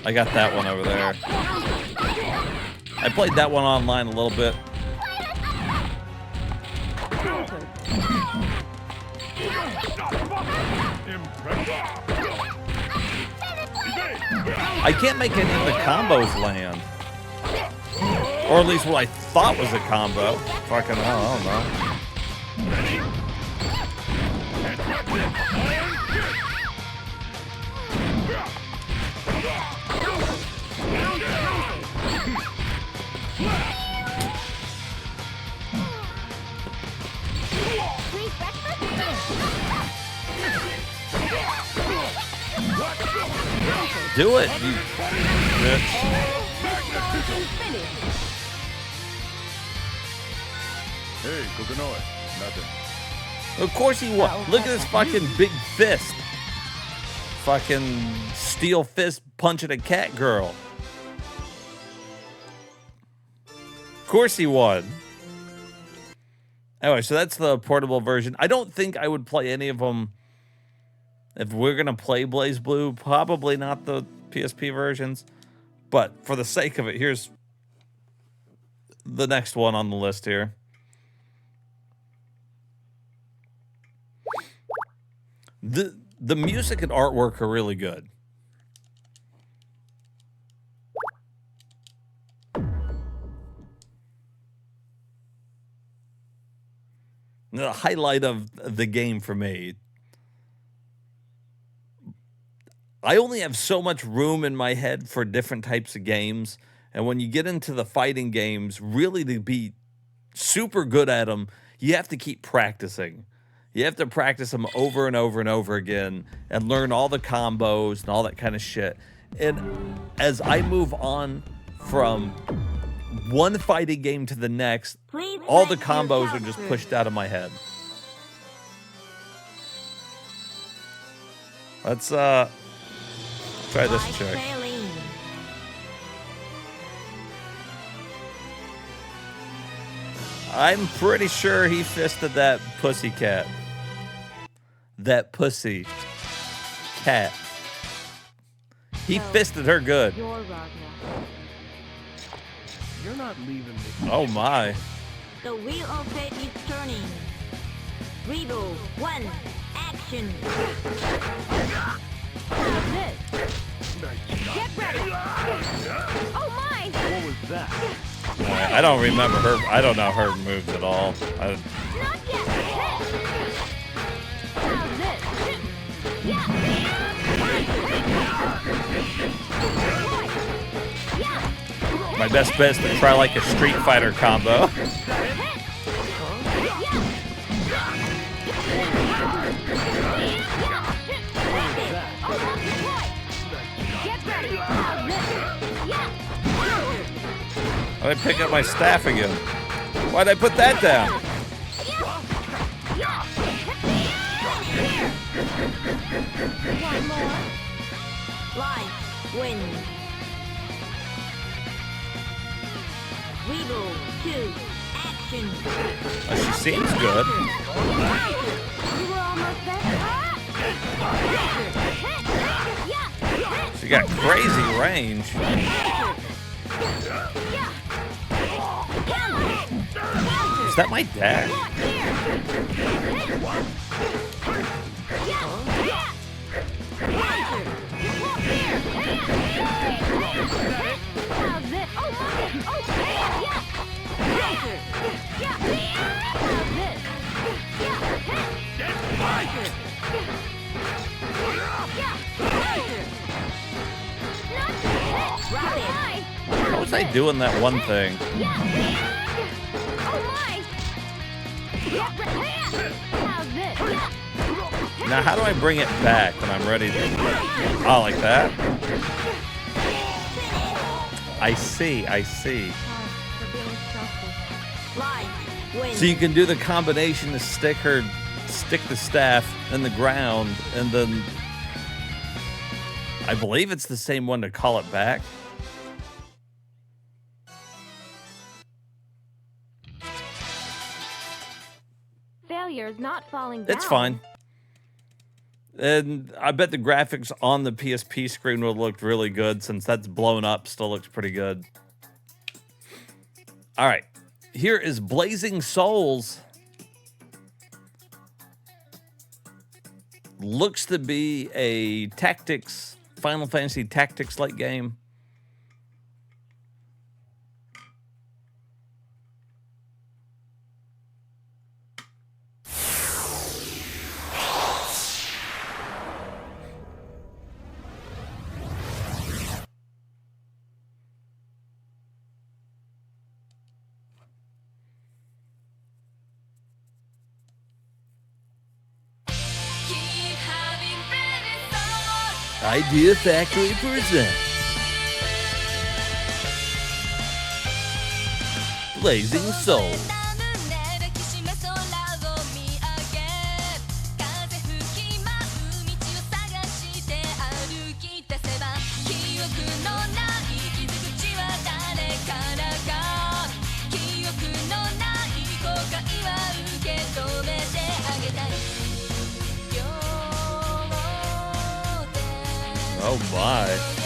I got that one over there. I played that one online a little bit. I can't make any of the combos land. Or at least what I thought was a combo. Fucking hell, I don't know. Do it, you bitch. Hey, Kokonoe. Nothing. Of course he was. Look at this fucking big fist. Fucking steel fist punching a cat girl. course he won. Anyway, so that's the portable version. I don't think I would play any of them if we're going to play Blaze Blue. Probably not the PSP versions. But for the sake of it, here's the next one on the list here. The music and artwork are really good. The highlight of the game for me. I only have so much room in my head for different types of games. And when you get into the fighting games, really to be super good at them, you have to keep practicing. You have to practice them over and over and over again and learn all the combos and all that kind of shit. And as I move on from one fighting game to the next, all the combos are just pushed out of my head. Let's try this trick. I'm pretty sure he fisted that pussy cat. That pussy cat. He fisted her good. You're not leaving me. Oh my. The wheel of fate is turning. Rebel 1, action. Get ready. Oh my! What was that? I don't remember her. I don't know her moves at all. Not yet. How's this? Yeah. My best bet is to try like a Street Fighter combo. I pick up my staff again. Why'd I put that down? One more. Light, win. Rebel 2, action. Oh, she seems good. You were almost there. She got crazy range. Is that my dad? How was I doing that one thing? Now, how do I bring it back when I'm ready to... Oh, like that? I see, I see. So you can do the combination to stick the staff in the ground, and then... I believe it's the same one to call it back. Failure is not falling down. It's fine. And I bet the graphics on the PSP screen would look really good, since that's blown up, still looks pretty good. All right. Here is Blazing Souls. Looks to be a tactics, Final Fantasy Tactics-like game. Idea Factory presents Blazing Souls. Oh my.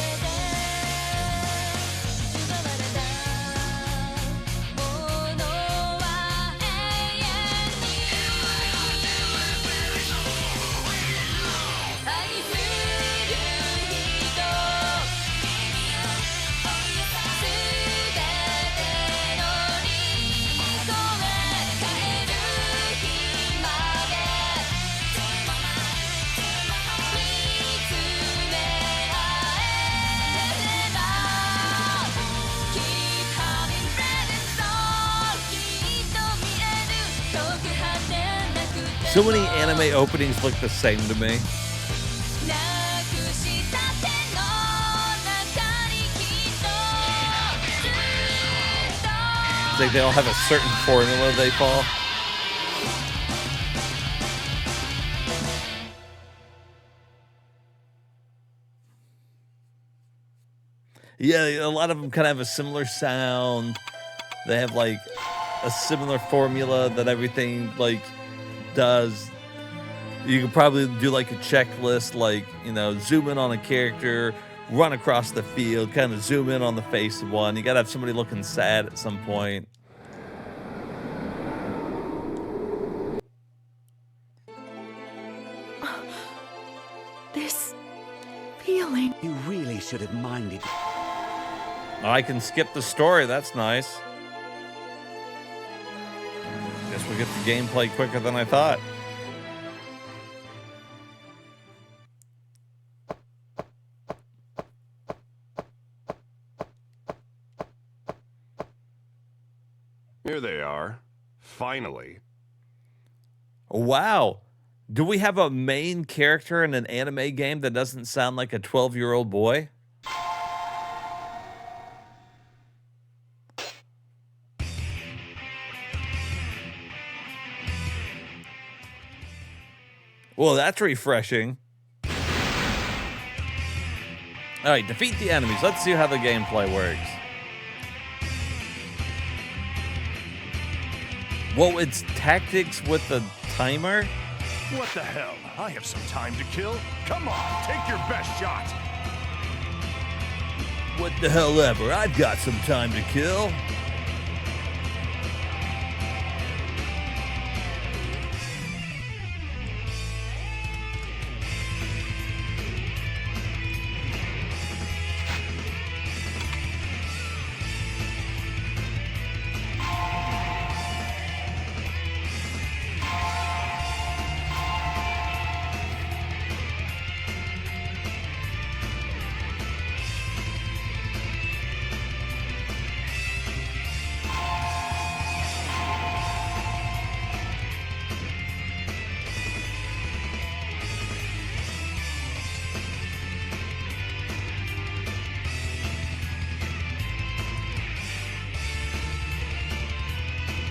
So many anime openings look the same to me. It's like they all have a certain formula they follow. Yeah, a lot of them kind of have a similar sound. They have like a similar formula that everything like does. You could probably do like a checklist, like, you know, zoom in on a character, run across the field, kind of zoom in on the face of one. You gotta have somebody looking sad at some point. This feeling. You really should have minded. I can skip the story, that's nice. Guess we get the gameplay quicker than I thought. Here they are. Finally. Wow. Do we have a main character in an anime game that doesn't sound like a 12-year-old boy? Well, that's refreshing. All right, defeat the enemies. Let's see how the gameplay works. Whoa, it's tactics with the timer? What the hell? I have some time to kill. Come on, take your best shot. What the hell ever? I've got some time to kill.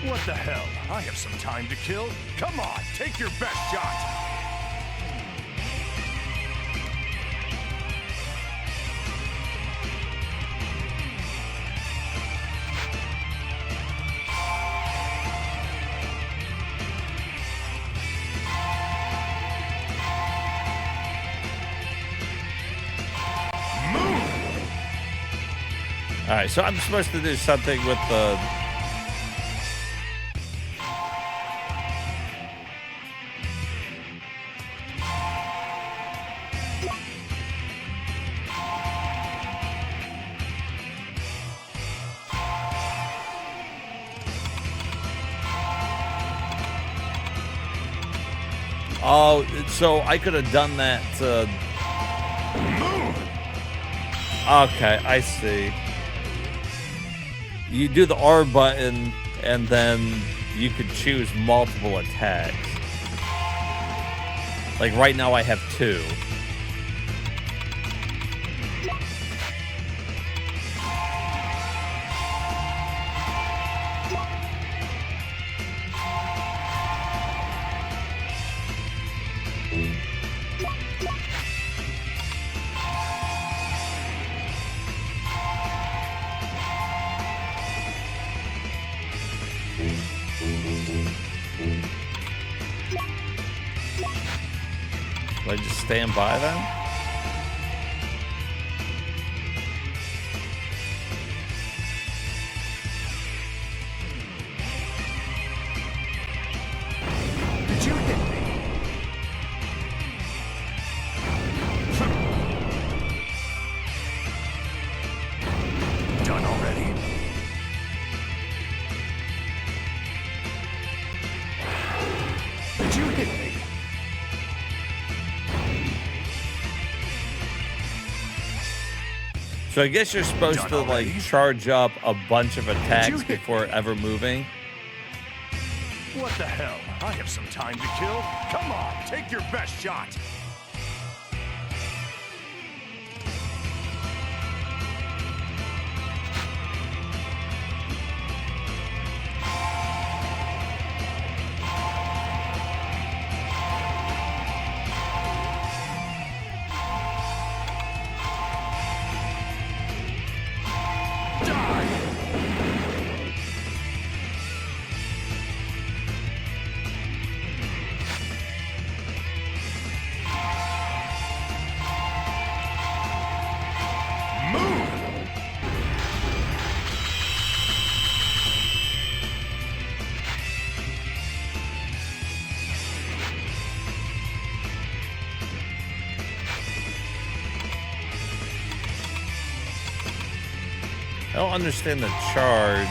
What the hell? I have some time to kill. Come on, take your best shot. All right, so I'm supposed to do something with the... Oh, so I could have done that. Okay, I see. You do the R button, and then you could choose multiple attacks. Like right now I have 2. Do I just stand by then? So I guess you're supposed to like charge up a bunch of attacks before ever moving. What the hell? I have some time to kill. Come on, take your best shot. I don't understand the charge.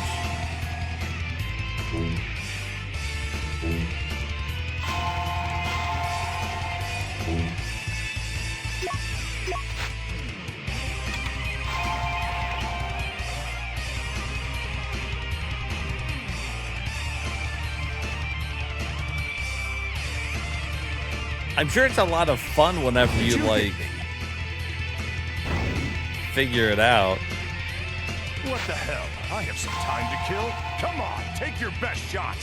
I'm sure it's a lot of fun whenever you like figure it out. What the hell? I have some time to kill. Come on, take your best shot.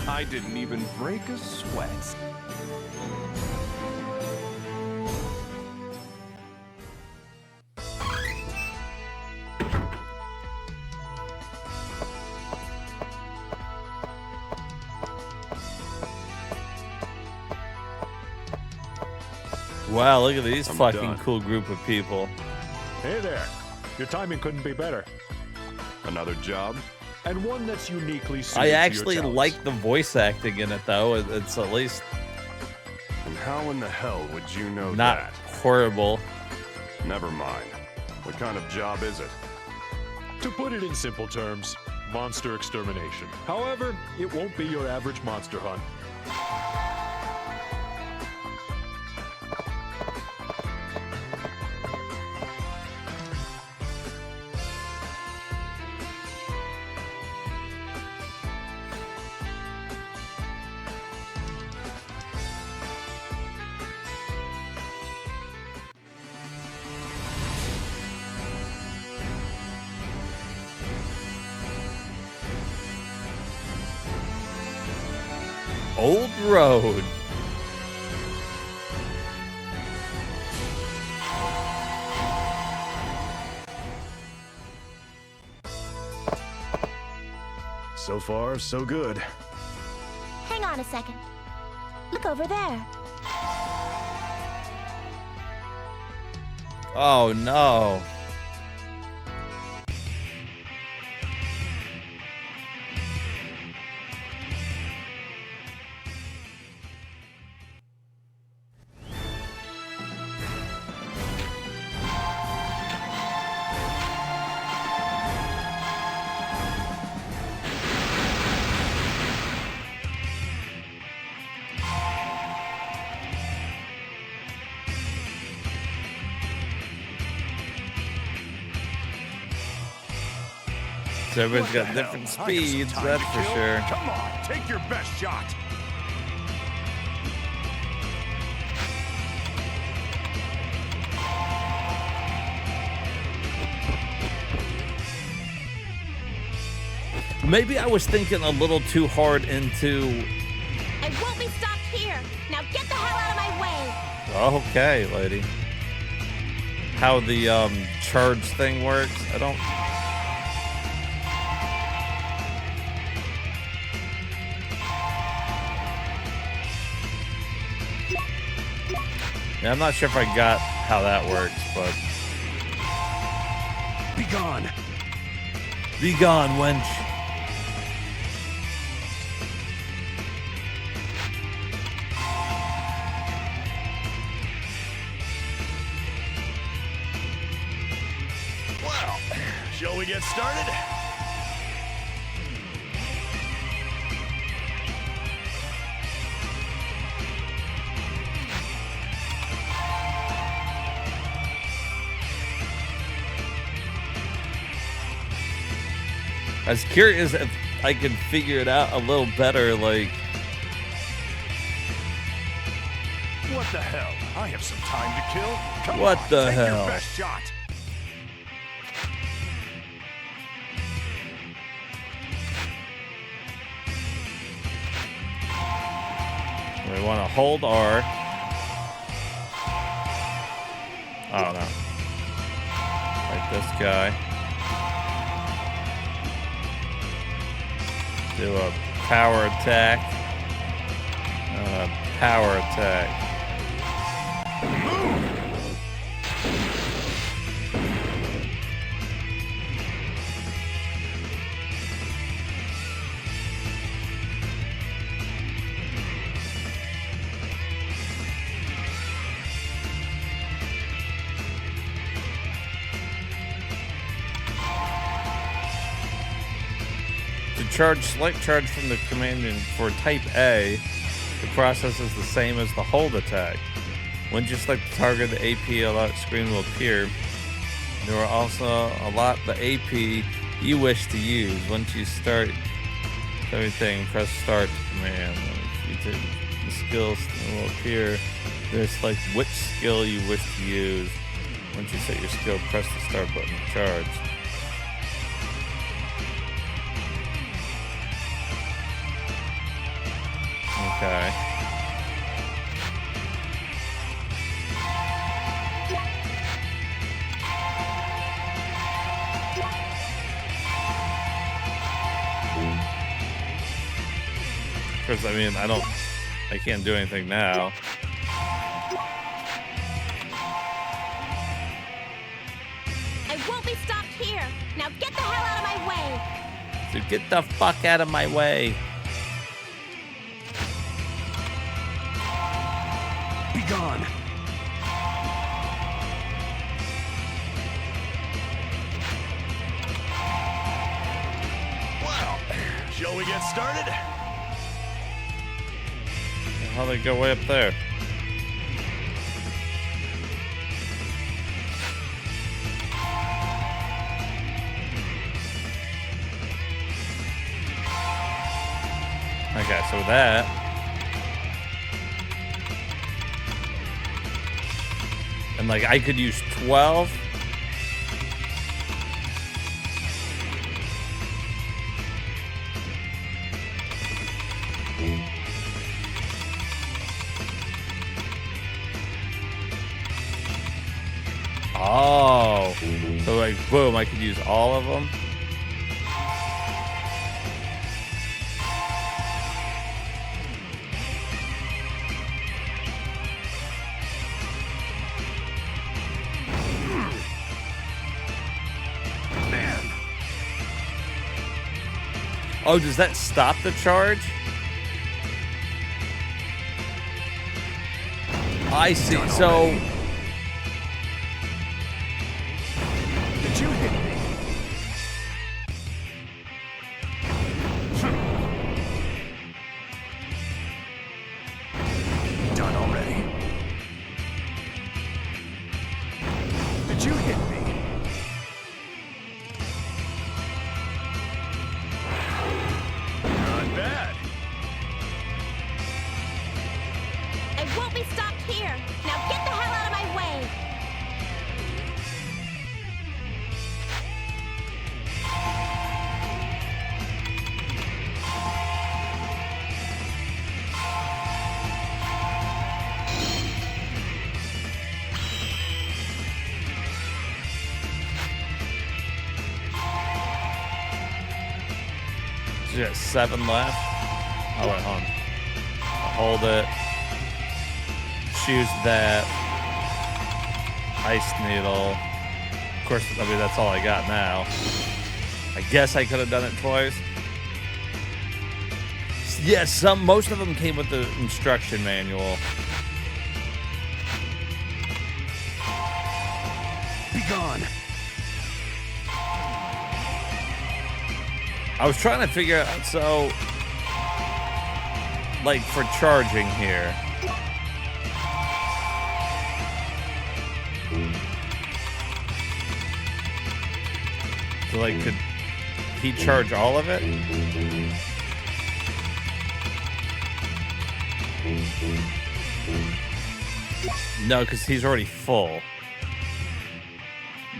I didn't even break a sweat. Wow, look at these fucking cool group of people. Hey there. Your timing couldn't be better. Another job? And one that's uniquely suited I to actually your talents. like the voice acting in it, though. It's at least And how in the hell would you know not that? horrible. Never mind. What kind of job is it? To put it in simple terms, monster extermination. However, it won't be your average monster hunt. Old Road. So far, so good. Hang on a second. Look over there. Oh no. So everybody's got different speeds, that's for sure. Come on, take your best shot. Maybe I was thinking a little too hard into. I won't be stopped here. Now get the hell out of my way. Okay, lady. How the charge thing works, I don't. Yeah, I'm not sure if I got how that works, but Be gone. Be gone, wench. Well, shall we get started? I was curious if I could figure it out a little better, like... What the hell? I have some time to kill. Come What on, the take hell? your best shot. We want to hold R. Oh, no. Like this guy. Do a power attack. Power attack. To charge, select charge from the command for type A. The process is the same as the hold attack. Once you select the target, the AP alert screen will appear. There will also allot the AP you wish to use. Once you start everything, press start command. If you take the skills will appear. There, select which skill you wish to use. Once you set your skill, press the start button to charge. Okay. Because, I mean, I can't do anything now. I won't be stopped here. Now get the hell out of my way. So get the fuck out of my way. Be gone. Well, shall we get started? How they go way up there? Okay, so that. And like I could use 12. Oh, so like boom, I could use all of them. Oh, does that stop the charge? I see. So Did you hit me? Done already. Did you hit me? Not bad. I won't be stopped here. Now get the hell out of my way. you got 7 left. Oh wait, hold on. Hold it. Choose that. Ice needle. Of course, I mean, that's all I got now. I guess I could have done it twice. Yes, most of them came with the instruction manual. Be gone. I was trying to figure out, so, like, for charging here. So, like, could he charge all of it? No, because he's already full.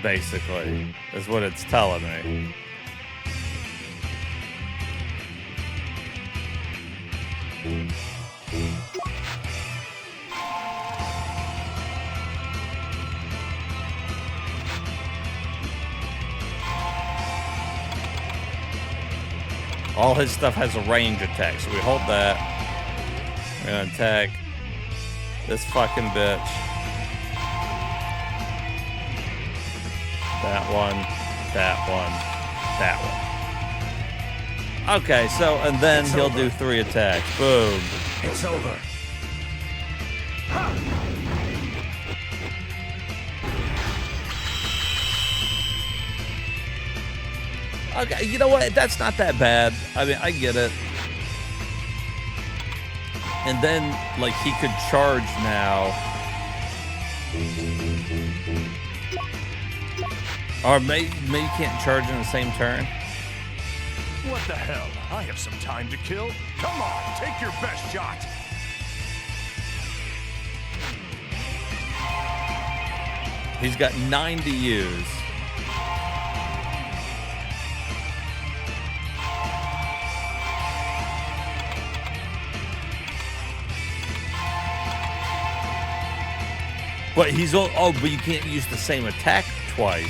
Basically, is what it's telling me. All his stuff has a range attack, so we hold that. We're gonna attack this fucking bitch. That one, that one, that one. Okay, so, and then he'll do 3 attacks. Boom. It's over. Okay, you know what? That's not that bad. I mean, I get it. And then, like, he could charge now. Or maybe you can't charge in the same turn. What the hell? I have some time to kill. Come on, take your best shot. He's got 9 to use. But he's all, oh, but you can't use the same attack twice.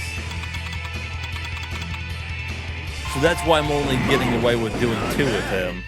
So that's why I'm only getting away with doing 2 with him.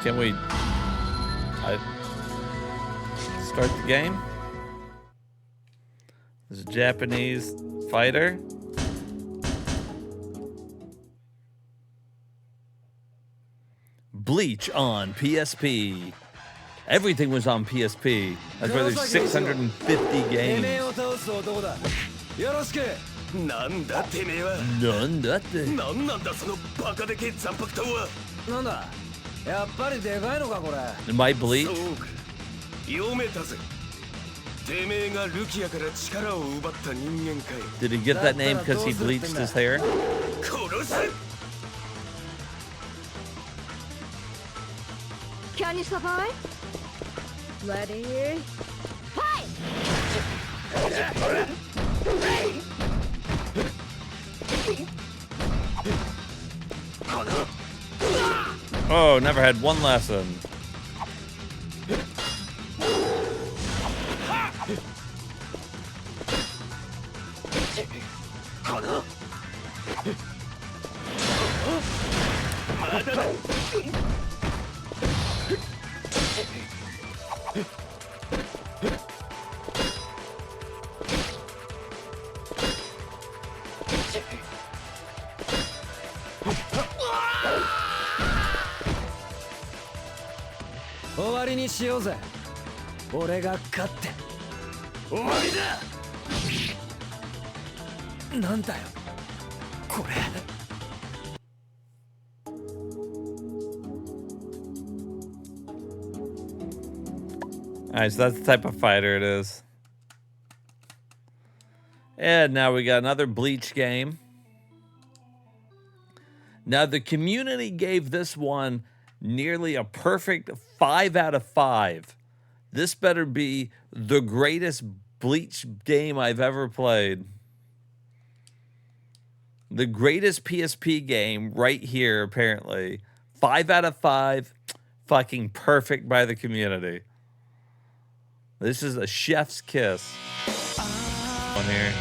Can we start the game? There's a Japanese fighter. Bleach on PSP. Everything was on PSP. That's why there's 650 games. なんだてめえは。なんだって。なんなんだそのバカでけえ残白刀は。なんだ。やっぱりでかいのかこれ。My Bleach? そうか。読めたぜ。てめえがルキアから力を奪った人間かい。 Did he get that name because he bleached his hair? 殺せ。 Can you survive? Ready? Fight! Oh, never had one lesson.終わりにしようぜ。俺が勝って終わりだ。なんだよこれ。Alright, so that's the type of fighter it is. And now we got another Bleach game. Now the community gave this one nearly a perfect 5 out of 5. This better be the greatest Bleach game I've ever played. The greatest PSP game right here, apparently. 5 out of 5. Fucking perfect by the community. This is a chef's kiss on here.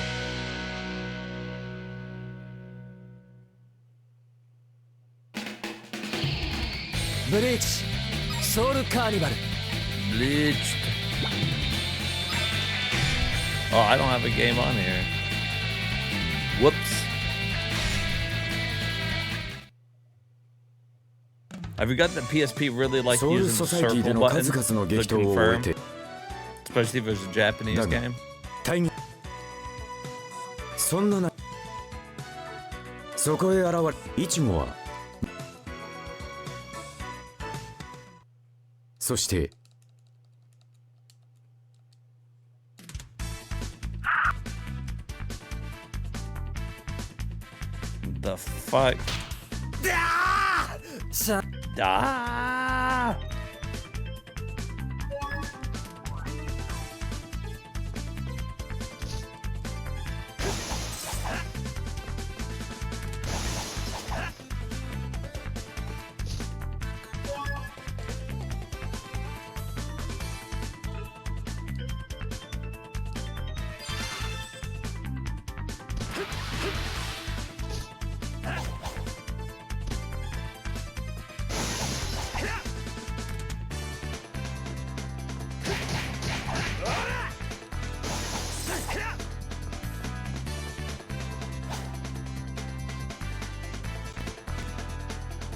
Bleach Soul Carnival. Bleached. Oh, I don't have a game on here. Whoops. Have you got the PSP really like using the circle button to confirm? Especially if it's a Japanese game. そんなそこへ現れイチゴはそして The fuck? Ah!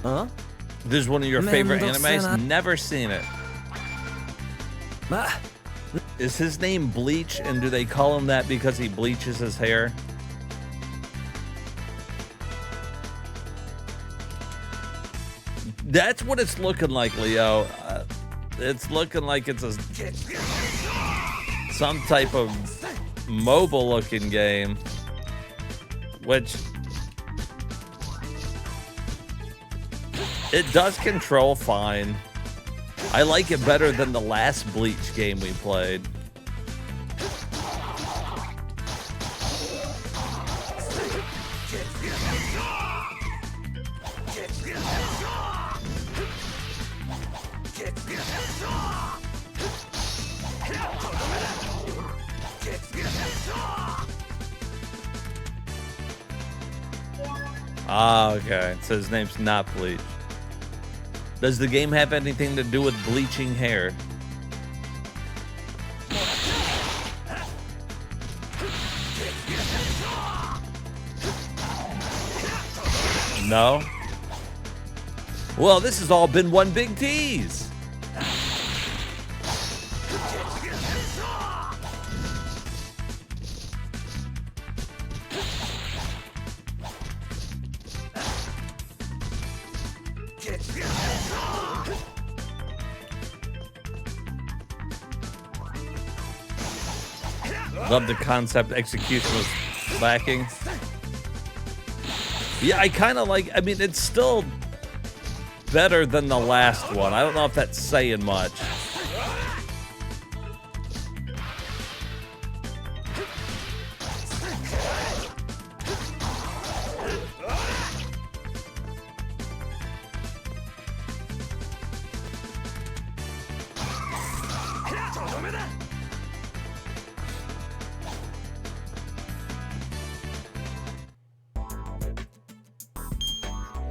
Huh? This is one of your favorite animes? Never seen it. Is his name Bleach, and do they call him that because he bleaches his hair? That's what it's looking like, Leo. It's looking like it's some type of mobile-looking game, which it does control fine. I like it better than the last Bleach game we played. Ah, okay. So his name's not Bleach. Does the game have anything to do with bleaching hair? No? Well, this has all been one big tease. Love the concept. Execution was lacking. Yeah, I kind of like... I mean, it's still better than the last one. I don't know if that's saying much.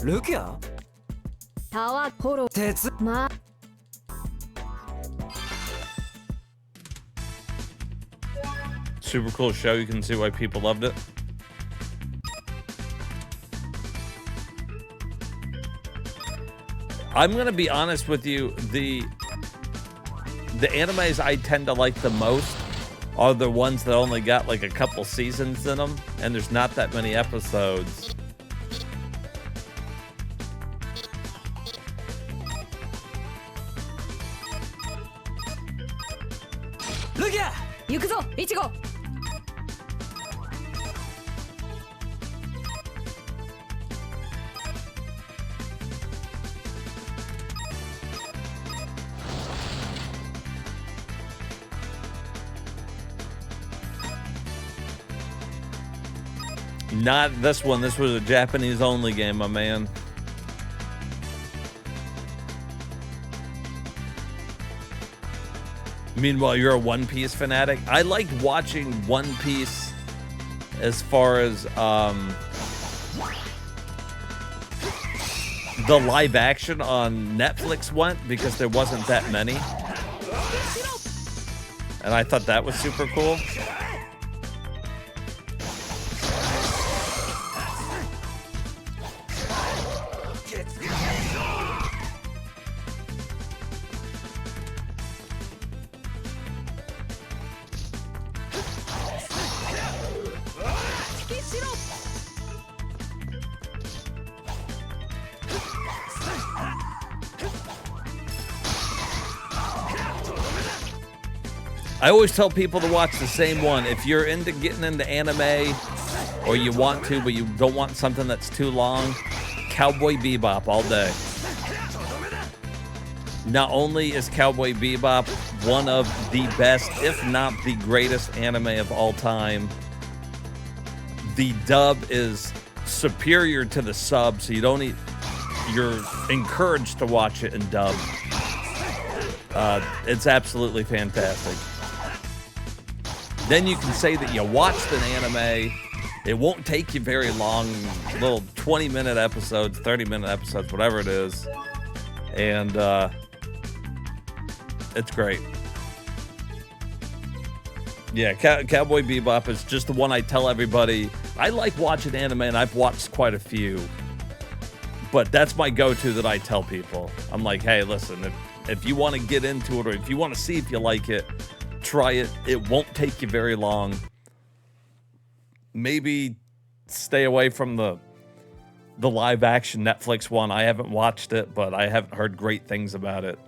Look ya. Tower Horo Tetsu Ma. Super cool show. You can see why people loved it. I'm gonna be honest with you. The animes I tend to like the most are the ones that only got like a couple seasons in them, and there's not that many episodes. Look ya. Yukuzo, Ichigo. Not this one. This was a Japanese only game, my man. Meanwhile, you're a One Piece fanatic. I liked watching One Piece as far as the live action on Netflix went, because there wasn't that many. And I thought that was super cool. I always tell people to watch the same one. If you're into getting into anime, or you want to, but you don't want something that's too long, Cowboy Bebop all day. Not only is Cowboy Bebop one of the best, if not the greatest anime of all time, the dub is superior to the sub, so you're encouraged to watch it in dub. It's absolutely fantastic. Then you can say that you watched an anime. It won't take you very long, little 20-minute episodes, 30-minute episodes, whatever it is. And it's great. Yeah, Cowboy Bebop is just the one I tell everybody. I like watching anime, and I've watched quite a few. But that's my go-to that I tell people. I'm like, hey, listen, if you want to get into it, or if you want to see if you like it, try it. It won't take you very long. Maybe stay away from the live action Netflix one. I haven't watched it, but I haven't heard great things about it.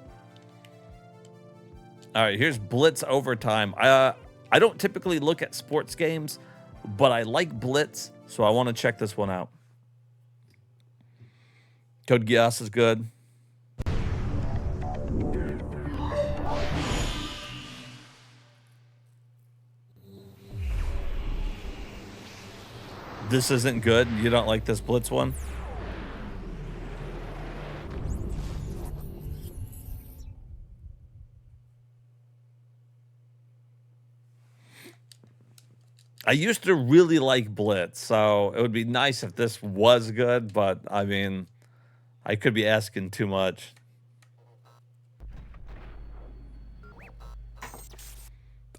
All right, here's Blitz Overtime. I don't typically look at sports games, but I like Blitz, so I want to check this one out. Code Geass is good. This isn't good. You don't like this Blitz one? I used to really like Blitz, so it would be nice if this was good, but I mean, I could be asking too much.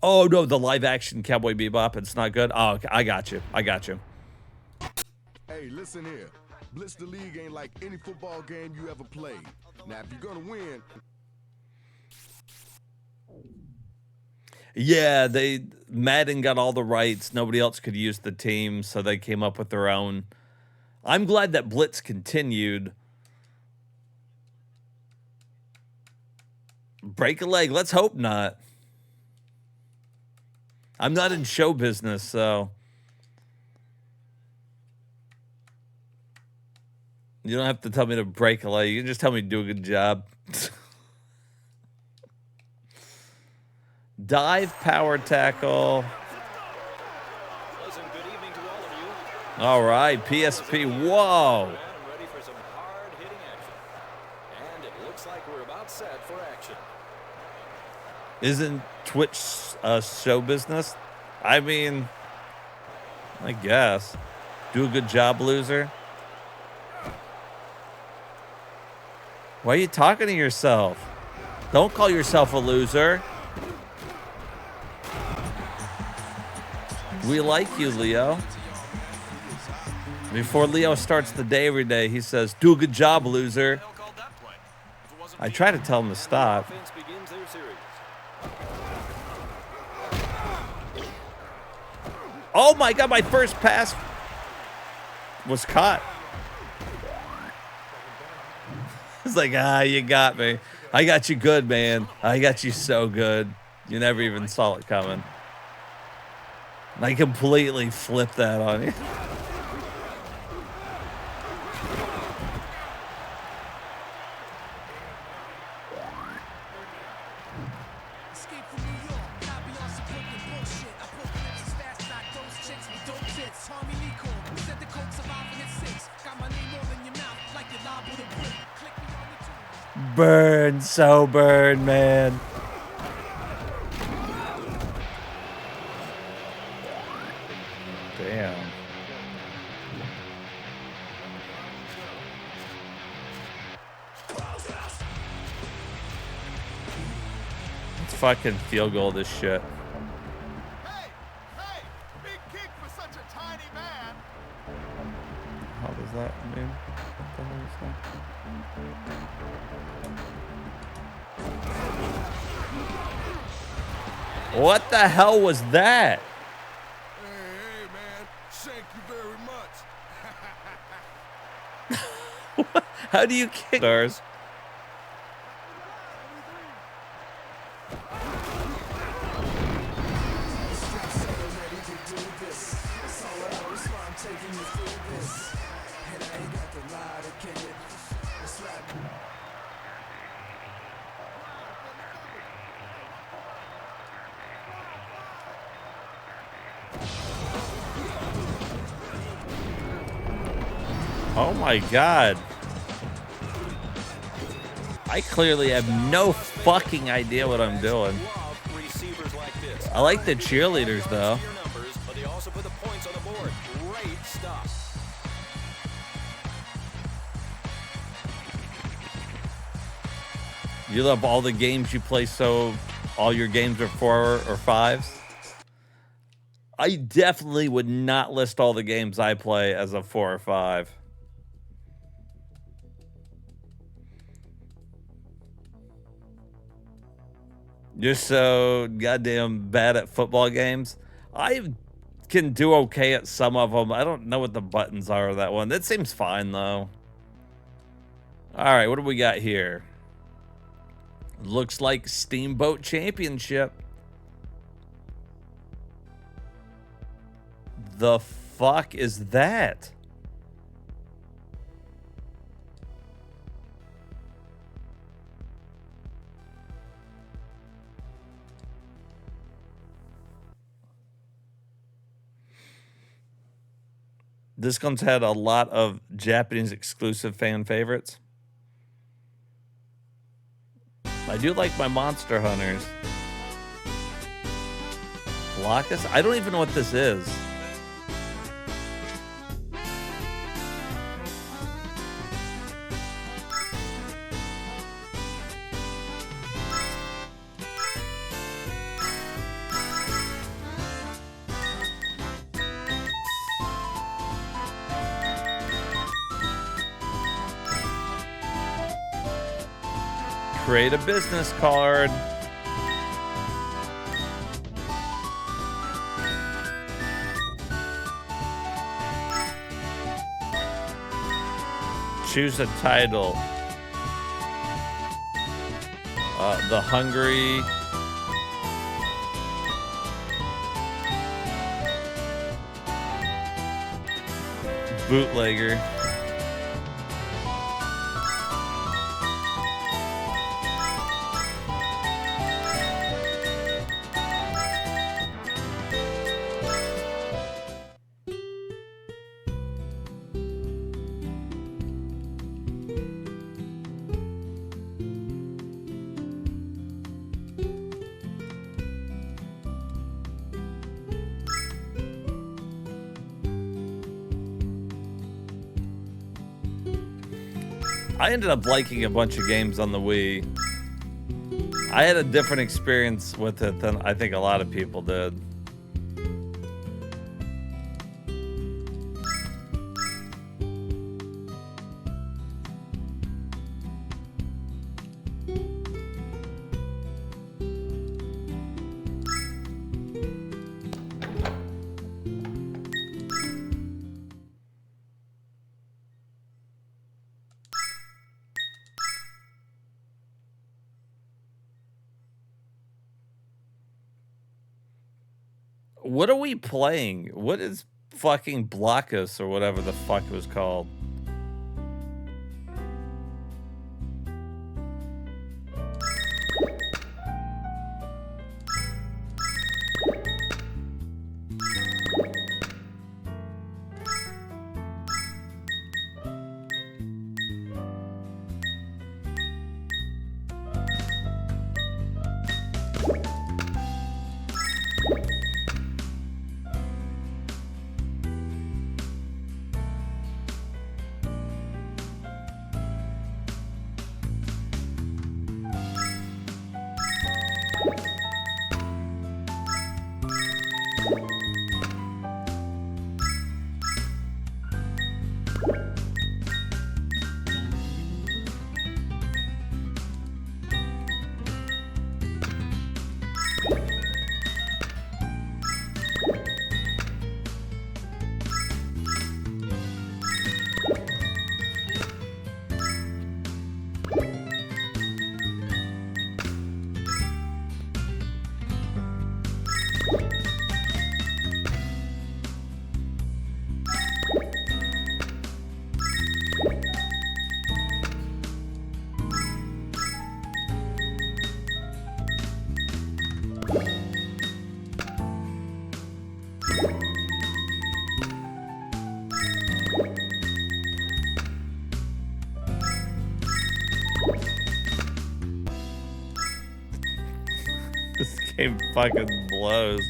Oh, no, the live-action Cowboy Bebop. It's not good? Oh, okay, I got you. I got you. Hey, listen here. Blitz the League ain't like any football game you ever played. Now, if you're gonna win... Yeah, Madden got all the rights. Nobody else could use the team, so they came up with their own. I'm glad that Blitz continued. Break a leg. Let's hope not. I'm not in show business, so you don't have to tell me to break a leg. You can just tell me to do a good job. Dive, power tackle. Pleasant good evening to all of you. All right, PSP. Whoa. Ready for some hard-hitting action. And it looks like we're about set for action. Isn't Twitch show business? I mean, I guess. Do a good job, loser. Why are you talking to yourself? Don't call yourself a loser. We like you, Leo. Before Leo starts the day every day, he says, do a good job, loser. I try to tell him to stop. Oh my God, my first pass was caught. It's like, you got me. I got you good, man. I got you so good. You never even saw it coming. I completely flipped that on you. Burn, so burn, man. Damn. Let's fucking field goal this shit. Hey! Big kick for such a tiny man! How does that mean? What the hell is that? What the hell was that? Hey, man. Thank you very much. How do you kick stars? Oh my God. I clearly have no fucking idea what I'm doing. I like the cheerleaders though. But they also put the points on the board. Great stuff. You love all the games you play, so all your games are 4 or 5s? I definitely would not list all the games I play as a 4 or 5. You're so goddamn bad at football games. I can do okay at some of them. I don't know what the buttons are of that one. That seems fine, though. All right, what do we got here? Looks like Steamboat Championship. The fuck is that? This one's had a lot of Japanese exclusive fan favorites. I do like my Monster Hunters. Blockus? I don't even know what this is. Create a business card. Choose a title. The Hungry Bootlegger. I ended up liking a bunch of games on the Wii. I had a different experience with it than I think a lot of people did. What are we playing? What is fucking Block Us or whatever the fuck it was called? This game fucking blows.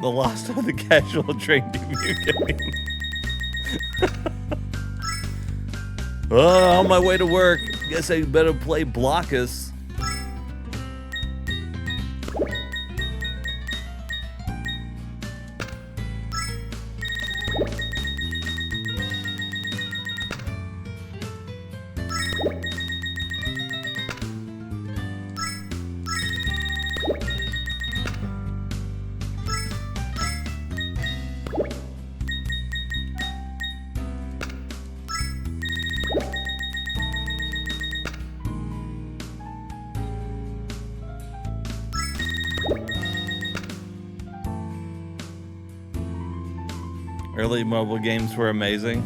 The Lost of the Casual Train debut game. Oh, on my way to work. Guess I better play Block Us. Early mobile games were amazing.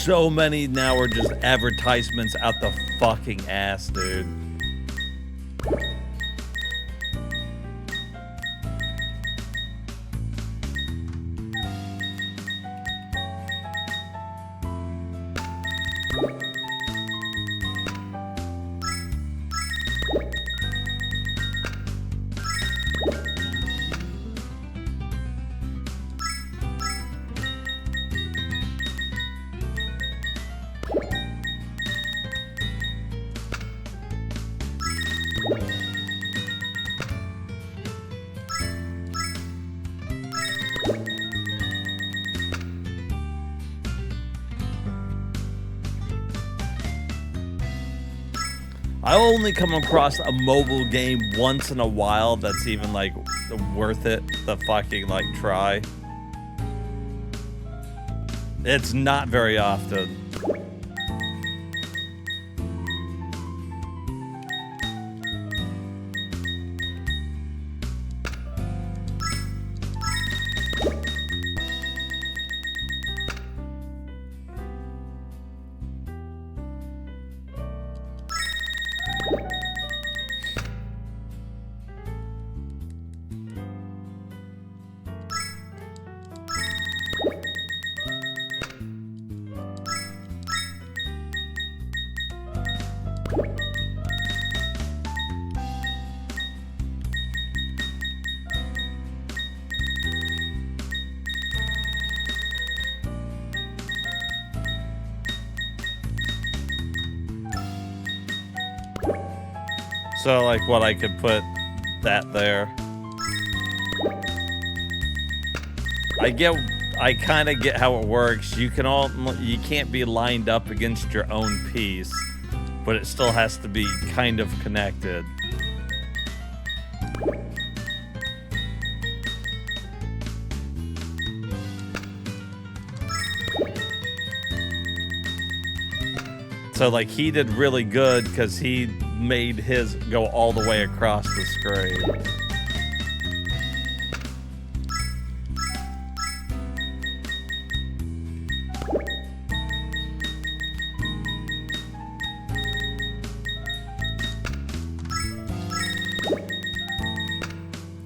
so many now are just advertisements out the fucking ass, dude. I only come across a mobile game once in a while that's even like worth it to fucking like try. It's not very often. So, like, what I could put that there. I kind of get how it works. You can't be lined up against your own piece, but it still has to be kind of connected. So, like, he did really good because he made his go all the way across the screen.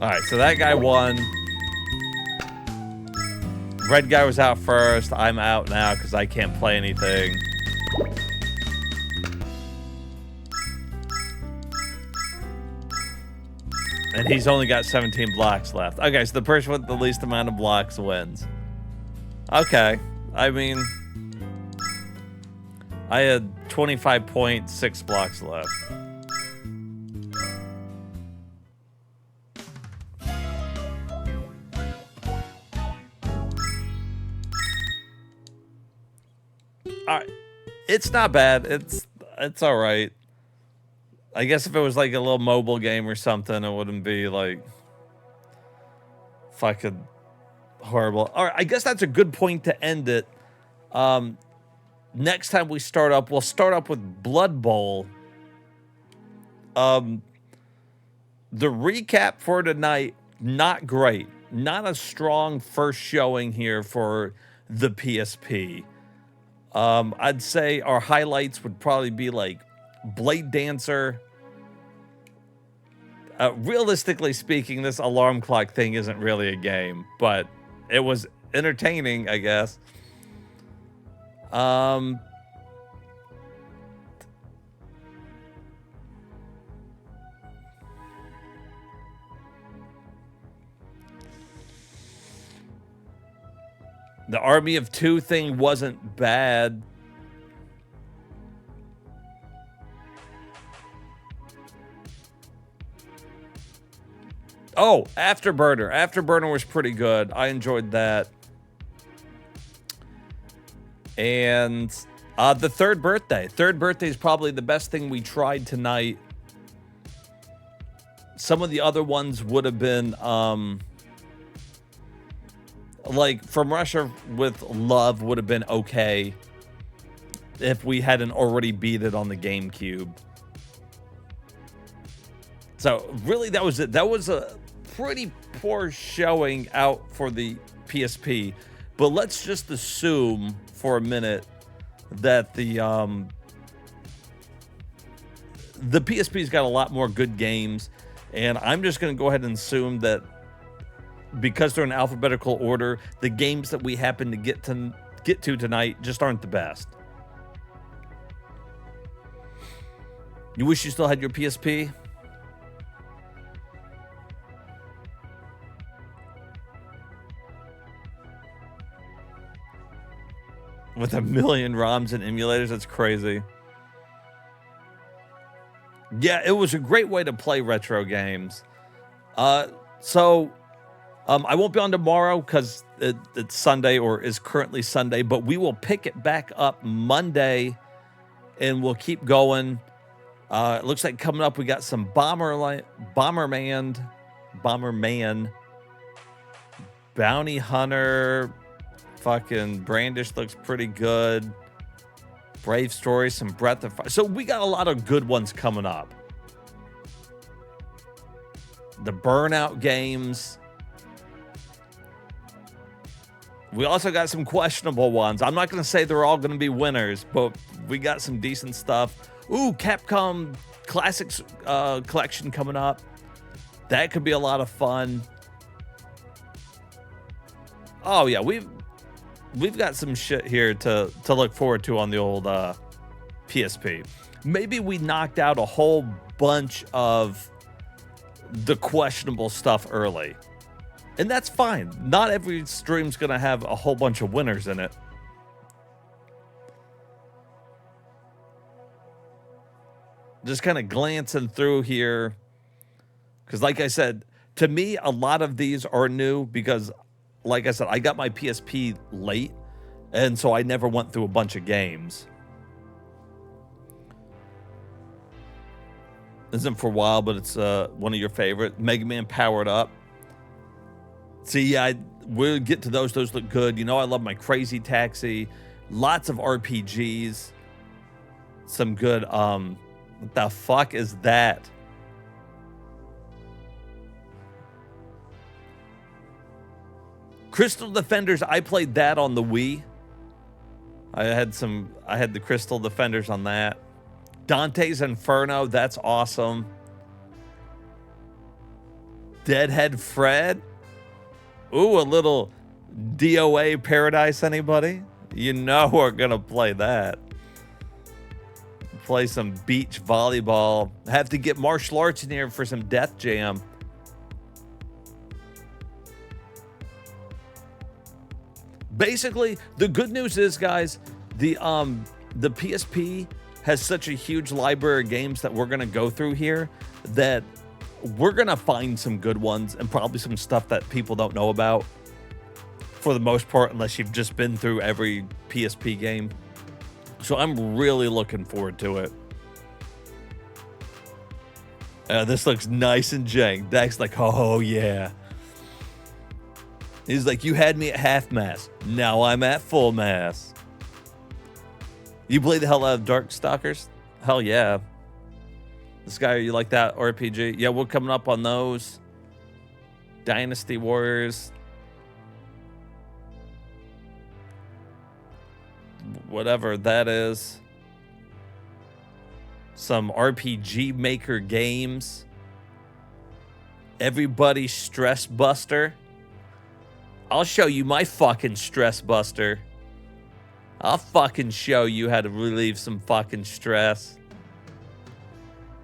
Alright, so that guy won. Red guy was out first. I'm out now because I can't play anything. And he's only got 17 blocks left. Okay, so the person with the least amount of blocks wins. Okay. I mean, I had 25.6 blocks left. Alright. It's not bad. It's alright. I guess if it was like a little mobile game or something, it wouldn't be like fucking horrible. All right, I guess that's a good point to end it. Next time we start up, we'll start up with Blood Bowl. The recap for tonight, not great. Not a strong first showing here for the PSP. I'd say our highlights would probably be like Blade Dancer. Realistically speaking, this alarm clock thing isn't really a game, but it was entertaining, I guess. The Army of Two thing wasn't bad. Oh, Afterburner. Afterburner was pretty good. I enjoyed that. And the Third Birthday. Third Birthday is probably the best thing we tried tonight. Some of the other ones would have been, like, From Russia with Love would have been okay if we hadn't already beat it on the GameCube. So, really, that was it. That was a pretty poor showing out for the PSP. But let's just assume for a minute that the PSP's got a lot more good games, and I'm just going to go ahead and assume that because they're in alphabetical order, the games that we happen to get to tonight just aren't the best. You wish you still had your PSP? With 1 million ROMs and emulators, that's crazy. Yeah, it was a great way to play retro games. I won't be on tomorrow because it's Sunday, or is currently Sunday, but we will pick it back up Monday and we'll keep going. It looks like coming up we got some Bomberman, Bounty Hunter, fucking Brandish looks pretty good. Brave Story, some Breath of Fire. So we got a lot of good ones coming up. The Burnout games. We also got some questionable ones. I'm not going to say they're all going to be winners, but we got some decent stuff. Ooh, Capcom Classics collection coming up. That could be a lot of fun. Oh yeah, we've got some shit here to look forward to on the old PSP. Maybe we knocked out a whole bunch of the questionable stuff early. And that's fine. Not every stream's going to have a whole bunch of winners in it. Just kind of glancing through here. Because like I said, to me, a lot of these are new because, like I said, I got my PSP late. And so I never went through a bunch of games. Isn't for a while, but it's one of your favorite. Mega Man Powered Up. See, yeah, we'll get to those. Those look good. You know, I love my Crazy Taxi. Lots of RPGs. Some good, what the fuck is that? Crystal Defenders, I played that on the Wii. I had the Crystal Defenders on that. Dante's Inferno, that's awesome. Deadhead Fred. Ooh, a little DOA Paradise, anybody? You know we're gonna play that. Play some beach volleyball. Have to get martial arts in here for some Death Jam. Basically, the good news is, guys, the PSP has such a huge library of games that we're gonna go through here that we're gonna find some good ones and probably some stuff that people don't know about for the most part, unless you've just been through every PSP game. So I'm really looking forward to it. This looks nice and jank. Dak's like, oh yeah. He's like, you had me at half mass. Now I'm at full mass. You play the hell out of Darkstalkers? Hell yeah. This guy, you like that RPG? Yeah, we're coming up on those. Dynasty Warriors. Whatever that is. Some RPG Maker games. Everybody Stress Buster. I'll show you my fucking Stress Buster. I'll fucking show you how to relieve some fucking stress.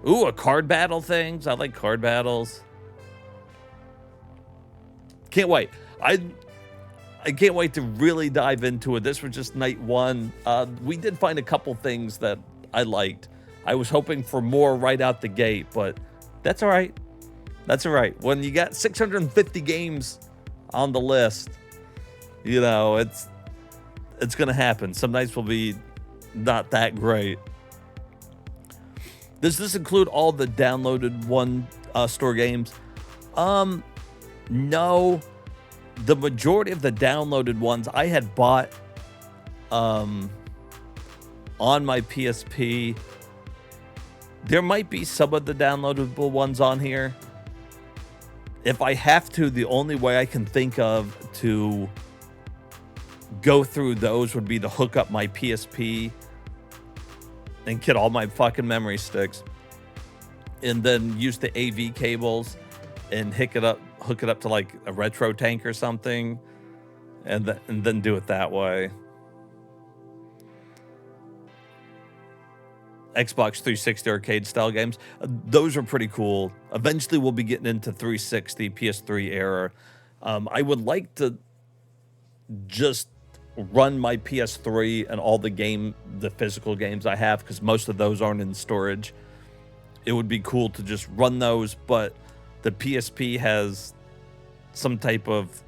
Ooh, a card battle things. I like card battles. Can't wait. I can't wait to really dive into it. This was just night one. We did find a couple things that I liked. I was hoping for more right out the gate, but that's all right. That's all right. When you got 650 games on the list, you know, it's going to happen. Some nights will be not that great. Does this include all the downloaded one store games? No. The majority of the downloaded ones I had bought on my PSP. There might be some of the downloadable ones on here. If I have to, the only way I can think of to go through those would be to hook up my PSP and get all my fucking memory sticks, and then use the AV cables and hook it up to like a retro tank or something, and then do it that way. Xbox 360 arcade style games, those are pretty cool. Eventually we'll be getting into 360, PS3 era. I would like to just run my PS3 and all the physical games I have, because most of those aren't in storage. It would be cool to just run those, but the PSP has some type of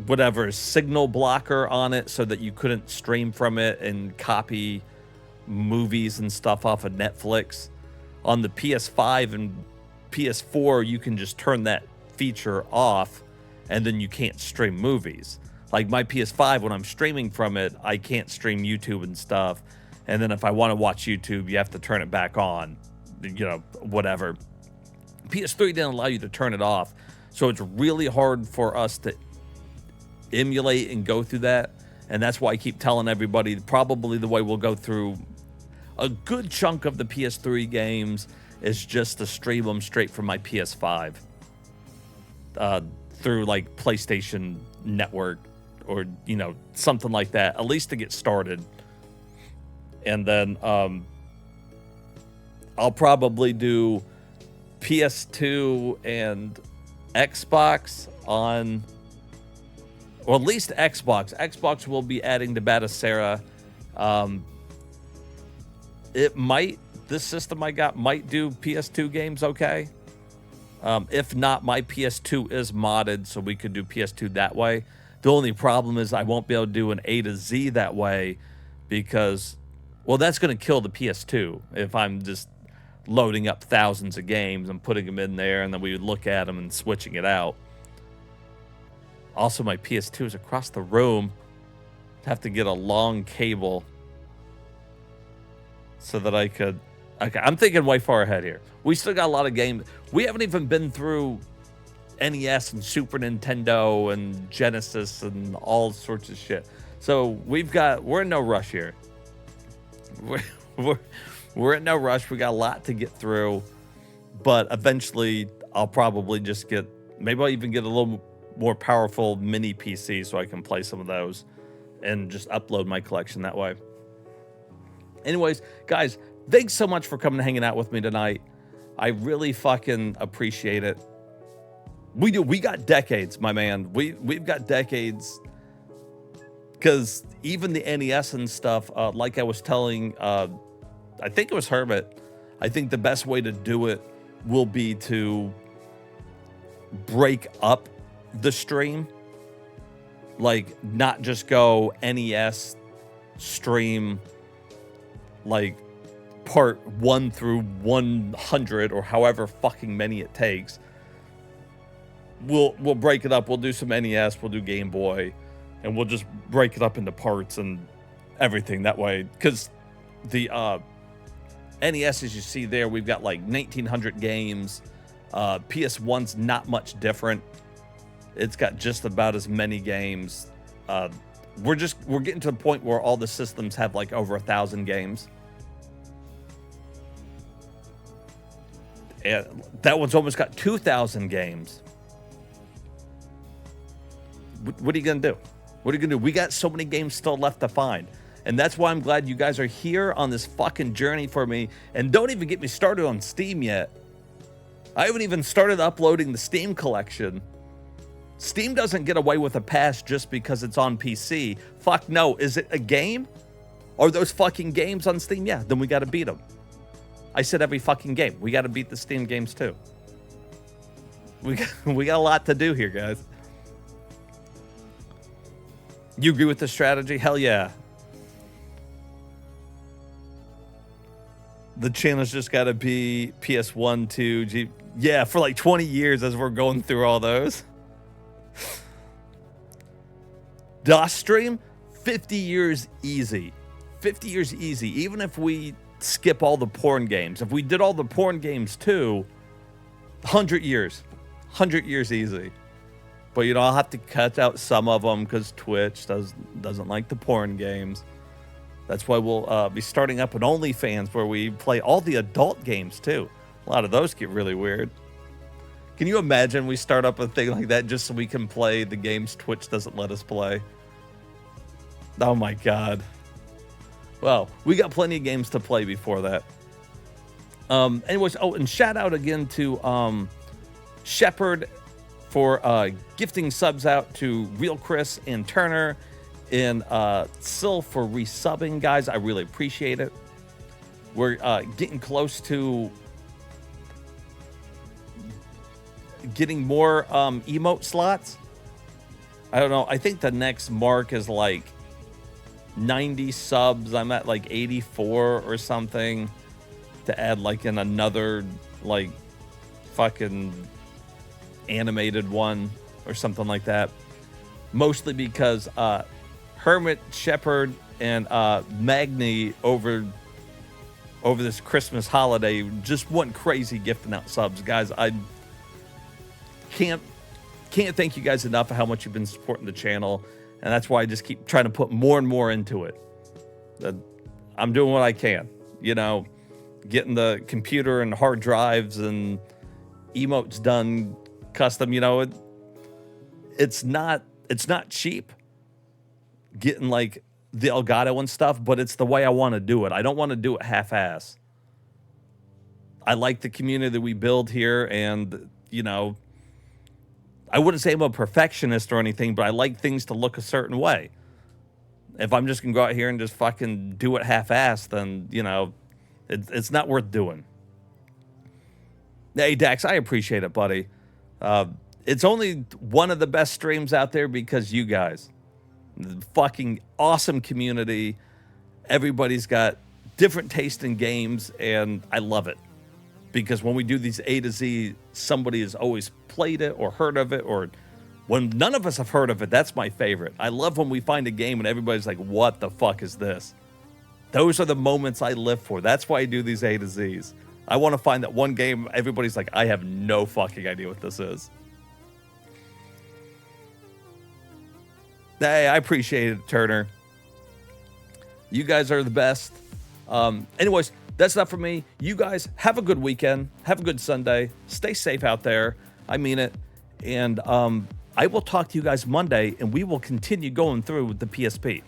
whatever signal blocker on it so that you couldn't stream from it and copy movies and stuff off of Netflix. On the PS5 and PS4, you can just turn that feature off, and then you can't stream movies. Like my PS5, when I'm streaming from it, I can't stream YouTube and stuff. And then if I want to watch YouTube, you have to turn it back on, whatever. PS3 didn't allow you to turn it off. So it's really hard for us to emulate and go through that. And that's why I keep telling everybody, probably the way we'll go through a good chunk of the PS3 games is just to stream them straight from my PS5 through like PlayStation Network or, something like that, at least to get started. And then I'll probably do PS2 and Xbox on, or at least Xbox. Xbox will be adding to Batacera. This system I got might do PS2 games okay. If not, my PS2 is modded, so we could do PS2 that way. The only problem is I won't be able to do an A to Z that way because, well, that's going to kill the PS2 if I'm just loading up thousands of games and putting them in there, and then we would look at them and switching it out. Also, my PS2 is across the room. I'd have to get a long cable so that I could... Okay, I'm thinking way far ahead here. We still got a lot of games. We haven't even been through NES and Super Nintendo and Genesis and all sorts of shit. So we're in no rush here. We're in no rush. We got a lot to get through, but eventually I'll probably just maybe I'll even get a little more powerful mini PC so I can play some of those and just upload my collection that way. Anyways, guys, thanks so much for coming and hanging out with me tonight. I really fucking appreciate it. We do. We got decades, my man. We've got decades. Because even the NES and stuff, like I was telling, I think it was Hermit, I think the best way to do it will be to break up the stream. Like, not just go NES stream, like, part 1 through 100 or however fucking many it takes. We'll break it up. We'll do some NES, we'll do Game Boy, and we'll just break it up into parts and everything that way. Because the NES, as you see there, we've got like 1,900 games. PS1's not much different. It's got just about as many games. We're getting to the point where all the systems have like over 1,000 games. And that one's almost got 2,000 games. What are you going to do? What are you going to do? We got so many games still left to find. And that's why I'm glad you guys are here on this fucking journey for me. And don't even get me started on Steam yet. I haven't even started uploading the Steam collection. Steam doesn't get away with a pass just because it's on PC. Fuck no. Is it a game? Are those fucking games on Steam? Yeah, then we got to beat them. I said every fucking game. We got to beat the Steam games too. We got a lot to do here, guys. You agree with the strategy? Hell yeah. The channel's just got to be PS1, 2, G. Yeah, for like 20 years as we're going through all those. DOS stream, 50 years easy. 50 years easy. Even if we skip all the porn games. If we did all the porn games too, 100 years. 100 years easy. But, you know, I'll have to cut out some of them because Twitch doesn't like the porn games. That's why we'll be starting up an OnlyFans where we play all the adult games, too. A lot of those get really weird. Can you imagine we start up a thing like that just so we can play the games Twitch doesn't let us play? Oh, my God. Well, we got plenty of games to play before that. Anyways, oh, and shout out again to Shepard for gifting subs out to Real Chris and Turner, and Sil for resubbing, guys. I really appreciate it. We're getting close to getting more emote slots. I don't know. I think the next mark is like 90 subs. I'm at like 84 or something to add like in another like fucking animated one or something like that. Mostly because Hermit, Shepard, and Magni over this Christmas holiday just went crazy gifting out subs. Guys, I can't thank you guys enough for how much you've been supporting the channel, and that's why I just keep trying to put more and more into it. I'm doing what I can, you know, getting the computer and hard drives and emotes done custom. You know, it's not cheap getting like the Elgato and stuff, but it's the way I want to do it. I don't want to do it half-ass. I like the community that we build here, and you know, I wouldn't say I'm a perfectionist or anything, but I like things to look a certain way. If I'm just gonna go out here and just fucking do it half-assed, then, you know, it's not worth doing. Hey, Dax, I appreciate it, buddy. It's only one of the best streams out there because you guys. The fucking awesome community. Everybody's got different taste in games, and I love it. Because when we do these A to Z, somebody has always played it or heard of it, or when none of us have heard of it, that's my favorite. I love when we find a game and everybody's like, what the fuck is this? Those are the moments I live for. That's why I do these A to Zs. I want to find that one game everybody's like, I have no fucking idea what this is. Hey, I appreciate it, Turner. You guys are the best. Anyways, that's enough for me. You guys have a good weekend. Have a good Sunday. Stay safe out there. I mean it. And I will talk to you guys Monday, and we will continue going through with the PSP.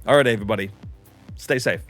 All right, everybody. Stay safe.